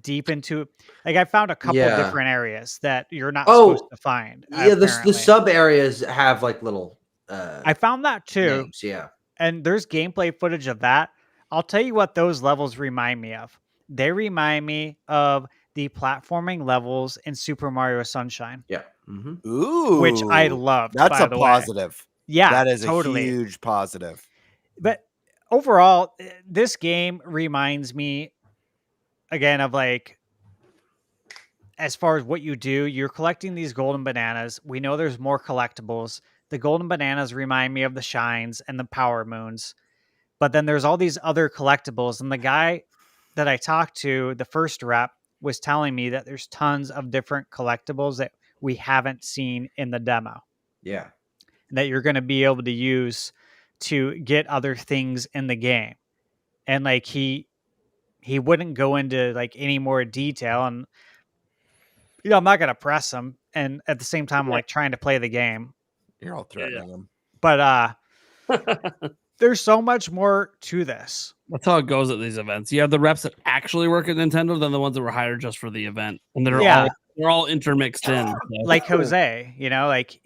deep into, like I found a couple different areas that you're not supposed to find. Yeah, the sub areas have like little I found that too. names, yeah. And there's gameplay footage of that. I'll tell you what those levels remind me of. They remind me of the platforming levels in Super Mario Sunshine. Yeah. Ooh, Which I loved. That's by a the way. positive. Yeah, that is totally. a huge positive. But overall, this game reminds me again of like, as far as what you do, you're collecting these golden bananas. We know there's more collectibles. The golden bananas remind me of the shines and the power moons. But then there's all these other collectibles. And the guy that I talked to, the first rep, was telling me that there's tons of different collectibles that we haven't seen in the demo. Yeah. That you're going to be able to use to get other things in the game. And like he wouldn't go into like any more detail, and I'm not going to press him, and at the same time I'm like trying to play the game. You're all threatening him. But there's so much more to this. That's how it goes at these events. You have the reps that actually work at Nintendo, then the ones that were hired just for the event, and they're all intermixed in. So. Like Jose, like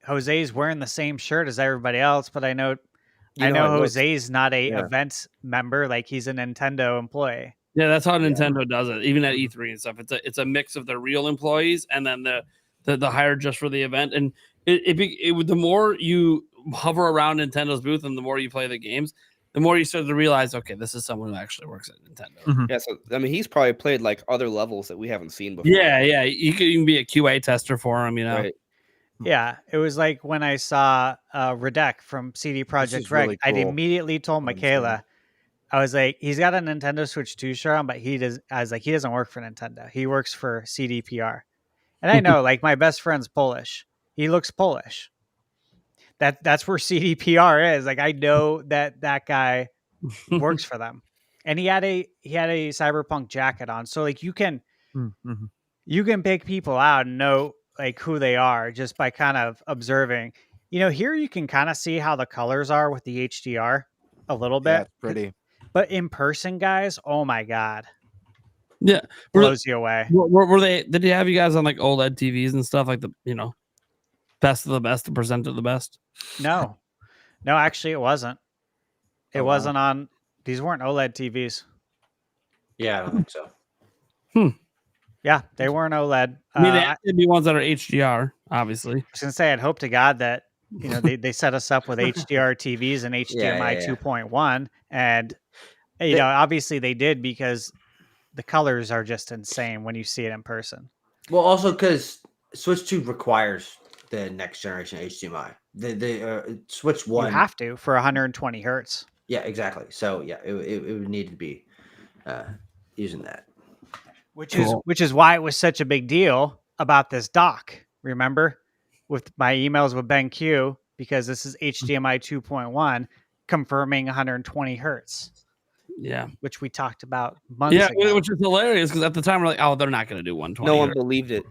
Jose's wearing the same shirt as everybody else, but I know Jose's not a event member. Like he's a Nintendo employee. Yeah, that's how Nintendo does it. Even at E3 and stuff, it's a mix of the real employees and then the the hire just for the event, and the more you hover around Nintendo's booth and the more you play the games, the more you start to realize, okay, this is someone who actually works at Nintendo. Yeah, so I mean, he's probably played like other levels that we haven't seen before. Yeah, you could even be a QA tester for him, you know. Right. Yeah, it was like when I saw Redek from CD Projekt Red, really I'd cool. immediately told Michaela, I was like, he's got a Nintendo Switch 2 shirt on, but he doesn't work for Nintendo. He works for CDPR. And I know, like, my best friend's Polish. He looks Polish. That's where CDPR is. Like, I know that guy works for them. And he had a Cyberpunk jacket on. So like you can pick people out and know like who they are just by kind of observing. You know, here you can kind of see how the colors are with the HDR a little bit. Yeah, it's pretty. But in person, guys, oh my god. Yeah. Blows you away. Were they, did he have you guys on like OLED TVs and stuff, like the, you know, best of the best, the percent of the best? No, actually it wasn't. It wasn't on. These weren't OLED TVs. Yeah, I don't think so. Yeah, they weren't OLED. I mean, they have to be ones that are HDR, obviously. I was gonna say, I'd hope to God that, you know, they set us up with HDR TVs and HDMI 2.1, and you know, obviously they did, because the colors are just insane when you see it in person. Well, also because Switch 2 requires the next generation HDMI. The Switch 1, You have to for 120 hertz. Yeah, exactly. So yeah, it would need to be using that. Which is why it was such a big deal about this dock. Remember, with my emails with BenQ, because this is HDMI 2.1 confirming 120 hertz. Yeah, which we talked about months ago. Which is hilarious because at the time we're like, oh, they're not going to do 120. No one believed it.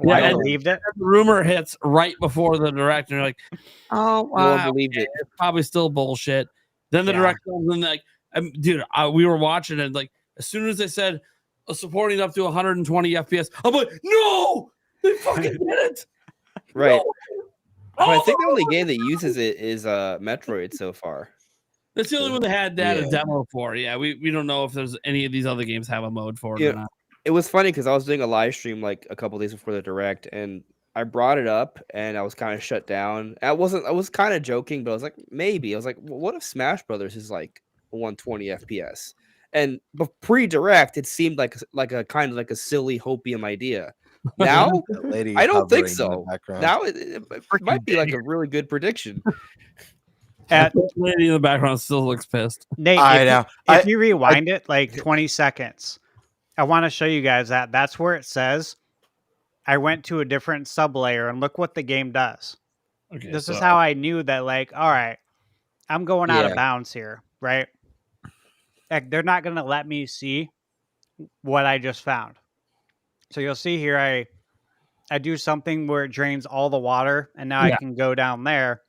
Yeah, I believed it. The rumor hits right before the direct, and you're like, oh, no one believed it. It's probably still bullshit. Then the direct comes, and like, dude, we were watching it. Like, as soon as they said supporting up to 120 FPS, I'm like, no, they fucking did it. Right. No. But I think the only game that uses it is Metroid so far. That's the only one that had that a demo for. Yeah, we don't know if there's any of these other games have a mode for it or not. It was funny because I was doing a live stream like a couple days before the direct, and I brought it up, and I was kind of shut down. I was kind of joking, but I was like, maybe. I was like, what if Smash Brothers is like 120 FPS? And pre-direct, it seemed like a kind of like a silly hopium idea. Now, I don't think so. Now it might be like a really good prediction. The lady in the background still looks pissed. Nate, if you rewind it like 20 seconds, I want to show you guys that's where it says I went to a different sublayer, and look what the game does. Okay, this is how I knew that, like, all right, I'm going out of bounds here, right? Like, they're not going to let me see what I just found. So you'll see here, I do something where it drains all the water, and now I can go down there,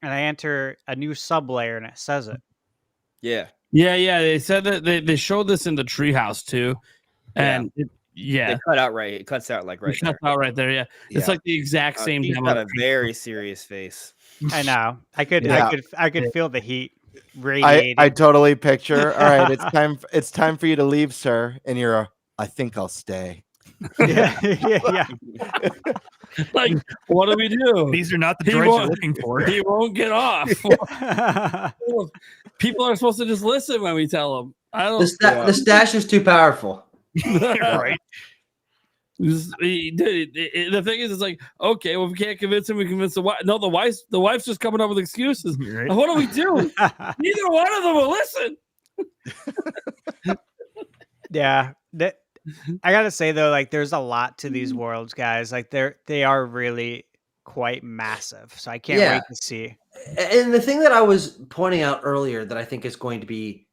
and I enter a new sublayer, and it says it. Yeah. They said that they showed this in the treehouse too, and they cut out right. It cuts out like right. It cuts out right there. Yeah, it's like the exact same. He's got a very serious face. I know. I could feel the heat radiating. I totally picture. All right, it's time for you to leave, sir. And you're, I think I'll stay. yeah. Like, what do we do? These are not the droids you're looking for. He won't get off. People are supposed to just listen when we tell them. I don't. The stash is too powerful. Right. The thing is, it's like, okay, well, if we can't convince him, we convince the wife. No, the wife's just coming up with excuses. Right. What do we do? Neither one of them will listen. Yeah. I gotta say though, like, there's a lot to these worlds, guys. Like, they are really quite massive. So I can't wait to see. And the thing that I was pointing out earlier that I think is going to be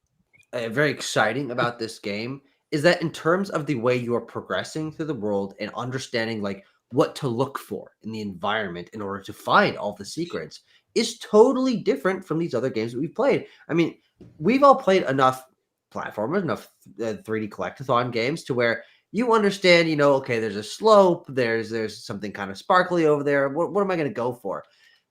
very exciting about this game is that in terms of the way you are progressing through the world and understanding like what to look for in the environment in order to find all the secrets is totally different from these other games that we've played. I mean, we've all played enough platformers, enough 3D collectathon games to where you understand, okay, there's a slope, there's something kind of sparkly over there. What am I going to go for?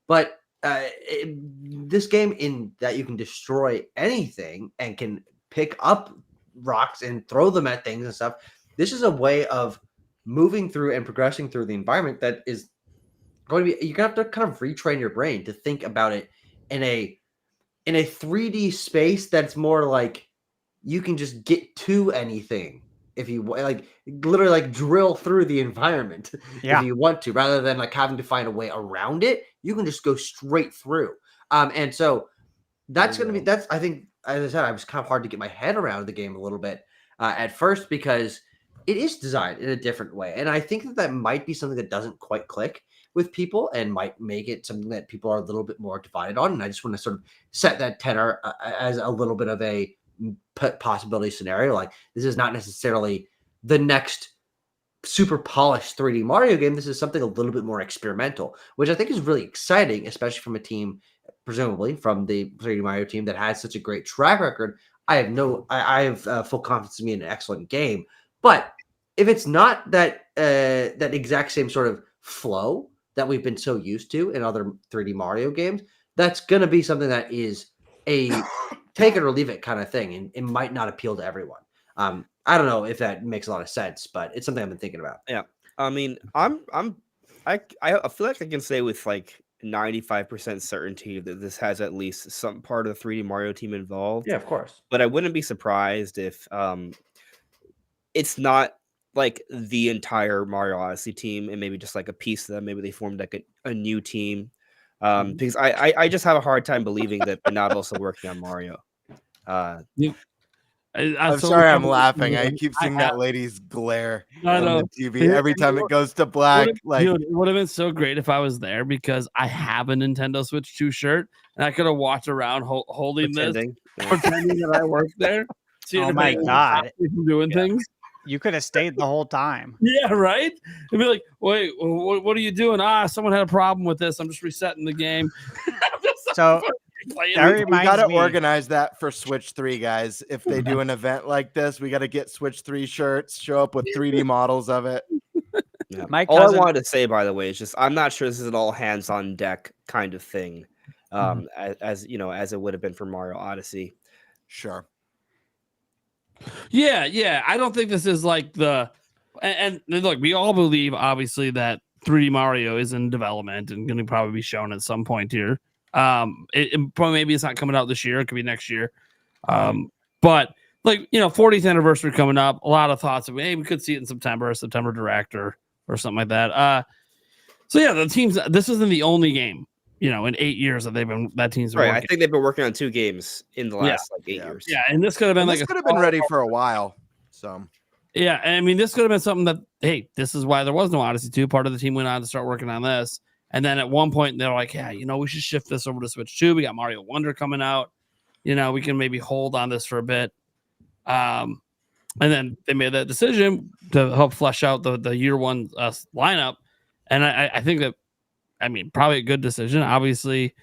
But this game, in that you can destroy anything and can pick up rocks and throw them at things and stuff. This is a way of moving through and progressing through the environment that is going to be, you're gonna have to kind of retrain your brain to think about it in a 3D space that's more like you can just get to anything if you like, literally like drill through the environment if you want to, rather than like having to find a way around it. You can just go straight through. And so that's going to be, I think, as I said, I was kind of hard to get my head around the game a little bit at first, because it is designed in a different way. And I think that might be something that doesn't quite click with people and might make it something that people are a little bit more divided on. And I just want to sort of set that tenor as a little bit of a possibility scenario. Like, this is not necessarily the next super polished 3D Mario game. This is something a little bit more experimental, which I think is really exciting, especially from a team, presumably from the 3D Mario team, that has such a great track record. I have full confidence in me in an excellent game. But if it's not that that exact same sort of flow that we've been so used to in other 3D Mario games, that's going to be something that is a take it or leave it kind of thing, and it might not appeal to everyone. I don't know if that makes a lot of sense, but it's something I've been thinking about. Yeah, I mean, I feel like I can say with like 95% certainty that this has at least some part of the 3D Mario team involved. Yeah, of course. But I wouldn't be surprised if it's not like the entire Mario Odyssey team and maybe just like a piece of them. Maybe they formed like a new team. Because I just have a hard time believing that they're not also working on Mario. I'm sorry, I'm laughing. I keep seeing that lady's glare on the TV every time it goes to black. It would have been so great if I was there, because I have a Nintendo Switch 2 shirt and I could have walked around holding pretending that I work there. Oh my god, doing things. You could have stayed the whole time. Yeah, right. It'd be like, wait, what are you doing? Someone had a problem with this. I'm just resetting the game. So we got to organize that for Switch 3, guys. If they do an event like this, we got to get Switch 3 shirts, show up with 3D models of it. Yeah. All I wanted to say, by the way, is just I'm not sure this is an all hands on deck kind of thing, as you know, as it would have been for Mario Odyssey. Sure. Yeah. I don't think this is like and look, we all believe obviously that 3D Mario is in development and going to probably be shown at some point here. Maybe it's not coming out this year. It could be next year. But like, 40th anniversary coming up, a lot of thoughts of, hey, we could see it in September Direct or something like that. So yeah, the teams, this isn't the only game, in 8 years that team's been right. working. I think they've been working on 2 games in the last 8 years. Yeah. And this could have been ready for a while. So yeah. I mean, this could have been something that, hey, this is why there was no Odyssey 2. Part of the team went on to start working on this. And then at one point they're like, yeah, we should shift this over to Switch 2. We got Mario Wonder coming out. We can maybe hold on this for a bit. And then they made that decision to help flesh out the year one lineup. And I think that, probably a good decision, obviously.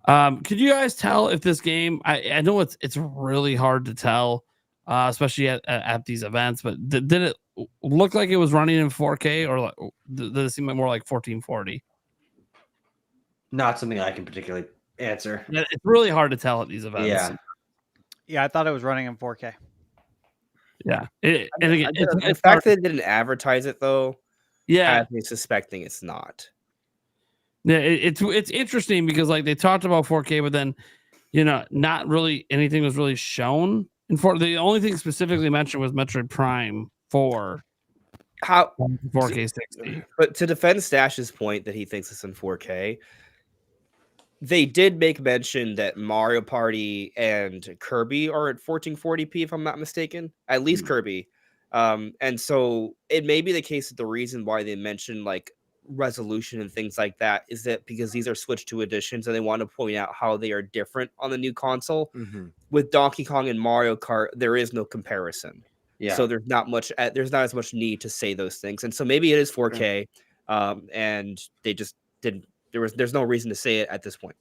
Could you guys tell if this game, I know it's really hard to tell, especially at these events, but did it look like it was running in 4K, or did it seem more like 1440? Not something I can particularly answer. Yeah, it's really hard to tell at these events. Yeah, I thought it was running in 4K. Yeah. The fact that they didn't advertise it, though, has me suspecting it's not. Yeah, it's interesting because like they talked about 4K, but then not really anything was really shown. And the only thing specifically mentioned was Metroid Prime 4. How 4K 60. But to defend Stash's point that he thinks it's in 4K, they did make mention that Mario Party and Kirby are at 1440p, if I'm not mistaken. At least Kirby. And so it may be the case that the reason why they mentioned like resolution and things like that is that because these are Switch 2 editions and they want to point out how they are different on the new console. With Donkey Kong and Mario Kart, there is no comparison. Yeah. So there's not as much need to say those things. And so maybe it is 4K, and they just didn't. There's no reason to say it at this point.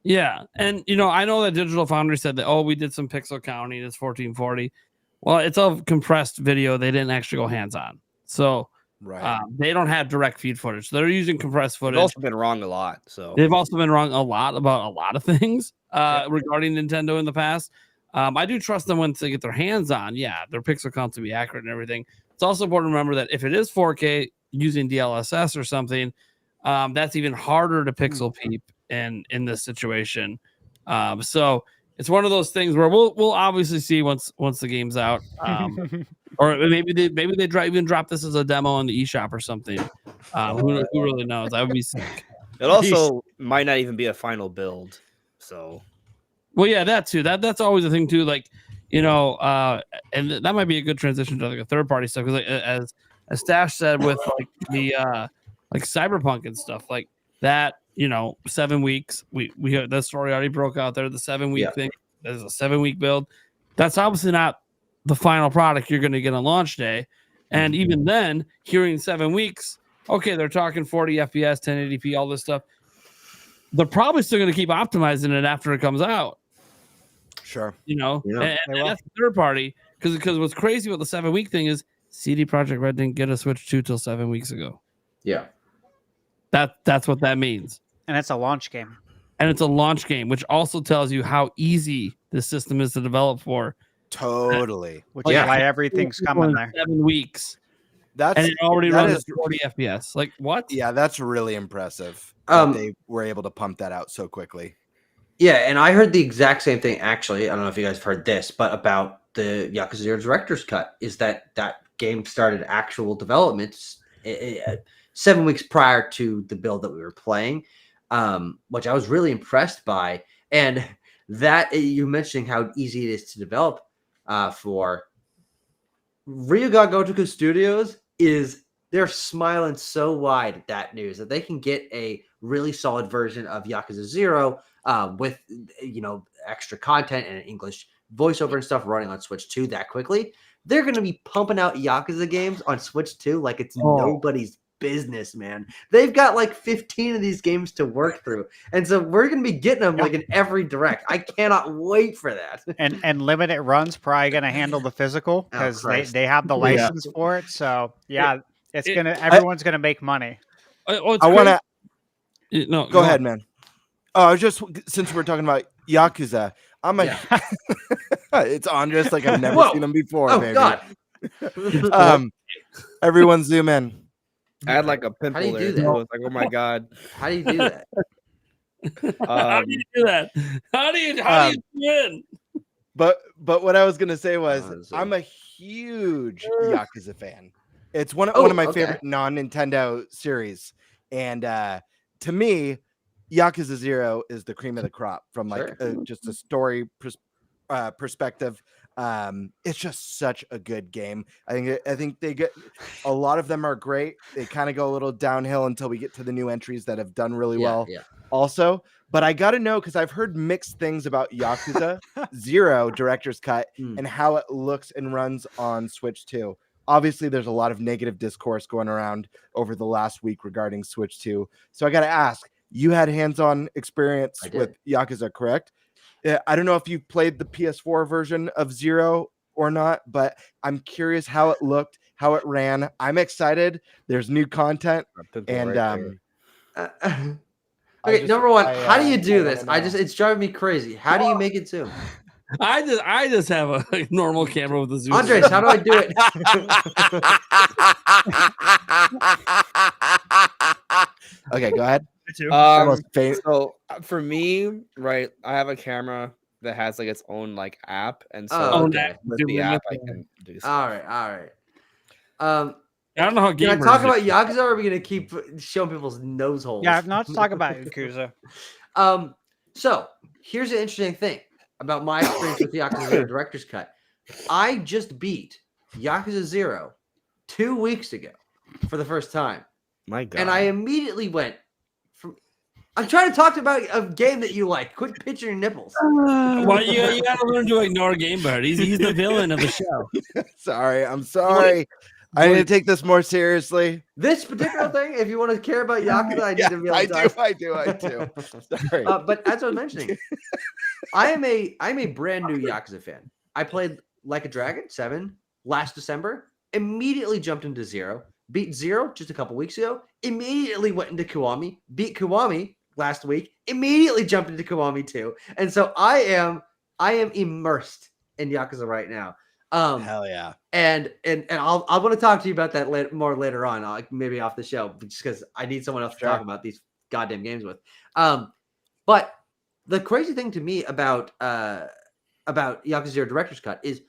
Yeah, and I know that Digital Foundry said that we did some pixel counting. It's 1440. Well, it's a compressed video. They didn't actually go hands on, so they don't have direct feed footage. They're using compressed footage. They've also been wrong a lot. So they've also been wrong a lot about a lot of things regarding Nintendo in the past. I do trust them once they get their hands on. Yeah, their pixel counts to be accurate and everything. it's also important to remember that if it is 4K using DLSS or something, that's even harder to pixel peep in this situation. So it's one of those things where we'll obviously see once the game's out, or maybe they even drop this as a demo on the eShop or something. Who really knows? That would be sick. It also might not even be a final build. So, well, yeah, that too. That's always a thing too. Like, and that might be a good transition to like a third party stuff because like, as Stash said with like the like Cyberpunk and stuff like that. 7 weeks. We heard that story already broke out there. The 7-week thing. There's a 7-week build. That's obviously not the final product you're going to get on launch day. And even then, hearing 7 weeks, okay, they're talking 40 FPS, 1080p, all this stuff. They're probably still going to keep optimizing it after it comes out. Sure. And that's the third party. Because what's crazy about the 7-week thing is CD Projekt Red didn't get a Switch 2 till 7 weeks ago. Yeah. That's what that means. And it's a launch game. And it's a launch game, which also tells you how easy this system is to develop for. Totally. Which is why everything's coming there. 7 weeks. And it already runs at 40 FPS. Like, what? Yeah, that's really impressive. That they were able to pump that out so quickly. Yeah, and I heard the exact same thing, actually. I don't know if you guys have heard this, but about the Yakuza 0 Director's Cut, is that game started actual development 7 weeks prior to the build that we were playing, which I was really impressed by. And that you mentioning how easy it is to develop for Ryuga Gotoku Studios they're smiling so wide at that news that they can get a really solid version of Yakuza 0 with extra content and an English voiceover and stuff running on Switch 2 that quickly. They're going to be pumping out Yakuza games on Switch 2 like it's nobody's business, man. They've got like 15 of these games to work through, and so we're gonna be getting them like in every direct. I cannot wait for that. And limited runs probably gonna handle the physical because they have the license for it. So everyone's gonna make money. I want to go ahead, man. Oh, I was just since we're talking about Yakuza, it's Andres like I've never seen him before. Oh baby. God. Everyone zoom in. I had like a pimple there. So I was like, oh my God. How do you do that? How do you do that? How do you win? But what I was gonna say was I'm a huge Yakuza fan. It's one of my favorite non-Nintendo series. And to me, Yakuza 0 is the cream of the crop from like just a story perspective. It's just such a good game. I think they get a lot of them are great. They kind of go a little downhill until we get to the new entries that have done really well. Also, but I got to know because I've heard mixed things about Yakuza 0 Director's Cut and how it looks and runs on Switch 2. Obviously, there's a lot of negative discourse going around over the last week regarding Switch 2. So I got to ask, you had hands-on experience with Yakuza, correct? I don't know if you played the PS4 version of 0 or not, but I'm curious how it looked, how it ran. I'm excited. There's new content. And okay, number one, how do you do this? It's driving me crazy. How do you make it zoom? I just have a normal camera with a zoom. Andres, how do I do it? Okay, go ahead. So for me, right, I have a camera that has like its own like app, and so with the app I can do stuff. All right. I don't know how. Can I talk about Yakuza, or are we gonna keep showing people's nose holes? Yeah, no, let's talk about Yakuza. So here's an interesting thing about my experience with Yakuza 0 Director's Cut. I just beat Yakuza 0 2 weeks ago for the first time. My God! And I immediately went from. I'm trying to talk about a game that you like. Quit pitching your nipples. Well, you gotta learn to ignore Game Bird. He's the villain of the show. I'm sorry. I need to take this more seriously. This particular thing, if you want to care about Yakuza, I need to be able to I do. Sorry. But as I was mentioning, I'm a brand new Yakuza fan. I played Like a Dragon 7 last December, immediately jumped into 0, beat 0 just a couple weeks ago, immediately went into Kiwami, beat Kiwami last week, immediately jumped into Kiwami 2. And so I am immersed in Yakuza right now. Hell yeah. And I want to talk to you about that more later on, maybe off the show, just because I need someone else to talk about these goddamn games with. But the crazy thing to me about Yakuza 0 Director's Cut is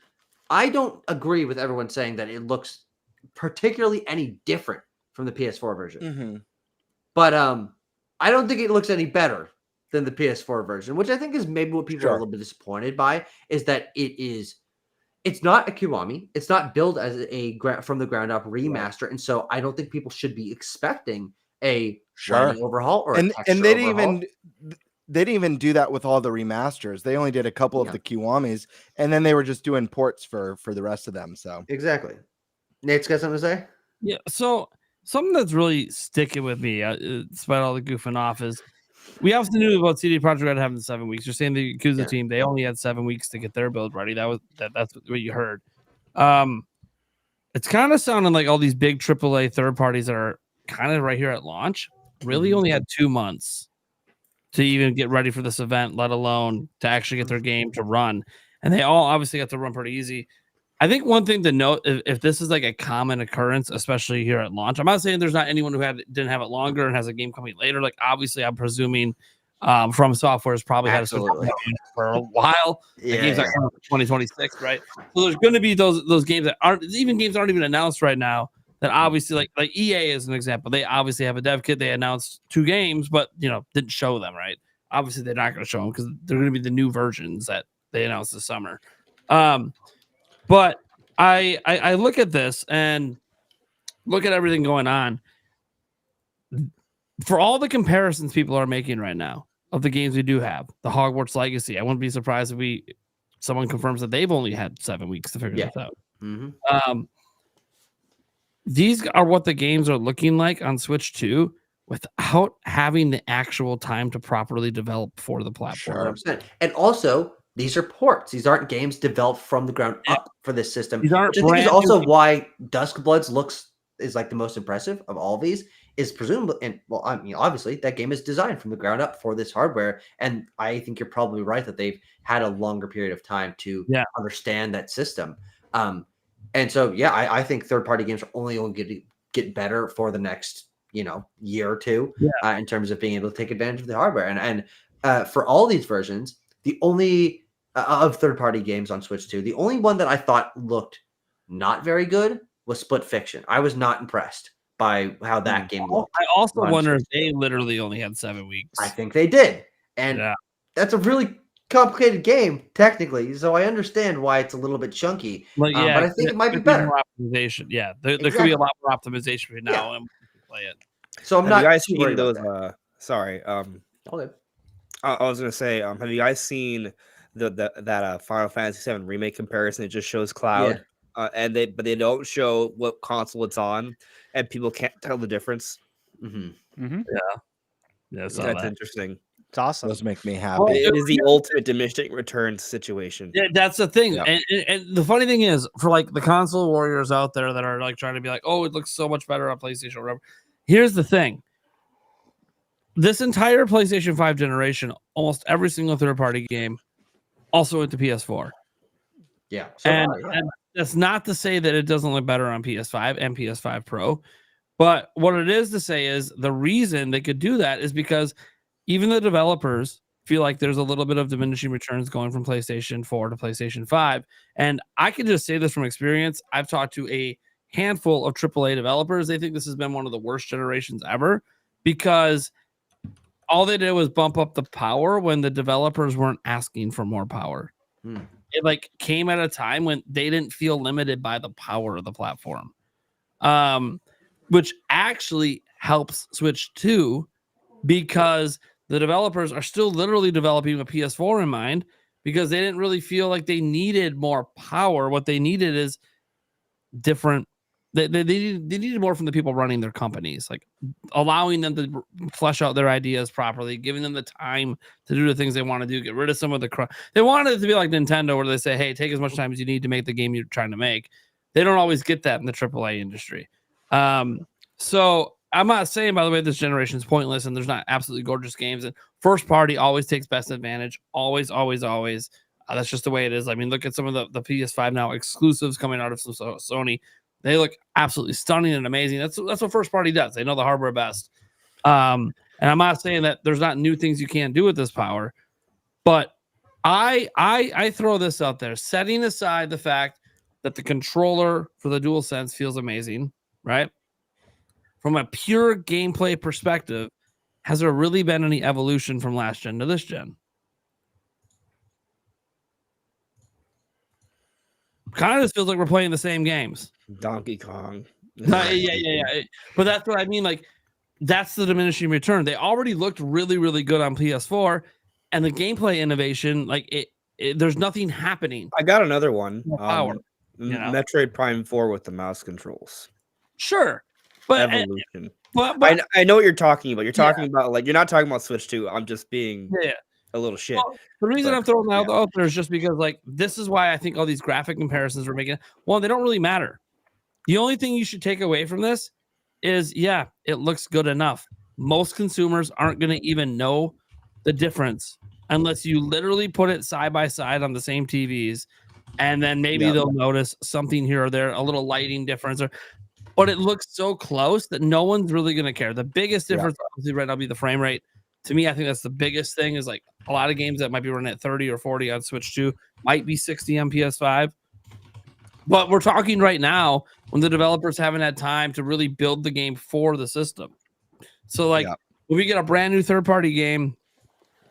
I don't agree with everyone saying that it looks particularly any different from the PS4 version. But I don't think it looks any better than the PS4 version, which I think is maybe what people are a little bit disappointed by, is that it's not a Kiwami. It's not built as a from the ground up remaster. And so I don't think people should be expecting a lighting overhaul or a texture and they overhaul. didn't even do that with all the remasters. They only did a couple of the Kiwamis, and then they were just doing ports for the rest of them. So exactly. Nate's got something to say? Yeah. So something that's really sticking with me, despite all the goofing off, is we obviously knew about CD Projekt Red having 7 weeks. You're saying the Yakuza team, they only had 7 weeks to get their build ready. That's what you heard. It's kind of sounding like all these big AAA third parties that are kind of right here at launch really only had 2 months to even get ready for this event, let alone to actually get their game to run. And they all obviously got to run pretty easy. I think one thing to note, if this is like a common occurrence, especially here at launch, I'm not saying there's not anyone who didn't have it longer and has a game coming later. Like obviously, I'm presuming From Software has probably had a for a while. The game's not coming for 2026, right? So there's going to be those games that aren't even announced right now. That obviously, like EA is an example. They obviously have a dev kit. They announced 2 games, but didn't show them, right? Obviously, they're not going to show them because they're going to be the new versions that they announced this summer. But I look at this and look at everything going on. For all the comparisons people are making right now of the games we do have, the Hogwarts Legacy, I wouldn't be surprised if someone confirms that they've only had 7 weeks to figure this out. These are what the games are looking like on Switch 2 without having the actual time to properly develop for the platform. 100%. And also, these are ports. These aren't games developed from the ground up for this system. These aren't which I think is also why Duskbloods is like the most impressive of all these, is presumably, and well, I mean, obviously that game is designed from the ground up for this hardware. And I think you're probably right that they've had a longer period of time to understand that system. And so, I think third-party games are only going to get better for the next, year or two in terms of being able to take advantage of the hardware. And for all these versions, the only of third-party games on Switch 2, the only one that I thought looked not very good was Split Fiction. I was not impressed by how that game looked. I also wonder if they literally only had 7 weeks. I think they did. And that's a really complicated game technically, so I understand why it's a little bit chunky. But I think it might be better. Optimization, there could be a lot more optimization right now, and we can play it. So I'm have not. You guys too seen worried those? about that. Sorry. Okay. I was gonna say, have you guys seen that Final Fantasy VII remake comparison? It just shows Cloud, but they don't show what console it's on, and people can't tell the difference. That's interesting. It's awesome. Those make me happy. It is the ultimate diminishing returns situation. Yeah, that's the thing. And the funny thing is, for like the console warriors out there that are like trying to be like, oh, it looks so much better on PlayStation or whatever. Here's the thing. This entire PlayStation 5 generation, almost every single third-party game also went to PS4. Yeah. And that's not to say that it doesn't look better on PS5 and PS5 Pro. But what it is to say is the reason they could do that is because even the developers feel like there's a little bit of diminishing returns going from PlayStation 4 to PlayStation 5. And I can just say this from experience. I've talked to a handful of AAA developers. They think this has been one of the worst generations ever because all they did was bump up the power when the developers weren't asking for more power. It like came at a time when they didn't feel limited by the power of the platform, which actually helps Switch 2 because the developers are still literally developing a PS4 in mind because they didn't really feel like they needed more power. What they needed is different. They needed more from the people running their companies, like allowing them to flesh out their ideas properly, giving them the time to do the things they want to do, get rid of some of the They wanted it to be like Nintendo where they say, hey, take as much time as you need to make the game you're trying to make. They don't always get that in the AAA industry. So I'm not saying, by the way, this generation is pointless and there's not absolutely gorgeous games. And first party always takes best advantage. Always, always, always. That's just the way it is. I mean, look at some of the PS5 now exclusives coming out of Sony. They look absolutely stunning and amazing. That's what first party does. They know the hardware best. And I'm not saying that there's not new things you can't do with this power, but I throw this out there, setting aside the fact that the controller for the DualSense feels amazing, right? From a pure gameplay perspective, has there really been any evolution from last gen to this gen? Kind of just feels like we're playing the same games. Donkey Kong. Yeah. But that's what I mean. Like, that's the diminishing return. They already looked really, really good on PS4, and the gameplay innovation, like there's nothing happening. I got another one. Power, you know? Metroid Prime 4 with the mouse controls. Sure, but evolution. But I know what you're talking about. You're talking about, like, you're not talking about Switch 2. I'm just being a little shit. Well, the reason I'm throwing that out there is just because, like, this is why I think all these graphic comparisons we're making, well, they don't really matter. The only thing you should take away from this is, yeah, it looks good enough. Most consumers aren't going to even know the difference unless you literally put it side by side on the same TVs, and then maybe they'll notice something here or there, a little lighting difference, but it looks so close that no one's really going to care. The biggest difference obviously right now be the frame rate. To me, I think that's the biggest thing, is like a lot of games that might be running at 30 or 40 on Switch 2 might be 60 on PS5. But we're talking right now when the developers haven't had time to really build the game for the system. So, like, when we get a brand new third-party game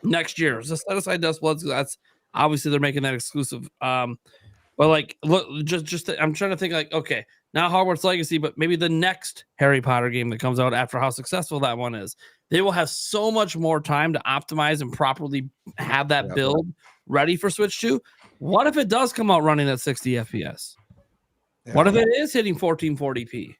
next year, just set aside Dustbloods, that's obviously they're making that exclusive. But like, look, I'm trying to think, like, okay, now Hogwarts Legacy, but maybe the next Harry Potter game that comes out after how successful that one is, they will have so much more time to optimize and properly have that build ready for Switch 2. What if it does come out running at 60 FPS? What if it is hitting 1440p?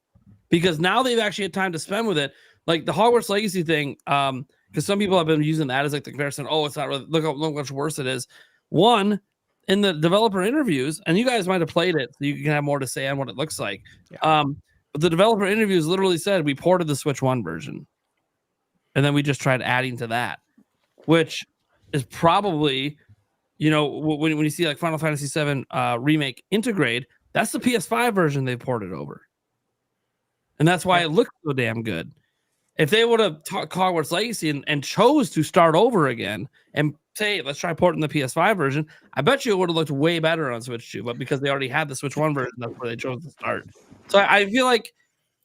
Because now they've actually had time to spend with it. Like the Hogwarts Legacy thing, because some people have been using that as like the comparison. Oh, it's not really, look how much worse it is. One, in the developer interviews, and you guys might have played it, so you can have more to say on what it looks like. But the developer interviews literally said we ported the Switch 1 version, and then we just tried adding to that, which is probably, you know, when you see like Final Fantasy VII Remake Integrate, that's the PS5 version they ported over, and that's why it looks so damn good. If they would have taught Hogwarts Legacy and chose to start over again and say, let's try porting the PS5 version, I bet you it would have looked way better on Switch 2, but because they already had the Switch 1 version, that's where they chose to start. So I feel like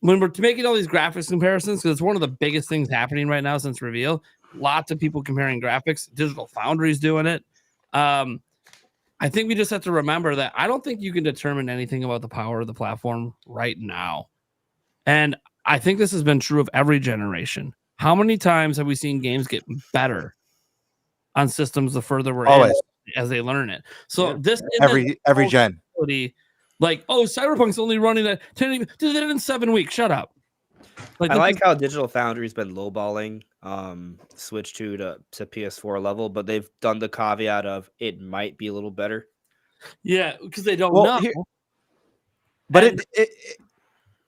when we're making all these graphics comparisons, because it's one of the biggest things happening right now since reveal, lots of people comparing graphics, Digital Foundry's doing it. I think we just have to remember that I don't think you can determine anything about the power of the platform right now. And I think this has been true of every generation. How many times have we seen games get better on systems the further we're in as they learn it? So this every gen, like, oh, Cyberpunk's only running at 10. They did it in 7 weeks. Shut up. Like, I like how Digital Foundry's been lowballing Switch 2 to PS4 level, but they've done the caveat of it might be a little better. Yeah, because they don't know. But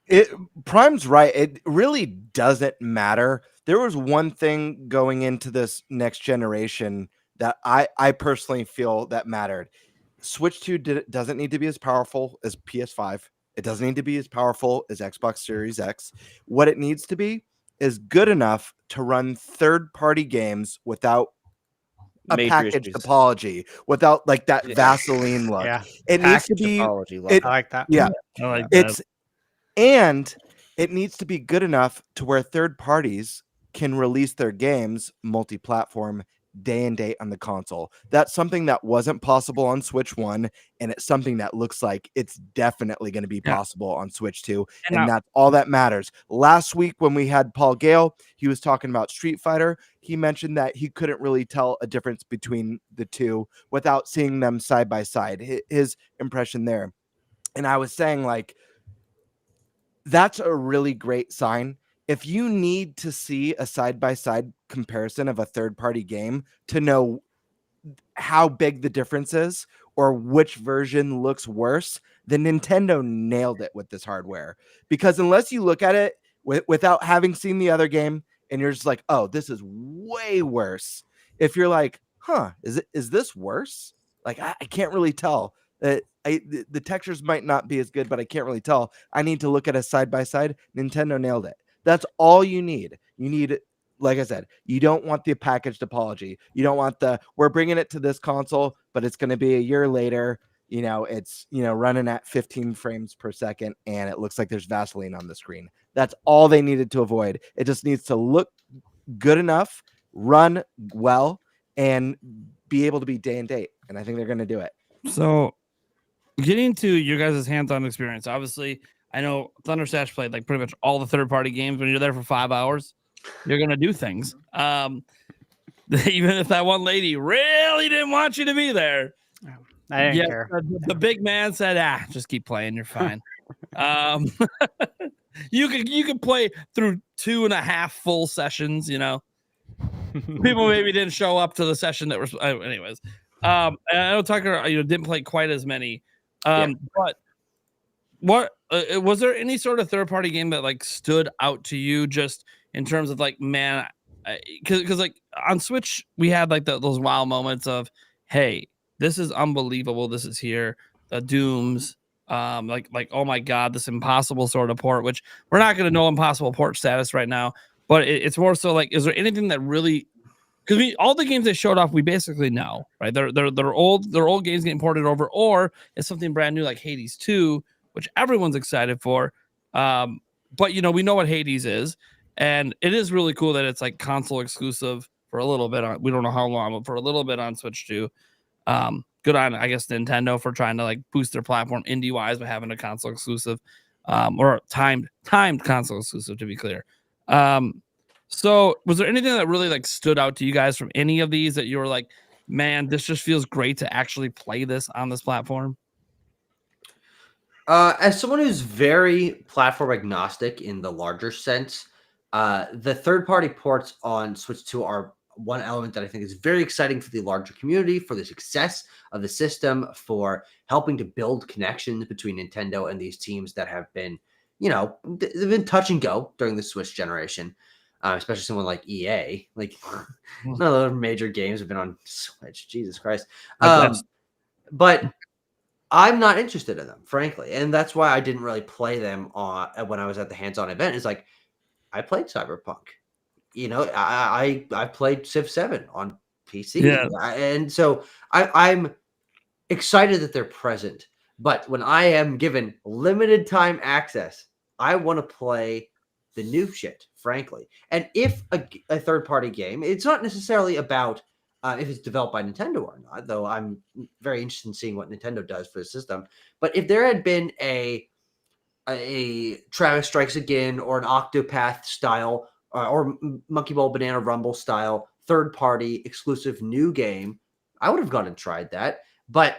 it Prime's right. It really doesn't matter. There was one thing going into this next generation that I personally feel that mattered. Switch 2 doesn't need to be as powerful as PS5. It doesn't need to be as powerful as Xbox Series X. What it needs to be is good enough to run third-party games without a package topology, without like that Vaseline look. It needs to be. I like that. Yeah, I like that. And it needs to be good enough to where third parties can release their games multi-platform day and date on the console. That's something that wasn't possible on Switch 1, and it's something that looks like it's definitely going to be possible on Switch 2, and that's all that matters. Last week when we had Paul Gale, he was talking about Street Fighter. He mentioned that he couldn't really tell a difference between the two without seeing them side by side. His impression there. And I was saying, like, that's a really great sign. If you need to see a side-by-side comparison of a third-party game to know how big the difference is or which version looks worse, then Nintendo nailed it with this hardware. Because unless you look at it without having seen the other game and you're just like, oh, this is way worse. If you're like, huh, is this worse? Like I can't really tell. The textures might not be as good, but I can't really tell. I need to look at a side by side. Nintendo nailed it. That's all you need. You need, like I said, you don't want the packaged apology. You don't want we're bringing it to this console, but it's going to be a year later. It's running at 15 frames per second, and it looks like there's Vaseline on the screen. That's all they needed to avoid. It just needs to look good enough, run well, and be able to be day and date. And I think they're going to do it. So, getting to your guys' hands-on experience, obviously, I know Thunderstash played like pretty much all the third-party games. When you're there for 5 hours, you're gonna do things. Even if that one lady really didn't want you to be there, I didn't care. The big man said, just keep playing, you're fine. You could play through 2.5 full sessions. People maybe didn't show up to the session that was. Anyways, and I know Tucker, didn't play quite as many. But what was there any sort of third-party game that like stood out to you just in terms of like, man, because like on Switch we had like those wow moments of, hey, this is unbelievable, this is here, the Dooms, like oh my god, this impossible sort of port, which we're not going to know impossible port status right now, but it's more so like, is there anything that really, because all the games they showed off, we basically know, right? They're old games getting ported over, or it's something brand new like Hades 2, which everyone's excited for. But we know what Hades is, and it is really cool that it's like console exclusive for a little bit. We don't know how long, but for a little bit on Switch 2. Good on, I guess, Nintendo for trying to like boost their platform indie wise by having a console exclusive, or timed console exclusive, to be clear. So was there anything that really like stood out to you guys from any of these that you were like, man, this just feels great to actually play this on this platform? As someone who's very platform agnostic in the larger sense, the third-party ports on Switch 2 are one element that I think is very exciting for the larger community, for the success of the system, for helping to build connections between Nintendo and these teams that have been, they've been touch and go during the Switch generation. Especially someone like EA, like none of those major games have been on Switch. Jesus Christ. But I'm not interested in them, frankly. And that's why I didn't really play them when I was at the hands-on event. It's like, I played Cyberpunk. I played Civ 7 on PC. Yeah. And so I'm excited that they're present. But when I am given limited time access, I want to play the new shit, frankly. And if a third-party game, it's not necessarily about if it's developed by Nintendo or not, though I'm very interested in seeing what Nintendo does for the system. But if there had been a Travis Strikes Again or an Octopath style or Monkey Ball Banana Rumble style third-party exclusive new game, I would have gone and tried that. But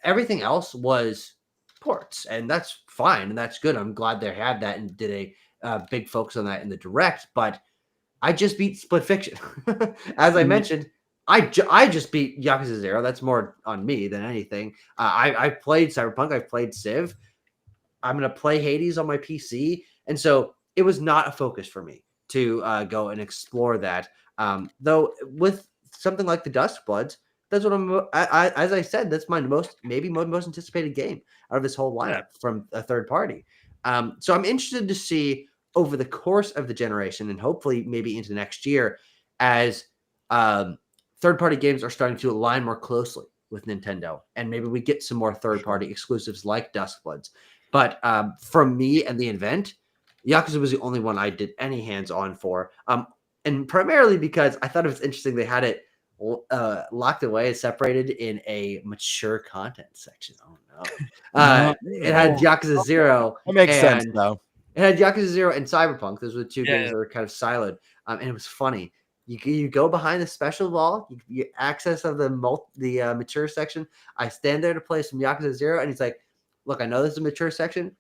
everything else was ports, and that's fine, and that's good. I'm glad they had that and did a big focus on that in the direct. But I just beat Split Fiction. As I mentioned, I just beat Yakuza 0. That's more on me than anything. I played Cyberpunk. I've played Civ. I'm going to play Hades on my PC. And so it was not a focus for me to go and explore that. Though with something like the Duskbloods, that's what as I said, that's my most anticipated game out of this whole lineup from a third party. So I'm interested to see over the course of the generation and hopefully maybe into next year as third-party games are starting to align more closely with Nintendo, and maybe we get some more third-party exclusives like Duskbloods. But from me and the event, Yakuza was the only one I did any hands-on for, and primarily because I thought it was interesting they had it locked away, separated in a mature content section. Oh no! It had Yakuza 0. That makes sense, though. It had Yakuza 0 and Cyberpunk. Those were the two games that were kind of siloed, and it was funny. You go behind the special wall, you access of the mature section. I stand there to play some Yakuza 0, and he's like, "Look, I know this is a mature section,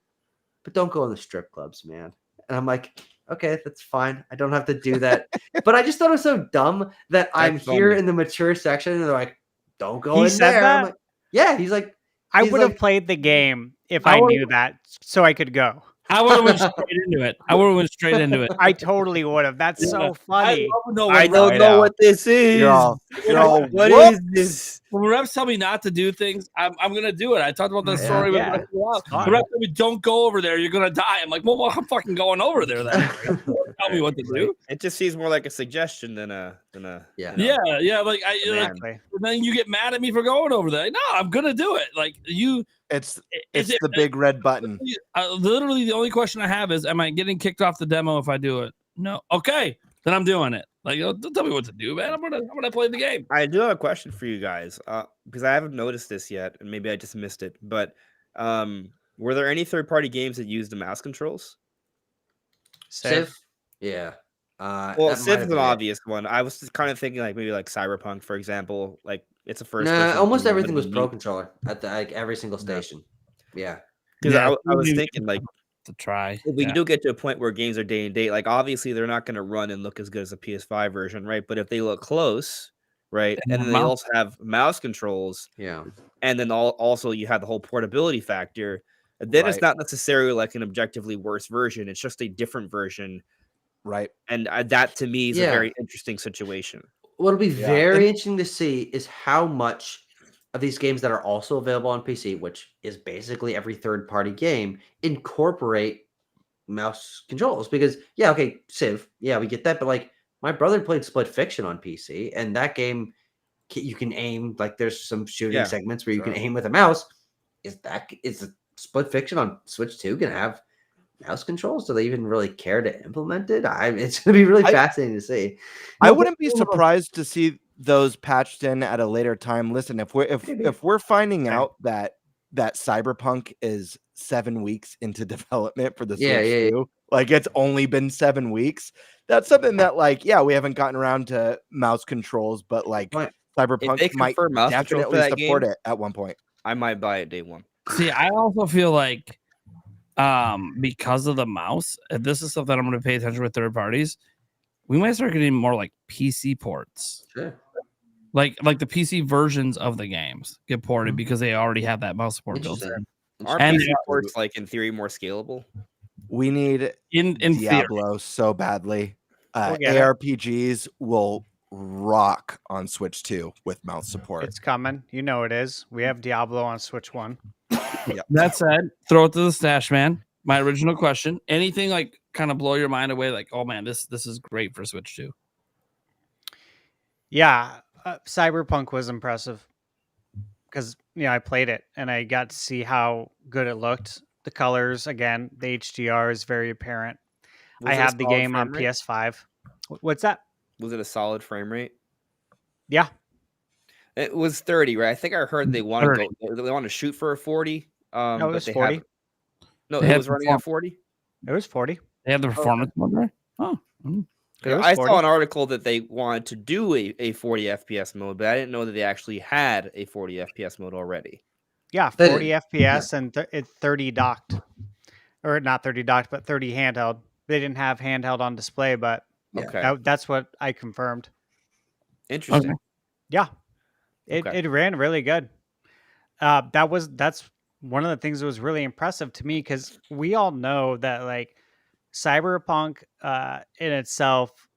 but don't go in the strip clubs, man." And I'm like, "Okay, that's fine. I don't have to do that." But I just thought it was so dumb that I'm here in the mature section, and they're like, "Don't go in there." That? I'm like, yeah, he's like, I would have played the game if I knew that, so I could go. I would have went straight into it. I totally would have. That's so funny. I don't know what this is. You're all What whoop. is this? When refs tell me not to do things, I'm gonna do it. I talked about that story with Yeah. the refs tell me don't go over there, you're gonna die. I'm like, well, I'm fucking going over there then. Tell me what to do. It just seems more like a suggestion than a Yeah. Yeah. Like Exactly. then you get mad at me for going over there. Like, no, I'm gonna do it. Like It's the big red button. Literally the only question I have is, am I getting kicked off the demo if I do it? No. Okay, then I'm doing it. Like, don't tell me what to do, man. I'm gonna play the game. I do have a question for you guys, because I haven't noticed this yet, and maybe I just missed it. But were there any third-party games that used the mouse controls? Civ? Yeah. Well, Civ is an obvious one. I was just kind of thinking like maybe like Cyberpunk, for example. Like it's a first. No, almost everything was Pro Controller at like every single station. Yeah. Because I was thinking like to try. If we do get to a point where games are day and date, like obviously they're not going to run and look as good as a PS5 version, right? But if they look close, right, and then they also have mouse controls, and then also you have the whole portability factor, then it's not necessarily like an objectively worse version. It's just a different version, right? And that to me is a very interesting situation. What'll be very interesting to see is how much of these games that are also available on PC, which is basically every third-party game, incorporate mouse controls. Because Civ, we get that, but like my brother played Split Fiction on PC, and that game you can aim, like there's some shooting segments where you can aim with a mouse. Is a Split Fiction on Switch 2 gonna have mouse controls? Do they even really care to implement it? It's gonna be really fascinating to see. I wouldn't be surprised to see those patched in at a later time. Listen, if we're finding out that Cyberpunk is 7 weeks into development for the Switch 2, like it's only been 7 weeks, that's something that we haven't gotten around to mouse controls, but like Cyberpunk might definitely support it at one point. I might buy it day one. See, I also feel like because of the mouse, and this is something I'm going to pay attention with third parties, we might start getting more like PC ports. Sure. Like the PC versions of the games get ported because they already have that mouse support built in. Are PC ports like in theory more scalable? We need in Diablo theory. so badly. ARPGs will rock on Switch 2 with mouse support. It's coming. You know it is. We have Diablo on Switch 1. That said, throw it to the stash, man. My original question: anything like kind of blow your mind away? Like, oh man, this is great for Switch 2. Yeah, Cyberpunk was impressive because I played it and I got to see how good it looked. The colors, again, the HDR is very apparent. I have the game on PS5. What's that? Was it a solid frame rate? Yeah. It was 30, right? I think I heard they want to shoot for a 40. No, it was 40. It was running at 40. It was 40. They have the performance mode there. Oh. I saw an article that they wanted to do a 40 FPS mode, but I didn't know that they actually had a 40 FPS mode already. Yeah, 40 FPS and 30 docked. Or not 30 docked, but 30 handheld. They didn't have handheld on display, but that's what I confirmed. Interesting. Okay. Yeah. It ran really good. That's one of the things that was really impressive to me, because we all know that like Cyberpunk in itself,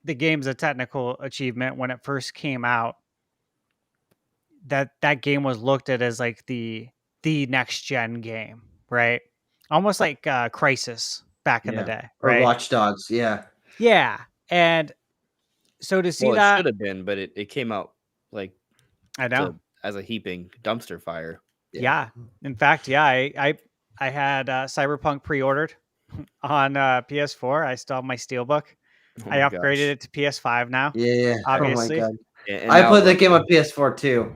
the game's a technical achievement. When it first came out, that game was looked at as like the next gen game, right? Almost like Crysis back in the day, right? Or Watch Dogs, yeah. And so to see that, it should have been, but it came out like I know as a heaping dumpster fire. Yeah. In fact, I had Cyberpunk pre-ordered on PS4. I still have my Steelbook. I upgraded it to PS5 now. Yeah. Obviously. Oh my god. I played that game on PS4 too.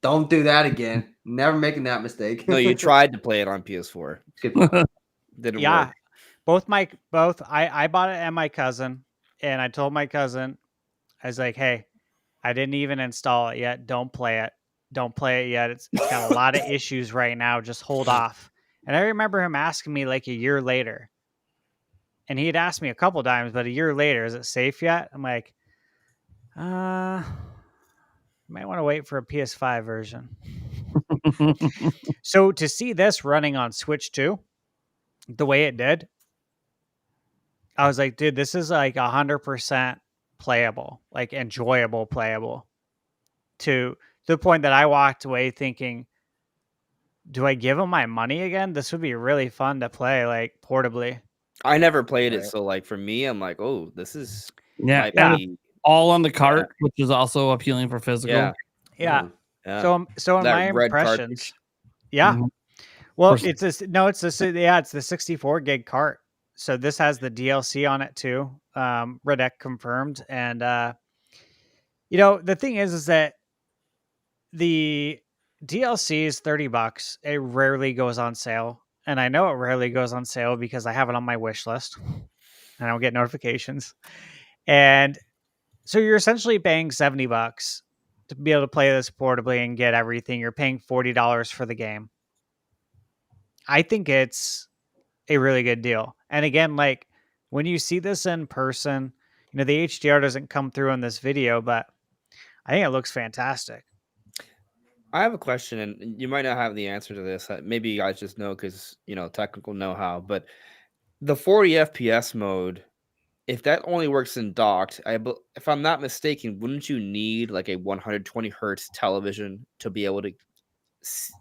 Don't do that again. Never making that mistake. No, you tried to play it on PS4. Didn't work. Both. I bought it and my cousin, and I told my cousin, I was like, hey, I didn't even install it yet. Don't play it. Don't play it yet. It's got a lot of issues right now. Just hold off. And I remember him asking me like a year later. And he had asked me a couple times, but a year later, is it safe yet? I'm like, you might want to wait for a PS5 version. So to see this running on Switch 2, the way it did, I was like, dude, this is like 100% playable, like enjoyable playable. To the point that I walked away thinking, do I give him my money again? This would be really fun to play, like portably. I never played it, so like for me, I'm like, oh, this is Yeah, might be- all on the cart, which is also appealing for physical. Yeah. Yeah. Yeah. So in That my red impressions, cartridge. yeah. Mhm. Well, Course. it's this. No, it's this. Yeah, it's the 64 gig cart. So this has the DLC on it too. Redec confirmed, and the thing is that the DLC is $30. It rarely goes on sale, and I know it rarely goes on sale because I have it on my wish list, and I don't get notifications. And so you're essentially paying $70 to be able to play this portably and get everything. You're paying $40 for the game. I think it's a really good deal. And again, like when you see this in person, the HDR doesn't come through in this video, but I think it looks fantastic. I have a question, and you might not have the answer to this. Maybe you guys just know because technical know-how. But the 40 FPS mode, if that only works in docked, if I'm not mistaken, wouldn't you need like a 120 hertz television to be able to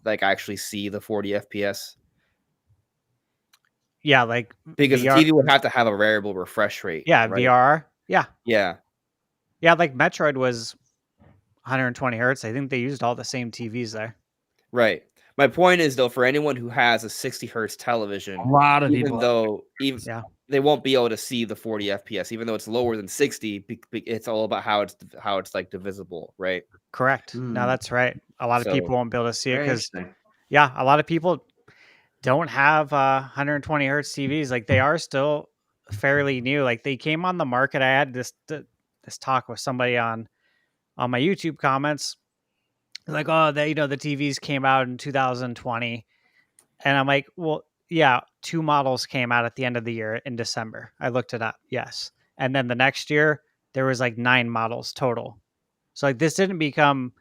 like actually see the 40 FPS? Yeah, like Because VR, the TV would have to have a variable refresh rate. yeah, right? VR. Yeah. Yeah. Yeah, like Metroid was 120 hertz. I think they used all the same TVs there. Right. My point is, though, for anyone who has a 60 hertz television, A lot of even people. though Yeah. they won't be able to see the 40 FPS, even though it's lower than 60. It's all about how it's like divisible, right? Correct. No, that's right. A lot of people So- won't be able to see it Very because, interesting. yeah, a lot of people don't have 120 hertz TVs. Like they are still fairly new. Like they came on the market. I had this talk with somebody on my YouTube comments. Like, oh, the TVs came out in 2020, and I'm like, well, yeah, 2 models came out at the end of the year in December. I looked it up. Yes, and then the next year there was like 9 models total. So like this didn't become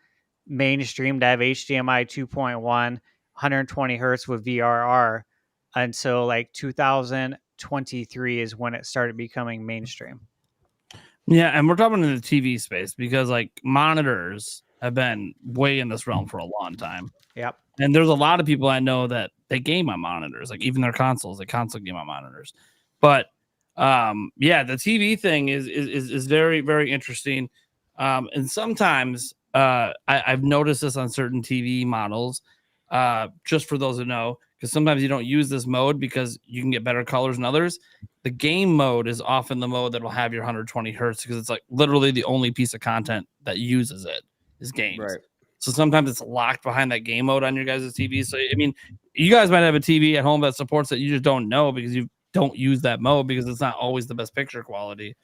mainstream to have HDMI 2.1, 120 hertz with VRR until like 2023 is when it started becoming mainstream. Yeah, and we're talking in the TV space because like monitors have been way in this realm for a long time. Yep. And there's a lot of people I know that they game on monitors, like even their consoles, they console game on monitors. But yeah, the TV thing is very, very interesting. And sometimes I've noticed this on certain TV models, just for those who know, because sometimes you don't use this mode because you can get better colors than others. The game mode is often the mode that will have your 120 hertz because it's like literally the only piece of content that uses it is games. Right. So sometimes it's locked behind that game mode on your guys' TV. So I mean, you guys might have a TV at home that supports it. You just don't know because you don't use that mode because it's not always the best picture quality.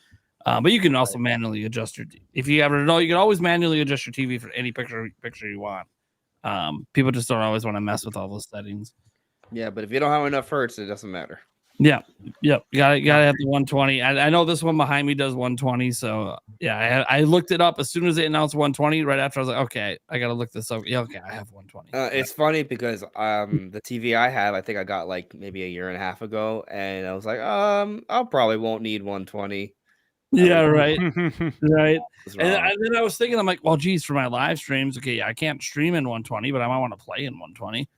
But you can also manually adjust your. If you ever know, you can always manually adjust your TV for any picture you want. People just don't always want to mess with all those settings. Yeah, but if you don't have enough hertz, it doesn't matter. Yeah, yep. You gotta have the 120. I know this one behind me does 120. So yeah, I looked it up as soon as they announced 120. Right after I was like, okay, I gotta look this up. Yeah, okay, I have 120. It's funny because the TV I have, I think I got like maybe a year and a half ago, and I was like, I'll probably won't need 120. Yeah, right, right. What's And wrong? then I was thinking, I'm like, well, geez, for my live streams, okay, I can't stream in 120, but I might want to play in 120.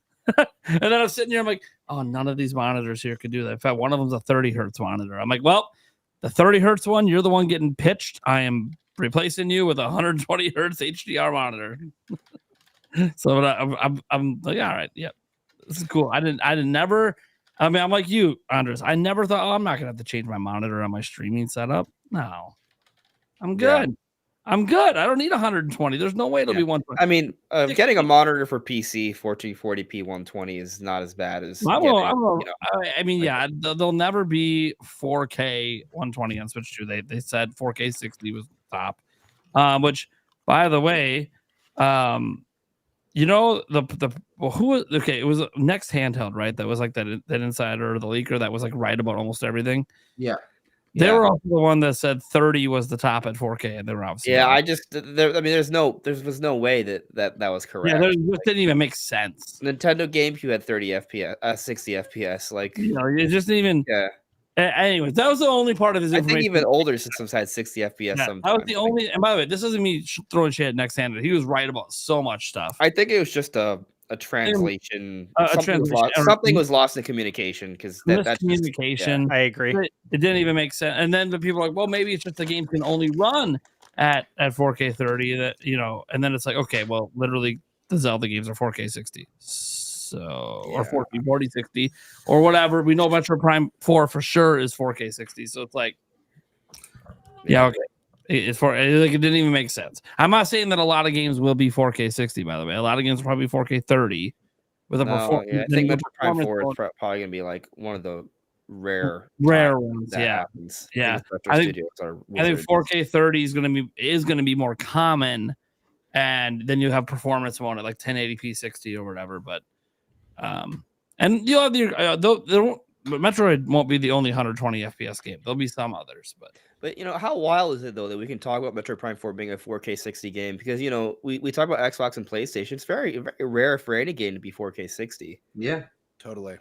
And then I'm sitting here, I'm like, oh, none of these monitors here could do that. In fact, one of them's a 30 hertz monitor. I'm like, well, the 30 hertz one, you're the one getting pitched. I am replacing you with a 120 hertz HDR monitor. So I'm like, all right, yeah, this is cool. I didn't never. I mean, I'm like you, Andres. I never thought, oh, I'm not gonna have to change my monitor on my streaming setup. No, I'm good. Yeah. I'm good. I don't need 120. There's no way it'll be 120. I mean, getting a monitor for PC 1440p 120 is not as bad as. I mean, like- yeah, they'll never be 4K 120 on Switch 2. They said 4K 60 was top. Which, by the way, you know it was Next Handheld, right? That was like that insider or the leaker that was like right about almost everything. Yeah. They were also the one that said 30 was the top at 4K, and they were obviously Yeah, wrong. I just there. I mean, there was no way that was correct. Yeah, it didn't even make sense. Nintendo GameCube had 30 FPS, 60 FPS. Like, You know, it just didn't even. yeah. Anyways, that was the only part of his I information. think even older systems had 60 FPS. Yeah, that sometimes. was the only. And by the way, this isn't me throwing shit at Next Handed. He was right about so much stuff. I think it was just a translation. translation Something was lost in communication because that's miscommunication. I agree. It didn't even make sense. And then the people are like, well, maybe it's just the game can only run at 4K 30. That and then it's like, okay, well, literally the Zelda games are 4K 60. So or 4K 40 60 or whatever. We know Metro Prime 4 for sure is 4K 60. So it's like, okay. It's like it didn't even make sense. I'm not saying that a lot of games will be 4K 60, by the way. A lot of games will probably be 4K 30 with a performance. I think Metro Prime 4 is probably gonna be like one of the rare ones. that Yeah, happens. yeah. I I think 4K 30 is gonna be more common, and then you have performance mode at like 1080p 60 or whatever. But and you'll have the Metroid won't be the only 120 FPS game. There'll be some others, but how wild is it though that we can talk about Metroid Prime 4 being a 4K 60 game? Because we talk about Xbox and PlayStation. It's very, very rare for any game to be 4K 60. Yeah, totally.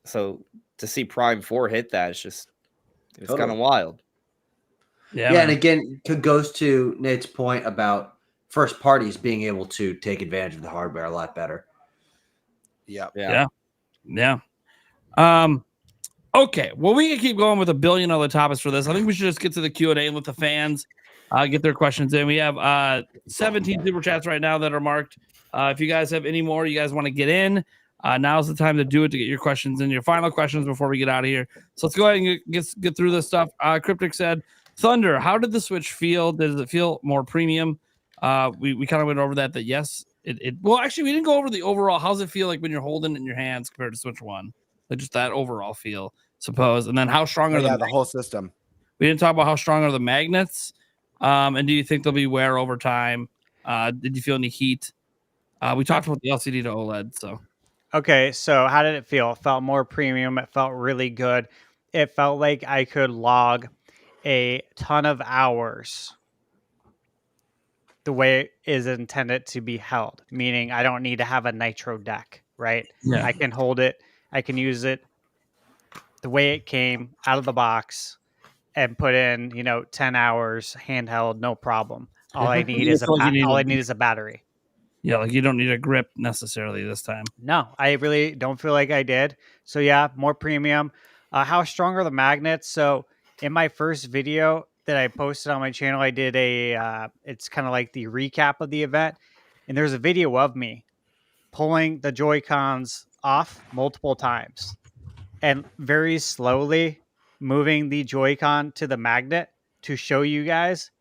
So to see Prime 4 hit that, it's kind of wild. Yeah, and again, it goes to Nate's point about first parties being able to take advantage of the hardware a lot better. Yeah. Okay, well, we can keep going with a billion other topics for this. I think we should just get to the Q&A and let the fans get their questions in. We have 17 super chats right now that are marked. If you guys have any more you guys want to get in, now's the time to do it, to get your questions in, your final questions before we get out of here. So let's go ahead and get through this stuff. Cryptic said, Thunder, how did the Switch feel? Does it feel more premium? We kind of went over that yes, well, actually, we didn't go over the overall. How's it feel like when you're holding it in your hands compared to Switch 1? Like just that overall feel, suppose. And then how strong are the whole system? We didn't talk about how strong are the magnets. And do you think they'll be wear over time? Did you feel any heat? We talked about the LCD to OLED. So, okay. So how did it feel? It felt more premium. It felt really good. It felt like I could log a ton of hours the way it is intended to be held, meaning I don't need to have a nitro deck, right? Yeah. I can hold it. I can use it the way it came out of the box and put in, 10 hours handheld, no problem. All I need is a battery. Yeah, like you don't need a grip necessarily this time. No, I really don't feel like I did. So yeah, more premium. How strong are the magnets? So in my first video that I posted on my channel, I did it's kind of like the recap of the event. And there's a video of me pulling the Joy-Cons off multiple times and very slowly moving the Joy-Con to the magnet to show you guys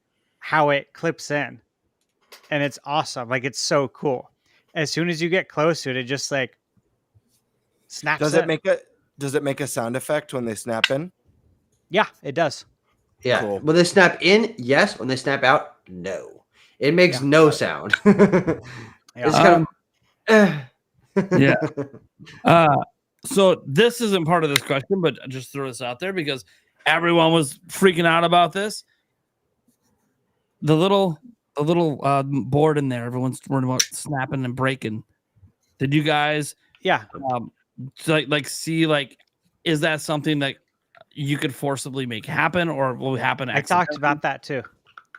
how it clips in. And it's awesome. Like, it's so cool. As soon as you get close to it, it just like snaps. Does it make a sound effect when they snap in? Yeah, it does. Yeah. Cool. When they snap in, yes. When they snap out, no. It makes no sound. It's kind of yeah. So this isn't part of this question, but I just throw this out there because everyone was freaking out about this. The little board in there, everyone's worried about snapping and breaking. Did you guys see is that something that you could forcibly make happen or will happen? I talked about that too.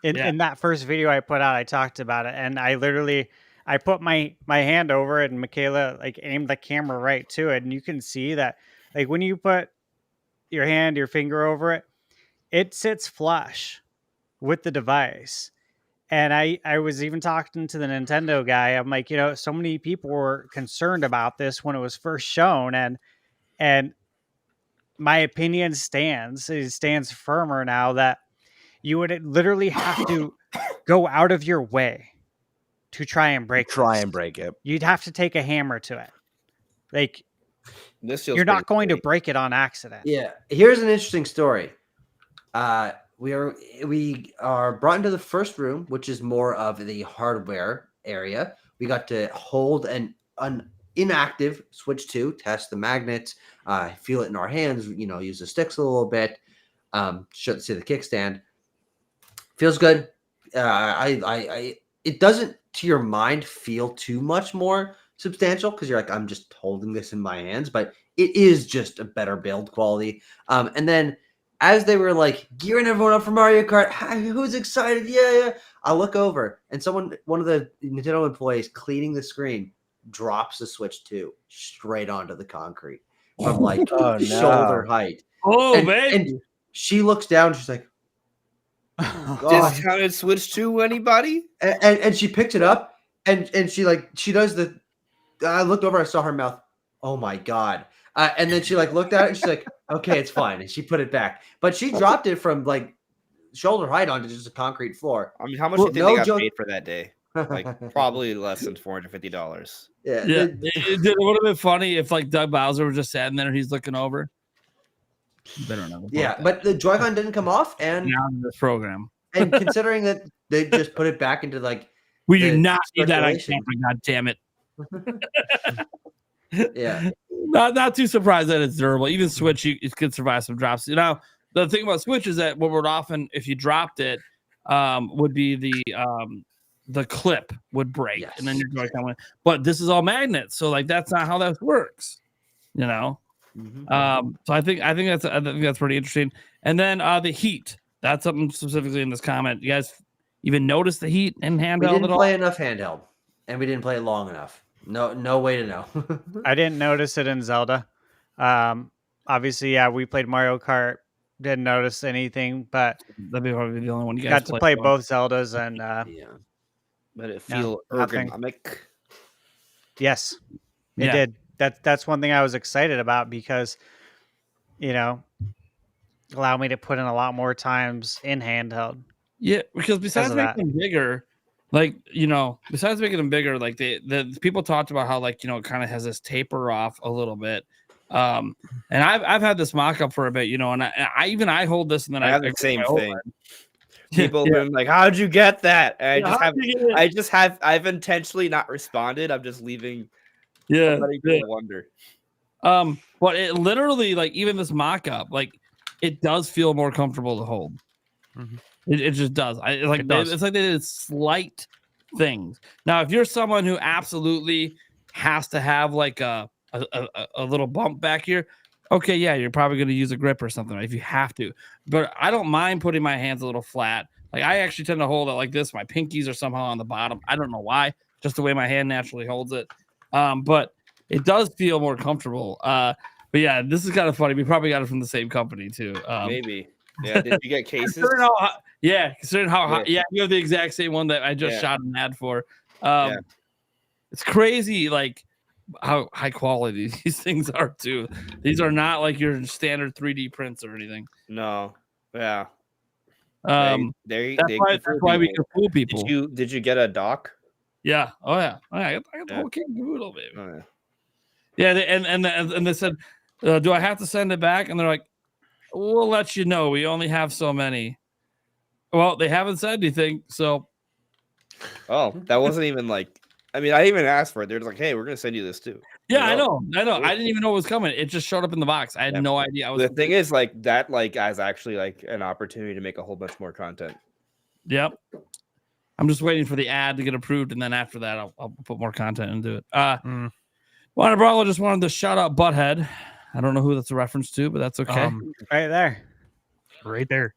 In that first video I put out, I talked about it, and I put my hand over it, and Michaela aimed the camera right to it, and you can see that when you put your finger over it, it sits flush with the device. And I was even talking to the Nintendo guy. I'm like, so many people were concerned about this when it was first shown, and my opinion stands. It stands firmer now that you would literally have to go out of your way to try and break it. You'd have to take a hammer to it. You're not going to break it on accident. Yeah. Here's an interesting story. We are brought into the first room, which is more of the hardware area. We got to hold an inactive Switch 2, test the magnets, feel it in our hands, use the sticks a little bit. Should see the kickstand. Feels good. It doesn't to your mind feel too much more substantial because you're like, I'm just holding this in my hands, but it is just a better build quality. And then as they were like gearing everyone up for Mario Kart, who's excited? Yeah. I look over and one of the Nintendo employees cleaning the screen drops the Switch 2 straight onto the concrete from like shoulder height. And she looks down. She's like, discounted Switch 2, anybody? And she picked it up and she does the. I looked over. I saw her mouth. Oh my god! And then she looked at it. And she's like, okay, it's fine. And she put it back. But she dropped it from like shoulder height onto just a concrete floor. I mean, how much do you think they got paid for that day? Like probably less than $450. Yeah. It would have been funny if like Doug Bowser was just sitting there and he's looking over. Better know. Yeah, but the Joy-Con didn't come off, and now in this program. And considering that they just put it back into like, we do not need that on camera. God damn it! Yeah, not too surprised that it's durable. Even Switch, you could survive some drops. You know, the thing about Switch is that what would often, if you dropped it, would be the clip would break, and then your Joy-Con went. But this is all magnets, so like that's not how that works. You know. So I think that's pretty interesting. And then the heat. That's something specifically in this comment. You guys even notice the heat in handheld? We didn't play enough handheld, and we didn't play it long enough. No way to know. I didn't notice it in Zelda. Obviously, yeah, we played Mario Kart. Didn't notice anything, but that'd be probably the only one you guys got to play both Zeldas, and But it feel ergonomic. Yes, it did. That's one thing I was excited about because, you know, allow me to put in a lot more times in handheld. Yeah, because besides making them bigger, like, you know, the people talked about how, like, you know, it kind of has this taper off a little bit. And I've had this mock-up for a bit, you know, and I hold this and then I have the same thing. People have been like, how'd you get that? And I've intentionally not responded. I'm just leaving. Yeah, letting people wonder. But it literally, like, even this mock-up, like, it does feel more comfortable to hold. Mm-hmm. It just does. It's like they did slight things. Now, if you're someone who absolutely has to have like a little bump back here, okay, yeah, you're probably going to use a grip or something if you have to. But I don't mind putting my hands a little flat. Like, I actually tend to hold it like this. My pinkies are somehow on the bottom. I don't know why. Just the way my hand naturally holds it. But it does feel more comfortable. But yeah, this is kind of funny. We probably got it from the same company too. Maybe. Yeah. Did you get cases? Considering how you have the exact same one that I just shot an ad for. It's crazy, like how high quality these things are too. These are not like your standard 3D prints or anything. No. Yeah. That's why we can fool people. Did you get a dock? Yeah. Oh yeah. I got the whole king caboodle, baby. Oh, yeah. Yeah, and they said, do I have to send it back? And they're like, we'll let you know. We only have so many. Well, they haven't said anything, so. Oh, that wasn't even like. I mean, I didn't even asked for it. They're just like, hey, we're gonna send you this too. Yeah, I know. I didn't even know it was coming. It just showed up in the box. I had no idea. The thing is, like that, like as actually like an opportunity to make a whole bunch more content. Yep. I'm just waiting for the ad to get approved, and then after that, I'll put more content into it. Warner Bros. Just wanted to shout out Butthead. I don't know who that's a reference to, but that's okay. Right there. Right there.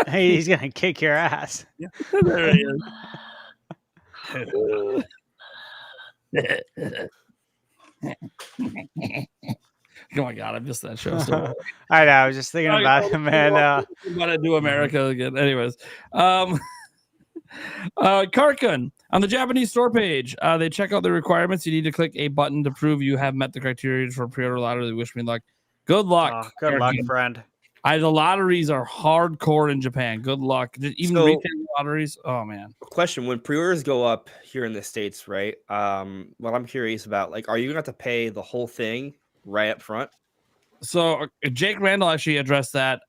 Hey, he's gonna kick your ass. Yeah. There he is. Oh my god, I missed that show. So I know. I was just thinking about him, man. About to do America again. Anyways, Karkun on the Japanese store page, they check out the requirements. You need to click a button to prove you have met the criteria for pre-order lottery. Wish me luck. Good luck. Good luck, friend. The lotteries are hardcore in Japan. Good luck. Even retail lotteries. Oh man. Question: when pre-orders go up here in the States, right? What I'm curious about, like, are you gonna have to pay the whole thing right up front? So Jake Randall actually addressed that.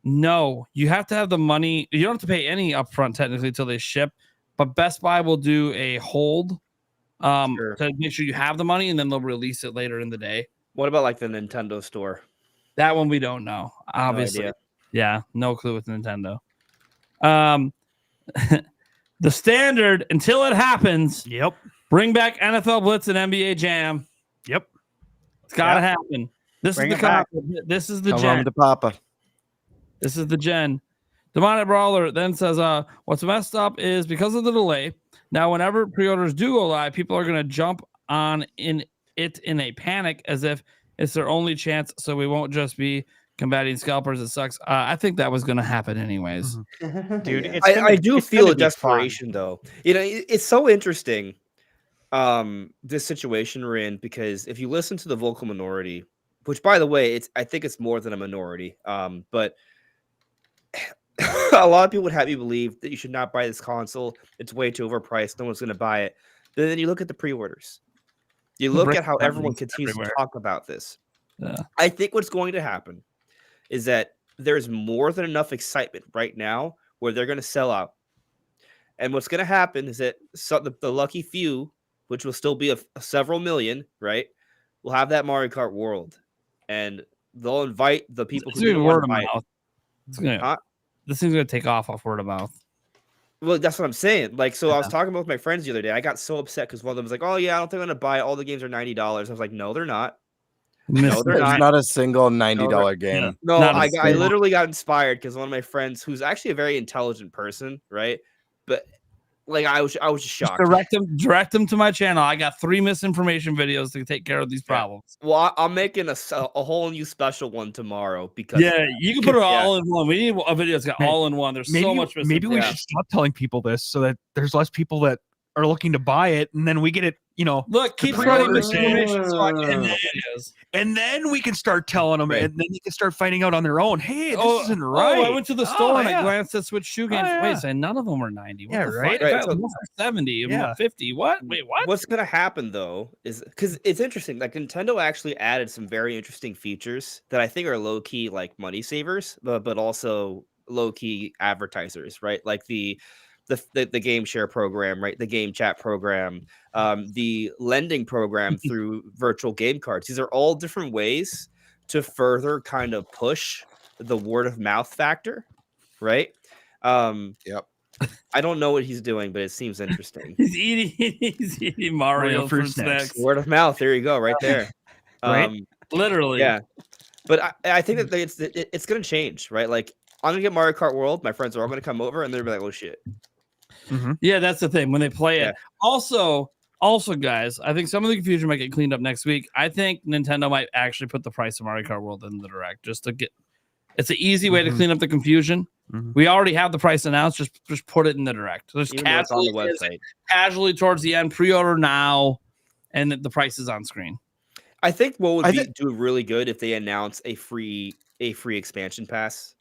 No, you have to have the money. You don't have to pay any upfront technically until they ship. But Best Buy will do a hold to make sure you have the money, and then they'll release it later in the day. What about like the Nintendo store? That one we don't know. Obviously, idea. yeah, no clue with Nintendo. The standard until it happens. Yep. Bring back NFL Blitz and NBA Jam. Yep. It's got to happen. This Bring is it the back. this is the Come gen. home to Papa. This is the gen. Demonic Brawler then says, what's messed up is because of the delay. Now, whenever pre-orders do go live, people are going to jump on in a panic as if it's their only chance. So we won't just be combating scalpers. It sucks. I think that was going to happen anyways. Dude, Yeah. it's I do feel gonna a be fun. desperation though. You know, it's so interesting. This situation we're in, because if you listen to the vocal minority, which by the way, I think it's more than a minority. But a lot of people would have you believe that you should not buy this console. It's way too overpriced. No one's going to buy it. But then you look at the pre-orders. You look at how everyone continues to talk about this. Yeah. I think what's going to happen is that there's more than enough excitement right now where they're going to sell out. And what's going to happen is that the lucky few, which will still be a several million, right, will have that Mario Kart World. And they'll invite the people who didn't want to buy it. This thing's going to take off word of mouth. Well, that's what I'm saying. Like, so I was talking about with my friends the other day. I got so upset because one of them was like, "Oh yeah, I don't think I'm gonna buy it. All the games are $90." I was like, "No, they're not. No, they're There's not a single $90 game. Yeah. No, Not a I single. literally got inspired because one of my friends, who's actually a very intelligent person, right? But like, I was just shocked. Direct them to my channel. I got 3 misinformation videos to take care of these problems. Well, I'm making a whole new special one tomorrow because You can put it all in one. We need a video that's got all in one. There's so much. Maybe we should stop telling people this so that there's less people that are looking to buy it, and then we get it. Look, keep spreading misinformation so I can videos. And then we can start telling them, and then they can start finding out on their own. Hey, this isn't right. I went to the store and I glanced at Switch shoe games. Wait a second, none of them were 90. What the right. fuck? Right, so- 70, 50. What? Wait, what? What's gonna happen though is because it's interesting. Like Nintendo actually added some very interesting features that I think are low key like money savers, but also low key advertisers, right? Like the game share program, right? The game chat program, the lending program through virtual game cards. These are all different ways to further kind of push the word of mouth factor, right? Yep. I don't know what he's doing, but it seems interesting. He's eating Mario fruit snacks. Word of mouth. There you go, right there. Right? Literally. Yeah. But I think that it's going to change, right? Like I'm going to get Mario Kart World. My friends are all going to come over and they're going to be like, oh shit. Mm-hmm. Yeah, that's the thing when they play it. Also, guys, I think some of the confusion might get cleaned up next week. I think Nintendo might actually put the price of Mario Kart World in the Direct just to get. It's an easy way to clean up the confusion. We already have the price announced. Just put it in the Direct. Just Even though it's on the website. Casually towards the end, pre-order now, and the price is on screen. I think what would do really good if they announce a free expansion pass.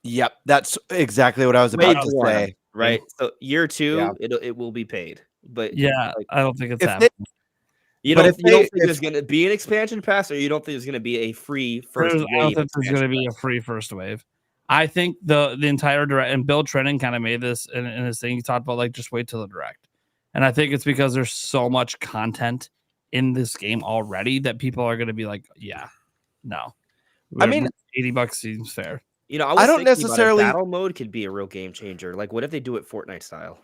Yep, that's exactly what I was about to say. Right, so year 2, it will be paid, but I don't think it's happening. You don't think there's going to be an expansion pass, or you don't think there's going to be a free first wave? I don't think there's going to be a free first wave. I think the entire Direct, and Bill Trennan kind of made this in his thing. He talked about like just wait till the Direct, and I think it's because there's so much content in this game already that people are going to be like, no. I mean, $80 seems fair. You know, I don't necessarily battle mode could be a real game changer. Like, what if they do it Fortnite style?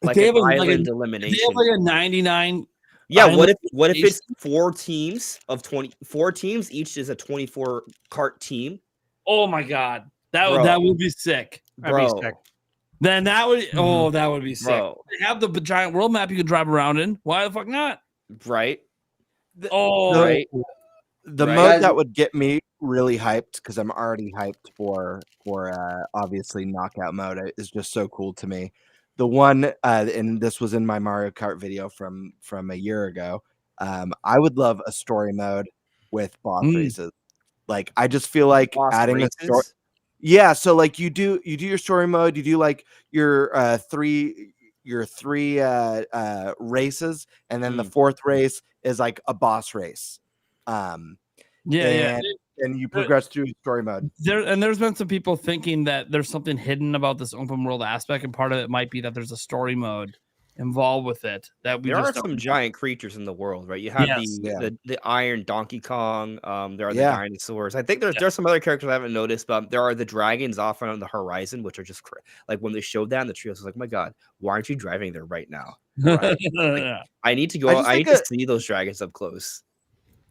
Like an island elimination. They have like a 99. Yeah, what if it's 4 teams of 24 teams? Each is a 24 cart team. Oh my god, that would be sick. Bro. That'd be sick. Then that would that would be sick. Bro. They have the giant world map you can drive around in. Why the fuck not? Right. Right. The mode that would get me really hyped, because I'm already hyped for obviously knockout mode, is just so cool to me. The one and this was in my Mario Kart video from a year ago. I would love a story mode with boss races. Like I just feel like adding a story. Yeah, so like you do your story mode, you do like your three races, and then the 4th race is like a boss race. And you progress through story mode. There's been some people thinking that there's something hidden about this open world aspect, and part of it might be that there's a story mode involved with it that we There just are don't some know. giant creatures in the world, right? You have Yes. the Iron Donkey Kong. There are the Yeah. dinosaurs. I think there's some other characters I haven't noticed, but there are the dragons off on the horizon, which are just like when they showed that in the trios, I was like, my God, why aren't you driving there right now? Right. Like, I need to go. just I think need to see those dragons up close.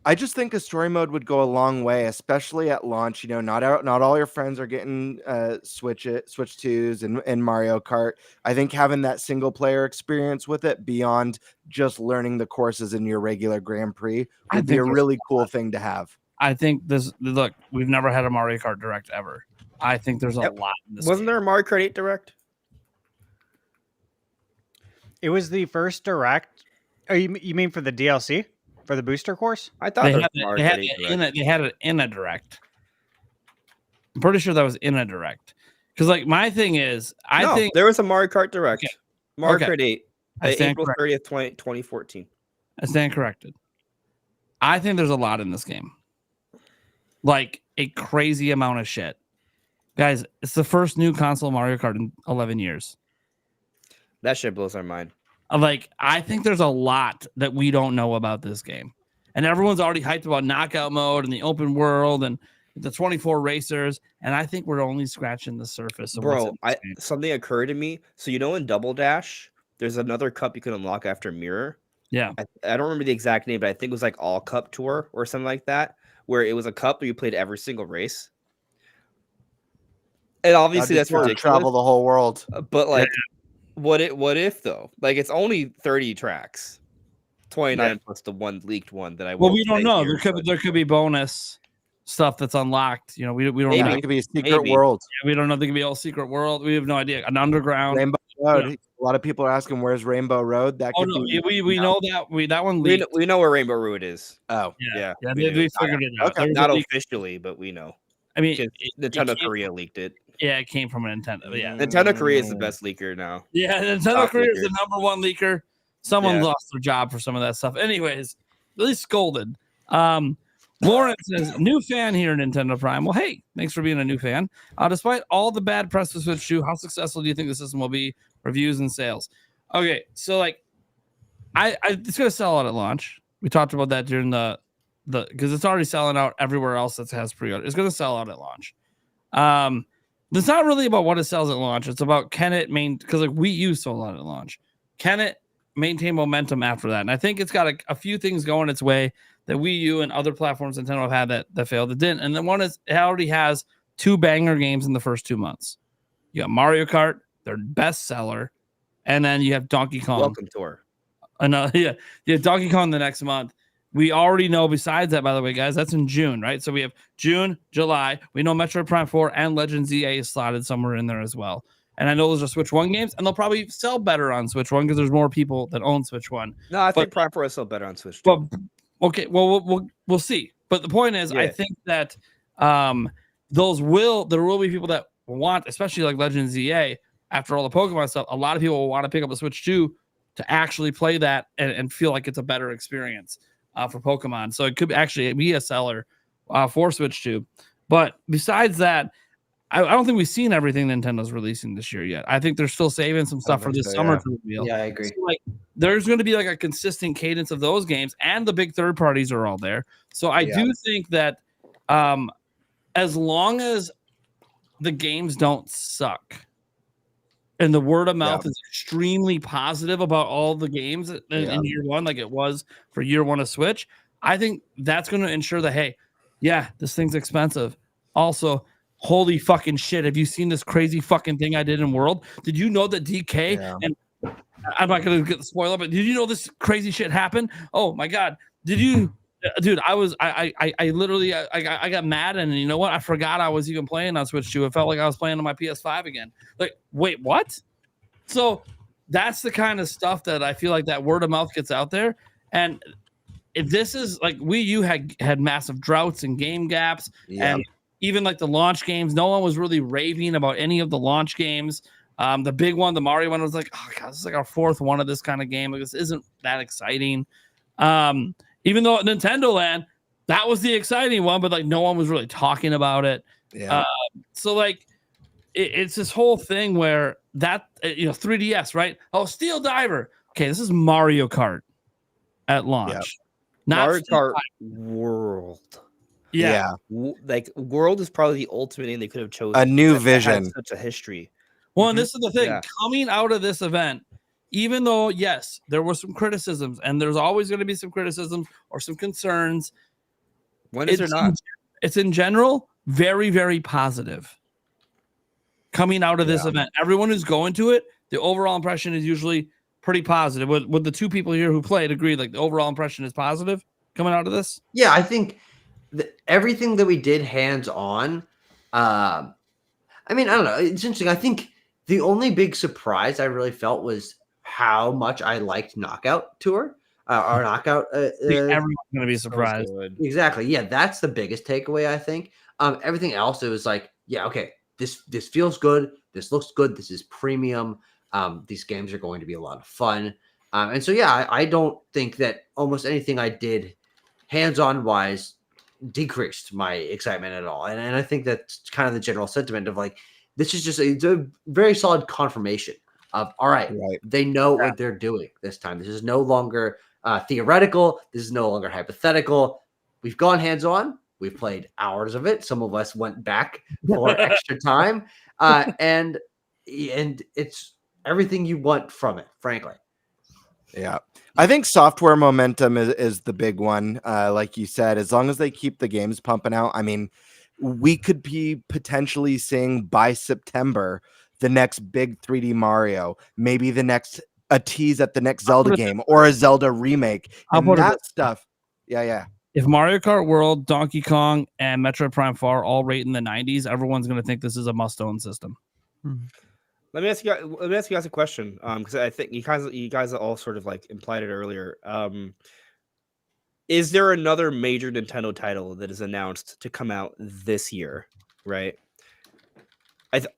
I just think a story mode would go a long way, especially at launch. You know, not all your friends are getting Switch 2s and Mario Kart. I think having that single player experience with it beyond just learning the courses in your regular Grand Prix would be a really cool thing to have. I think look, we've never had a Mario Kart Direct ever. I think there's a lot in this. Wasn't there a Mario Kart 8 Direct? It was the first Direct. Oh, you mean for the DLC? For the booster course? I thought They there was had, Mario they, Kart had 8 it Direct. they had it in a Direct. I'm pretty sure that was in a Direct. Because like my thing is, I think there was a Mario Kart Direct. Okay. Mario Okay. Kart 8. I stand April corrected. 30th, 2014. I stand corrected. I think there's a lot in this game. Like a crazy amount of shit. Guys, it's the first new console Mario Kart in 11 years. That shit blows our mind. Like, I think there's a lot that we don't know about this game. And everyone's already hyped about knockout mode and the open world and the 24 racers. And I think we're only scratching the surface. Of what's in Bro, this game. something occurred to me. So you know in Double Dash, there's another cup you can unlock after Mirror. Yeah. I don't remember the exact name, but I think it was like All Cup Tour or something like that, where it was a cup where you played every single race. And obviously that's ridiculous. Travel the whole world. But like, what if though? Like it's only 30 tracks, 29 plus the one leaked one that I. Well, won't we don't say know. here, There could be bonus stuff that's unlocked. You know, we don't Maybe. know. It could be a secret world. Yeah, we don't know. There could be a secret world. We have no idea. An underground. Rainbow Road. Yeah. A lot of people are asking, "Where's Rainbow Road?" That Oh could no, be. we know that that one leaked. We know where Rainbow Road is. Oh, Yeah, we we figured it out. Okay. There was Not a leak. officially, but we know. I mean, Because Nintendo Korea leaked it. Yeah, it came from a Nintendo. Yeah, Nintendo Korea is the best leaker now. yeah. Nintendo Top Korea is leaker. the number one leaker. Someone Yeah. lost their job for some of that stuff. Anyways, at least scolded. Lauren says, new fan here, Nintendo Prime. Well, hey, thanks for being a new fan. Despite all the bad press for Switch 2, how successful do you think the system will be? Reviews and sales. Okay, so like, it's gonna sell out at launch. We talked about that during the because it's already selling out everywhere else that has pre-order. It's gonna sell out at launch. It's not really about what it sells at launch. It's about can it because like Wii U sold out at launch. Can it maintain momentum after that? And I think it's got a few things going its way that Wii U and other platforms Nintendo have had that failed, that didn't. And then one is it already has 2 banger games in the first 2 months. You got Mario Kart, their best seller, and then you have Donkey Kong. Welcome Tour. Yeah, Donkey Kong the next month. We already know, besides that, by the way, guys, that's in June, right? So we have June, July. We know Metroid Prime 4 and Legend ZA is slotted somewhere in there as well. And I know those are Switch 1 games, and they'll probably sell better on Switch 1 because there's more people that own Switch 1. No, I think Prime 4 is still better on Switch 2. But okay, well, we'll see. But the point is, I think that there will be people that want, especially like Legend ZA, after all the Pokemon stuff, a lot of people will want to pick up a Switch 2 to actually play that and feel like it's a better experience for Pokemon. So it could actually be a seller for Switch 2. But besides that, I don't think we've seen everything Nintendo's releasing this year yet. I think they're still saving some stuff for this summer to reveal. Yeah, I agree. So, like, there's going to be like a consistent cadence of those games, and the big third parties are all there. So I do think that as long as the games don't suck and the word of mouth is extremely positive about all the games in year one, like it was for year one of Switch, I think that's going to ensure that, hey, yeah, this thing's expensive. Also, holy fucking shit, have you seen this crazy fucking thing I did in World? Did you know that DK and I'm not going to get the spoiler, but did you know this crazy shit happened? Oh my God. Did you, dude, I literally got mad, and you know what? I forgot I was even playing on Switch 2. It felt like I was playing on my PS5 again. Like, wait, what? So that's the kind of stuff that I feel like that word of mouth gets out there. And if this is like Wii U had massive droughts and game gaps, and even like the launch games, no one was really raving about any of the launch games. The big one, the Mario one, was like, oh God, this is like our 4th one of this kind of game. Like, this isn't that exciting. Even though at Nintendo Land, that was the exciting one, but like no one was really talking about it. So like it's this whole thing where that 3DS, right? Oh, Steel Diver. Okay, this is Mario Kart at launch. Not Mario Steel Kart Diver. World. Yeah. Like World is probably the ultimate name they could have chosen. A new because it has vision. such a history. Well, and this is the thing. Yeah. Coming out of this event, even though, yes, there were some criticisms, and there's always going to be some criticisms or some concerns. When is there not? It's in general very, very positive. Coming out of this event, everyone who's going to it, the overall impression is usually pretty positive. Would the two people here who played agree? Like the overall impression is positive coming out of this? Yeah, I think everything that we did hands on. I mean, I don't know. It's interesting. I think the only big surprise I really felt was how much I liked Knockout Tour or Knockout. Everyone's gonna be surprised. Exactly. Yeah, that's the biggest takeaway. I think. Everything else, it was like, yeah, okay, this feels good. This looks good. This is premium. These games are going to be a lot of fun. And so, yeah, I don't think that almost anything I did hands-on wise decreased my excitement at all. And I think that's kind of the general sentiment of like, this is just it's a very solid confirmation of, all right. They know what they're doing this time. This is no longer theoretical. This is no longer hypothetical. We've gone hands-on. We've played hours of it. Some of us went back for extra time. And it's everything you want from it, frankly. Yeah. I think software momentum is the big one. Like you said, as long as they keep the games pumping out, I mean, we could be potentially seeing by September the next big 3D Mario, maybe a tease at the next Zelda game or a Zelda remake. And that stuff. Yeah. If Mario Kart World, Donkey Kong, and Metroid Prime 4 all rate in the 90s, everyone's going to think this is a must-own system. Let me ask you guys a question. Because I think you guys all sort of like implied it earlier. Is there another major Nintendo title that is announced to come out this year? Right.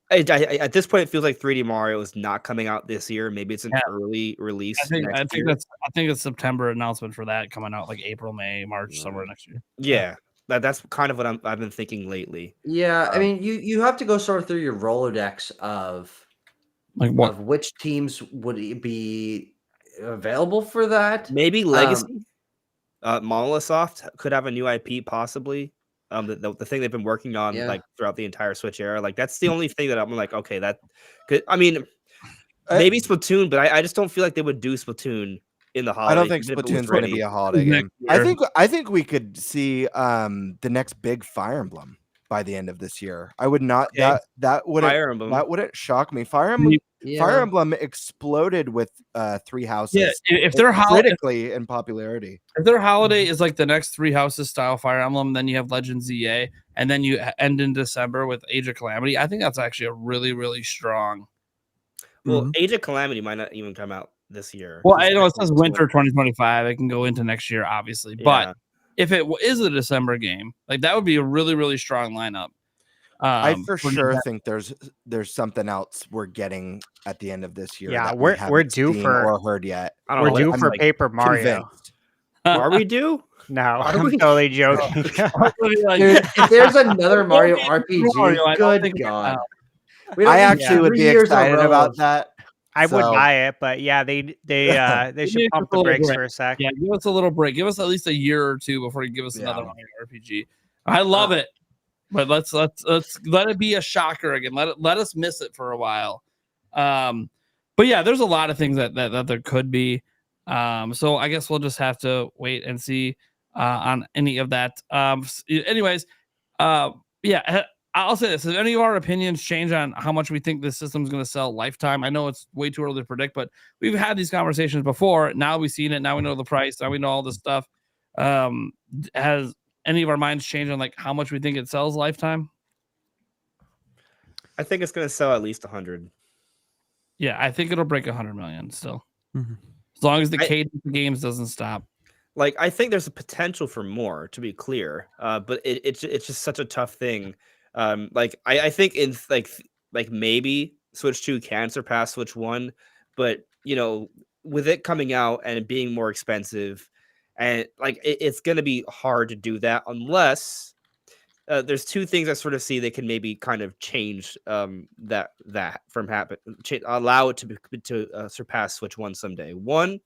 At this point, it feels like 3D Mario is not coming out this year. Maybe it's an early release. I think it's September announcement for that coming out like April, May, March, somewhere next year. Yeah, that's kind of what I've been thinking lately. Yeah, I mean, you have to go sort through your Rolodex of like what of which teams would be available for that. Maybe Legacy. Monolith Soft could have a new IP possibly. The thing they've been working on like throughout the entire Switch era, like that's the only thing that I'm like, okay, that could. I mean, maybe Splatoon, but I just don't feel like they would do Splatoon in the holiday. I don't think Splatoon's going to be a holiday game. I think we could see the next big Fire Emblem by the end of this year. I would not that wouldn't shock me. Fire Emblem exploded with 3 houses. Yeah, if they're critically in popularity. If their holiday is like the next 3 houses style Fire Emblem, then you have Legends ZA, and then you end in December with Age of Calamity. I think that's actually a really, really strong. Well, Age of Calamity might not even come out this year. Well, I know it says winter 2025. It can go into next year, obviously, but if it is a December game, like that would be a really, really strong lineup. I for sure think there's something else we're getting at the end of this year. Yeah, that we're due for or heard yet. We're due for Paper Mario. Convinced. Are we due? No, I'm totally joking. Dude, if there's another Mario RPG, good God. I actually would be excited about that. I would buy it, but yeah, they should pump the brakes for a sec. Yeah, give us a little break. Give us at least a year or two before you give us another Mario RPG. I love it, but let's let it be a shocker again. Let us miss it for a while. But yeah, there's a lot of things that there could be. So I guess we'll just have to wait and see on any of that. Anyways, yeah. I'll say this: has any of our opinions changed on how much we think this system is going to sell lifetime? I know it's way too early to predict, but we've had these conversations before. Now we've seen it. Now we know the price. Now we know all this stuff. Has any of our minds changed on like how much we think it sells lifetime? I think it's going to sell at least 100. Yeah, I think it'll break 100 million still, as long as the cadence of games doesn't stop. Like I think there's a potential for more, to be clear, but it's just such a tough thing. Like I think in like maybe Switch 2 can surpass Switch 1, but you know, with it coming out and it being more expensive, and like it's gonna be hard to do that unless there's two things I sort of see they can maybe kind of change that from happen, allow it to surpass Switch 1 someday. One,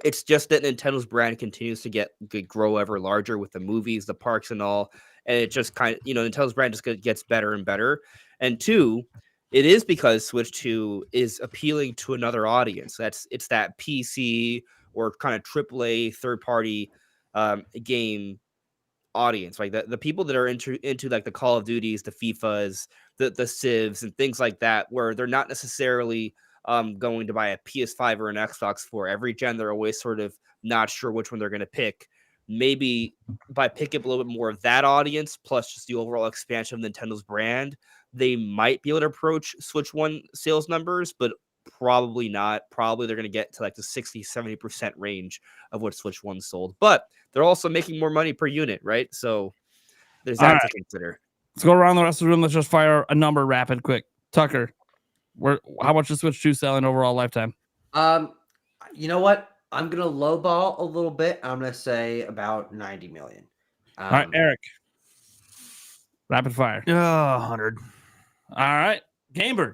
it's just that Nintendo's brand continues to grow ever larger with the movies, the parks, and all, and it just kind of, Nintendo's brand just gets better and better. And two, it is because Switch 2 is appealing to another audience. It's that PC or kind of AAA third party game audience, like the people that are into like the Call of Duties, the FIFAs, the Civs, and things like that, where they're not necessarily going to buy a PS5 or an Xbox for every gen. They're always sort of not sure which one they're going to pick. Maybe by picking up a little bit more of that audience, plus just the overall expansion of Nintendo's brand, they might be able to approach Switch 1 sales numbers, but probably not. Probably they're going to get to like the 60-70% range of what Switch 1 sold. But they're also making more money per unit, right? So there's that to consider. Let's go around the rest of the room. Let's just fire a number rapid quick. Tucker, how much is Switch 2 selling overall lifetime? You know what? I'm gonna lowball a little bit. I'm gonna say about 90 million. All right, Eric. Rapid fire. 100. All right, Gamebird.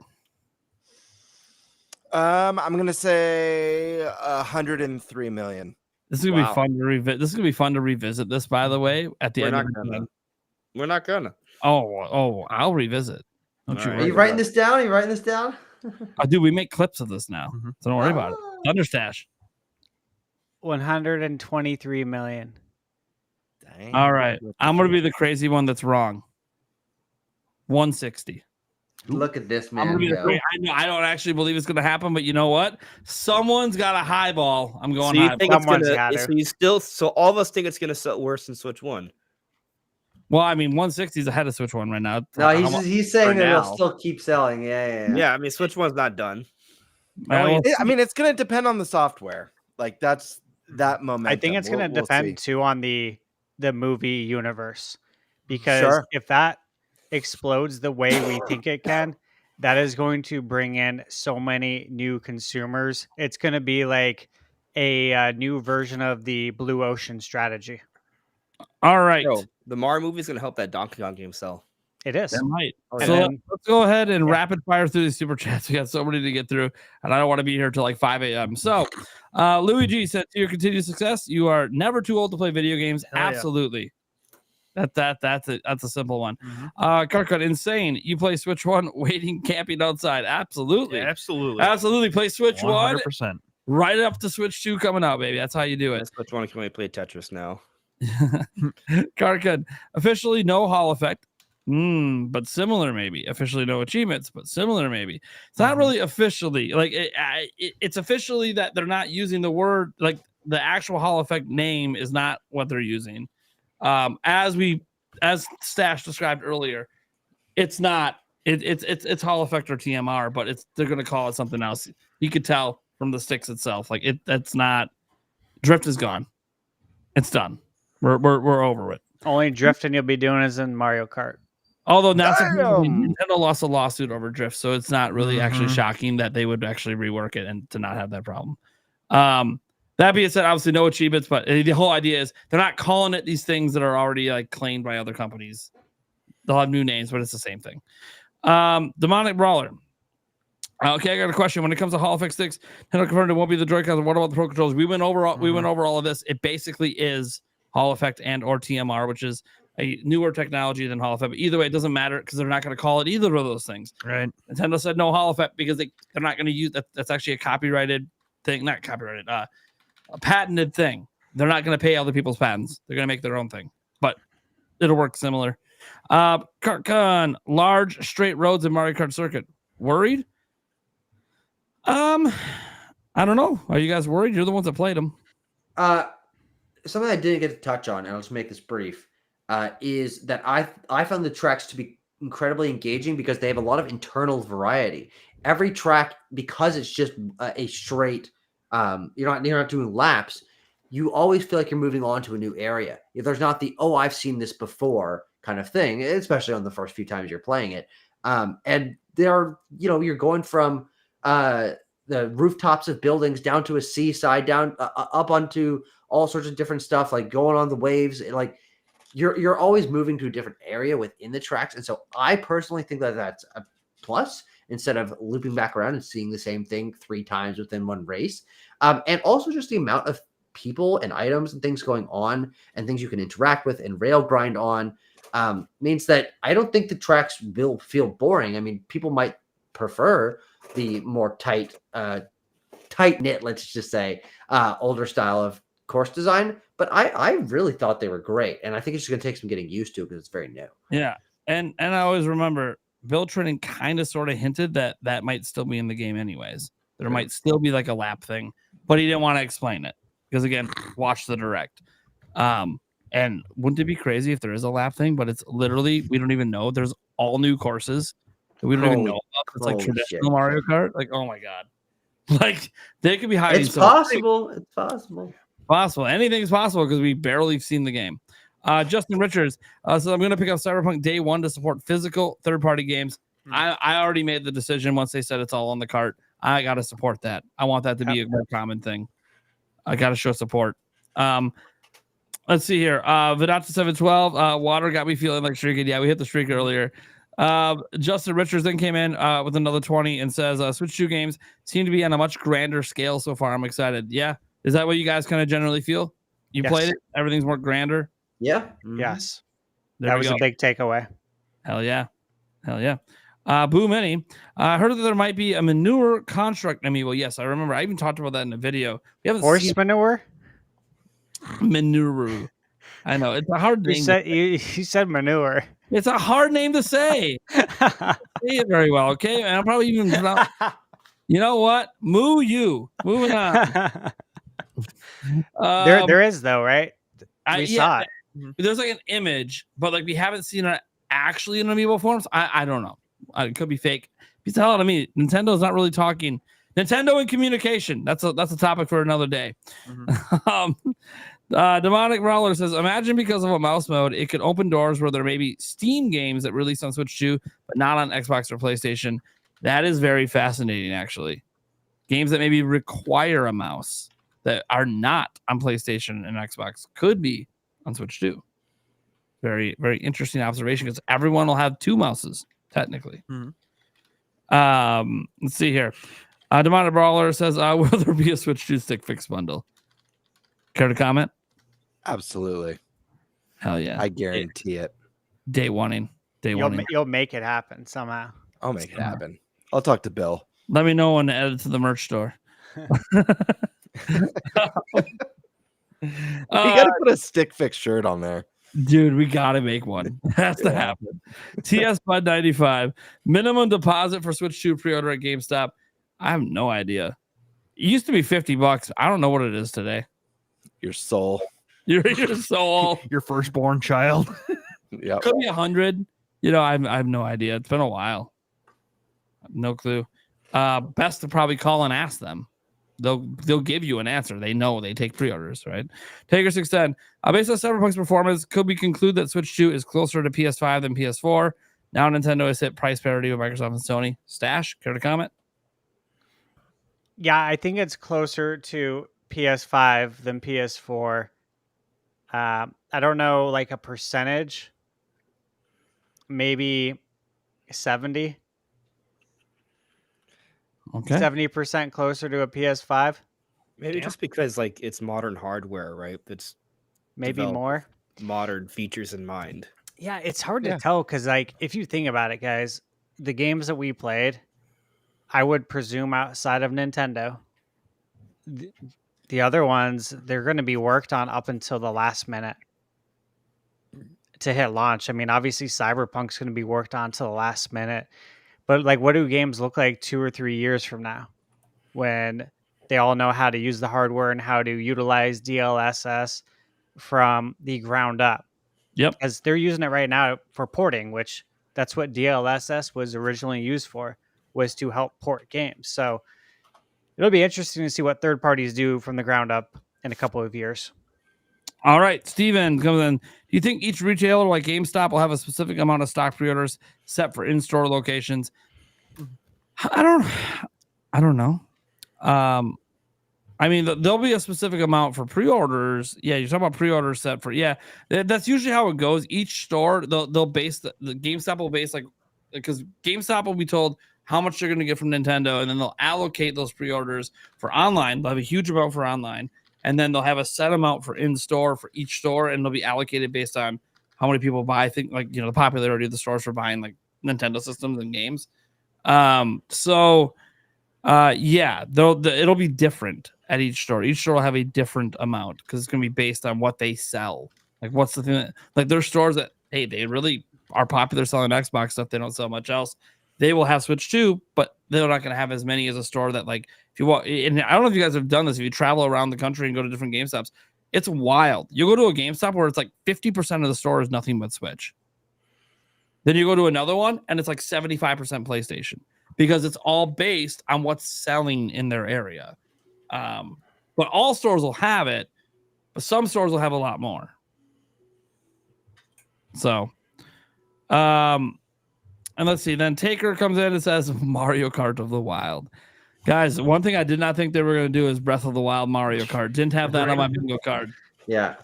I'm gonna say 103 million. This is gonna be fun to revisit. This is gonna be fun to revisit this, by the way, at the end of the game. We're not gonna. Oh, I'll revisit. Are you writing this down? Are you writing this down? Dude, we make clips of this now, so don't worry about it. Thunderstash. 123 million. Dang. All right, I'm gonna be the crazy one that's wrong. 160. Look at this man. I don't actually believe it's gonna happen, but you know what? Someone's got a highball. I'm going. So you high. think it's gonna? So all of us think it's gonna sell worse than Switch 1. Well, I mean, 160 is ahead of Switch 1 right now. No, he's saying that it'll still keep selling. Yeah. I mean, Switch 1's not done. I mean, it's going to depend on the software. Like that's that momentum. I think it's going to depend too on the movie universe, because if that explodes the way we think it can, that is going to bring in so many new consumers. It's going to be like a new version of the Blue Ocean strategy. All right. So, the Mario movie is going to help that Donkey Kong game sell. It is. That might. So let's go ahead and rapid fire through these super chats. We got so many to get through, and I don't want to be here till like 5 a.m. So, Louis G said, "To your continued success, you are never too old to play video games." Absolutely. That's a simple one. Karkut, insane. You play Switch 1 waiting, camping outside. Absolutely. Yeah, absolutely. Play Switch 100%. 1 right up to Switch 2 coming out, baby. That's how you do it. Switch 1 can only play Tetris now. Karkut, officially no Hall effect. But similar maybe. Officially no achievements, but similar maybe. It's not really officially. Like it's officially that they're not using the word, like the actual Hall effect name is not what they're using. As Stash described earlier, it's not. It's Hall effect or TMR, but they're gonna call it something else. You could tell from the sticks itself. Like that's not. Drift is gone. It's done. We're over it. Only drifting you'll be doing is in Mario Kart. Although now Nintendo lost a lawsuit over drift, so it's not really actually shocking that they would actually rework it and to not have that problem. That being said, obviously no achievements, but the whole idea is they're not calling it these things that are already like claimed by other companies. They'll have new names, but it's the same thing. Demonic Brawler. Okay, I got a question. When it comes to Hall effect sticks, Nintendo confirmed it won't be the Joy-Cons. What about the Pro Controllers? We went over all of this. It basically is Hall effect and or TMR, which is a newer technology than Hall effect. But either way, it doesn't matter because they're not going to call it either of those things. Right. Nintendo said no Hall effect because they're not going to use that. That's actually a copyrighted thing, not copyrighted, a patented thing. They're not going to pay other people's patents. They're going to make their own thing, but it'll work similar. Karkun, large straight roads in Mario Kart circuit. Worried? I don't know. Are you guys worried? You're the ones that played them. Something I didn't get to touch on, and I'll just make this brief, is that I found the tracks to be incredibly engaging because they have a lot of internal variety. Every track, because it's just a straight, you're not doing laps, you always feel like you're moving on to a new area. If there's not the, oh, I've seen this before kind of thing, especially on the first few times you're playing it. And you're going from the rooftops of buildings down to a seaside, down up onto all sorts of different stuff, like going on the waves. Like you're always moving to a different area within the tracks. And so I personally think that that's a plus instead of looping back around and seeing the same thing 3 times within one race. And also just the amount of people and items and things going on and things you can interact with and rail grind on means that I don't think the tracks will feel boring. I mean, people might prefer the more tight knit, let's just say, older style of course design, but I really thought they were great, and I think it's just gonna take some getting used to because it's very new. Yeah, and I always remember Bill Trinin kind of sort of hinted that might still be in the game anyways. There might still be like a lap thing, but he didn't want to explain it because again, watch the direct. And wouldn't it be crazy if there is a lap thing, but it's literally we don't even know. There's all new courses that we don't even know about. It's like traditional Mario Kart. Like, oh my god. Like they could be hiding. It's possible. It's possible. Possible. Anything's possible because we barely seen the game. Justin Richards. So I'm going to pick up Cyberpunk Day 1 to support physical third-party games. I already made the decision once they said it's all on the cart. I got to support that. I want that to be a more common thing. I got to show support. Let's see here. Vidata 712. Water got me feeling like streaking. Yeah, we hit the streak earlier. Justin Richards then came in with another 20 and says Switch 2 games seem to be on a much grander scale so far. I'm excited. Yeah. Is that what you guys kind of generally feel? You played it? Everything's more grander? Yeah. Mm-hmm. Yes. There that was a big takeaway. Hell yeah. Hell yeah. Boo Mini. I heard that there might be a manure construct amiibo. Yes, I remember. I even talked about that in a video. We haven't Horse manure? Manure. I know. It's a hard name. You said manure. It's a hard name to say. Say it very well, okay? And I'll probably even you know what? Moo you. Moving on. There is though, right? We saw it. There's like an image, but like we haven't seen it actually in amiibo forms. I don't know. It could be fake. Beats the hell out of me. Nintendo's not really talking. Nintendo and communication. That's a topic for another day. Demonic Brawler says, imagine because of a mouse mode, it could open doors where there may be Steam games that release on Switch 2, but not on Xbox or PlayStation. That is very fascinating, actually. Games that maybe require a mouse that are not on PlayStation and Xbox could be on Switch 2. Very, very interesting observation because everyone will have 2 mouses, technically. Let's see here. Demonic Brawler says, will there be a Switch 2 stick fix bundle? Care to comment? Absolutely. Hell yeah. I guarantee it. Day one. You'll make it happen somehow. I'll make it happen. I'll talk to Bill. Let me know when to add it to the merch store. You gotta put a stick fix shirt on there. Dude, we gotta make one. Has to happen. TS Bud 95. Minimum deposit for Switch 2 pre-order at GameStop. I have no idea. It used to be $50. I don't know what it is today. Your soul. Your soul. Your firstborn child. Yeah. Could be 100. You know, I have no idea. It's been a while. No clue. Best to probably call and ask them. They'll give you an answer. They know they take pre-orders, right? Taker 610. Based on Cyberpunk's performance, could we conclude that Switch 2 is closer to PS5 than PS4? Now Nintendo has hit price parity with Microsoft and Sony. Stash, care to comment? Yeah, I think it's closer to PS5 than PS4. I don't know, like a percentage. Maybe 70. Okay. 70% closer to a PS5. Maybe just because like it's modern hardware, right? That's maybe more modern features in mind. Yeah, it's hard to tell because like if you think about it, guys, the games that we played, I would presume outside of Nintendo, the other ones, they're going to be worked on up until the last minute to hit launch. I mean, obviously Cyberpunk's going to be worked on to the last minute. But like, what do games look like 2 or 3 years from now when they all know how to use the hardware and how to utilize DLSS from the ground up? Yep. As they're using it right now for porting, which that's what DLSS was originally used for, was to help port games. So it'll be interesting to see what third parties do from the ground up in a couple of years. All right, Steven comes in. Do you think each retailer like GameStop will have a specific amount of stock pre-orders set for in-store locations? I don't know. I mean, there'll be a specific amount for pre-orders. Yeah, you're talking about pre-orders set for. Yeah, that's usually how it goes. Each store they'll base the GameStop will base because GameStop will be told how much they're going to get from Nintendo, and then they'll allocate those pre-orders for online. They'll have a huge amount for online, and then they'll have a set amount for in-store for each store, and they'll be allocated based on how many people buy. I think the popularity of the stores for buying like Nintendo systems and games. Yeah, it'll be different at each store. Each store will have a different amount because it's going to be based on what they sell. Like, what's the thing like there's stores that, hey, they really are popular selling Xbox stuff. They don't sell much else. They will have Switch 2, but they're not going to have as many as a store that, like, if you walk, and I don't know if you guys have done this, if you travel around the country and go to different GameStops, it's wild. You go to a GameStop where it's like 50% of the store is nothing but Switch. Then you go to another one and it's like 75% PlayStation because it's all based on what's selling in their area. But all stores will have it, but some stores will have a lot more. So, and let's see. Then Taker comes in and says Mario Kart of the Wild. Guys, one thing I did not think they were going to do is Breath of the Wild Mario Kart. Didn't have that on my bingo card. Yeah.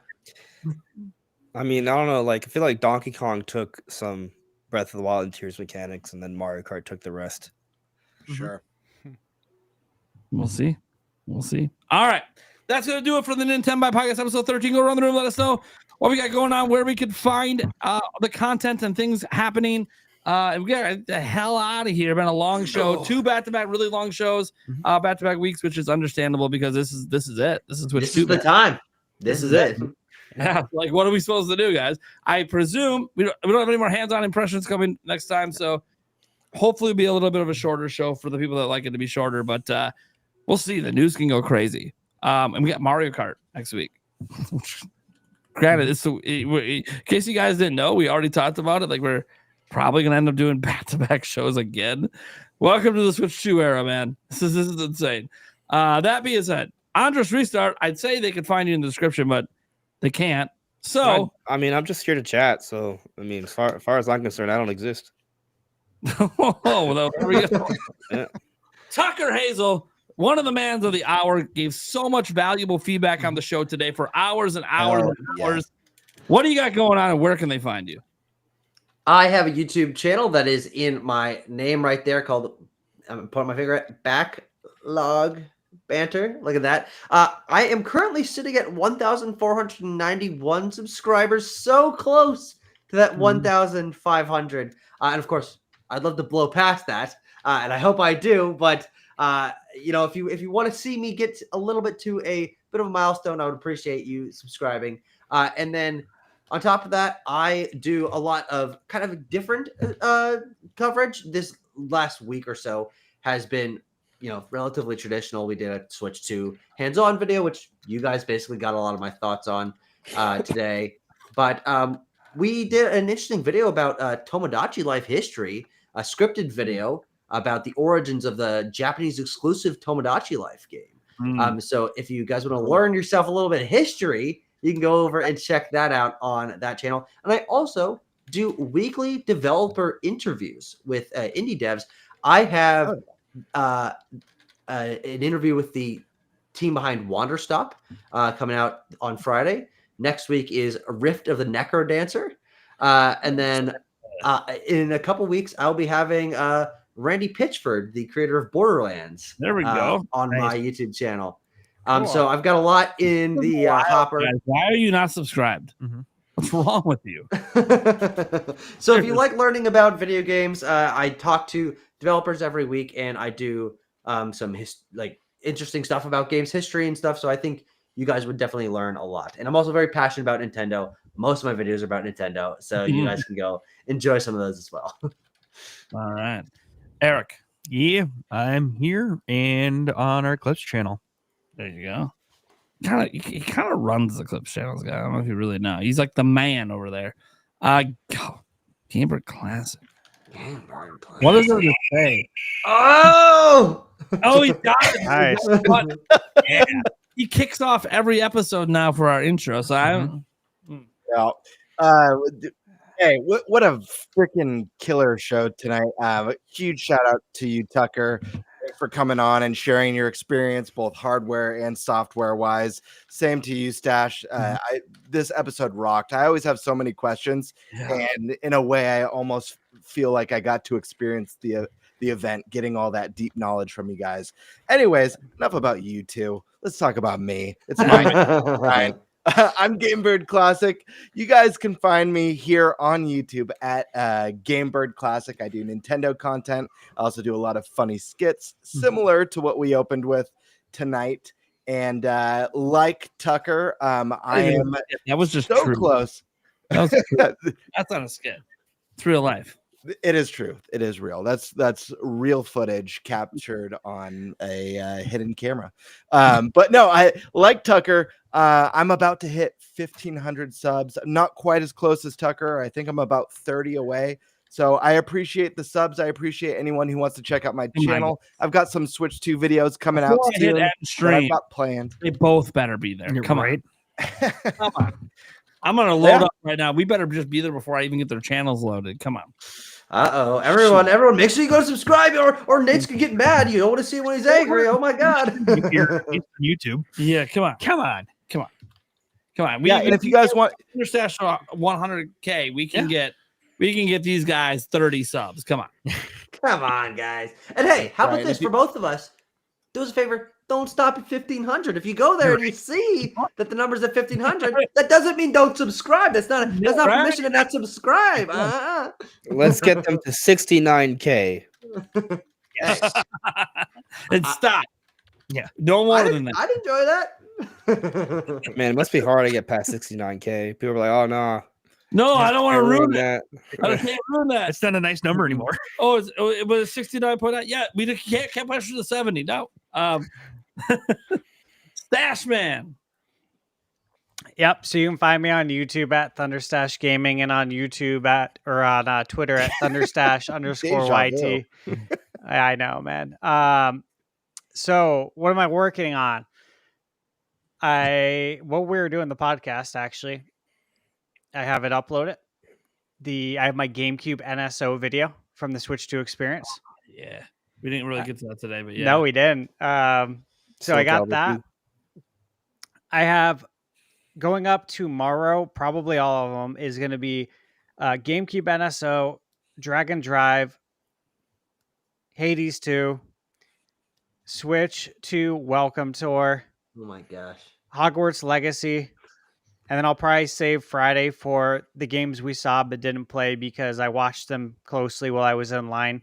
I mean, I don't know. Like, I feel like Donkey Kong took some Breath of the Wild and Tears mechanics, and then Mario Kart took the rest. Sure. We'll see. We'll see. All right. That's going to do it for the Nintenbyte Podcast episode 13. Go around the room. Let us know what we got going on, where we could find the content and things happening. And we got the hell out of here. Been a long show, 2 back-to-back really long shows, back-to-back weeks, which is understandable because this is it. This is the time. This is it. Yeah, like what are we supposed to do, guys? I presume we don't have any more hands-on impressions coming next time, so hopefully it'll be a little bit of a shorter show for the people that like it to be shorter. But we'll see. The news can go crazy. And we got Mario Kart next week. Granted, in case you guys didn't know, we already talked about it. Like, we're probably gonna end up doing back-to-back shows again. Welcome to the Switch 2 era, man. This is insane. That being said, Andres Restart, I'd say they could find you in the description, but they can't. So I mean, I'm just here to chat. So I mean, as far as I'm concerned, I don't exist. oh, well, there we go. Yeah. Tucker Hazel, one of the mans of the hour, gave so much valuable feedback on the show today for hours and hours and hours. What do you got going on, and where can they find you? I have a YouTube channel that is in my name right there called, I'm putting my finger at Backlog Banter. Look at that. I am currently sitting at 1,491 subscribers, so close to that 1,500. And of course, I'd love to blow past that, and I hope I do. But if you want to see me get a little bit to a bit of a milestone, I would appreciate you subscribing. And then on top of that, I do a lot of kind of different coverage. This last week or so has been, relatively traditional. We did a Switch 2 hands-on video, which you guys basically got a lot of my thoughts on today. But we did an interesting video about Tomodachi Life history, a scripted video about the origins of the Japanese exclusive Tomodachi Life game. So if you guys want to learn yourself a little bit of history, you can go over and check that out on that channel. And I also do weekly developer interviews with indie devs. I have an interview with the team behind Wanderstop coming out on Friday. Next week is Rift of the Necro Dancer. And then in a couple weeks, I'll be having Randy Pitchford, the creator of Borderlands. There we go. On my YouTube channel. So I've got a lot in the hopper. Guys, why are you not subscribed? What's wrong with you? So if you like learning about video games, I talk to developers every week, and I do some interesting stuff about games history and stuff. So I think you guys would definitely learn a lot. And I'm also very passionate about Nintendo. Most of my videos are about Nintendo, so you guys can go enjoy some of those as well. All right, Eric. Yeah, I'm here and on our Clips channel. There you go. He kind of runs the Clips channels guy. I don't know if you really know. He's like the man over there. Gamer Classic. What does it say? Oh, he got it. Nice. Yeah. He kicks off every episode now for our intro. So Hey, what a freaking killer show tonight. Huge shout out to you, Tucker. for coming on and sharing your experience, both hardware and software wise. Same to you, Stash. This episode rocked. I always have so many questions, and in a way, I almost feel like I got to experience the event, getting all that deep knowledge from you guys. Anyways, enough about you two. Let's talk about me. It's mine. Right. I'm Gamebird Classic. You guys can find me here on YouTube at Gamebird Classic. I do Nintendo content. I also do a lot of funny skits, similar to what we opened with tonight. And like Tucker, I am that was just so true. close. That was true. That's not a skit. It's real life. It is true. It is real. That's real footage captured on a hidden camera. But no, I like Tucker. I'm about to hit 1,500 subs. Not quite as close as Tucker. I think I'm about 30 away. So I appreciate the subs. I appreciate anyone who wants to check out my channel. I've got some Switch 2 videos coming out soon that I've got planned. They both better be there. Come on. Come on. I'm gonna load up right now. We better just be there before I even get their channels loaded. Come on. Everyone, make sure you go subscribe, or Nate's gonna get mad. You don't want to see him when he's angry. Oh my god. YouTube. Yeah, come on. And if you guys want your stash 100K, we can get these guys 30 subs. Come on. Come on, guys. And hey, how about this for both of us? Do us a favor. Don't stop at 1,500. If you go there and you see that the number's at 1,500, that doesn't mean don't subscribe. That's not permission to not subscribe. Let's get them to 69K. Yes. And stop. Yeah. No more than that. I'd enjoy that. Man, it must be hard to get past 69K. People are like, oh, no. No, I don't want to ruin that. I can't ruin that. It's not a nice number anymore. Oh, it was 69.9. Yeah, we can't push to the 70. No. Stash Man. Yep. So you can find me on YouTube at Thunderstash Gaming and on YouTube on Twitter at Thunderstash_YT. I know, man. So what am I working on? What we're doing the podcast, actually. I have it uploaded. I have my GameCube NSO video from the Switch 2 experience. Yeah. We didn't really get to that today, but yeah. No, we didn't. So I got that. I have going up tomorrow, probably all of them, is going to be GameCube NSO, Dragon Drive, Hades 2, Switch 2 Welcome Tour. Oh my gosh. Hogwarts Legacy. And then I'll probably save Friday for the games we saw but didn't play because I watched them closely while I was in line.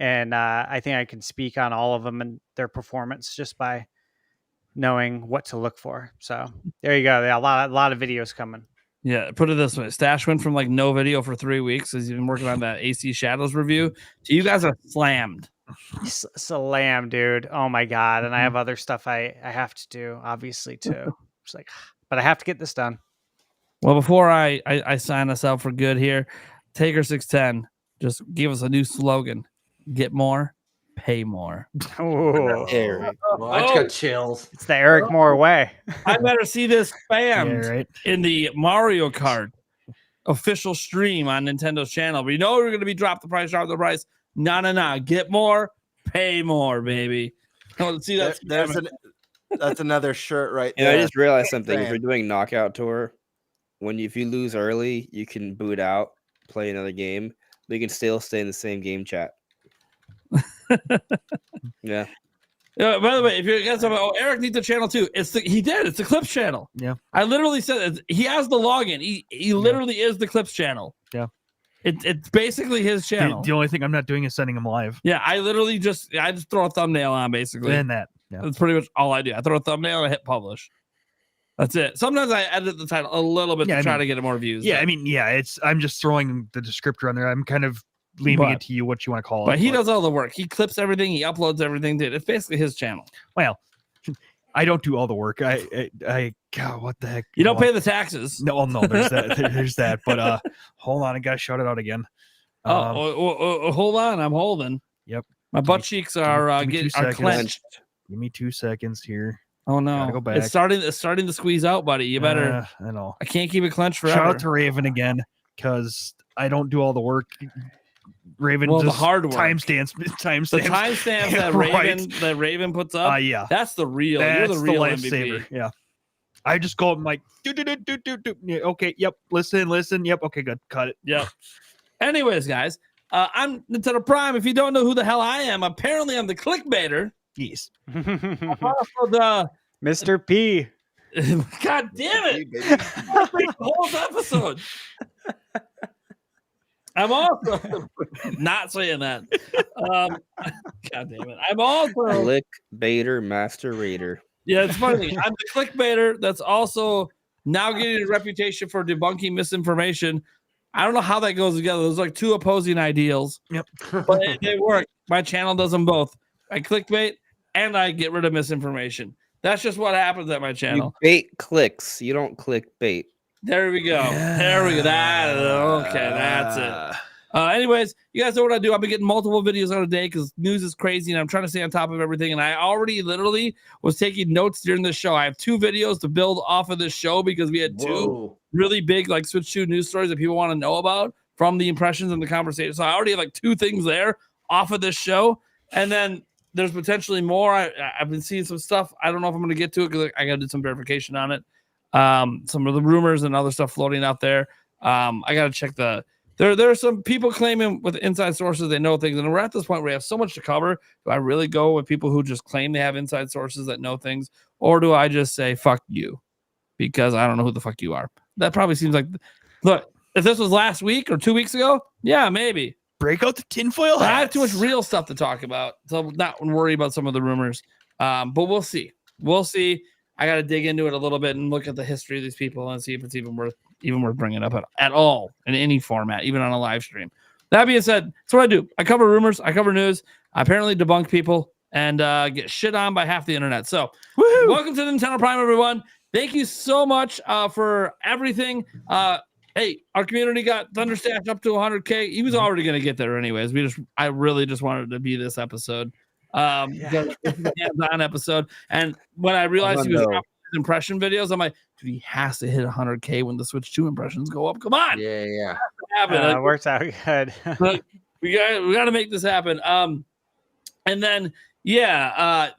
And I think I can speak on all of them and their performance just by knowing what to look for. So there you go. Yeah, a lot of videos coming. Yeah, put it this way. Stash went from like no video for 3 weeks as he's been working on that AC Shadows review. So you guys are slammed. Slam, dude. Oh my God. And I have other stuff I have to do, obviously, too. It's like, but I have to get this done. Well, before I sign us out for good here, Taker 610 just give us a new slogan. Get more, pay more. Oh, Eric. Well, I just got chills. It's the Eric Moore way. I better see this spammed in the Mario Kart official stream on Nintendo's channel. But you know we're going to be drop the price. No. Get more, pay more, baby. Let's see that. That's another shirt right there. Yeah, I just realized something. If you're doing Knockout Tour, if you lose early, you can boot out, play another game, but you can still stay in the same game chat. Yeah. By the way, if you guys about Eric needs a channel too, it's the Clips channel. Yeah. I literally said it. He has the login. He literally is the Clips channel. Yeah. It's basically his channel. The only thing I'm not doing is sending him live. Yeah, I just throw a thumbnail on basically. And that. Yeah. That's pretty much all I do. I throw a thumbnail and I hit publish. That's it. Sometimes I edit the title a little bit to try to get more views. Yeah, I'm just throwing the descriptor on there. I'm kind of leaving it to you what you want to call it. But he does all the work. He clips everything. He uploads everything. Dude, it's basically his channel. Well, I don't do all the work. God, what the heck? You don't pay the taxes. No, there's that. There's that. But hold on, I gotta shout it out again. Hold on, I'm holding. Yep. My butt cheeks are clenched. Give me 2 seconds here. Oh no! Gotta go back. It's starting to squeeze out, buddy. You better. I know. I can't keep it clenched forever. Shout out to Raven again because I don't do all the work. Raven Well, the just hard work. timestamps. The timestamps that Right. Raven puts up. Yeah. That's the real. That's You're the real lifesaver. MVP. Yeah. I just go I'm like, do. Yeah, okay, yep. Listen. Yep. Okay, good. Cut it. Yep. Anyways, guys, I'm Nintendo Prime. If you don't know who the hell I am, apparently I'm the clickbaiter. Yes. I'm also the Mr. P. God damn it! The whole episode. I'm also not saying that. God damn it! I'm also Clickbaiter Master Raider. Yeah, it's funny. I'm the clickbaiter that's also now getting a reputation for debunking misinformation. I don't know how that goes together. There's like two opposing ideals. Yep. But they work. My channel does them both. I clickbait and I get rid of misinformation. That's just what happens at my channel. You bait clicks. You don't click bait. There we go. There we go. That's it. Anyways, you guys know what I do. I've been getting multiple videos on a day because news is crazy and I'm trying to stay on top of everything. And I already literally was taking notes during the show. I have 2 videos to build off of this show because we had 2 really big like Switch 2 news stories that people want to know about from the impressions and the conversation. So I already have like 2 things there off of this show. And then there's potentially more. I've been seeing some stuff. I don't know if I'm going to get to it because I got to do some verification on it. Some of the rumors and other stuff floating out there. I got to check the. There are some people claiming with inside sources they know things, and we're at this point where we have so much to cover. Do I really go with people who just claim they have inside sources that know things, or do I just say fuck you because I don't know who the fuck you are? That probably seems like. Look, if this was last week or 2 weeks ago, yeah, maybe. Break out the tinfoil hats. I have too much real stuff to talk about, so I'm not worry about some of the rumors. But we'll see. We'll see. I got to dig into it a little bit and look at the history of these people and see if it's even worth bringing up at all in any format, even on a live stream. That being said, that's what I do. I cover rumors. I cover news. I apparently debunk people and get shit on by half the internet. So welcome to Nintendo Prime, everyone. Thank you so much for everything. Hey, our community got Thunderstash up to 100K. He was already going to get there anyways. I really just wanted it to be this episode. Hands-on episode. And when I realized he was dropping his impression videos, I'm like, dude, he has to hit 100K when the Switch 2 impressions go up. Come on. Yeah. It works out good. we got to make this happen. And then,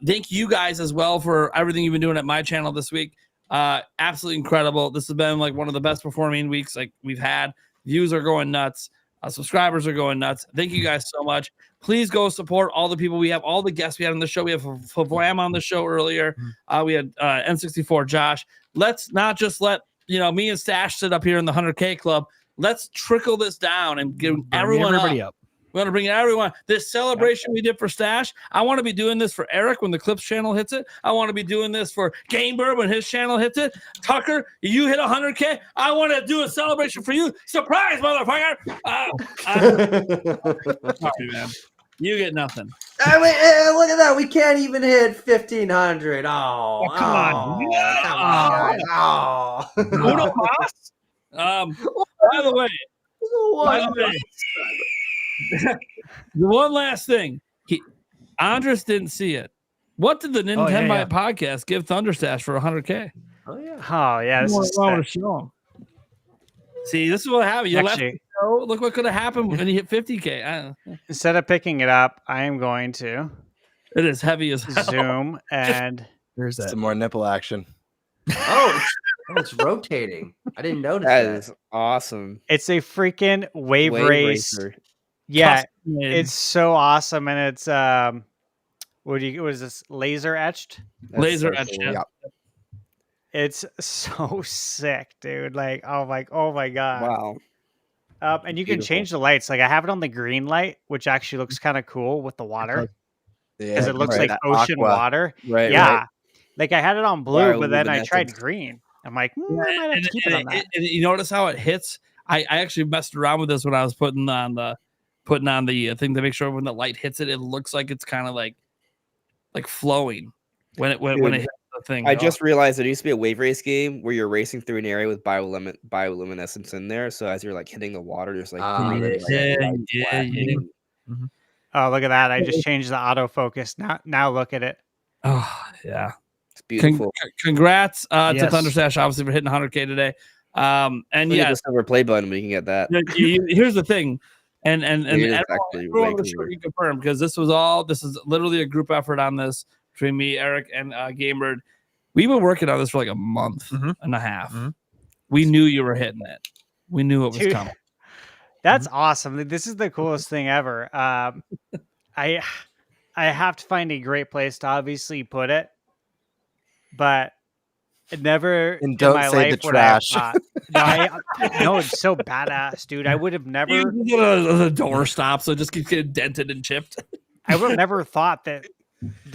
thank you guys as well for everything you've been doing at my channel this week. Absolutely incredible. This has been like one of the best performing weeks like we've had. Views are going nuts. Subscribers are going nuts. Thank you guys so much. Please go support all the people we have, all the guests we had on the show. We have Flam on the show earlier. We had N64 Josh. Let's not just let me and Stash sit up here in the 100K club. Let's trickle this down and give everybody up. We want to bring everyone. This celebration we did for Stash, I want to be doing this for Eric when the Clips channel hits it. I want to be doing this for Gamebird when his channel hits it. Tucker, you hit 100K. I want to do a celebration for you. Surprise, motherfucker. Sorry, man. You get nothing. I mean, look at that. We can't even hit 1,500. Oh, come on. By the way, the one last thing, Andres didn't see it. What did the Nintenbyte podcast give Thunderstash for 100K? Oh yeah. This is See, this is what happened. You left the show. Look what could have happened when you hit 50K. Instead of picking it up, I am going to. It is heavy as hell. Zoom and there's that. Some more nipple action. It's rotating. I didn't notice that. That is awesome. It's a freaking wave race. Yeah, it's so awesome, and it's what is this? Laser etched. Laser etched. Yeah. It's so sick, dude. Like, oh my god. Wow. And you can change the lights. Like, I have it on the green light, which actually looks kind of cool with the water, because it looks like ocean water. Right. Yeah. Right. Like, I had it on blue, but then I tried green. I'm like, I might have to keep it on that. And you notice how it hits? I actually messed around with this when I was putting on the thing to make sure when the light hits it, it looks like it's kind of like flowing when it hits the thing. I just realized there used to be a wave race game where you're racing through an area with bioluminescence in there. So as you're like hitting the water, there's like Oh, look at that! I just changed the autofocus. Now look at it. Oh yeah, it's beautiful. Congrats to Thunderstash, obviously, for hitting 100K today. And the silver play button, we can get that. Here's the thing. And It is everyone, actually everyone way on the show cooler. can confirm because this is literally a group effort on this between me, Eric, and Gamebird. We've been working on this for like a month and a half. We knew you were hitting it. We knew it was Dude, coming. That's awesome. This is the coolest thing ever. I have to find a great place to obviously put it, but never And in don't my say the life would I have trash. thought. No, it's so badass, dude. I would have never. The door stops, so it just keeps getting dented and chipped. I would have never thought that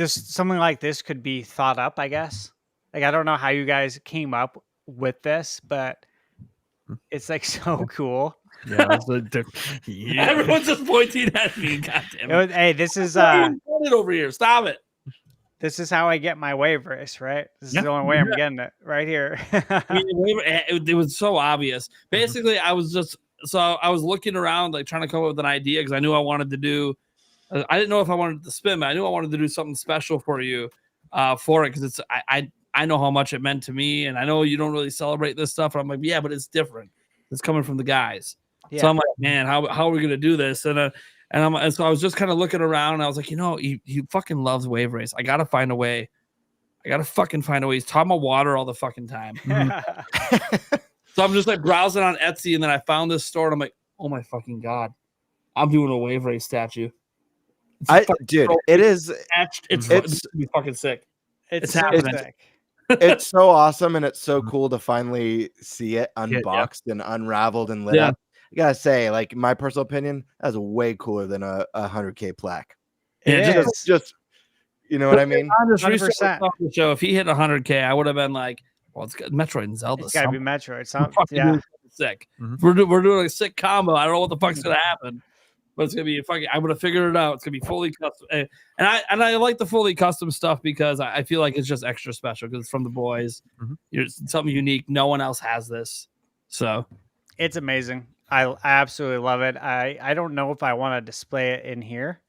something like this could be thought up. I guess. Like I don't know how you guys came up with this, but it's like so cool. Yeah, everyone's just pointing at me. Goddamn. Hey, this is it over here. Stop it. This is how I get my wave race, right? This is the only way I'm getting it right here. It was so obvious. Basically, I was looking around, like trying to come up with an idea because I knew I wanted to do. I didn't know if I wanted to spin, but I knew I wanted to do something special for you, for it because I know how much it meant to me, and I know you don't really celebrate this stuff. And I'm like, yeah, but it's different. It's coming from the guys. Yeah. So I'm like, man, how are we gonna do this? And so I was just kind of looking around. And I was like, he fucking loves wave race. I gotta find a way. He's talking about water all the fucking time. So I'm just like browsing on Etsy, and then I found this store, and I'm like, oh my fucking god, I'm doing a wave race statue. It is. It's fucking sick. It's happening. sick. It's so awesome, and it's so cool to finally see it unboxed and unraveled and lit up. I gotta say, like my personal opinion, that's way cooler than a 100K plaque. Yeah, just you know what I mean. 100%. So if he hit 100K, I would have been like, well, it's got Metroid and Zelda. It's gotta be Metroid. Sick. We're doing a sick combo. I don't know what the fuck's gonna happen, but it's gonna be fucking. I'm gonna figure it out. It's gonna be fully custom, and I like the fully custom stuff because I feel like it's just extra special because it's from the boys. It's something unique. No one else has this, so it's amazing. I absolutely love it. I don't know if I want to display it in here.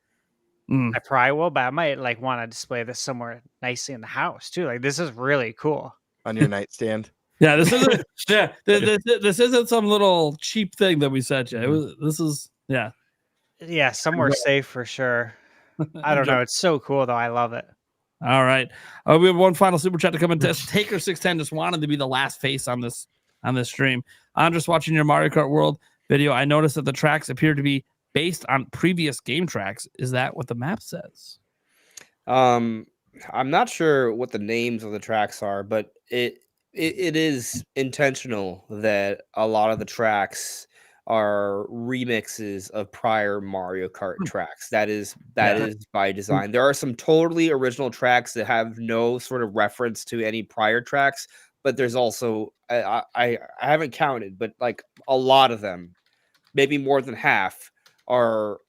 I probably will, but I might like want to display this somewhere nicely in the house too. Like this is really cool on your nightstand. Yeah, this isn't. Yeah, this isn't some little cheap thing that we sent you. This is somewhere safe for sure. I don't know. It's so cool though. I love it. All right, we have one final super chat to come in. Taker610 just wanted to be the last face on this stream. I'm just watching your Mario Kart World video. I noticed that the tracks appear to be based on previous game tracks. Is that what the map says? I'm not sure what the names of the tracks are, but it is intentional that a lot of the tracks are remixes of prior Mario Kart tracks. That is by design. There are some totally original tracks that have no sort of reference to any prior tracks, but there's also I haven't counted, but like a lot of them, maybe more than half, are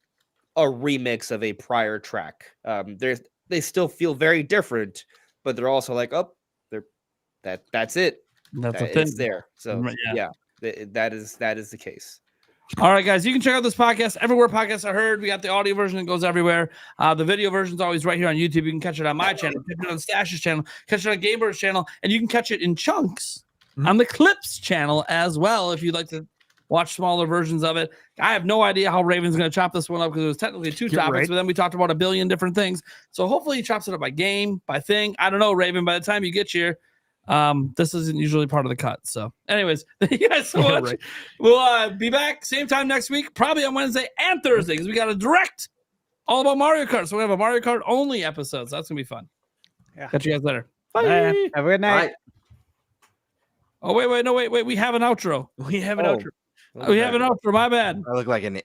a remix of a prior track. They still feel very different, but they're also like, that's it. That's a thing. It's there. So that is the case. All right, guys, you can check out this podcast everywhere podcasts are heard. We got the audio version that goes everywhere. The video version is always right here on YouTube. You can catch it on my channel, catch it on Stash's channel, catch it on Gamer's channel, and you can catch it in chunks on the Clips channel as well if you'd like to watch smaller versions of it. I have no idea how Raven's going to chop this one up because it was technically two topics, but then we talked about a billion different things. So hopefully he chops it up by game, by thing. I don't know, Raven. By the time you get here, this isn't usually part of the cut. So anyways, thank you guys so much. We'll be back same time next week, probably on Wednesday and Thursday because we got a direct all about Mario Kart. So we have a Mario Kart only episode. So that's going to be fun. Yeah. Catch you guys later. Bye. Have a good night. Bye. Oh, wait. We have an outro. We have an outro. My bad. I look like an